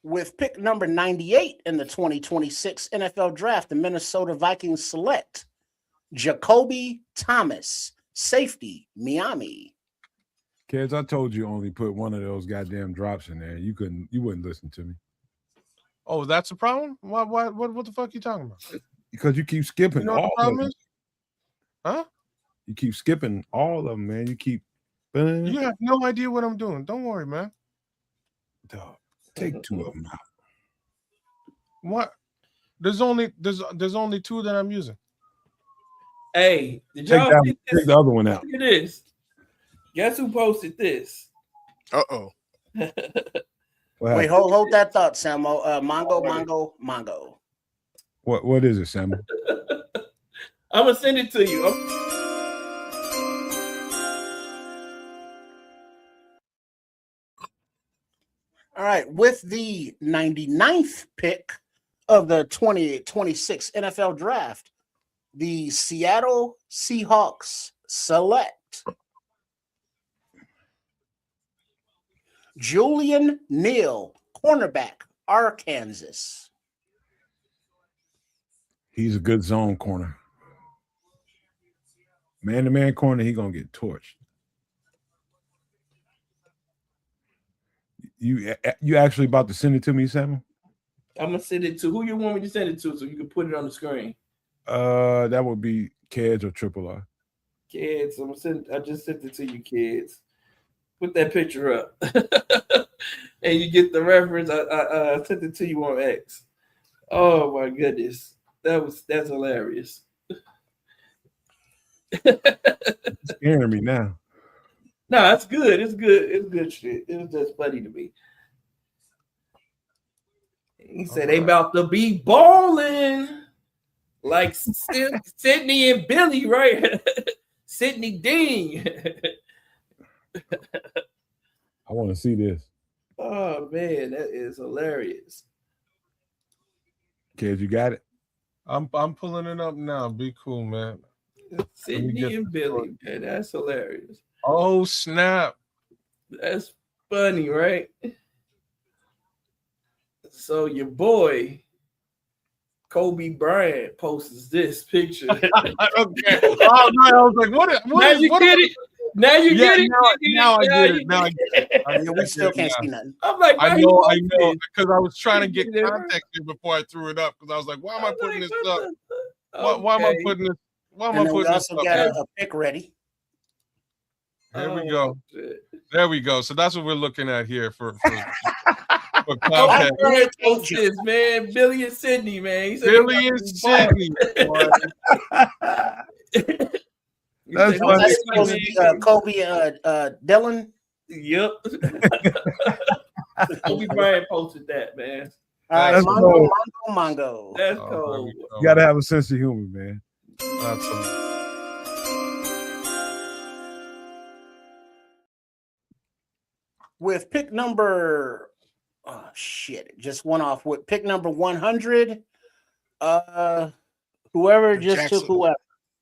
With pick number 98 in the 2026 NFL Draft, the Minnesota Vikings select Jacoby Thomas, safety, Miami. Kids, I told you only put one of those goddamn drops in there. You wouldn't listen to me. Oh, that's a problem? What the fuck are you talking about? Because you keep skipping all of them. Huh? You keep skipping all of them, man. You have no idea what I'm doing. Don't worry, man. Dog, take two of them out. What? There's only two that I'm using. Hey, did Take y'all that. see Take this? the other one out. Look at this. Guess who posted this? Uh-oh. What Wait, happened? hold that thought, Samo. Mongo. What is it, Samuel? I'm gonna send it to you. All right, with the 99th pick of the 2026 NFL Draft, the Seattle Seahawks select Julian Neal, cornerback, Arkansas. He's a good zone corner. Man-to-man corner, he gonna get torched. You actually about to send it to me, Samuel? I'm gonna send it to who you want me to send it to, so you can put it on the screen. That would be Keds or Triple R. Kids, I just sent it to you, kids. Put that picture up, and you get the reference. I sent it to you on X. Oh my goodness, that's hilarious. It's scaring me now. No, it's good. It's good. It's good shit. It was just funny to me. He said they about to be balling like Sydney and Billy, right? Sydney Dean. I want to see this. Oh man, that is hilarious. Keds, you got it? I'm pulling it up now. Be cool, man. Sydney and Billy, man, that's hilarious. Oh snap! That's funny, right? So your boy Kobe Bryant posts this picture. Okay. Oh no, I was like, what? Now you get it. Now you get it. Now I get it. Now I get it. I mean, we still can't see nothing. I'm like, I know, because I was trying to get You get it, context here before I threw it up. Because I was like, why am I putting this up? Up? Why am I putting this? Why am I And then we putting this also up? got a pick ready. There we go. There we go. So that's what we're looking at here for Oh, context. Bryant posts this, man. Billy and Sydney, man. He said Billy and Sydney. That's Oh, funny. that's supposed to be Kobe Dylan. Yep. Kobe Bryant posted that, man. All right, That's cold. Mongo. That's Oh, cold. You gotta have a sense of humor, man. Absolutely. With pick number, just one off. With pick number 100, whoever just took whoever.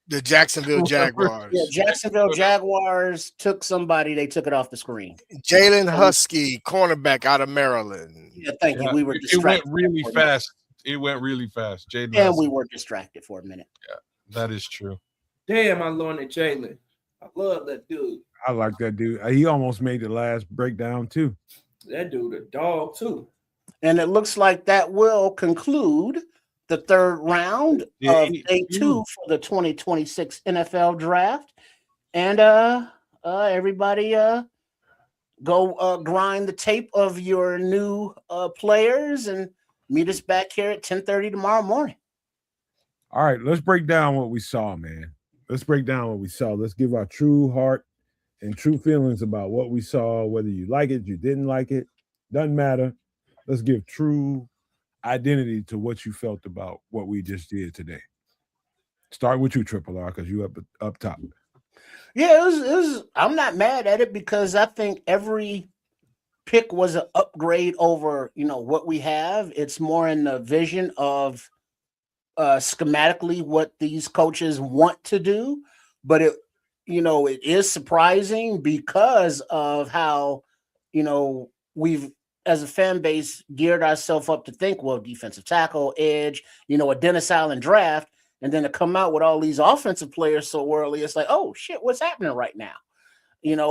The Jacksonville Jaguars. Yeah, Jacksonville Jaguars took somebody. They took it off the screen. Jalen Husky, cornerback out of Maryland. Yeah, thank you. We were It distracted. went really fast. It went really fast. Jaden. And we were distracted for a minute. That is true. Damn, I learned it, Jalen. I love that dude. I like that dude. He almost made the last breakdown too. That dude a dog too. And it looks like that will conclude the third round of day 2 for the 2026 NFL draft. And everybody go grind the tape of your new players and meet us back here at 10:30 tomorrow morning. All right, let's break down what we saw, man. Let's break down what we saw. Let's give our true heart and true feelings about what we saw, whether you like it, you didn't like it, doesn't matter. Let's give true identity to what you felt about what we just did today. Start with you, Triple R, because you up top. Yeah, it was. I'm not mad at it because I think every pick was an upgrade over, what we have. It's more in the vision of schematically what these coaches want to do, but it is surprising because of how, we've as a fan base geared ourselves up to think, well, defensive tackle, edge, a Dennis Allen draft, and then to come out with all these offensive players so early, it's like, oh shit, what's happening right now?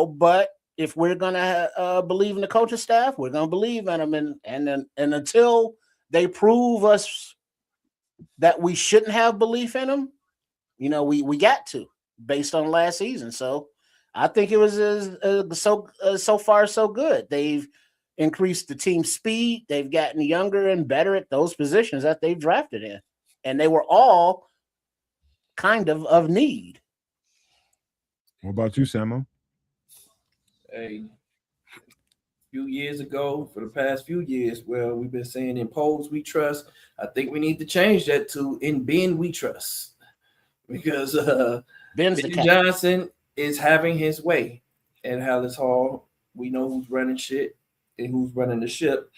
But if we're gonna believe in the coaching staff, we're gonna believe in them, and until they prove us that we shouldn't have belief in them, we got to, based on last season. So I think it was so far so good. They've increased the team speed. They've gotten younger and better at those positions that they've drafted in. And they were all kind of need. What about you, Samo? A few years ago, for the past few years, well, we've been saying in polls we trust. I think we need to change that to in Ben we trust, because Ben Johnson is having his way at Hallis Hall. We know who's running shit and who's running the ship,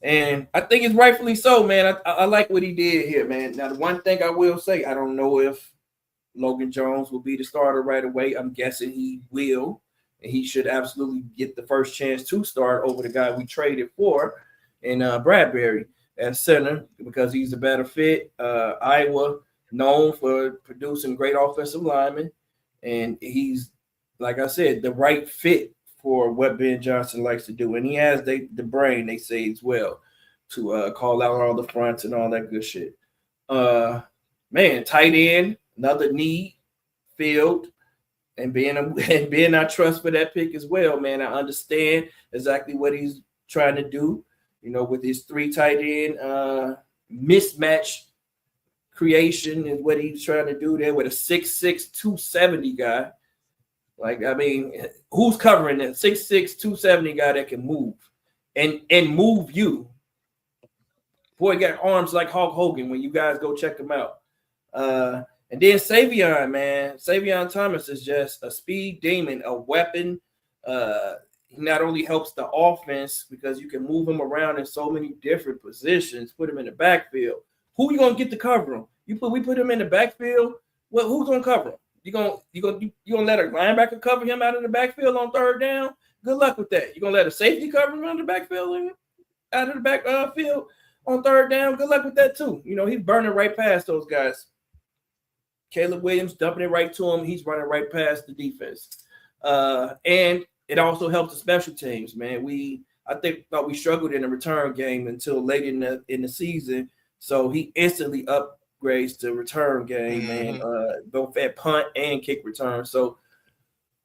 and I think it's rightfully so, man. I like what he did here, man. Now, the one thing I will say, I don't know if Logan Jones will be the starter right away. I'm guessing he will. And he should absolutely get the first chance to start over the guy we traded for in Bradbury at center, because he's a better fit. Iowa, known for producing great offensive linemen, and he's, like I said, the right fit for what Ben Johnson likes to do. And he has the brain, they say, as well, to call out all the fronts and all that good shit. Man, tight end, another need filled. And being our trust for that pick as well, man. I understand exactly what he's trying to do, with his 3 tight end mismatch creation is what he's trying to do there with a 6'6", 270 guy. Like, I mean, who's covering that 6'6", 270 guy that can move and move you? Boy, he got arms like Hulk Hogan when you guys go check him out. And then Savion, man. Savion Thomas is just a speed demon, a weapon. He not only helps the offense because you can move him around in so many different positions, put him in the backfield. Who you gonna get to cover him? We put him in the backfield. Well, who's gonna cover him? You gonna let a linebacker cover him out of the backfield on third down? Good luck with that. You gonna let a safety cover him on the backfield out of the backfield on third down? Good luck with that too. He's burning right past those guys. Caleb Williams dumping it right to him. He's running right past the defense. And it also helps the special teams, man. I thought we struggled in the return game until late in the season. So he instantly upgrades to return game, man, both at punt and kick return. So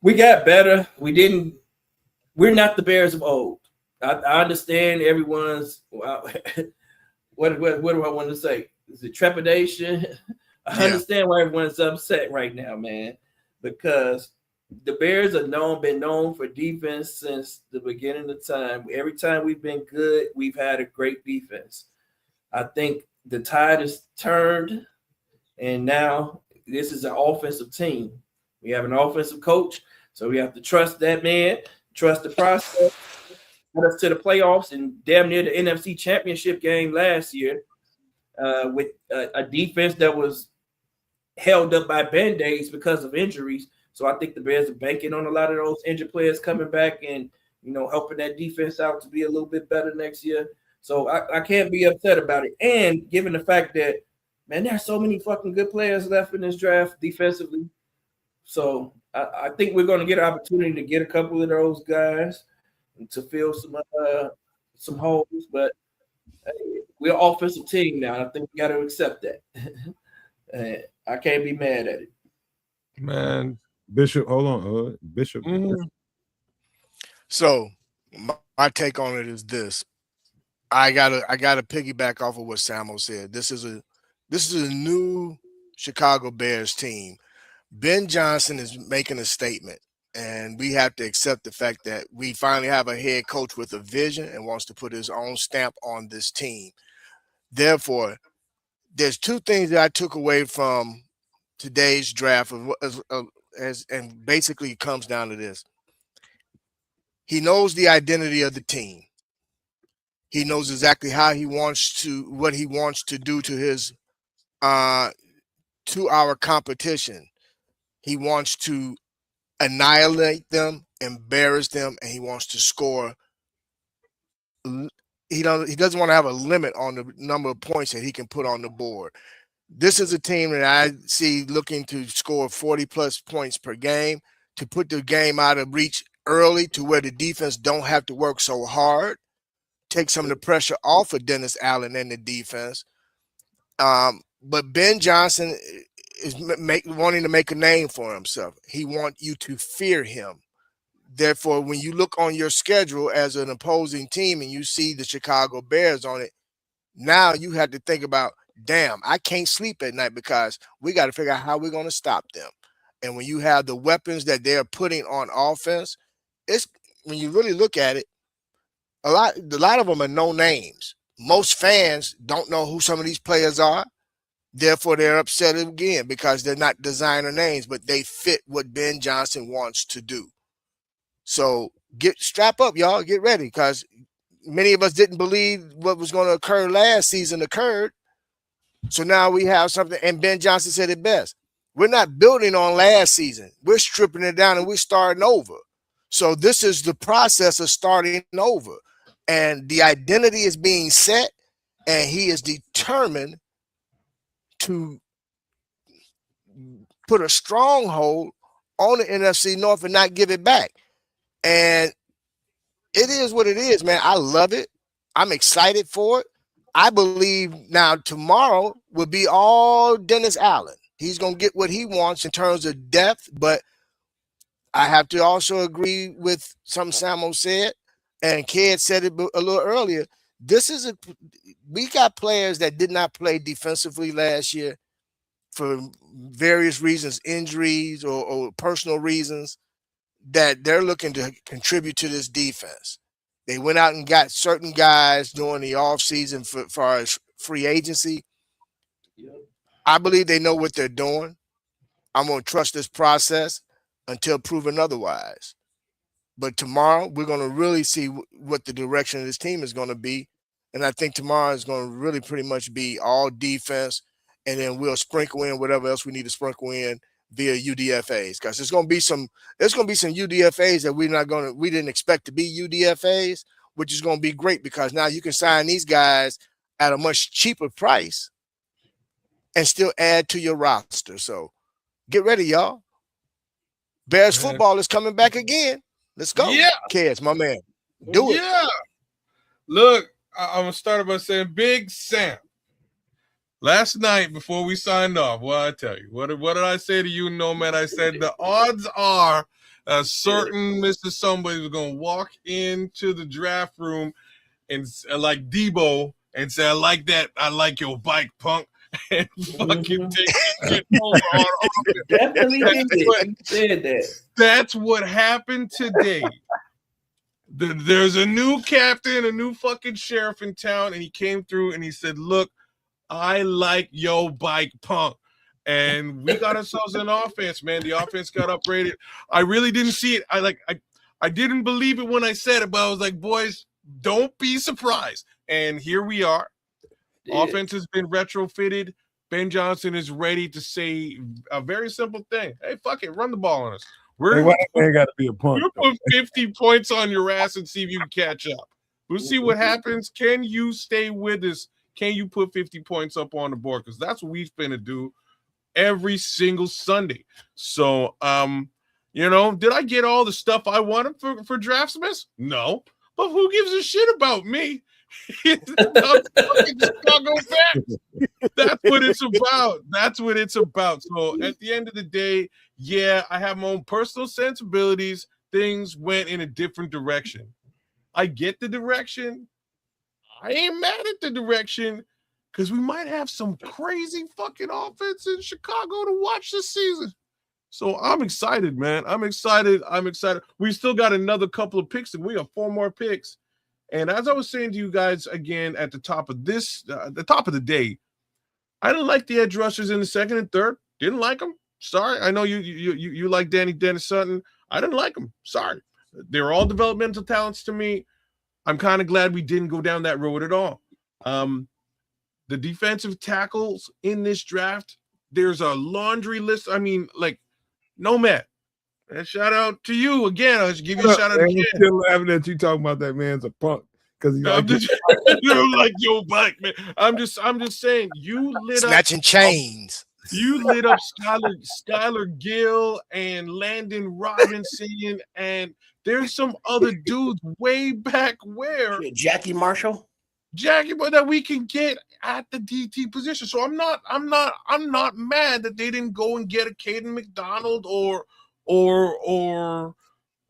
we got better. We're not the Bears of old. I understand everyone's what do I want to say? Is it trepidation? I understand why everyone's upset right now, man, because the Bears have been known for defense since the beginning of time. Every time we've been good, we've had a great defense. I think the tide has turned, and now this is an offensive team. We have an offensive coach, so we have to trust that man, trust the process. Got us to the playoffs and damn near the NFC Championship game last year with a defense that was held up by Band-Aids because of injuries. So I think the Bears are banking on a lot of those injured players coming back and, helping that defense out to be a little bit better next year. So I can't be upset about it. And given the fact that, man, there are so many fucking good players left in this draft defensively. So I think we're going to get an opportunity to get a couple of those guys to fill some holes. But we're an offensive team now. I think we got to accept that. I can't be mad at it. Man, Bishop, hold on. Bishop. Mm-hmm. So my take on it is this. I gotta piggyback off of what Samo said. This is a new Chicago Bears team. Ben Johnson is making a statement, and we have to accept the fact that we finally have a head coach with a vision and wants to put his own stamp on this team. Therefore, there's 2 things that I took away from today's draft, and basically comes down to this. He knows the identity of the team. He knows exactly what he wants to do to his to our competition. He wants to annihilate them, embarrass them, and he wants to score. He doesn't want to have a limit on the number of points that he can put on the board. This is a team that I see looking to score 40-plus points per game, to put the game out of reach early to where the defense don't have to work so hard, take some of the pressure off of Dennis Allen and the defense. But Ben Johnson is wanting to make a name for himself. He wants you to fear him. Therefore, when you look on your schedule as an opposing team and you see the Chicago Bears on it, now you have to think about, damn, I can't sleep at night because we got to figure out how we're going to stop them. And when you have the weapons that they're putting on offense, it's when you really look at it, a lot of them are no names. Most fans don't know who some of these players are. Therefore, they're upset again because they're not designer names, but they fit what Ben Johnson wants to do. So strap up, y'all. Get ready, because many of us didn't believe what was going to occur last season occurred. So now we have something, and Ben Johnson said it best. We're not building on last season. We're stripping it down and we're starting over. So this is the process of starting over. And the identity is being set, and he is determined to put a stronghold on the NFC North and not give it back. And it is what it is, man. I love it. I'm excited for it. I believe now tomorrow will be all Dennis Allen. He's going to get what he wants in terms of depth, but I have to also agree with something Samo said, and Ked said it a little earlier. We got players that did not play defensively last year for various reasons, injuries or personal reasons, that they're looking to contribute to this defense. They went out and got certain guys during the offseason for our free agency. I believe they know what they're doing. I'm going to trust this process until proven otherwise. But tomorrow, we're going to really see what the direction of this team is going to be. And I think tomorrow is going to really pretty much be all defense, and then we'll sprinkle in whatever else we need to sprinkle in via UDFAs, because there's going to be some UDFAs that we didn't expect to be UDFAs, which is going to be great because now you can sign these guys at a much cheaper price and still add to your roster. So get ready, y'all. Bears football is coming back again. Let's go. Yeah. Kids, my man. Do it. Yeah. Look, I'm going to start by saying, Big Sam, last night before we signed off, well, I tell you, what did I say to you, Nomad? I said the odds are a certain Mr. Somebody was going to walk into the draft room and like Debo and say, I like that. I like your bike, punk. And fucking take shit over on offense. Definitely said that. That's what happened today. There's a new captain, a new fucking sheriff in town, and he came through and he said, look, I like yo bike, punk. And we got ourselves an offense, man. The offense got upgraded. I really didn't see it. I didn't believe it when I said it, but I was like, boys, don't be surprised. And here we are. Yeah. Offense has been retrofitted. Ben Johnson is ready to say a very simple thing. Hey, fuck it, run the ball on us. We're got to be a punk. We'll put 50 points on your ass and see if you can catch up. We'll see what happens. Can you stay with us? Can you put 50 points up on the board? Because that's what we've been to do every single Sunday. So, did I get all the stuff I wanted for Draftsmiths? No. But who gives a shit about me? That's what it's about. That's what it's about. So at the end of the day, yeah, I have my own personal sensibilities. Things went in a different direction. I get the direction. I ain't mad at the direction because we might have some crazy fucking offense in Chicago to watch this season. So I'm excited, man. I'm excited. We still got another couple of picks, and we have 4 more picks. And as I was saying to you guys again at the top of the day, I didn't like the edge rushers in the second and third. Didn't like them. Sorry. I know you like Dennis Sutton. I didn't like them. Sorry. They were all developmental talents to me. I'm kind of glad we didn't go down that road at all. The defensive tackles in this draft, there's a laundry list. I mean, like, Nomad. And shout out to you again. I'll just give you a shout out again. I'm still laughing at you talking about that man's a punk because he's like your bike, man. I'm just saying you lit snatching chains. You lit up Skylar Gill and Landon Robinson, and there's some other dudes way back where Jackie Marshall, but that we can get at the DT position. So I'm not mad that they didn't go and get a Caden McDonald or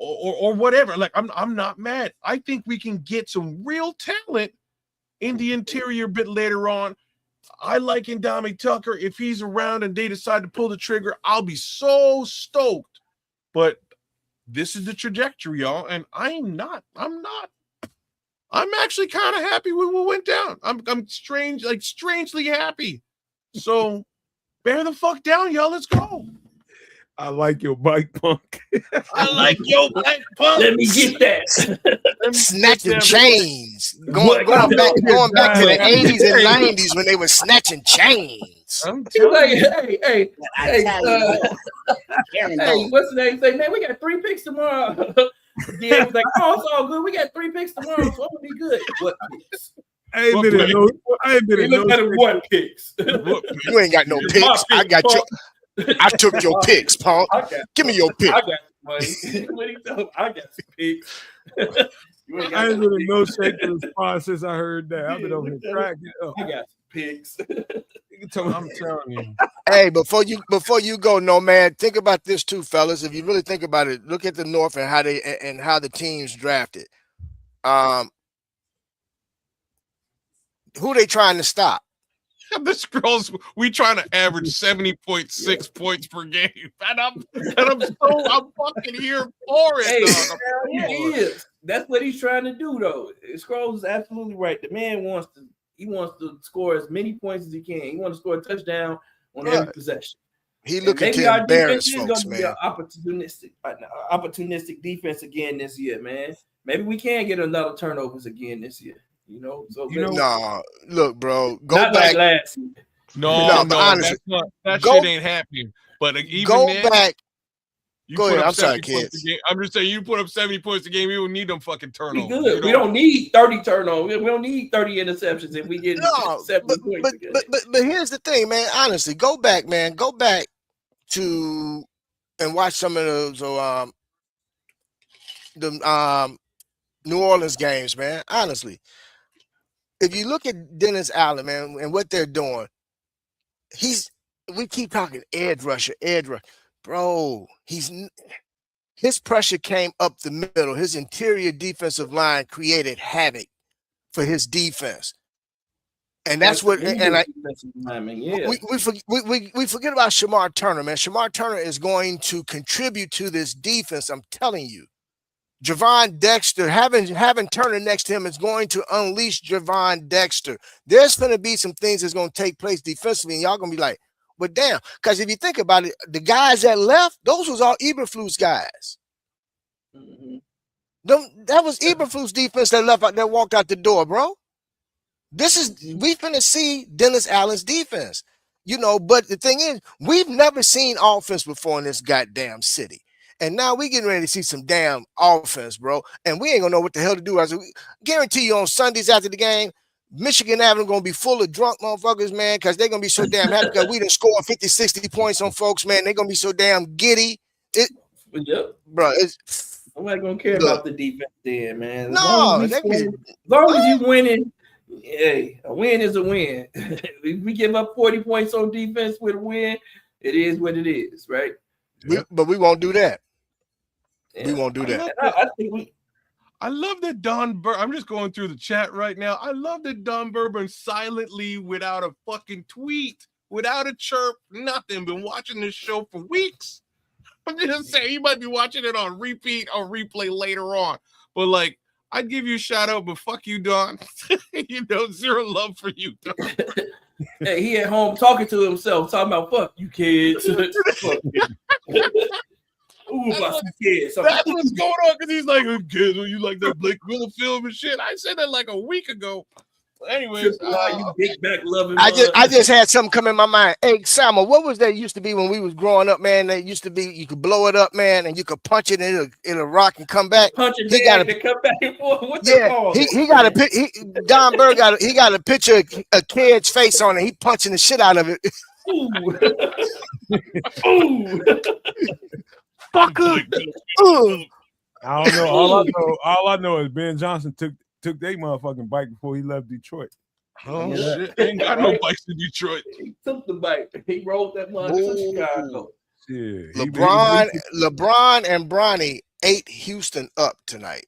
or whatever. Like I'm not mad. I think we can get some real talent in the interior a bit later on. I like Indami Tucker. If he's around and they decide to pull the trigger, I'll be so stoked. But this is the trajectory, y'all, and I'm actually kind of happy with what went down. I'm strangely happy. So bear the fuck down, y'all. Let's go. I like your bike, Punk. I like your bike, Punk. Let me get that. Snatching chains. Going back to the 80s and 90s when they were snatching chains. I'm He's telling like, you. hey, what's the name? Say, man, we got 3 picks tomorrow. Yeah, was like, oh, it's all good. We got 3 picks tomorrow, so I'm gonna be good. What picks? I ain't been in no better than 1 picks. You ain't got no picks. I got you. I took your picks, Punk. Give me your pick. I got money. What he told me, I got some picks. I ain't been in no shaking response since I heard that. I've been over here cracking up. I got some picks. I'm telling you. Hey, before you go, no man, think about this too, fellas. If you really think about it, look at the North and how the teams drafted. Who they trying to stop? The Scrolls, we trying to average 70.6 points per game. And I'm fucking here for it. Hey, dog. he is. That's what he's trying to do, though. Scrolls is absolutely right. The man wants to score as many points as he can. He wants to score a touchdown on every possession. He looking to embarrass folks, man. Be an opportunistic defense again this year, man. Maybe we can get another turnovers again this year. Look, bro, go not back. Like last year. No, honestly, that shit ain't happening. But even go then, back. You Go put ahead. up I'm sorry, 70 points kids. a game. I'm just saying, you put up 70 points a game, you don't need them fucking turnovers. We good. We don't need 30 turnovers. We don't need 30 interceptions if we get 70 points. But here's the thing, man. Honestly, go back, man. Go back to and watch some of those the New Orleans games, man. Honestly, if you look at Dennis Allen, man, and what they're doing, we keep talking edge rusher. Bro, his pressure came up the middle. His interior defensive line created havoc for his defense. And that's what we forget about Shamar Turner, man. Shamar Turner is going to contribute to this defense. I'm telling you. Javon Dexter, having Turner next to him is going to unleash Javon Dexter. There's going to be some things that's going to take place defensively, and y'all going to be like, but damn, because if you think about it, the guys that left, those was all Eberflus guys. Mm-hmm. That was Eberflus defense that walked out the door, bro. We finna see Dennis Allen's defense, but the thing is, we've never seen offense before in this goddamn city. And now we getting ready to see some damn offense, bro. And we ain't gonna know what the hell to do. I guarantee you on Sundays after the game, Michigan Avenue gonna be full of drunk motherfuckers, man, because they're gonna be so damn happy because we done scored 50, 60 points on folks, man. They're gonna be so damn giddy. Bro, nobody gonna care about the defense then, man. As long as you winning, hey, a win is a win. If we give up 40 points on defense with a win, it is what it is, right? But we won't do that. Yeah. We won't do that. I love that Don Bourbon. I'm just going through the chat right now. I love that Don Bourbon silently, without a fucking tweet, without a chirp, nothing, been watching this show for weeks. I'm just saying, he might be watching it on repeat or replay later on. But like, I'd give you a shout out, but fuck you, Don. Zero love for you, Don. Hey, he at home talking to himself, talking about fuck you kids. Ooh, about some kids. That's what's going on, because he's like, kids, you like that Blake Grilla film and shit. I said that like a week ago. Anyways, you big back loving. I just had something come in my mind. Hey, Samuel, what was that used to be when we was growing up, man? That used to be you could blow it up, man, and you could punch it and it'll rock and come back. Punch it, he got to come back and forth. What's he got a Don Berg got a picture of a kid's face on it. He punching the shit out of it. Ooh. Ooh. Fucker. I don't know. All I know is Ben Johnson took their motherfucking bike before he left Detroit. Oh shit! Ain't got no bikes in Detroit. He took the bike. He rode that mug to Chicago. Yeah. LeBron and Bronny ate Houston up tonight.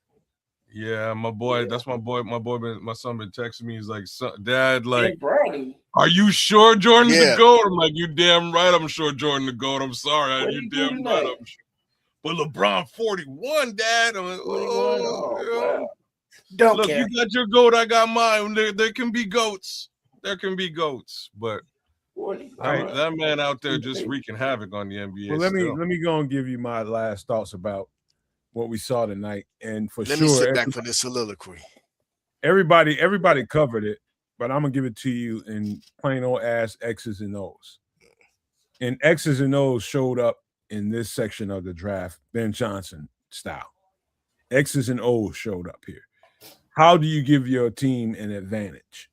Yeah, my boy. That's my boy. My son been texting me. He's like, Dad, like, Hey, Brownie, are you sure Jordan's the Yeah. GOAT? I'm like, you damn right. I'm sure Jordan the GOAT. I'm sorry. what You you do damn right. tonight? I'm sure. But LeBron 41, Dad. I'm like, 41. oh, Oh, wow. Don't look, care. you got your GOAT. I got mine. There can be GOATs. There can be GOATs, but 40. that man out there just wreaking havoc on the NBA. Well, let still. me go and give you my last thoughts about what we saw tonight. And for Let me sure, sit back for this soliloquy. everybody covered it, but I'm gonna give it to you in plain old ass X's and O's. And X's and O's showed up in this section of the draft, Ben Johnson style. X's and O's showed up here. How do you give your team an advantage?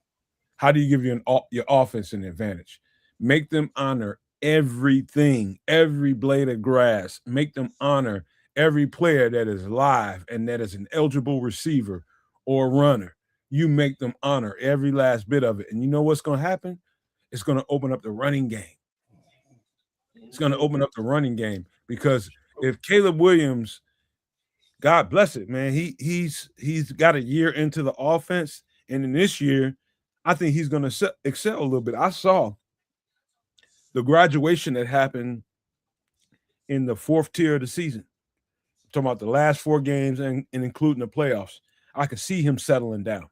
How do you give your offense an advantage? Make them honor everything, every blade of grass. Make them honor every player that is live and that is an eligible receiver or runner. You make them honor every last bit of it. And you know what's going to happen? It's going to open up the running game. It's going to open up the running game because if Caleb Williams, God bless it, man, he's got a year into the offense, and in this year, I think he's going to excel a little bit. I saw the graduation that happened in the fourth tier of the season. I'm talking about the last 4 games and including the playoffs. I could see him settling down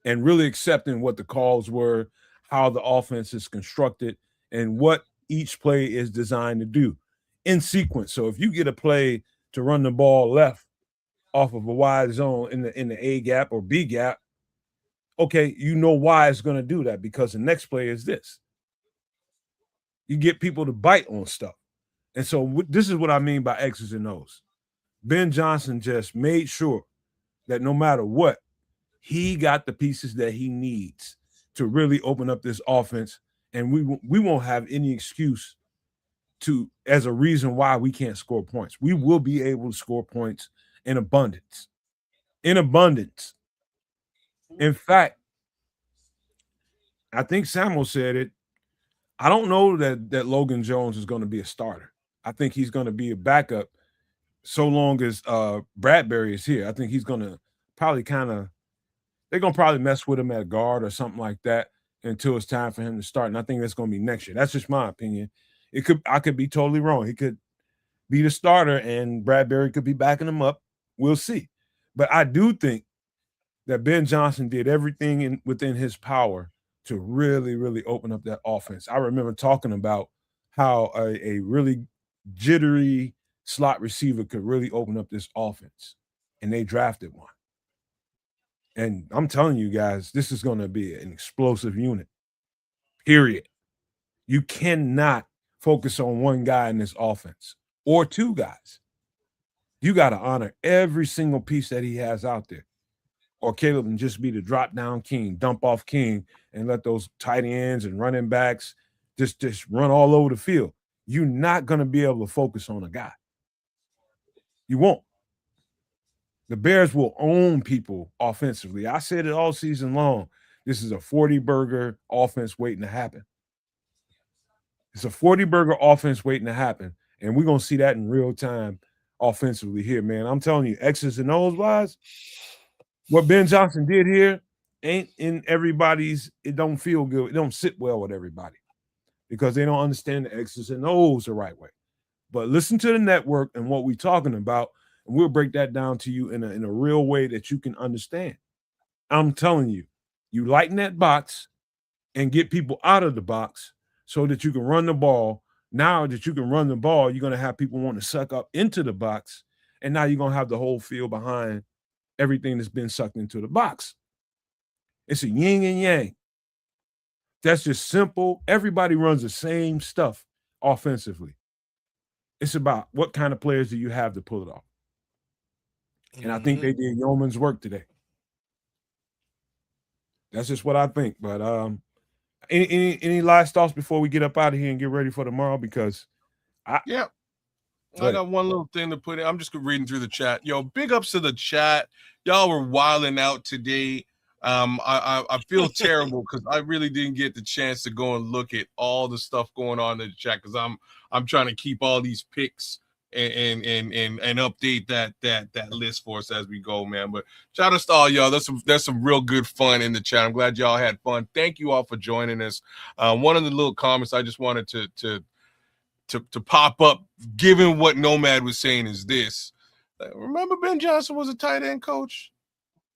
and really accepting what the calls were, how the offense is constructed, and what each play is designed to do in sequence. So if you get a play to run the ball left off of a wide zone in the A gap or B gap, okay, you know why it's going to do that because the next play is this. You get people to bite on stuff. And so this is what I mean by X's and O's. Ben Johnson just made sure that no matter what, he got the pieces that he needs to really open up this offense, and we won't have any excuse to as a reason why we can't score points. We will be able to score points in abundance. In abundance. In fact, I think Samuel said it. I don't know that Logan Jones is going to be a starter. I think he's going to be a backup so long as Bradbury is here. I think he's going to probably they're going to probably mess with him at guard or something like that until it's time for him to start. And I think that's going to be next year. That's just my opinion. I could be totally wrong. He could be the starter and Bradbury could be backing him up. We'll see. But I do think that Ben Johnson did everything within his power to really, really open up that offense. I remember talking about how a really jittery slot receiver could really open up this offense, and they drafted one. And I'm telling you guys, this is going to be an explosive unit, period. You cannot focus on one guy in this offense or 2 guys. You got to honor every single piece that he has out there. Or Caleb can just be the drop down king, dump off king, and let those tight ends and running backs just run all over the field. You're not going to be able to focus on a guy. You won't. The Bears will own people offensively. I said it all season long. This is a 40-burger offense waiting to happen. It's a 40-burger offense waiting to happen, and we're going to see that in real time offensively here, man. I'm telling you, X's and O's wise, what Ben Johnson did here ain't in everybody's, it don't feel good. It don't sit well with everybody because they don't understand the X's and O's the right way. But listen to the network and what we're talking about, and we'll break that down to you in a real way that you can understand. I'm telling you, you lighten that box and get people out of the box so that you can run the ball. Now that you can run the ball, you're going to have people want to suck up into the box, and now you're going to have the whole field behind everything that's been sucked into the box. It's a yin and yang. That's just simple. Everybody runs the same stuff offensively. It's about what kind of players do you have to pull it off. And I think they did yeoman's work today. That's just what I think. But any last thoughts before we get up out of here and get ready for tomorrow? Because I got one little thing to put in. I'm just reading through the chat. Yo, big ups to the chat. Y'all were wilding out today. I feel terrible because I really didn't get the chance to go and look at all the stuff going on in the chat because I'm trying to keep all these picks and update that list for us as we go, man. But shout out to all y'all. There's some real good fun in the chat. I'm glad y'all had fun. Thank you all for joining us. One of the little comments I just wanted to pop up, given what Nomad was saying, is this. Remember, Ben Johnson was a tight end coach.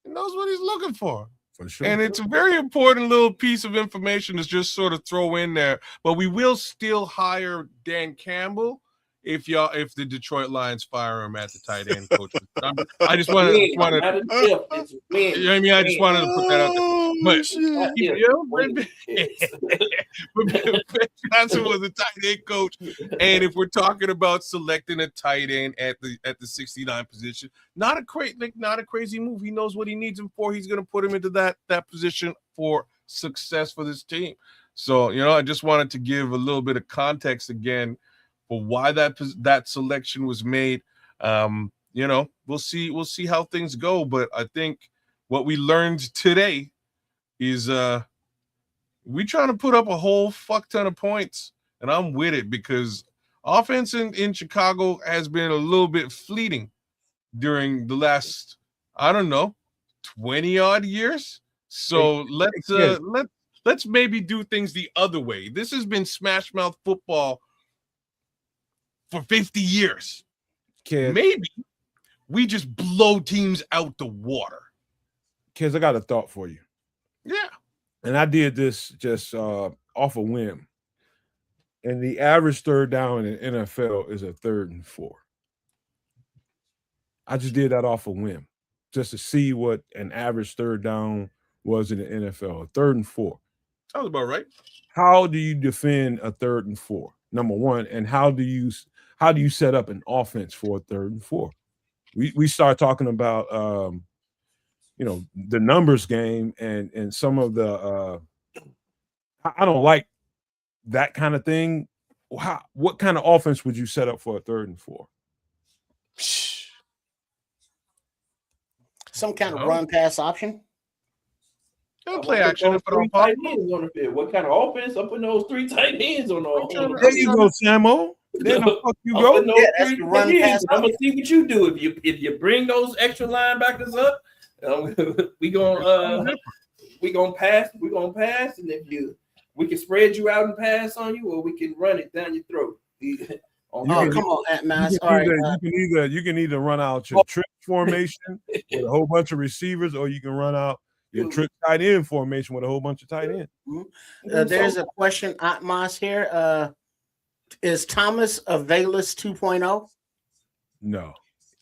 He knows what he's looking for. For sure. And it's a very important little piece of information to just sort of throw in there. But we will still hire Dan Campbell if the Detroit Lions fire him at the tight end coach. I just wanted you know what I mean? I just wanted to put that out there. But Ben Johnson was a tight end coach, and if we're talking about selecting a tight end at the 69 position, not a crazy move. He knows what he needs him for. He's going to put him into that position for success for this team. So, I just wanted to give a little bit of context again for why that selection was made. We'll see how things go, but I think what we learned today is we trying to put up a whole fuck ton of points, and I'm with it because offense in Chicago has been a little bit fleeting during the last, 20 odd years. So let's maybe do things the other way. This has been smash mouth football for 50 years. Kids, maybe we just blow teams out the water. Kids, I got a thought for you. Yeah. And I did this just off a whim. And the average third down in the NFL is a 3rd and 4. I just did that off a whim just to see what an average third down was in the NFL, a 3rd and 4. Sounds about right. How do you defend a 3rd and 4? Number one, and how do you set up an offense for a 3rd and 4? We start talking about the numbers game and some of the I don't like that kind of thing. What kind of offense would you set up for a 3rd and 4? Some kind of run pass option. Play action. What kind of offense? I'm putting those 3 tight ends on the. There you go, Samo. There the fuck you go. I'm gonna see what you do if you bring those extra linebackers up. We gonna pass. And if we can spread you out and pass on you, or we can run it down your throat. Come on, Atmas. All right. You can either run out your trick formation with a whole bunch of receivers, or you can run out your trick tight end formation with a whole bunch of tight ends. There's a question, Atmas here. Is Thomas Avalis 2.0? No.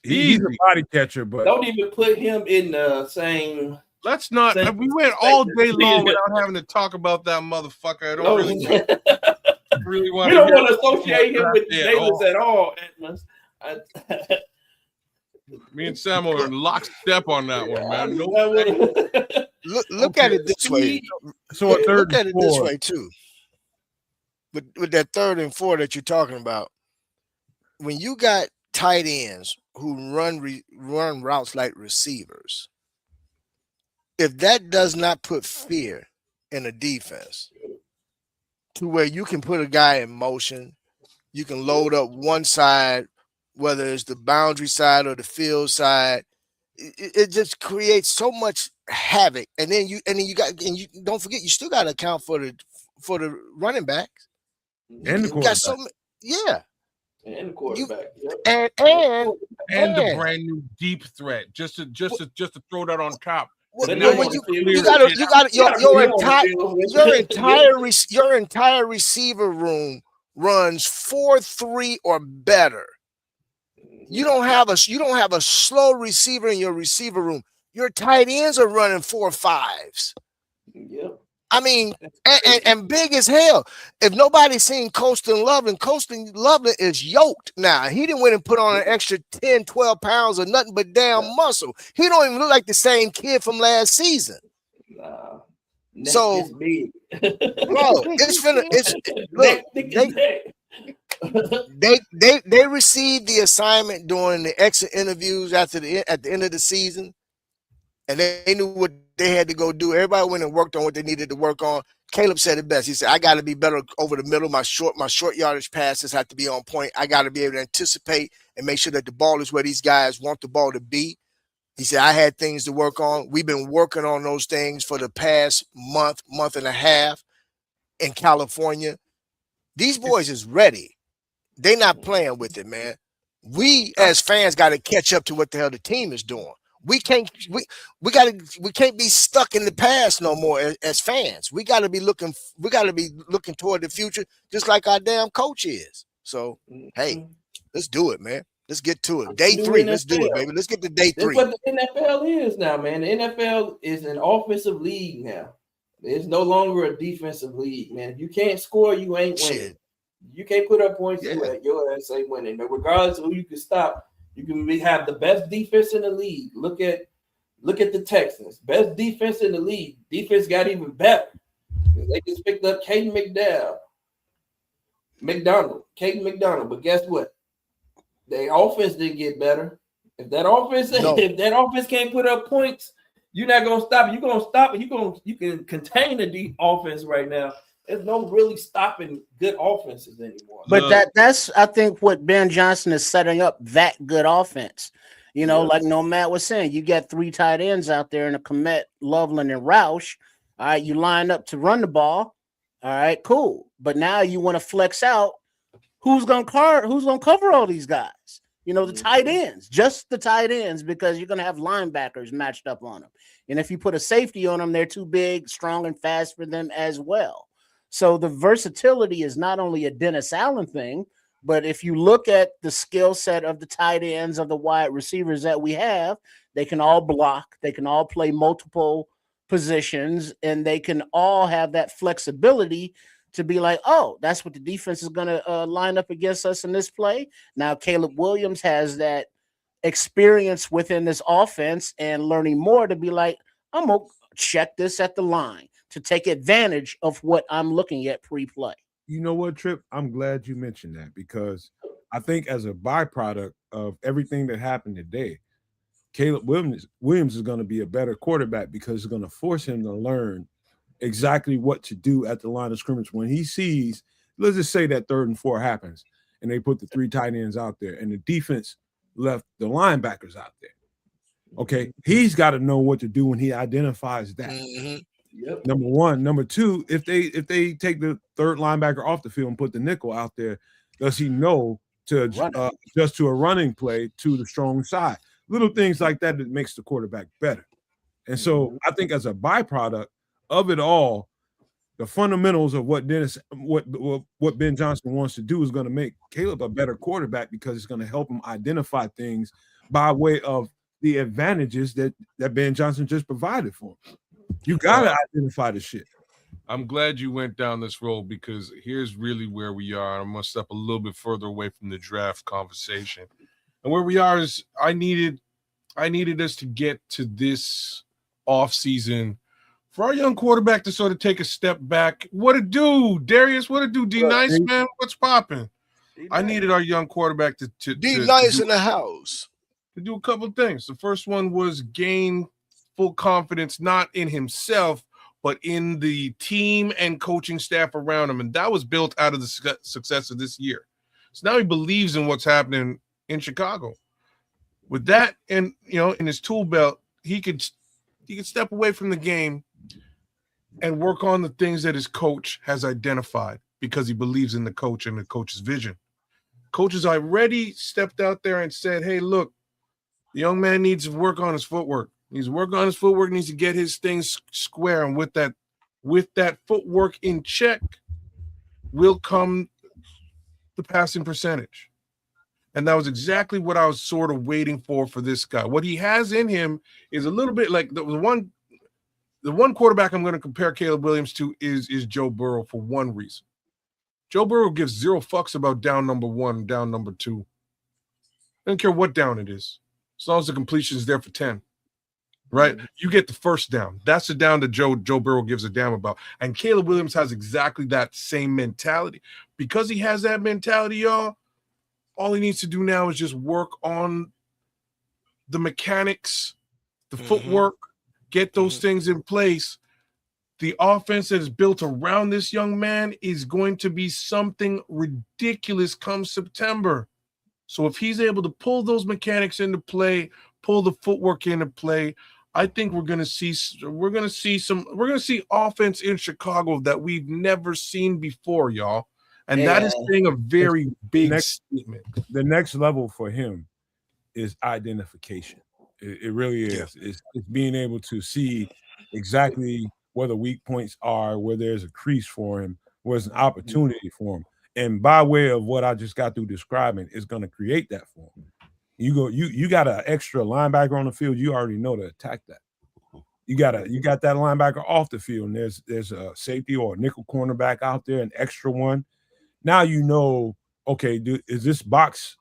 He's a body catcher, but don't even put him in the same. Let's not. We went all day long without having to talk about that motherfucker. I don't really want. We don't want to associate him with Davis at all. Me and Sam are in lockstep on that one, man. Look at it this way. So a 3rd look at and it 4. this way too. With that 3rd and 4 that you're talking about, when you got tight ends who run routes like receivers, if that does not put fear in a defense to where you can put a guy in motion, you can load up one side, whether it's the boundary side or the field side, it just creates so much havoc. And then you don't forget, you still got to account for the running backs and the quarterback. And the quarterback. And the brand new deep threat. Just to throw that on top. Your entire receiver room runs 4-3 or better. You don't have a slow receiver in your receiver room. Your tight ends are running 4-5s. Yep. I mean, and big as hell. If nobody's seen Colston Loveland is yoked now. He didn't went and put on an extra 10, 12 pounds of nothing but damn muscle. He don't even look like the same kid from last season. Nah. So, big. Bro, they received the assignment during the exit interviews at the end of the season, and they knew what they had to go do. Everybody went and worked on what they needed to work on. Caleb said it best. He said, I got to be better over the middle. My short yardage passes have to be on point. I got to be able to anticipate and make sure that the ball is where these guys want the ball to be. He said, I had things to work on. We've been working on those things for the past month and a half in California. These boys is ready. They not playing with it, man. We as fans got to catch up to what the hell the team is doing. We can't be stuck in the past no more as fans. We got to be looking toward the future, just like our damn coach is. So, hey, let's do it, man. Let's get to it. Day 3, let's do it, baby. Let's get to day 3. That's what the NFL is now, man. The NFL is an offensive league now. It's no longer a defensive league, man. If you can't score, you ain't winning. Shit. You can't put up points, your ass ain't winning. Now, regardless of who you can stop, you can have the best defense in the league. Look at the Texans. Best defense in the league. Defense got even better. They just picked up Caden McDonald. But guess what? Their offense didn't get better. If that offense can't put up points, you're not gonna stop it. You're gonna stop it. You can contain the offense right now. There's no really stopping good offenses anymore. But that's I think what Ben Johnson is setting up, that good offense. You know, like Nomad was saying, you got 3 tight ends out there in a Kmet, Loveland, and Roush. All right, you line up to run the ball. All right, cool. But now you want to flex out. Who's gonna cover all these guys? You know, the tight ends, just the tight ends, because you're gonna have linebackers matched up on them. And if you put a safety on them, they're too big, strong, and fast for them as well. So the versatility is not only a Dennis Allen thing, but if you look at the skill set of the tight ends, of the wide receivers that we have, they can all block, they can all play multiple positions, and they can all have that flexibility to be like, oh, that's what the defense is going to line up against us in this play. Now, Caleb Williams has that experience within this offense and learning more to be like, I'm going to check this at the line to take advantage of what I'm looking at pre-play. You know what, Trip? I'm glad you mentioned that, because I think as a byproduct of everything that happened today, Caleb Williams is going to be a better quarterback, because it's going to force him to learn exactly what to do at the line of scrimmage when he sees, let's just say that 3rd and 4 happens and they put the 3 tight ends out there and the defense left the linebackers out there. Okay, he's got to know what to do when he identifies that. Yep. Number one. Number two, if they take the 3rd linebacker off the field and put the nickel out there, does he know to adjust to a running play to the strong side? Little things like that makes the quarterback better. And so I think as a byproduct of it all, the fundamentals of what Ben Johnson wants to do is going to make Caleb a better quarterback, because it's going to help him identify things by way of the advantages that Ben Johnson just provided for him. You got to identify the shit. I'm glad you went down this road, because here's really where we are. I'm going to step a little bit further away from the draft conversation. And where we are is I needed us to get to this offseason for our young quarterback to sort of take a step back. What it do, Darius? What it do, D-Nice, man? What's popping? I needed our young quarterback to D-Nice in the house. To do a couple of things. The first one was gain full confidence, not in himself, but in the team and coaching staff around him. And that was built out of the success of this year. So now he believes in what's happening in Chicago. With that, and in his tool belt, he could step away from the game and work on the things that his coach has identified, because he believes in the coach and the coach's vision. Coaches already stepped out there and said, hey, look, the young man needs to work on his footwork. He needs to work on his footwork, needs to get his things square. And with that footwork in check will come the passing percentage. And that was exactly what I was sort of waiting for this guy. What he has in him is a little bit like the one quarterback I'm going to compare Caleb Williams to is Joe Burrow, for one reason. Joe Burrow gives 0 fucks about down number 1, down number 2. I don't care what down it is, as long as the completion is there for 10. Right? You get the first down. That's the down that Joe Burrow gives a damn about. And Caleb Williams has exactly that same mentality. Because he has that mentality, y'all, all he needs to do now is just work on the mechanics, the footwork, get those things in place, the offense that is built around this young man is going to be something ridiculous come September. So if he's able to pull those mechanics into play, pull the footwork into play, I think we're going to see offense in Chicago that we've never seen before, y'all. And that is saying a very big statement. The next level for him is identification. It really is. Yeah. It's being able to see exactly where the weak points are, where there's a crease for him, where there's an opportunity for him. And by way of what I just got through describing, is going to create that for him. You got an extra linebacker on the field, you already know to attack that. You got that linebacker off the field, and there's a safety or a nickel cornerback out there, an extra one. Now you know, okay, is this box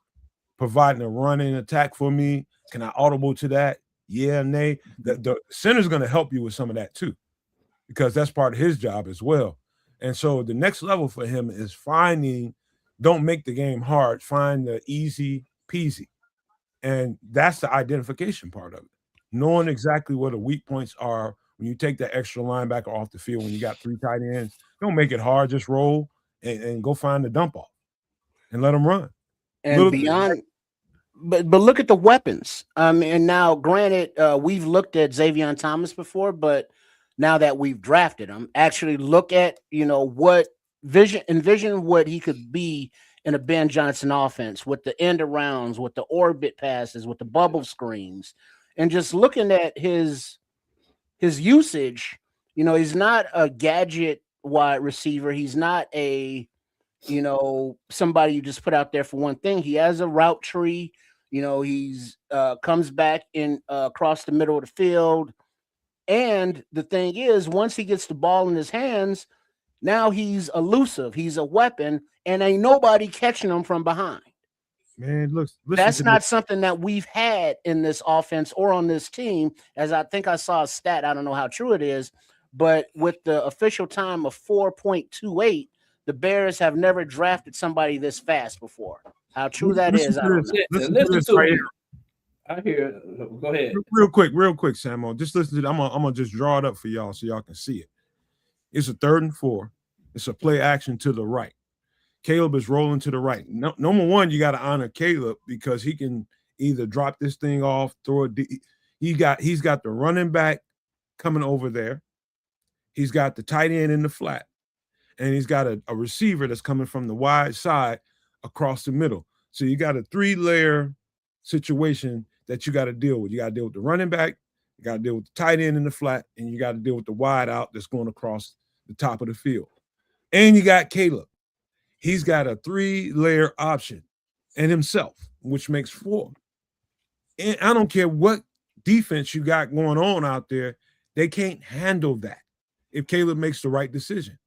providing a running attack for me? Can I audible to that? Yeah, nay. The center's going to help you with some of that too, because that's part of his job as well. And so the next level for him is don't make the game hard, find the easy peasy. And that's the identification part of it. Knowing exactly where the weak points are when you take that extra linebacker off the field, when you got 3 tight ends, don't make it hard, just roll and go find the dump off and let them run. And beyond, but look at the weapons. And now, granted, we've looked at Xavier Thomas before, but now that we've drafted him, actually look at what envision what he could be in a Ben Johnson offense with the end arounds, with the orbit passes, with the bubble screens, and just looking at his usage. He's not a gadget wide receiver. He's not a somebody you just put out there for one thing. He has a route tree. He's comes back in across the middle of the field. And the thing is, once he gets the ball in his hands, now he's elusive. He's a weapon, and ain't nobody catching him from behind. Man, that's not something that we've had in this offense or on this team. As I think I saw a stat, I don't know how true it is, but with the official time of 4.28, the Bears have never drafted somebody this fast before. How true that is, I don't know. Listen to it. I hear. Go ahead. Real quick, Samo. Just listen to it. I'm gonna just draw it up for y'all so y'all can see it. It's a 3rd and 4. It's a play action to the right. Caleb is rolling to the right. Number one, you got to honor Caleb because he can either drop this thing off, throw it. He's got the running back coming over there. He's got the tight end in the flat, and he's got a receiver that's coming from the wide side across the middle. So you got a 3-layer situation that you got to deal with. You got to deal with the running back, you got to deal with the tight end in the flat, and you got to deal with the wide out that's going across the top of the field. And you got Caleb. He's got a 3-layer option and himself, which makes 4. And I don't care what defense you got going on out there, they can't handle that if Caleb makes the right decision.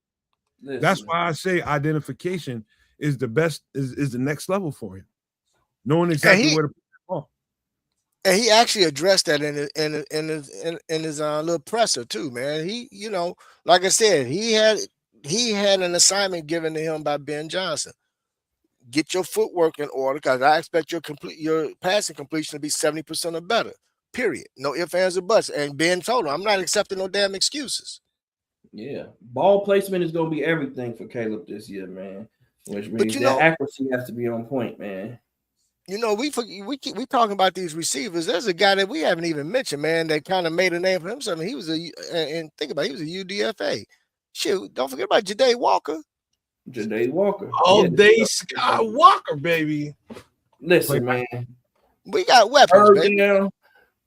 Listen, that's why I say identification is the best, is the next level for him. Knowing exactly where to put the ball. And he actually addressed that in his little presser too, man. He, like I said, he had an assignment given to him by Ben Johnson. Get your footwork in order, because I expect your passing completion to be 70% or better. Period. No ifs, ands, or buts. And Ben told him, I'm not accepting no damn excuses. Yeah, ball placement is going to be everything for Caleb this year, man. Which means that accuracy has to be on point, man. We talking about these receivers. There's a guy that we haven't even mentioned, man, that kind of made a name for himself. He was he was a UDFA. Shoot, don't forget about Ja'Day Walker. Ja'Day Walker. All day Skywalker, baby. Listen, man. We got weapons,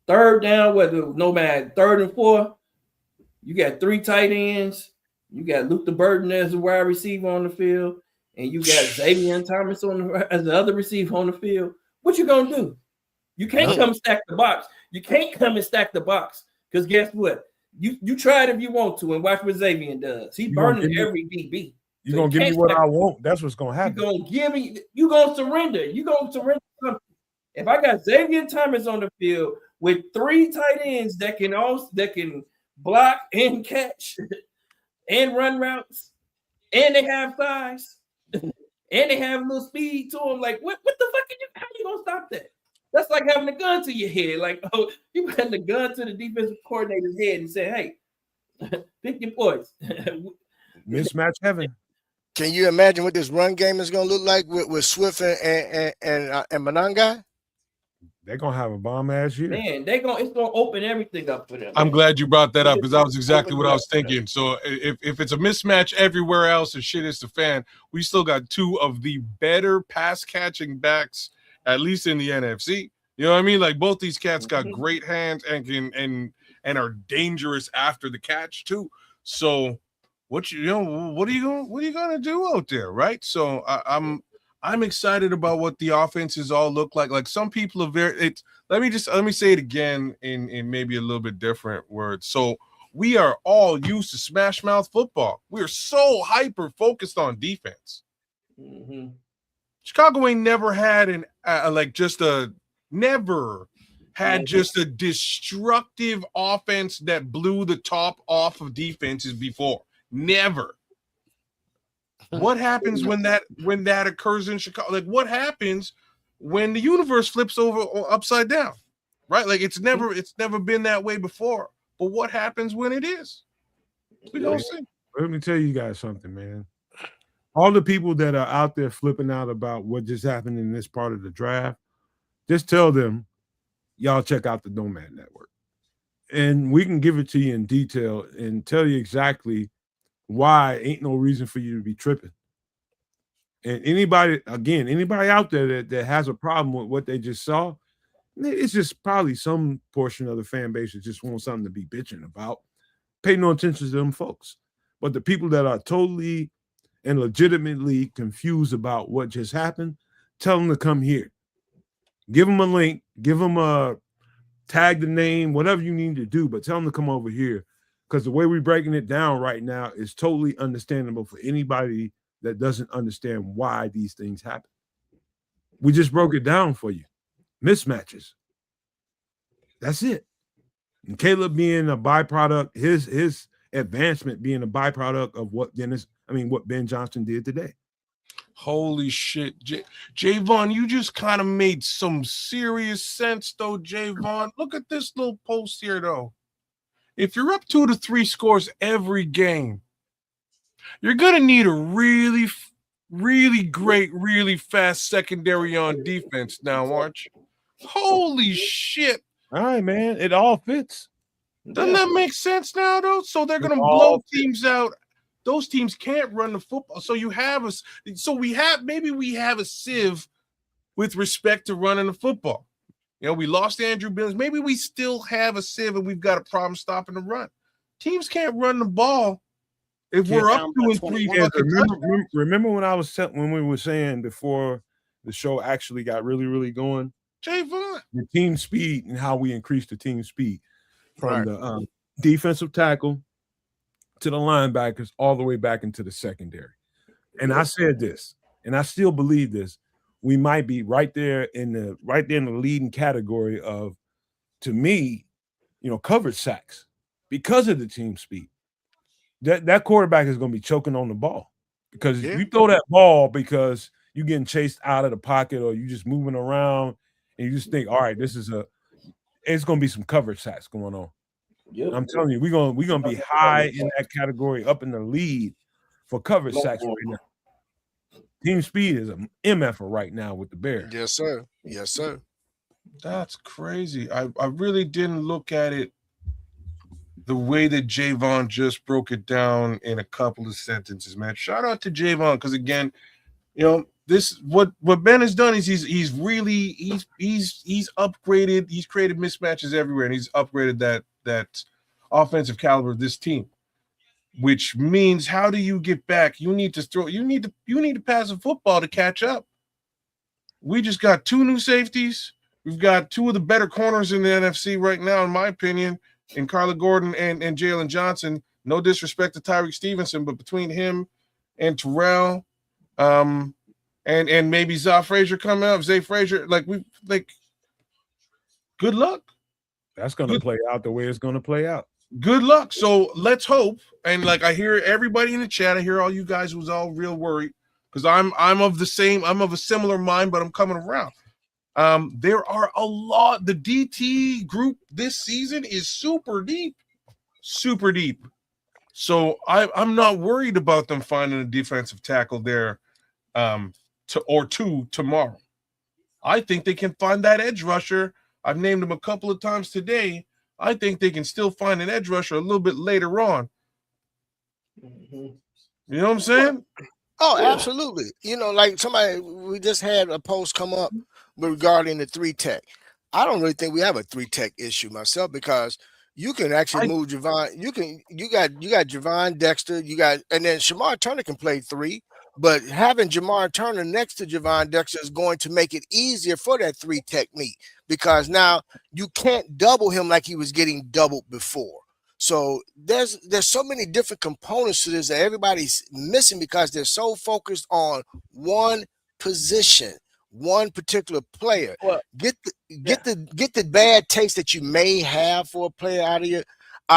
third down, whether nomad 3rd and 4. You got 3 tight ends. You got Luke DeBurton as a wide receiver on the field. And you got Xavier Thomas as the other receiver on the field. What you gonna do? You can't come stack the box. You can't come and stack the box. Because guess what? You try it if you want to, and watch what Xavier does. He burning every DB. You're gonna give me what I want. That's what's gonna happen. You're gonna surrender. You're gonna surrender something. If I got Xavier Thomas on the field with 3 tight ends that can block and catch and run routes, and they have size, and they have a little speed to them, like what the fuck how you gonna stop that? That's like having a gun to your head. Like, oh, you putting the gun to the defensive coordinator's head and say, "Hey, pick your points." Mismatch heaven. Can you imagine what this run game is going to look like with Swift and Monangai? They're gonna have a bomb ass year. Man, it's gonna open everything up for them. I'm glad you brought that up because that was exactly Open what I was up. thinking. So if it's a mismatch everywhere else and shit is the fan, we still got two of the better pass catching backs, at least in the NFC. You know what I mean? Like both these cats got great hands and can and are dangerous after the catch too. So what are you gonna do out there, right? So I'm excited about what the offenses all look like. Like some people are let me say it again in maybe a little bit different words. So we are all used to smash mouth football. We're so hyper focused on defense. Mm-hmm. Chicago ain't never had never had just a destructive offense that blew the top off of defenses before. Never. What happens when that occurs in Chicago? Like, what happens when the universe flips over or upside down? Right? Like, it's never been that way before. But what happens when it is? We don't see. Let me tell you guys something, man. All the people that are out there flipping out about what just happened in this part of the draft, just tell them, y'all check out the Nomad Network. And we can give it to you in detail and tell you exactly why ain't no reason for you to be tripping. And anybody out there that has a problem with what they just saw, it's just probably some portion of the fan base that just wants something to be bitching about. Pay no attention to them folks. But the people that are totally and legitimately confused about what just happened, tell them to come here. Give them a link, give them a tag the name, whatever you need to do, but tell them to come over here. Because the way we're breaking it down right now is totally understandable for anybody that doesn't understand why these things happen. We just broke it down for you. Mismatches. That's it. And Caleb being a byproduct, his advancement being a byproduct of what Ben Johnson did today. Holy shit. Javon, you just kind of made some serious sense, though, Javon. Look at this little post here, though. If you're up 2 to 3 scores every game, you're going to need a really, really great, really fast secondary on defense now, aren't you? Holy shit. All right, man. It all fits. Doesn't that make sense now, though? So they're going to blow teams out. Those teams can't run the football. So we have a sieve with respect to running the football. You know, we lost Andrew Billings. Maybe we still have a sieve and we've got a problem stopping the run. Teams can't run the ball if we're up 2 and 3. Remember when we were saying before the show actually got really, really going? Javon. The team speed and how we increased the team speed from the defensive tackle to the linebackers all the way back into the secondary. And I said this, and I still believe this. We might be right there in the leading category of, to me, coverage sacks because of the team speed. That quarterback is going to be choking on the ball because you throw that ball because you're getting chased out of the pocket or you just moving around and you just think, all right, it's going to be some coverage sacks going on. Yep. I'm telling you, we're gonna be high in that category, up in the lead for coverage sacks right now. Team speed is an MF right now with the Bears. Yes, sir. Yes, sir. That's crazy. I really didn't look at it the way that Javon just broke it down in a couple of sentences, man. Shout out to Javon because again, this what Ben has done is he's upgraded. He's created mismatches everywhere, and he's upgraded that offensive caliber of this team. Which means, how do you get back? You need to pass the football to catch up. We just got 2 new safeties. We've got 2 of the better corners in the NFC right now, in my opinion, in Carla Gordon and Jalen Johnson. No disrespect to Tyreek Stevenson, but between him and Terrell, and maybe Zay Frazier, good luck. That's going to play out the way it's going to play out. Good luck. So let's hope. And I hear everybody in the chat. I hear all you guys who's all real worried because I'm of a similar mind, but I'm coming around. There are a lot. The DT group this season is super deep. So I'm not worried about them finding a defensive tackle there two tomorrow. I think they can find that edge rusher. I've named him a couple of times today. I think they can still find an edge rusher a little bit later on. You know what I'm saying? Oh, absolutely. You know, like we just had a post come up regarding the 3-tech. I don't really think we have a 3-tech issue myself, because you can actually move Javon. You got Javon Dexter, and then Shamar Turner can play 3, but having Jamar Turner next to Javon Dexter is going to make it easier for that 3 technique, because now you can't double him like he was getting doubled before. So there's so many different components to this that everybody's missing, because they're so focused on one position, one particular player. Well, Get the bad taste that you may have for a player out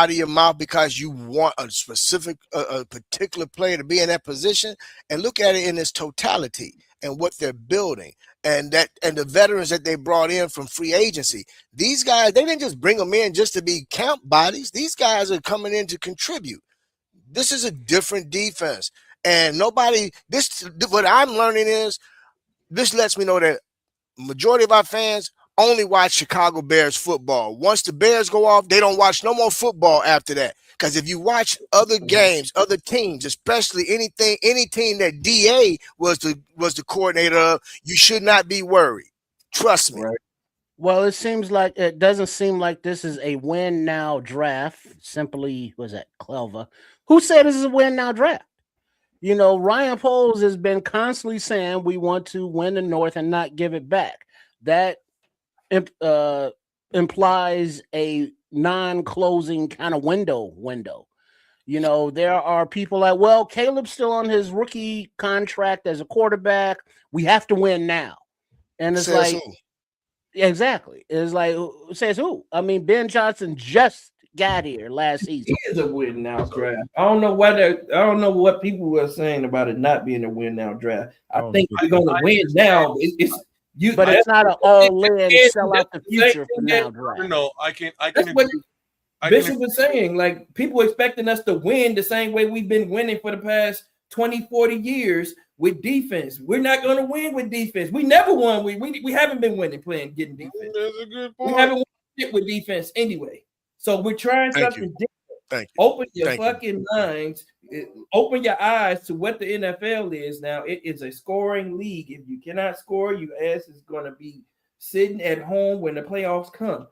of your mouth, because you want a specific a particular player to be in that position, and look at it in its totality and what they're building, and the veterans that they brought in from free agency. These guys, they didn't just bring them in just to be camp bodies. These guys are coming in to contribute. This is a different defense, and what I'm learning is, this lets me know that majority of our fans only watch Chicago Bears football. Once the Bears go off, they don't watch no more football after that. Because if you watch other games, other teams, especially any team that DA was the coordinator of, you should not be worried. Trust me. Right. Well, it doesn't seem like this is a win now draft. Simply, was that Clever? Who said this is a win now draft? You know, Ryan Poles has been constantly saying we want to win the North and not give it back. That implies a non-closing kind of window. You know, there are people like, well, Caleb's still on his rookie contract as a quarterback. We have to win now. And it's Says like, who? Exactly. It's like, says who? I mean, Ben Johnson just got here last season. It is a win now draft. I don't know what people were saying about it not being a win now draft. I think we're gonna win now. But it's not an all-in sell out the future for now draft. No, I can. That's what Bishop was saying. Like, people expecting us to win the same way we've been winning for the past 20, 40 years with defense. We're not going to win with defense. We never won. We haven't been winning getting defense. That's a good point. We haven't won shit with defense anyway. So we're trying something different. Thank you. Open your fucking minds. Open your eyes to what the NFL is now. It is a scoring league. If you cannot score, your ass is going to be sitting at home when the playoffs come.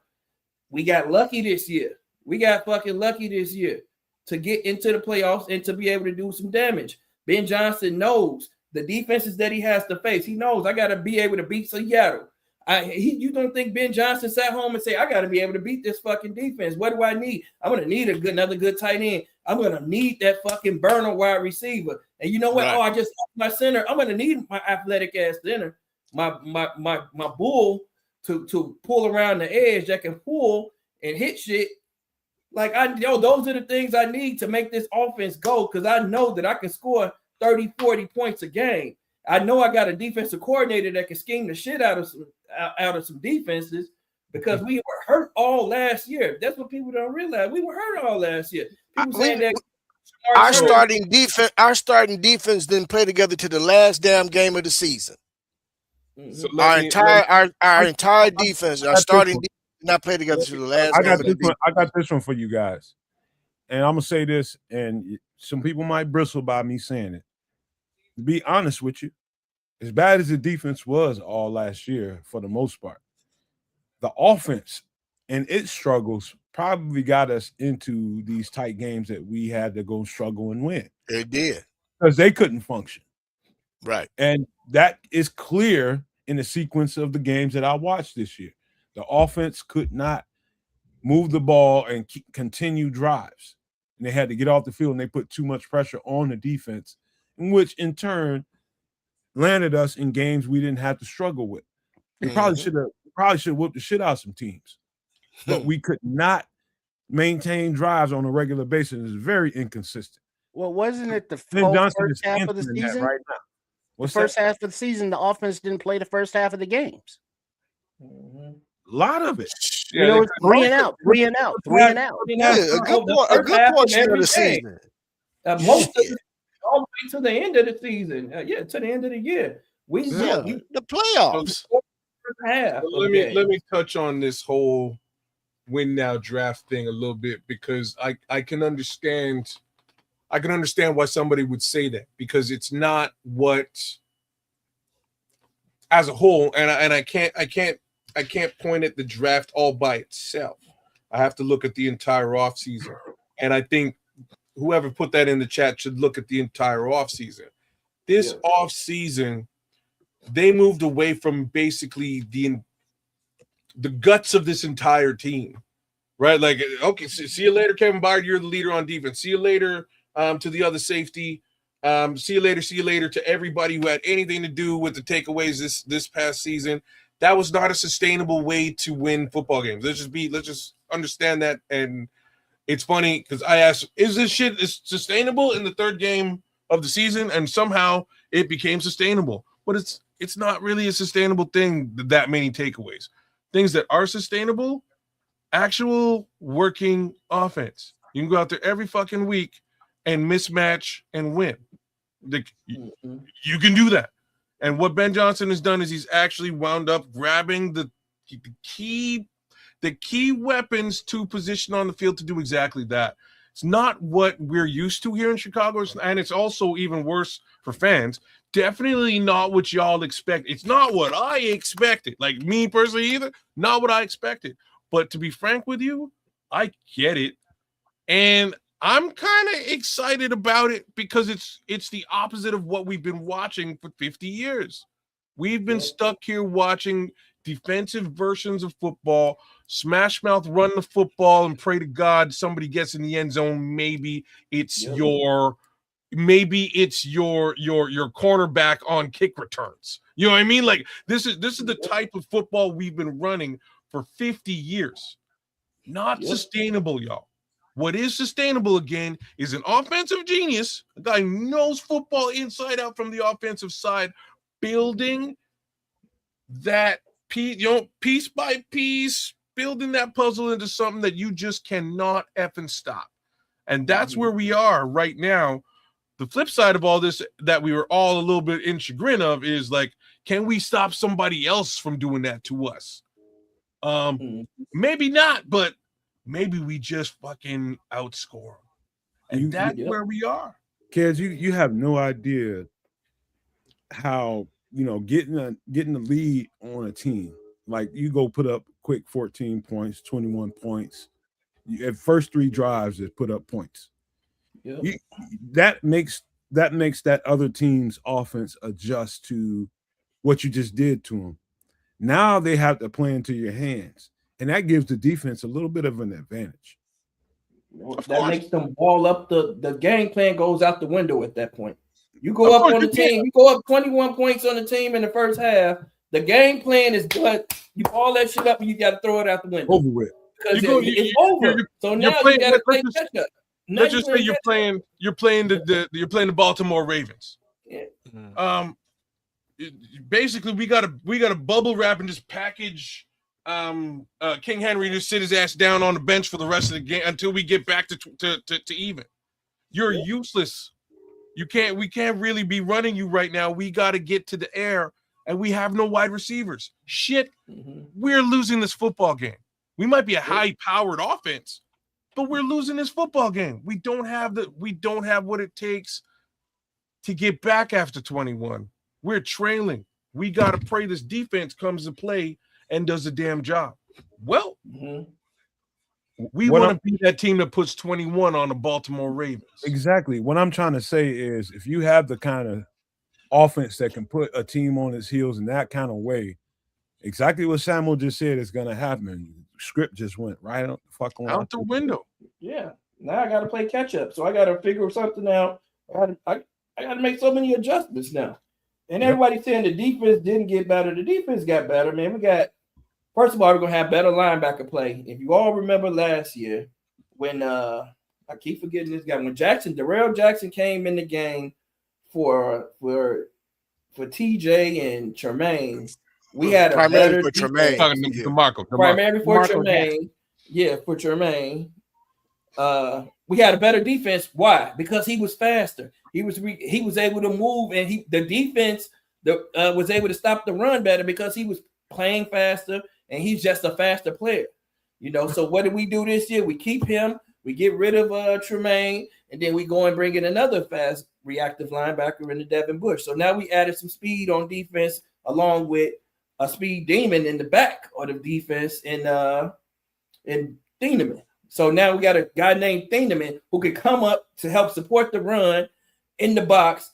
We got lucky this year. We got fucking lucky this year to get into the playoffs and to be able to do some damage. Ben Johnson knows the defenses that he has to face. He knows I got to be able to beat Seattle. You don't think Ben Johnson sat home and say, I got to be able to beat this fucking defense. What do I need? I'm going to need another good tight end. I'm going to need that fucking burner wide receiver. And you know what? Right. Oh, I just lost my center. I'm going to need my athletic ass center, my bull to pull around the edge that can pull and hit shit. Like, those are the things I need to make this offense go, because I know that I can score 30, 40 points a game. I know I got a defensive coordinator that can scheme the shit out of some defenses, because we were hurt all last year. That's what people don't realize. We were hurt all last year. People saying that our starting defense didn't play together to the last damn game of the season. So our entire defense, our starting defense, did not play together to the last game of the season. I got this one for you guys, and I'm gonna say this, and some people might bristle by me saying it. To be honest with you, as bad as the defense was all last year, for the most part, the offense and its struggles probably got us into these tight games that we had to go struggle and win. It did. Because they couldn't function. Right. And that is clear in the sequence of the games that I watched this year. The offense could not move the ball and continue drives. And they had to get off the field, and they put too much pressure on the defense, which in turn landed us in games we didn't have to struggle with. We probably should have whooped the shit out of some teams, but we could not maintain drives on a regular basis. It's very inconsistent. Well, wasn't it the first half of the season? Right now. The first half of the season, the offense didn't play the first half of the games. Mhm. A lot of it. You know, it's three and out. Yeah, a good portion of every the day. season. Most of Yeah. the, all the way to the end of the season. Yeah, to the end of the year. We Yeah, you the playoffs. first half. So let me touch on this whole win now draft thing a little bit, because I can understand why somebody would say that, because it's not what, as a whole, and I can't point at the draft all by itself. I have to look at the entire offseason. And I think whoever put that in the chat should look at the entire offseason. This offseason, they moved away from basically the guts of this entire team, right? Like, okay, see you later, Kevin Byard. You're the leader on defense. See you later to the other safety. See you later to everybody who had anything to do with the takeaways this past season. That was not a sustainable way to win football games. Let's just understand that. And it's funny because I asked, is this shit sustainable in the third game of the season? And somehow it became sustainable. But it's not really a sustainable thing, that many takeaways. Things that are sustainable, actual working offense. You can go out there every fucking week and mismatch and win. You can do that. And what Ben Johnson has done is he's actually wound up grabbing the key weapons to position on the field to do exactly that. It's not what we're used to here in Chicago, and it's also even worse for fans. Definitely not what y'all expect. It's not what I expected. Like me personally either, not what I expected. But to be frank with you, I get it. And I'm kind of excited about it because it's the opposite of what we've been watching for 50 years. We've been stuck here watching defensive versions of football, smash mouth run the football and pray to God somebody gets in the end zone. Maybe it's your cornerback on kick returns. You know what I mean? Like this is the type of football we've been running for 50 years. Not sustainable, y'all. What is sustainable again is an offensive genius, a guy who knows football inside out from the offensive side, building that piece by piece, building that puzzle into something that you just cannot effing stop. And that's where we are right now. The flip side of all this that we were all a little bit in chagrin of is like, can we stop somebody else from doing that to us? Maybe not, but maybe we just fucking outscore them. And that's where we are. Kids, you have no idea how, getting the lead on a team. Like you go put up quick 14 points, 21 points. At first 3 drives that put up points. That makes that other team's offense adjust to what you just did to them. Now they have to play into your hands, and that gives the defense a little bit of an advantage. That makes them ball up. The game plan goes out the window at that point. You go up on the team. You go up 21 points on the team in the first half. The game plan is done. You ball that shit up, and you got to throw it out the window. Over with. Because it's over. So now you got to play catch up. Let's just say you're playing the Baltimore Ravens. Yeah. Basically, we got to bubble wrap and just package King Henry to sit his ass down on the bench for the rest of the game until we get back to even. You're useless. We can't really be running you right now. We got to get to the air, and we have no wide receivers. Shit, we're losing this football game. We might be a high-powered offense, but we're losing this football game. We don't have what it takes to get back after 21. We're trailing. We got to pray this defense comes to play and does a damn job. Well, we want to be that team that puts 21 on the Baltimore Ravens. Exactly. What I'm trying to say is if you have the kind of offense that can put a team on its heels in that kind of way, exactly what Samuel just said is going to happen. Script just went right out the window. Yeah. Now I got to play catch up. So I got to figure something out. I got to make so many adjustments now. And everybody's saying the defense didn't get better. The defense got better, man. First of all, we're going to have better linebacker play. If you all remember last year when I keep forgetting this guy, when Darrell Jackson came in the game for TJ and Tremaine, We had a primarily better for defense. Tremaine. Talking Yeah. to Marco. Primarily for DeMarco Tremaine. Yeah, for Tremaine. We had a better defense. Why? Because he was faster. He was able to move, and the defense was able to stop the run better because he was playing faster, and he's just a faster player. You know, so what did we do this year? We keep him, we get rid of Tremaine, and then we go and bring in another fast reactive linebacker in the Devin Bush. So now we added some speed on defense along with a speed demon in the back of the defense in Thieneman. So now we got a guy named Thieneman who can come up to help support the run in the box.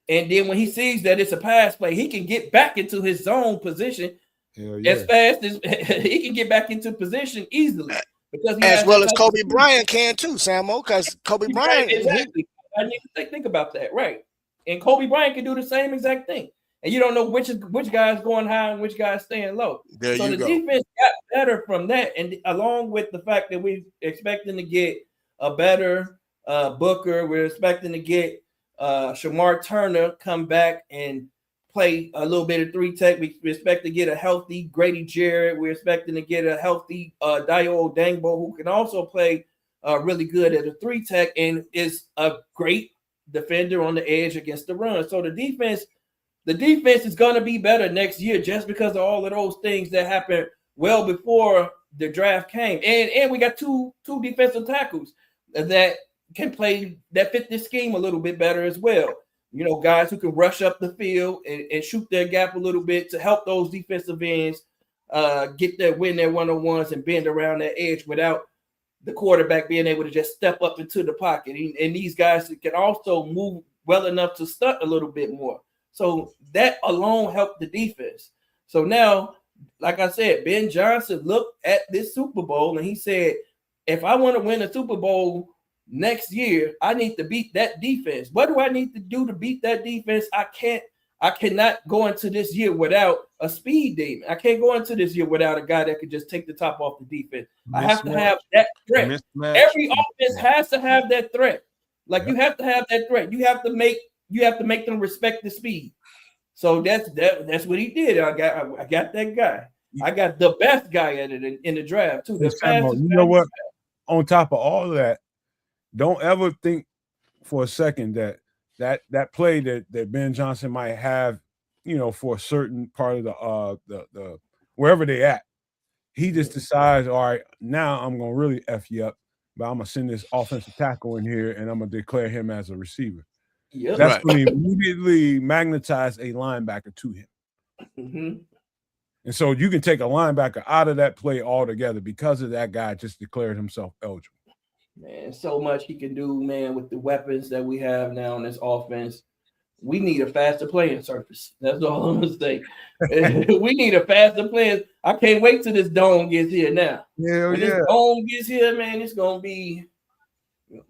And then when he sees that it's a pass play, he can get back into his zone position as fast as he can get back into position easily. Because as well as Kobe Bryant can too, Samo, because Kobe Bryant. Exactly. I need to think about that, right? And Kobe Bryant can do the same exact thing. And you don't know which guy is going high and which guy is staying low. There so you the go. defense got better from that, and along with the fact that we're expecting to get a better Booker, we're expecting to get Shamar Turner come back and play a little bit of 3-tech. We expect to get a healthy Grady Jarrett. We're expecting to get a healthy Dayo Dangbo, who can also play really good at a 3-tech and is a great defender on the edge against the run. So the defense is going to be better next year just because of all of those things that happened well before the draft came. And we got two defensive tackles that can play, that fit this scheme a little bit better as well. You know, guys who can rush up the field and shoot their gap a little bit to help those defensive ends win their one-on-ones and bend around that edge without the quarterback being able to just step up into the pocket. And these guys can also move well enough to stunt a little bit more. So that alone helped the defense. So now, like I said, Ben Johnson looked at this Super Bowl and he said, if I want to win a Super Bowl next year, I need to beat that defense. What do I need to do to beat that defense? I cannot go into this year without a speed demon. I can't go into this year without a guy that could just take the top off the defense. I have to have that threat. Every offense has to have that threat. Like you have to have that threat. You have to make them respect the speed. So that's what he did. I got that guy. I got the best guy at it in the draft too. You know what? On top of all of that, don't ever think for a second that play that Ben Johnson might have, you know, for a certain part of the wherever they at, he just decides, all right, now I'm gonna really F you up, but I'm gonna send this offensive tackle in here and I'm gonna declare him as a receiver. Yep. That's when he immediately magnetized a linebacker to him. Mm-hmm. And so you can take a linebacker out of that play altogether because of that guy just declared himself eligible. Man, so much he can do, man, with the weapons that we have now in this offense. We need a faster playing surface. That's all I'm gonna say. We need a faster playing. I can't wait till this dome gets here now. When this dome gets here, man, it's gonna be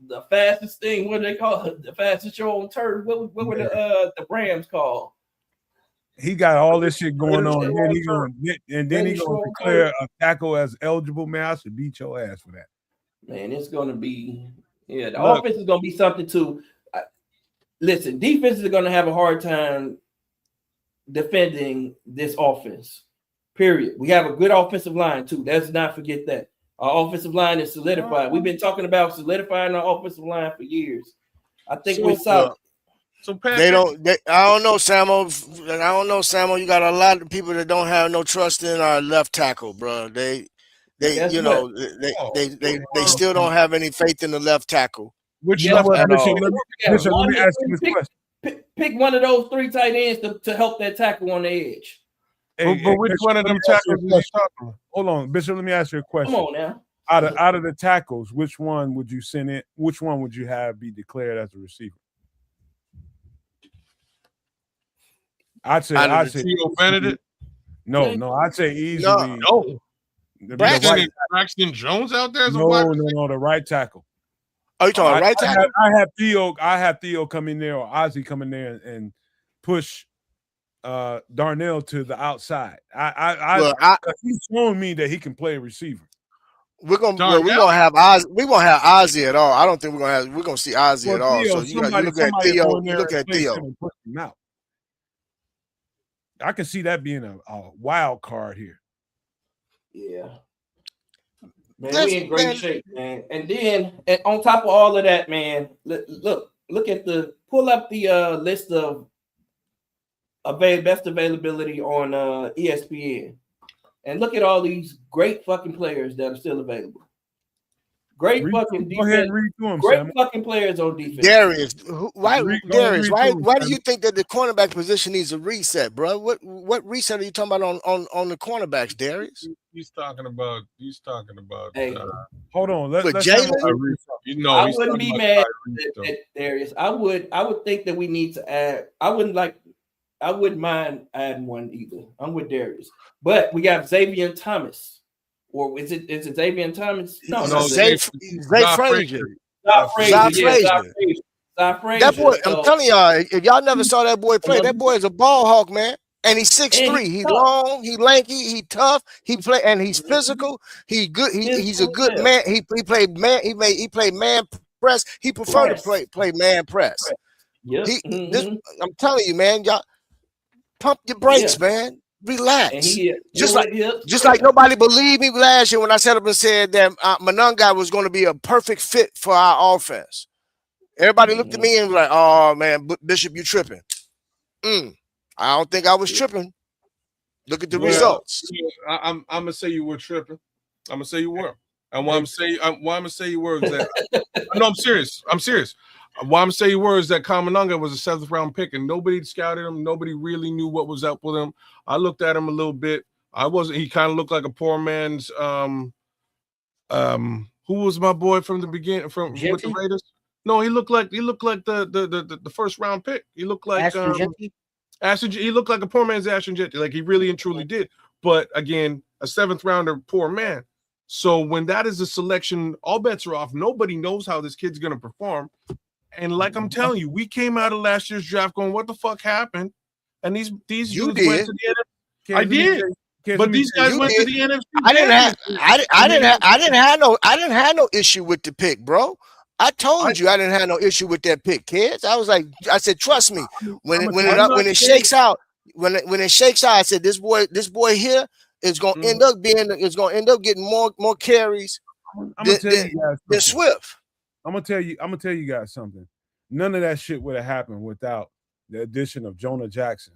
the fastest thing. What do they call it? The fastest show on turf. What were the Rams called? He got all this shit going on, and then he's gonna declare a tackle as eligible. Man, I should beat your ass for that. Man, it's gonna be the offense is gonna be something too. Listen, defenses are gonna have a hard time defending this offense. Period. We have a good offensive line too. Let's not forget that. Our offensive line is solidified. We've been talking about solidifying our offensive line for years. I think we're solid. So Pat, I don't know, Samo. You got a lot of people that don't have no trust in our left tackle, bro. They still don't have any faith in the left tackle. Bishop, let me ask you this question. Pick one of those 3 tight ends to help that tackle on the edge. But which one of them tackles is he talking about? Hold on, Bishop. Let me ask you a question. Come on now. Out of the tackles, which one would you send in? Which one would you have be declared as a receiver? I'd say Theo Benedict. No, I'd say easily. No. Braxton Jones out there as a wide receiver? No, the right tackle. Oh, you talking right tackle? I have Theo come in there or Ozzie come in there and push Darnell to the outside. He's showing me that he can play a receiver. We're gonna have Ozzie at all. I don't think we're gonna see Ozzie at all. Theo, so you look at Theo. You look at Theo. I can see that being a wild card here. Yeah. Man, we in great shape, man. And then on top of all of that, man, look at pull up the list of best availability on ESPN, and look at all these great fucking players that are still available. Great fucking defense. Go ahead and read through them, great Sam. Fucking players on defense. Darius, why do you think that the cornerback position needs a reset, bro? What reset are you talking about on the cornerbacks, Darius? He's talking about. Hey, hold on. Let's Jalen. I wouldn't be mad at Darius. I would think that we need to add. I wouldn't mind adding one either. I'm with Darius, but we got Xavier Thomas. Or is it Xavier Thomas? No, Zay Frazier. That boy, I'm telling y'all, if y'all never saw that boy play, that boy is a ball hawk, man. And he's 6'3". He's long, he lanky, he tough, and he's physical. He good. He's a good man. He played man. He played man press. He preferred to play man press. Yeah. I'm telling you, man. Y'all pump your brakes, man. Relax. Just like nobody believed me last year when I set up and said that Monangai was going to be a perfect fit for our offense. Everybody looked at me and was like, "Oh man, Bishop, you tripping?" I don't think I was tripping. Look at the results. I'm gonna say you were tripping. I'm gonna say you were. And why I'm gonna say you were is that no, I'm serious. Why I'm saying were is that Kamananga was a 7th round pick and nobody scouted him. Nobody really knew what was up with him. I looked at him a little bit. He kind of looked like a poor man's who was my boy from the beginning with the Raiders? No, he looked like the 1st round pick. He looked like he looked like a poor man's Ashton Jetty. Like he really and truly did. But again, a 7th rounder, poor man. So when that is a selection, all bets are off. Nobody knows how this kid's gonna perform. And like I'm telling you, we came out of last year's draft going, "What the fuck happened?" And these dudes went to the NFC. I did, but these guys went to the NFC. I didn't have no issue with the pick, bro. I told you I didn't have no issue with that pick, kids. I said, trust me. When it shakes out, I said this boy here is gonna end up getting more carries than Swift. I'm gonna tell you guys something. None of that shit would have happened without the addition of Jonah Jackson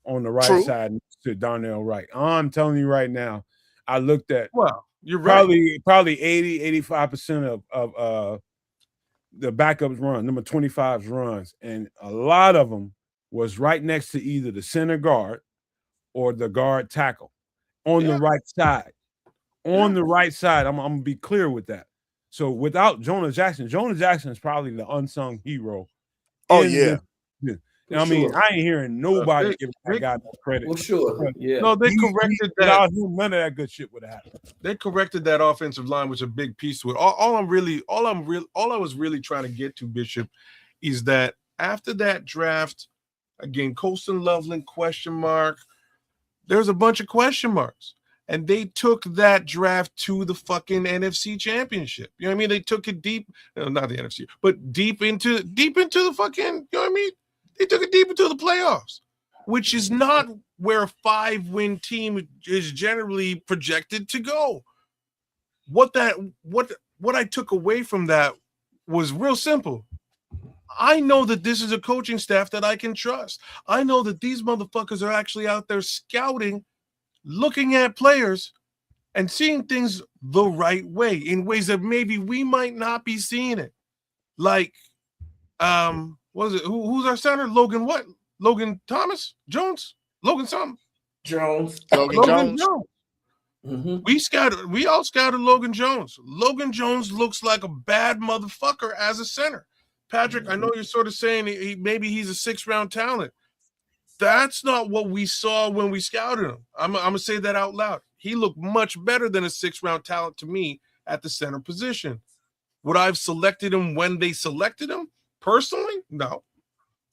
on the right side to Darnell Wright. I'm telling you right now, I looked at you're right. Probably 80-85% of the backups run, number 25's runs, and a lot of them was right next to either the center guard or the guard tackle on the right side. On the right side, I'm gonna be clear with that. So without Jonah Jackson is probably the unsung hero. Oh yeah. I mean, I ain't hearing nobody give that guy no credit. Well, sure. Yeah. No, they corrected that. Without him, none of that good shit would have happened. They corrected that offensive line, which is a big piece to it. All I was really trying to get to, Bishop, is that after that draft, again, Colston Loveland question mark. There's a bunch of question marks. And they took that draft to the fucking NFC Championship. You know what I mean? They took it deep, not the NFC, but deep into the fucking, you know what I mean? They took it deep into the playoffs, which is not where a 5-win team is generally projected to go. What I took away from that was real simple. I know that this is a coaching staff that I can trust. I know that these motherfuckers are actually out there scouting, looking at players and seeing things the right way in ways that maybe we might not be seeing it. Like, what is it? Who's our center? Logan what? Logan Thomas? Jones? Logan something? Jones. Logan Jones. Mm-hmm. We all scouted Logan Jones. Logan Jones looks like a bad motherfucker as a center. Patrick, I know you're sort of saying maybe he's a 6th round talent. That's not what we saw when we scouted him. I'm going to say that out loud. He looked much better than a 6th round talent to me at the center position. Would I have selected him when they selected him? Personally, no.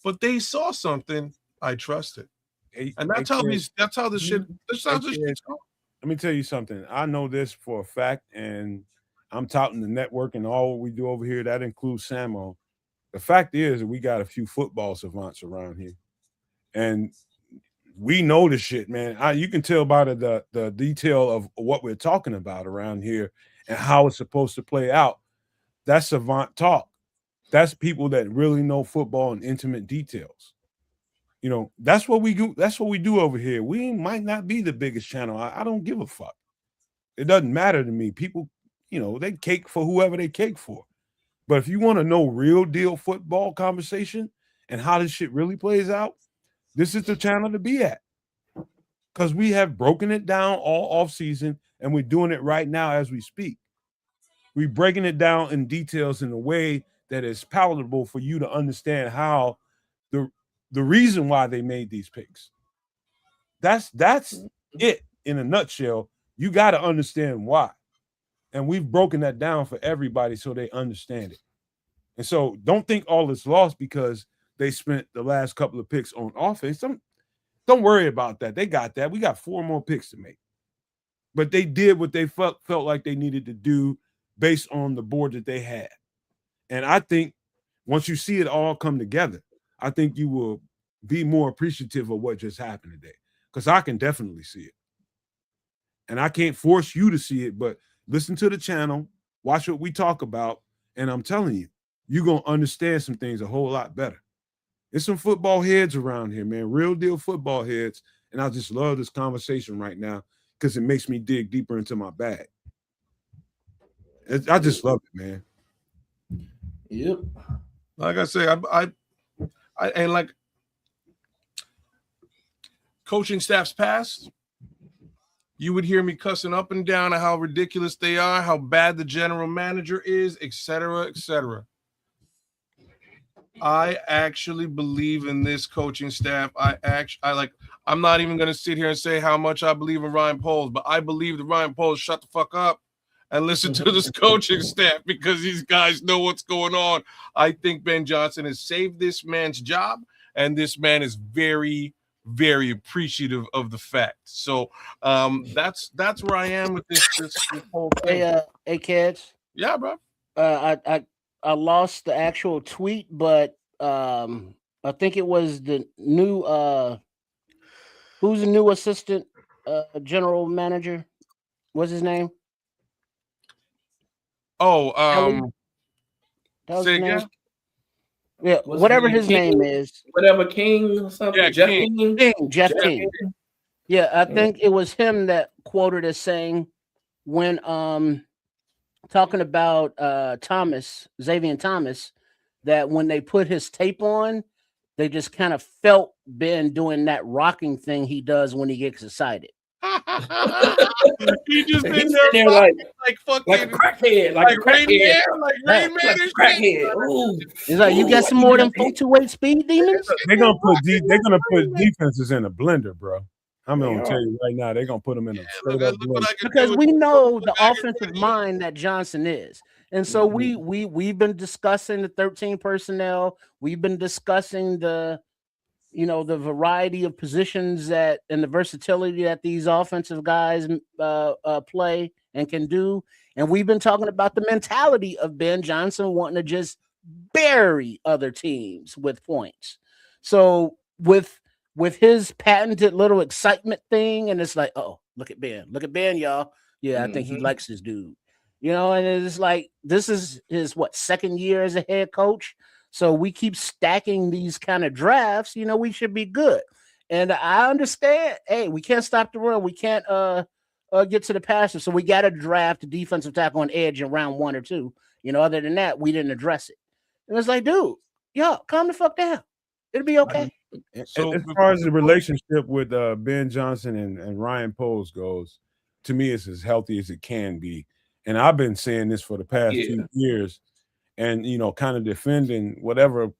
But they saw something I trusted. And that's how this shit going. Let me tell you something. I know this for a fact, and I'm touting the network and all we do over here. That includes Samo. The fact is that we got a few football savants around here. And we know the shit, man. You can tell by the detail of what we're talking about around here and how it's supposed to play out. That's savant talk. That's people that really know football and intimate details. You know, that's what we do. That's what we do over here. We might not be the biggest channel. I don't give a fuck. It doesn't matter to me. People, you know, they cake for whoever they cake for. But if you want to know real deal football conversation and how this shit really plays out, this is the channel to be at. Because we have broken it down all off season, and we're doing it right now as we speak. We're breaking it down in details in a way that is palatable for you to understand how the reason why they made these picks. That's it in a nutshell. You got to understand why. And we've broken that down for everybody so they understand it. And so don't think all is lost because they spent the last couple of picks on offense. Don't worry about that. They got that. We got 4 more picks to make. But they did what they felt like they needed to do based on the board that they had. And I think once you see it all come together, I think you will be more appreciative of what just happened today. Because I can definitely see it. And I can't force you to see it, but listen to the channel, watch what we talk about, and I'm telling you, you're going to understand some things a whole lot better. There's some football heads around here, man, real deal football heads, and I just love this conversation right now because it makes me dig deeper into my bag. I just love it, man. Yep. Like I say, I and like coaching staffs past, you would hear me cussing up and down at how ridiculous they are, how bad the general manager is, etc., etc. I actually believe in this coaching staff. I'm not even going to sit here and say how much I believe in Ryan Poles, but I believe that Ryan Poles shut the fuck up and listen to this coaching staff because these guys know what's going on. I think Ben Johnson has saved this man's job, and this man is very, very appreciative of the fact. So that's where I am with this whole thing. Hey kids. Yeah, bro. I lost the actual tweet, but I think it was the new who's the new assistant general manager? What's his name? Oh, that was say his name? again? Yeah, What's whatever his his name? name is. Whatever King or something. Yeah, Jeff King. King. Jeff Jeff King. King. Yeah, I think it was him that quoted as saying when talking about Xavier Thomas, that when they put his tape on, they just kind of felt Ben doing that rocking thing he does when he gets excited. He just He's been there there like fucking a crackhead, like a Rain crackhead. Man, like Rain Man Like a and shit. crackhead. Ooh. It's like you got some more than 2-weight speed demons. They're gonna put defenses in a blender, bro. I'm gonna They tell are. you right now, they're gonna put them in a straight Look up what I blender. can do Because with we know the the bag of offensive chips. mind that Johnson is. And so we've been discussing the 13 personnel. We've been discussing the variety of positions that and the versatility that these offensive guys play and can do. And we've been talking about the mentality of Ben Johnson wanting to just bury other teams with points. So with his patented little excitement thing, and it's like, oh, look at Ben, y'all. Yeah, I think he likes this dude. And it's like this is his second year as a head coach. So we keep stacking these kind of drafts, we should be good. And I understand, hey, we can't stop the run. We can't get to the passer. So we got to draft a defensive tackle on edge in round 1 or 2. Other than that, we didn't address it. And it's like, dude, yo, calm the fuck down. It'll be okay. So as far as the relationship with Ben Johnson and Ryan Poles goes, to me, it's as healthy as it can be. And I've been saying this for the past 2 years. And kind of defending whatever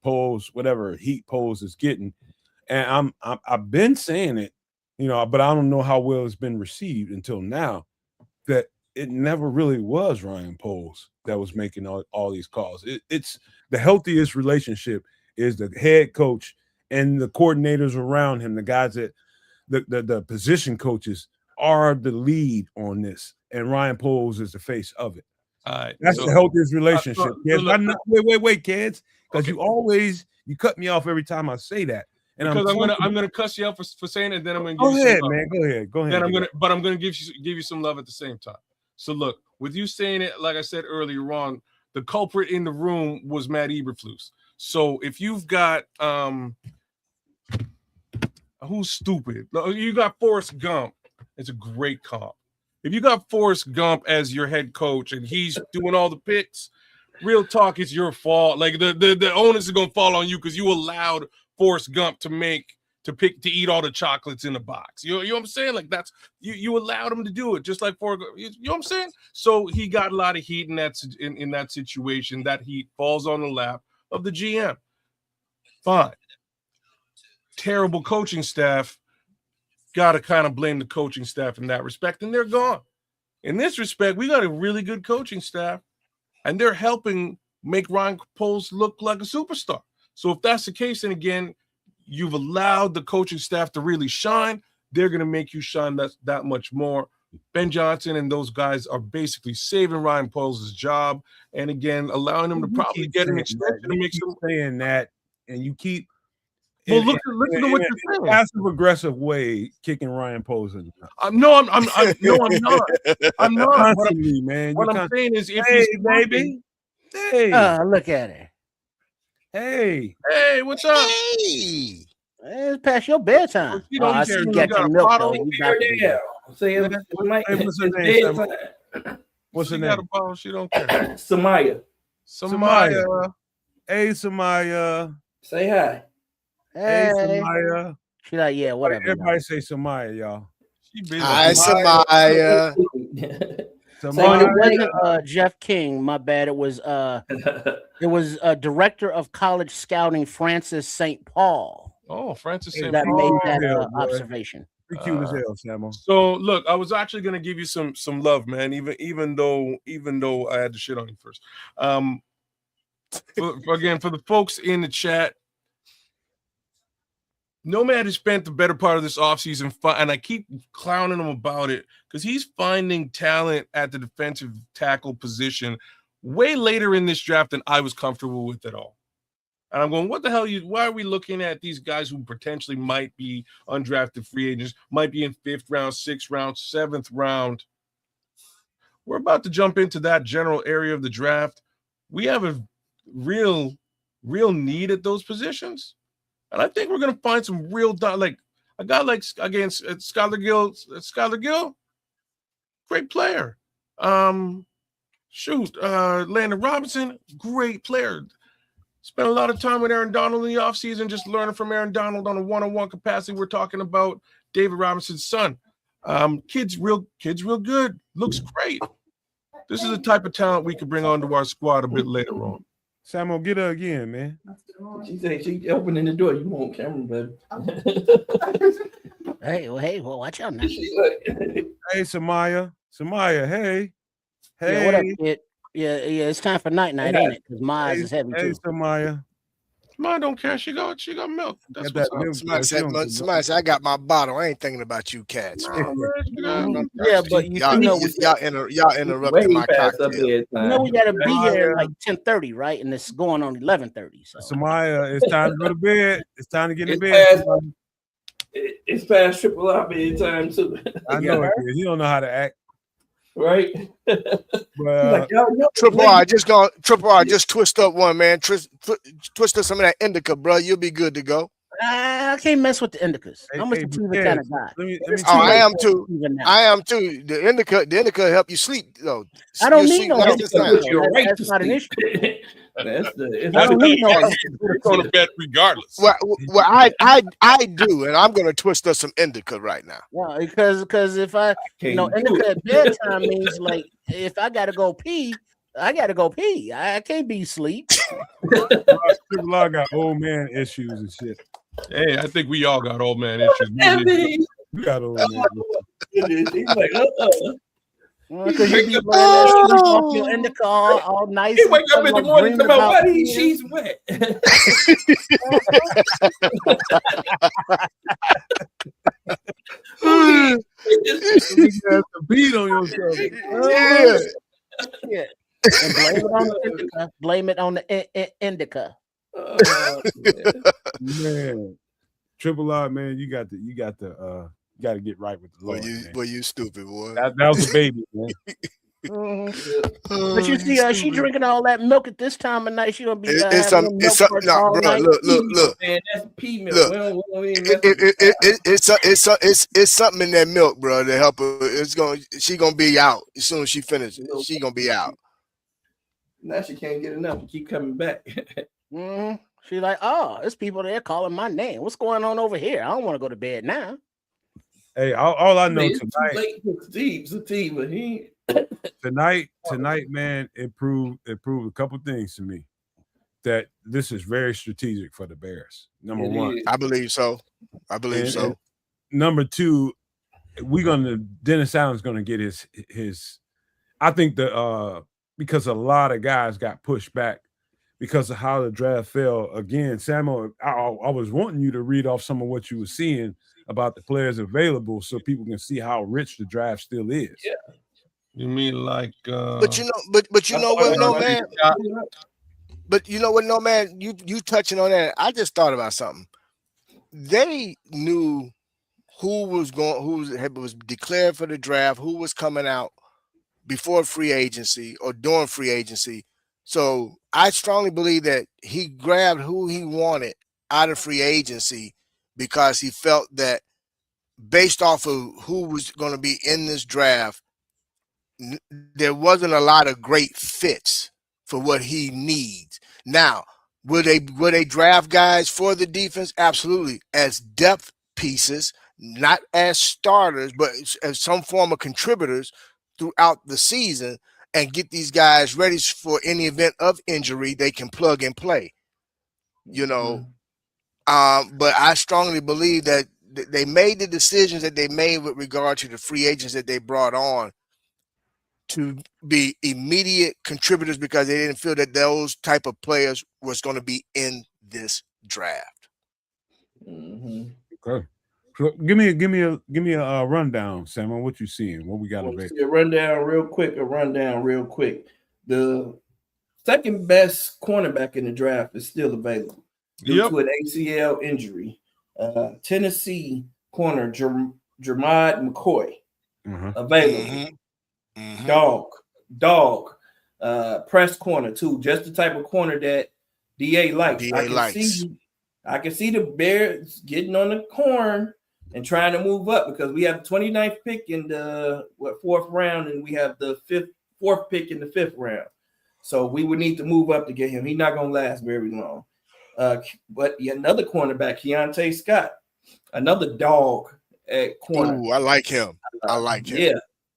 heat Poles is getting, and I've been saying it, but I don't know how well it's been received until now. That it never really was Ryan Poles that was making all these calls. It's the healthiest relationship is the head coach and the coordinators around him, the guys that the position coaches are the lead on this, and Ryan Poles is the face of it. All right, that's the healthiest relationship. Kids. look, Wait, kids, because you cut me off every time I say that, And because I'm gonna cuss you out for saying it. Then I'm gonna give go you ahead, some love. man. Go ahead. Go ahead. Then I'm gonna give you some love at the same time. So look, with you saying it, like I said earlier on, the culprit in the room was Matt Eberflus. So if you've got who's stupid? You got Forrest Gump. It's a great comp. If you got Forrest Gump as your head coach and he's doing all the picks, real talk, it's your fault. Like the onus is gonna fall on you because you allowed Forrest Gump to eat all the chocolates in the box. You know what I'm saying? Like that's you allowed him to do it, just like Forrest Gump. You know what I'm saying? So he got a lot of heat in that situation. That heat falls on the lap of the GM. Fine. Terrible coaching staff. Got to kind of blame the coaching staff in that respect, and they're gone. In this respect, we got a really good coaching staff, and they're helping make Ryan Poles look like a superstar. So if that's the case, and again, you've allowed the coaching staff to really shine, they're going to make you shine that much more. Ben Johnson and those guys are basically saving Ryan Poles' job, and again, allowing him to probably get an extension to make some saying that, and you keep. Well, look at what you're saying. Passive aggressive way, kicking Ryan Poles in. No, I'm not. I'm not. Constantly, man. What I'm saying is, if hey, he's baby, hey, Look at her. hey, what's up? Hey. It's past your bedtime. You don't I care. see you You got got your a milk bottle? though. You about to be- what's her name? What's her She name? got a bottle. She don't care. Samaya, Samaya. Hey, Samaya. say hi. Hey, Hey. Samaya. She like, yeah, whatever. Everybody say Samaya, y'all. She busy. Hi, Samaya. So it Samaya. wasn't Jeff King. My bad. It was director of college scouting Francis St. Paul Oh, Francis St. that Paul. made that hell, boy. observation. Pretty cute as hell, Samo. So look, I was actually gonna give you some love, man. Even though I had to shit on you first. For the folks in the chat, Nomad has spent the better part of this offseason, and I keep clowning him about it because he's finding talent at the defensive tackle position way later in this draft than I was comfortable with at all. And I'm going, what the hell? Why are we looking at these guys who potentially might be undrafted free agents, might be in 5th round, 6th round, 7th round? We're about to jump into that general area of the draft. We have a real need at those positions. And I think we're going to find some real, like a guy like, again, Skylar Gill, great player. Landon Robinson, great player. Spent a lot of time with Aaron Donald in the offseason, just learning from Aaron Donald on a one-on-one capacity. We're talking about David Robinson's son. Kid's real good. Looks great. This is the type of talent we could bring onto our squad a bit later on. Samo, get her again, man. She said she opening the door. You want camera, baby. Hey, well, watch out now. Hey, Samaya. Samaya, hey. Hey. Yeah, what up, kid? Yeah, it's time for night, ain't it? Because my eyes is heavy Hey, too. Samaya. Mine don't care. She got milk. That's Got what's that up. milk. Somebody said, I got my bottle. I ain't thinking about you cats. Man. Yeah, but Y'all interrupted my cocktail. we gotta be here at like 10:30, right? And it's going on 11:30. So Samaya, it's time to go to bed. It's time to get in bed. It's past triple R bedtime too. I know it is. You don't know how to act. Right? Well, Triple R, just twist up one, man. Twist up some of that indica, bro. You'll be good to go. I can't mess with the indicas. I'm a sativa kind of guy. I am too. The indica help you sleep though. I don't need no That's not an issue. Go to bed regardless. Well, I do, and I'm gonna twist up some indica right now. Yeah, because if I indica at bedtime means like if I gotta go pee, I gotta go pee. I can't be asleep. Triple R got old man issues and shit. Hey, I think we all got old man issues. We got old man issues. He's like, Because you be laying there sleep off your indica all nice. He wake up in the morning and about why these sheets wet. You got the beat on yourself. Yeah. And blame it on the indica. Man. Triple R, man, you got to get right with the Lord. Boy, you stupid boy. That was a baby, man. But you see, she drinking all that milk at this time of night. She gonna be It's something. No, bro. Look. Man, that's pea milk. Look. It's something in that milk, bro, to help her. She gonna be out as soon as she finishes. She gonna be out. Now she can't get enough. Keep coming back. She's like, oh, there's people there calling my name. What's going on over here? I don't want to go to bed now. Hey, all I know tonight, man, it proved a couple things to me. That this is very strategic for the Bears. Number one, I believe so. And number two, Dennis Allen's gonna get his. I think because a lot of guys got pushed back because of how the draft fell. Again, Samuel, I was wanting you to read off some of what you were seeing about the players available so people can see how rich the draft still is. Yeah. You mean like but you know what, no man. But you know what, no man, you touching on that. I just thought about something. They knew who was declared for the draft, who was coming out before free agency or during free agency. So I strongly believe that he grabbed who he wanted out of free agency because he felt that based off of who was going to be in this draft, there wasn't a lot of great fits for what he needs. Now, will they draft guys for the defense? Absolutely. As depth pieces, not as starters, but as some form of contributors throughout the season and get these guys ready for any event of injury they can plug and play. You know, but I strongly believe that they made the decisions that they made with regard to the free agents that they brought on to be immediate contributors because they didn't feel that those type of players was going to be in this draft. Okay. So give me a rundown, Sam, on what you seeing, what we got available. A rundown real quick. The second best cornerback in the draft is still available due to an ACL injury. Tennessee corner Jermod McCoy available. Dog. Press corner too, just the type of corner that DA likes. I can see the Bears getting on the horn and trying to move up because we have the 29th pick in the fourth round, and we have the fourth pick in the fifth round. So we would need to move up to get him. He's not going to last very long. But another cornerback, Keontae Scott, another dog at corner. Ooh, I like him. Yeah.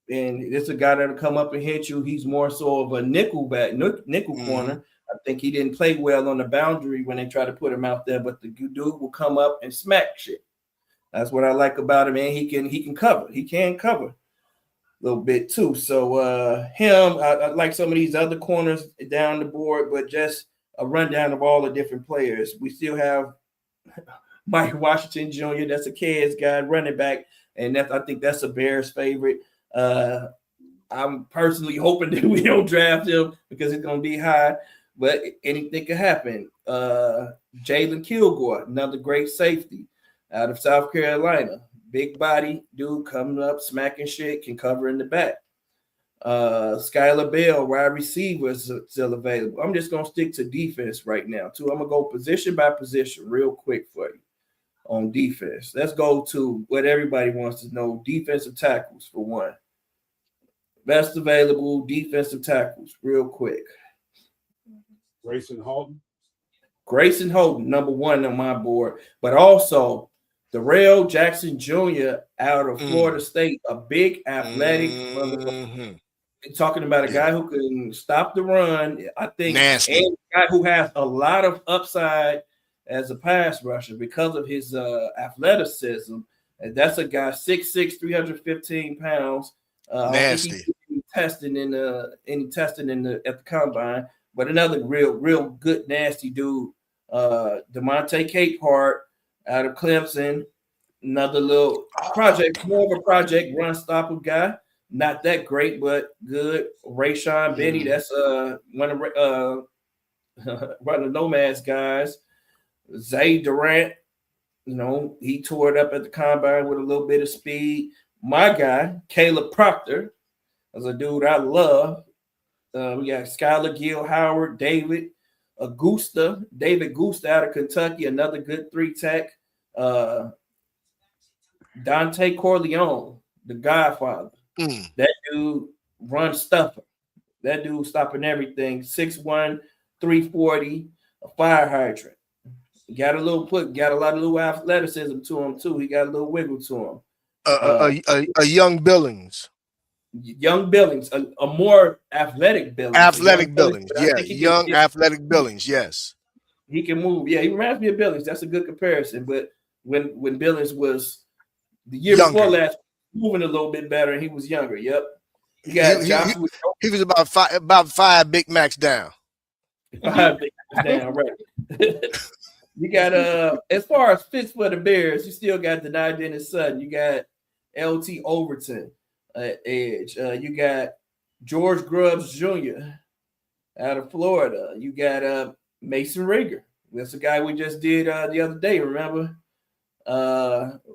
And it's a guy that'll come up and hit you. He's more so of a nickel corner. I think he didn't play well on the boundary when they try to put him out there, but the dude will come up and smack shit. That's what I like about him, man. He can cover. He can cover a little bit too. So I like some of these other corners down the board, but just a rundown of all the different players. We still have Mike Washington Jr. That's a Cavs guy, running back, and I think that's a Bears favorite. I'm personally hoping that we don't draft him because it's going to be high, but anything could happen. Jalen Kilgore, another great safety out of South Carolina. Big body dude coming up, smacking shit, can cover in the back. Skylar Bell, wide receiver, is still available. I'm just going to stick to defense right now, too. I'm going to go position by position real quick for you on defense. Let's go to what everybody wants to know, defensive tackles for one. Best available defensive tackles real quick. Grayson Holden, number one on my board, but also Darrell Jackson Jr. out of Florida State, a big athletic motherfucker. Talking about a guy who can stop the run, I think, nasty. And a guy who has a lot of upside as a pass rusher because of his athleticism. And that's a guy 6'6", 315 pounds. Nasty. Testing at the combine, but another real good nasty dude. DeMonte Capehart out of Clemson, another little project, more of a project run stopper guy. Not that great, but good. Rayshon Benny, that's one of the Nomads guys. Zay Durant You know, he tore it up at the combine with a little bit of speed. My guy, Caleb Proctor, is a dude I love. We got Skylar Gill Howard, David Gusta out of Kentucky, another good 3-tech. Dante Corleone, the Godfather. That dude runs stuff. That dude stopping everything. 6'1", 340, a fire hydrant. Got a lot of little athleticism to him too. He got a little wiggle to him. A young Billings. Young Billings, a more athletic Billings. Athletic Billings, yeah. Young athletic Billings, yes. He can move. Yeah, he reminds me of Billings. That's a good comparison. But when Billings was the year before last, moving a little bit better, and he was younger. Yep. He was about five Big Macs down. 5 Big Macs down, right. You got as far as fits for the Bears, you still got Denai Dennis Sutton. You got LT Overton edge. You got George Grubbs Jr. out of Florida. You got Mason Rigger. That's the guy we just did the other day, remember?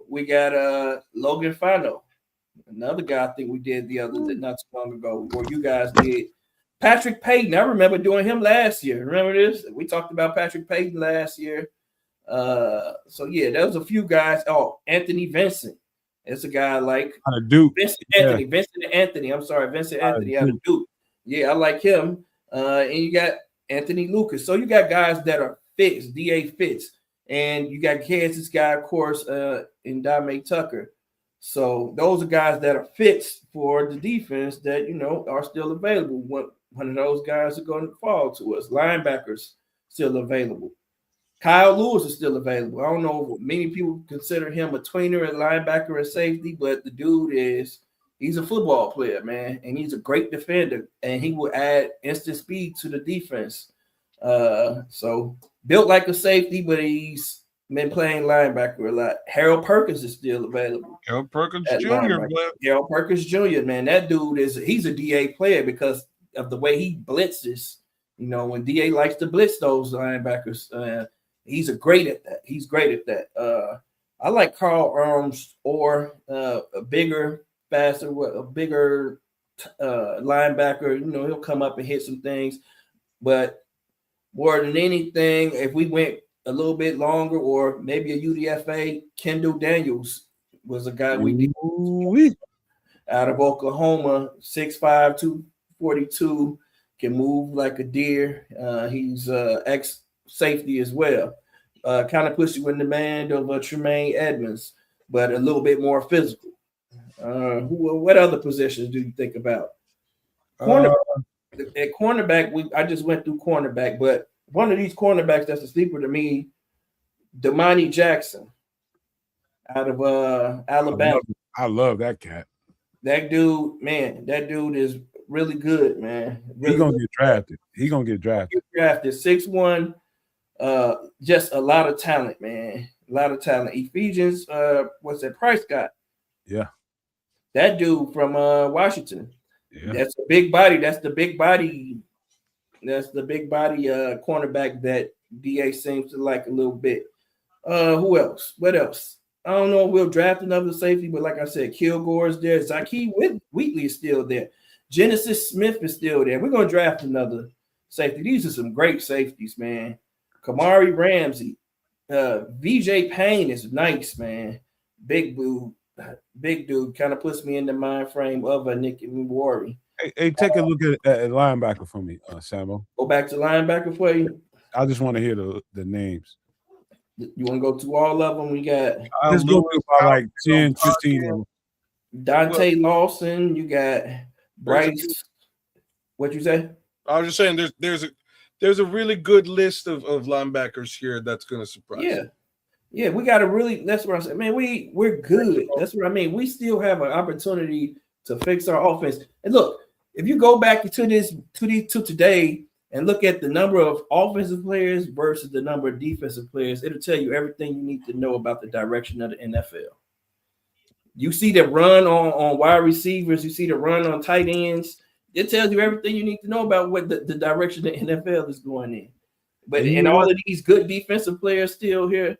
We got Logan Fano, another guy I think we did the other day, not too long ago, or you guys did. Patrick Payton, I remember doing him last year. Remember this? We talked about Patrick Payton last year. So yeah, there was a few guys. Oh, Anthony Vincent. It's a guy like Duke. Vincent Anthony. I'm sorry, Vincent Anthony out of Duke. Yeah, I like him. And you got Anthony Lucas. So you got guys that are fits, DA fits. And you got Kansas guy, of course, in Dame Tucker. So those are guys that are fits for the defense that, you know, are still available. One of those guys are going to fall to us. Linebackers still available. Kyle Lewis is still available. I don't know, many people consider him a tweener at linebacker and safety, but the dude he's a football player, man, and he's a great defender, and he will add instant speed to the defense. So built like a safety, but he's been playing linebacker a lot. Harold Perkins is still available. Harold Perkins Jr. Harold Perkins Jr., man, that dude he's a DA player because of the way he blitzes. You know, when DA likes to blitz those linebackers, he's great at that. He's great at that. I like Carl Arms or a bigger, faster, a bigger linebacker. You know, he'll come up and hit some things. But more than anything, if we went a little bit longer or maybe a UDFA, Kendall Daniels was a guy we did out of Oklahoma, 6'5", 242, can move like a deer. He's ex-safety as well. Kind of puts you in the band of Tremaine Edmonds, but a little bit more physical. What other positions do you think about? At cornerback, I just went through cornerback, but one of these cornerbacks that's a sleeper to me, Damani Jackson out of Alabama. I love that cat. That dude, man, is really good, man. Really He's gonna get drafted. He's gonna get drafted. 6'1", just a lot of talent, man. A lot of talent. Ephesians, what's that Price got? Yeah. That dude from Washington. Yeah. That's a big body. That's the big body cornerback that DA seems to like a little bit. Who else? What else? I don't know if we'll draft another safety, but like I said, Kilgore is there. Zaki Wheatley is still there. Genesis Smith is still there. We're going to draft another safety. These are some great safeties, man. Kamari Ramsey. VJ Payne is nice, man. Big dude kind of puts me in the mind frame of a Nick Wari. Hey, take a look at linebacker for me, Samo. Go back to linebacker for you. I just want to hear the names. You want to go through all of them? We got let's go through about like 10, 15 of them. Dante Lawson. You got Bryce. What you say? I was just saying there's a really good list of linebackers here that's going to surprise you. Yeah, we got to really. That's what I said, man. We're good. That's what I mean. We still have an opportunity to fix our offense. And look, if you go back to today and look at the number of offensive players versus the number of defensive players, it'll tell you everything you need to know about the direction of the NFL. You see the run on wide receivers. You see the run on tight ends. It tells you everything you need to know about what the direction the NFL is going in. But and all of these good defensive players still here,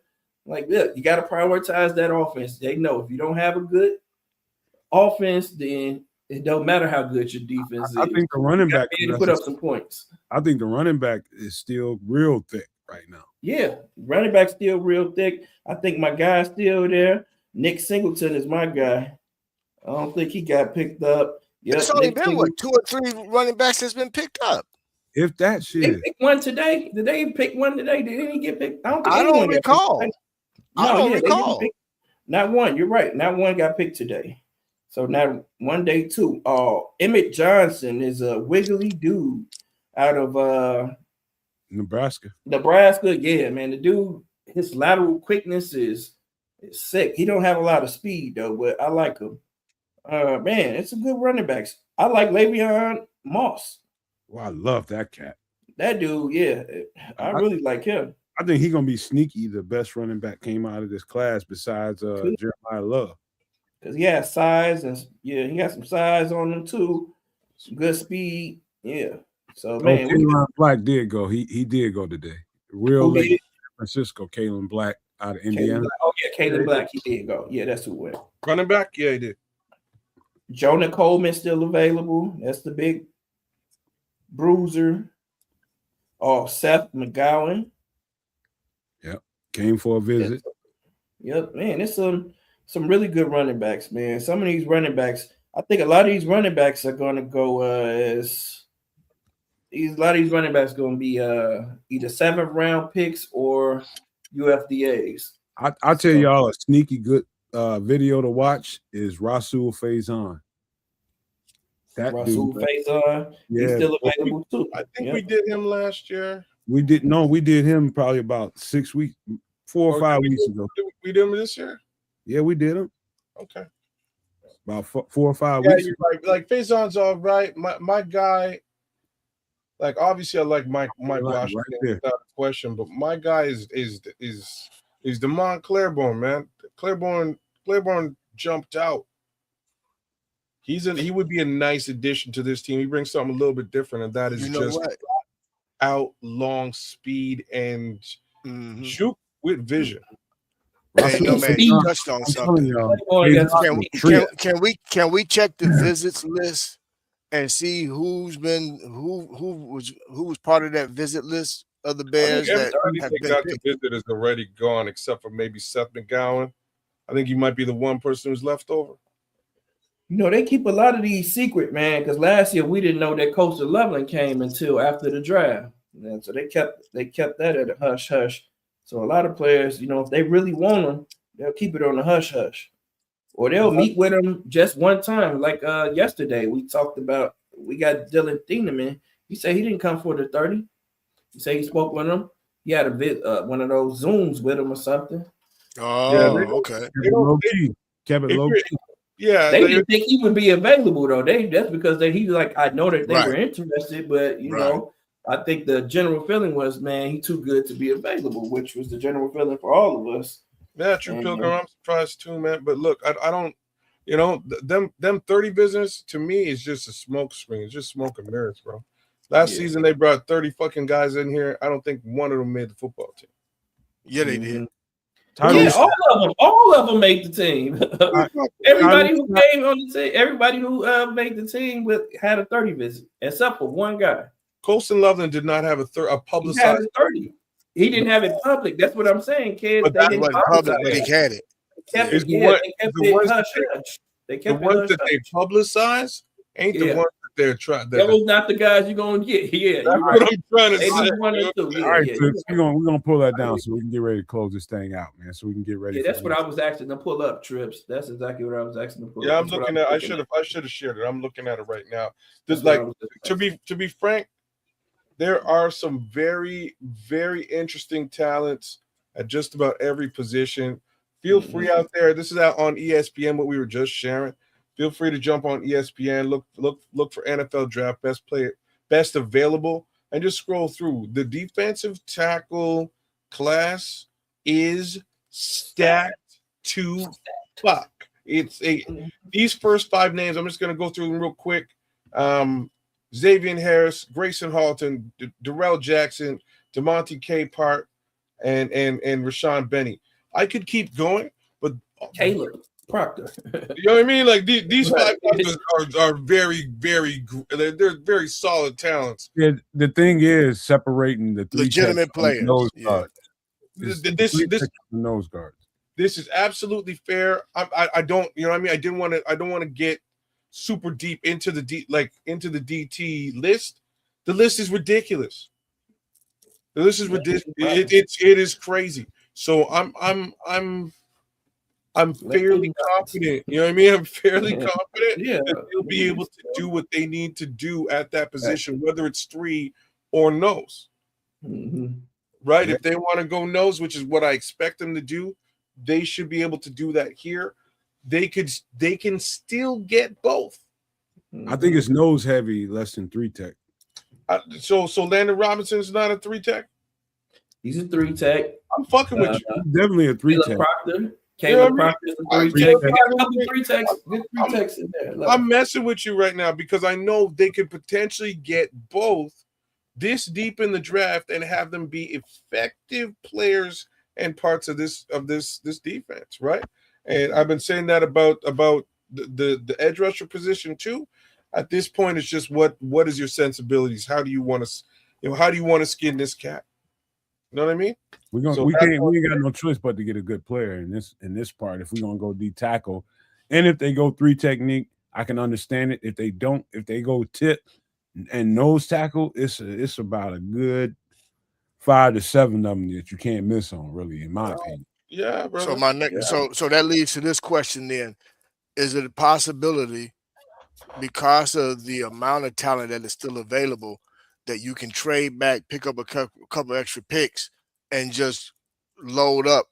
Like, look, you got to prioritize that offense. They know if you don't have a good offense, then it don't matter how good your defense is. I think the running back to put up some points. I think the running back is still real thick right now. Yeah, running back still real thick. I think my guy's still there. Nick Singleton is my guy. I don't think he got picked up. Yep, It's only Nick been Singleton. 2 or 3 running backs that's been picked up. If that They shit, picked one today. Did they pick one today? Did any get picked? I don't, think I anyone don't got picked recall. today. I don't they didn't recall. pick- Not one. You're right. Not one got picked today. So now one day two. Emmett Johnson is a wiggly dude out of Nebraska. Nebraska. Yeah, man. The dude, his lateral quickness is sick. He don't have a lot of speed though, but I like him. Man, it's a good running backs. I like Le'Veon Moss. Well, I love that cat. That dude, yeah, I really like him. I think he's gonna be sneaky. The best running back came out of this class besides Jeremiah Love. Because he has size and he got some size on him too. Some good speed. Yeah. So man, Kalen Black did go. He did go today. Real Who did? late San Francisco, Kalen Black out of Indiana. Caleb Black, he did go. Yeah, that's who went. Running back, yeah, he did. Jonah Coleman still available. That's the big bruiser. Seth McGowan. Yep. Came for a visit. Yep, man. It's some really good running backs, man. Some of these running backs, I think a lot of these running backs are gonna go a lot of these running backs going to be either 7th round picks or UFDAs. I'll tell y'all a sneaky good video to watch is Rasul Faison. That Rasul Faison, he's still available too. I think we did him last year. We did him probably about 6 weeks, 4 or 5 weeks ago. We did him this year? Yeah, we did him. Okay. About 4 or 5 Yeah, weeks. you're right. Like Faison's all right. My guy, like obviously I like Mike Washington without a question, but my guy is Damon Claiborne, man. Claiborne jumped out. He would be a nice addition to this team. He brings something a little bit different, and that is out long speed and shoot with vision. Hey, no man, you touched on something. Can we check the visits list and see who was part of that visit list of the Bears that have been got the visit is already gone, except for maybe Seth McGowan. I think he might be the one person who's left over. You know, they keep a lot of these secret, man, because last year we didn't know that Coastal Loveland came until after the draft. And so they kept that at a hush. So a lot of players, you know, if they really want them, they'll keep it on the hush. Or they'll meet with them just one time. Like yesterday, we got Dylan Thieneman. He said he didn't come for the 30. He said he spoke with him. He had one of those Zooms with him or something. Oh, yeah, okay. Kept it low key. Yeah, they didn't think he would be available though. That's because he's like, I know that they were interested, but you know, I think the general feeling was, man, he's too good to be available, which was the general feeling for all of us. Yeah, true, Pilgrim. I'm surprised too, man. But look, I don't, you know, them 30 visitors to me is just a smoke screen. It's just smoke and mirrors, bro. Last season they brought 30 fucking guys in here. I don't think one of them made the football team. Yeah, they did. Yeah, all of them made the team. Everybody who came on the team, everybody who made the team had a 30 visit, except for one guy. Colston Loveland did not have a publicized 30. He didn't have it public. That's what I'm saying, kid. But that wasn't public, but he had it. The ones that they publicize ain't the ones that they're trying. That was not the guys you're gonna get. Yeah, that's what I'm trying to say. All right, so we're gonna pull that down so we can get ready to close this thing out, man. So we can get ready. Yeah, that's what I was asking to pull up, Trips. That's exactly what I was asking to pull up. Yeah, I'm looking at. I should have shared it. I'm looking at it right now. Just like to be frank, there are some very, very interesting talents at just about every position. Feel free out there. This is out on ESPN, what we were just sharing. Feel free to jump on ESPN, look for NFL draft best available, and just scroll through. The defensive tackle class is stacked to fuck. These first 5 names, I'm just gonna go through them real quick. Xavier Harris, Grayson Halton, Darrell Jackson, DeMonte Capehart, and Rashawn Benny. I could keep going, but Caleb Proctor. you know what I mean? Like these Right. 5 guys are very, very, they're very solid talents. Yeah, the thing is separating the three Legitimate techs from the players, nose yeah. guards. It's the This three techs from the nose guards. This is absolutely fair. I don't, you know what I mean? I don't want to get super deep into the DT list. The list is ridiculous. The list is ridiculous. It is crazy. So I'm fairly confident. You know what I mean? I'm fairly confident that they'll be able to do what they need to do at that position, whether it's 3 or nose. Right? If they want to go nose, which is what I expect them to do, they should be able to do that here. They can still get both. I think it's nose heavy, less than 3 tech. So Landon Robinson is not a 3 tech. He's a 3 tech. I'm fucking with you. He's definitely a 3 tech. Caleb Proctor is a 3 tech. We got a couple 3 techs. Good 3 techs in there. I'm messing with you right now because I know they could potentially get both this deep in the draft and have them be effective players and parts of this defense, right? And I've been saying that about the edge rusher position too. At this point, it's just what is your sensibilities? How do you want to skin this cat? You know what I mean? We ain't got no choice but to get a good player in this part. If we're gonna go D tackle, and if they go 3 technique, I can understand it. If they don't, if they go tip and nose tackle, it's about a good 5 to 7 of them that you can't miss on, really, in my opinion. Yeah, bro. So my next, so that leads to this question then: is it a possibility, because of the amount of talent that is still available, that you can trade back, pick up a couple extra picks, and just load up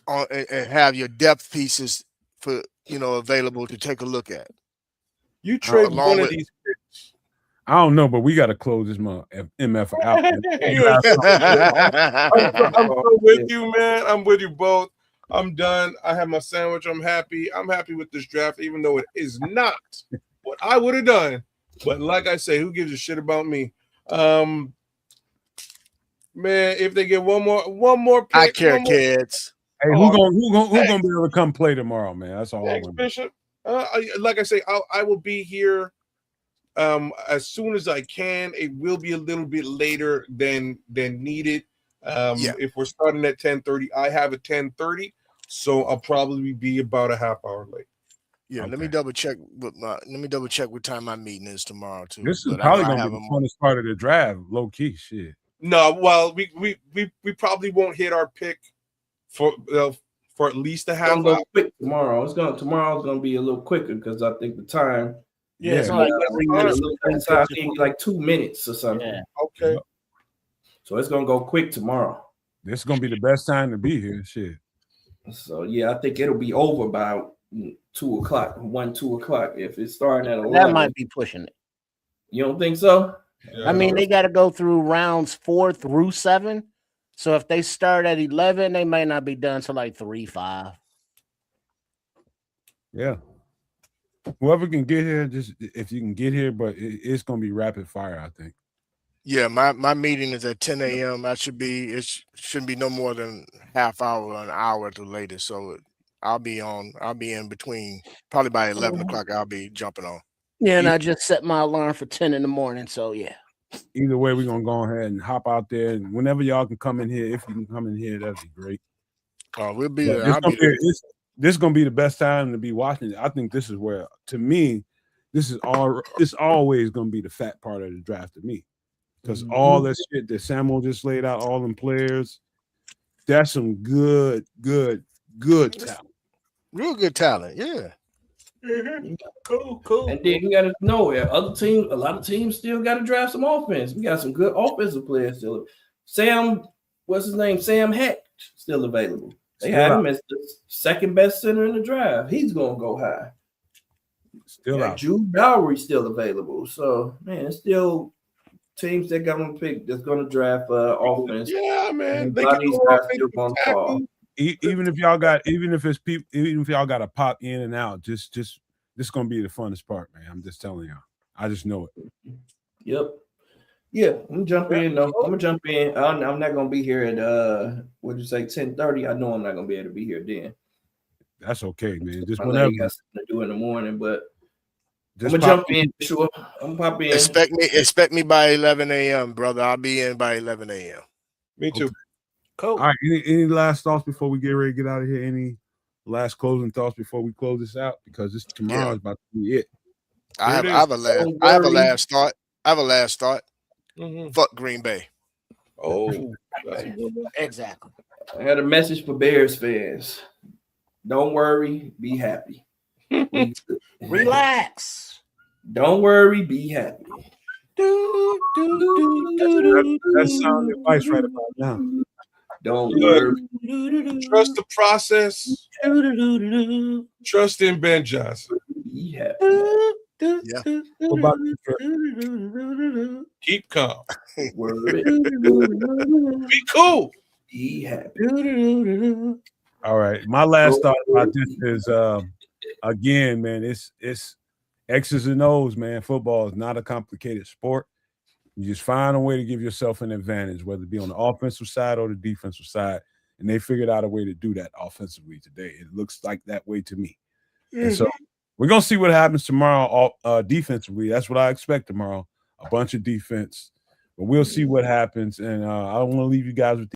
on and have your depth pieces for available to take a look at? You trade one of these picks. I don't know, but we got to close this MF out. I'm with you, man. I'm with you both. I'm done. I have my sandwich. I'm happy. I'm happy with this draft, even though it is not what I would have done. But like I say, who gives a shit about me? Man, if they get one more pick, I care, kids. Hey, who gonna be able to come play tomorrow, man? That's all I want. Bishop. Like I say, I will be here as soon as I can. It will be a little bit later than needed. If we're starting at 10:30, I have a 10:30, so I'll probably be about a half hour late. Yeah, let me double check what time my meeting is tomorrow too. This is probably gonna be the funnest part of the draft, low key shit. No, well, we probably won't hit our pick for at least a half hour. Quick tomorrow. Tomorrow's gonna be a little quicker because I think the time. Yeah, it's like every minute. Like 2 minutes or something. Yeah. Okay. So it's gonna go quick tomorrow. This is gonna be the best time to be here. Shit. So yeah, I think it'll be over by 2 o'clock, 2 o'clock. If it's starting at 11. That might be pushing it. You don't think so? Yeah, I mean, they got to go through rounds 4 through 7. So if they start at 11, they may not be done till like 3, 5. Yeah. Whoever can get here, just if you can get here, but it's gonna be rapid fire, I think. Yeah, my meeting is at 10 a.m. It shouldn't be no more than half hour or an hour at the latest. So I'll be in between, probably by 11 o'clock. I'll be jumping on. Yeah, and I just set my alarm for 10 in the morning. So yeah. Either way, we're gonna go ahead and hop out there, and whenever y'all can come in here, if you can come in here, that'd be great. We'll be there. This is gonna be the best time to be watching it. I think this is where, to me, it's always gonna be the fat part of the draft to me, because all that shit that Samuel just laid out, all them players, that's some good talent. Real good talent, yeah. Cool. And then you got to know a lot of teams still got to draft some offense. We got some good offensive players still. Sam Heck still available. They had him as the second best center in the draft. He's gonna go high. Still out. Jude Dowry still available. So man, it's still teams that got to pick that's gonna draft offense. Yeah, man. They these guys still gonna fall. Even if y'all got to pop in and out, just this gonna be the funnest part, man. I'm just telling y'all. I just know it. Yep. Yeah, I'm gonna jump in. No, I'm gonna jump in. I'm not gonna be here at what did you say, 10:30? I know I'm not gonna be able to be here then. That's okay, man. Just My whenever. leg has something to do in the morning, but Just I'm gonna pop jump in. Sure, I'm gonna pop in. Expect me by 11 a.m., brother. I'll be in by 11 a.m. Me too. Okay. Cool. All right. Any last thoughts before we get ready to get out of here? Any last closing thoughts before we close this out? Because this tomorrow is about to be it. I have Here it a last. Don't I have a worry. last thought. I have a last thought. Mhm. Fuck Green Bay. Oh, that's a good one. Exactly. I had a message for Bears fans. Don't worry, be happy. Relax. Don't worry, be happy. That's sound advice right about now. Don't Look, worry, trust the process. Trust in Ben Johnson. be happy. Yeah. What about you, Trey? Keep calm. Worry, Be cool. be happy. All right. My last thought about this is again, man, it's X's and O's, man. Football is not a complicated sport. You just find a way to give yourself an advantage, whether it be on the offensive side or the defensive side. And they figured out a way to do that offensively today. It looks like that way to me. And so we're gonna see what happens tomorrow defensively. That's what I expect tomorrow. A bunch of defense. But we'll see what happens. And I don't want to leave you guys with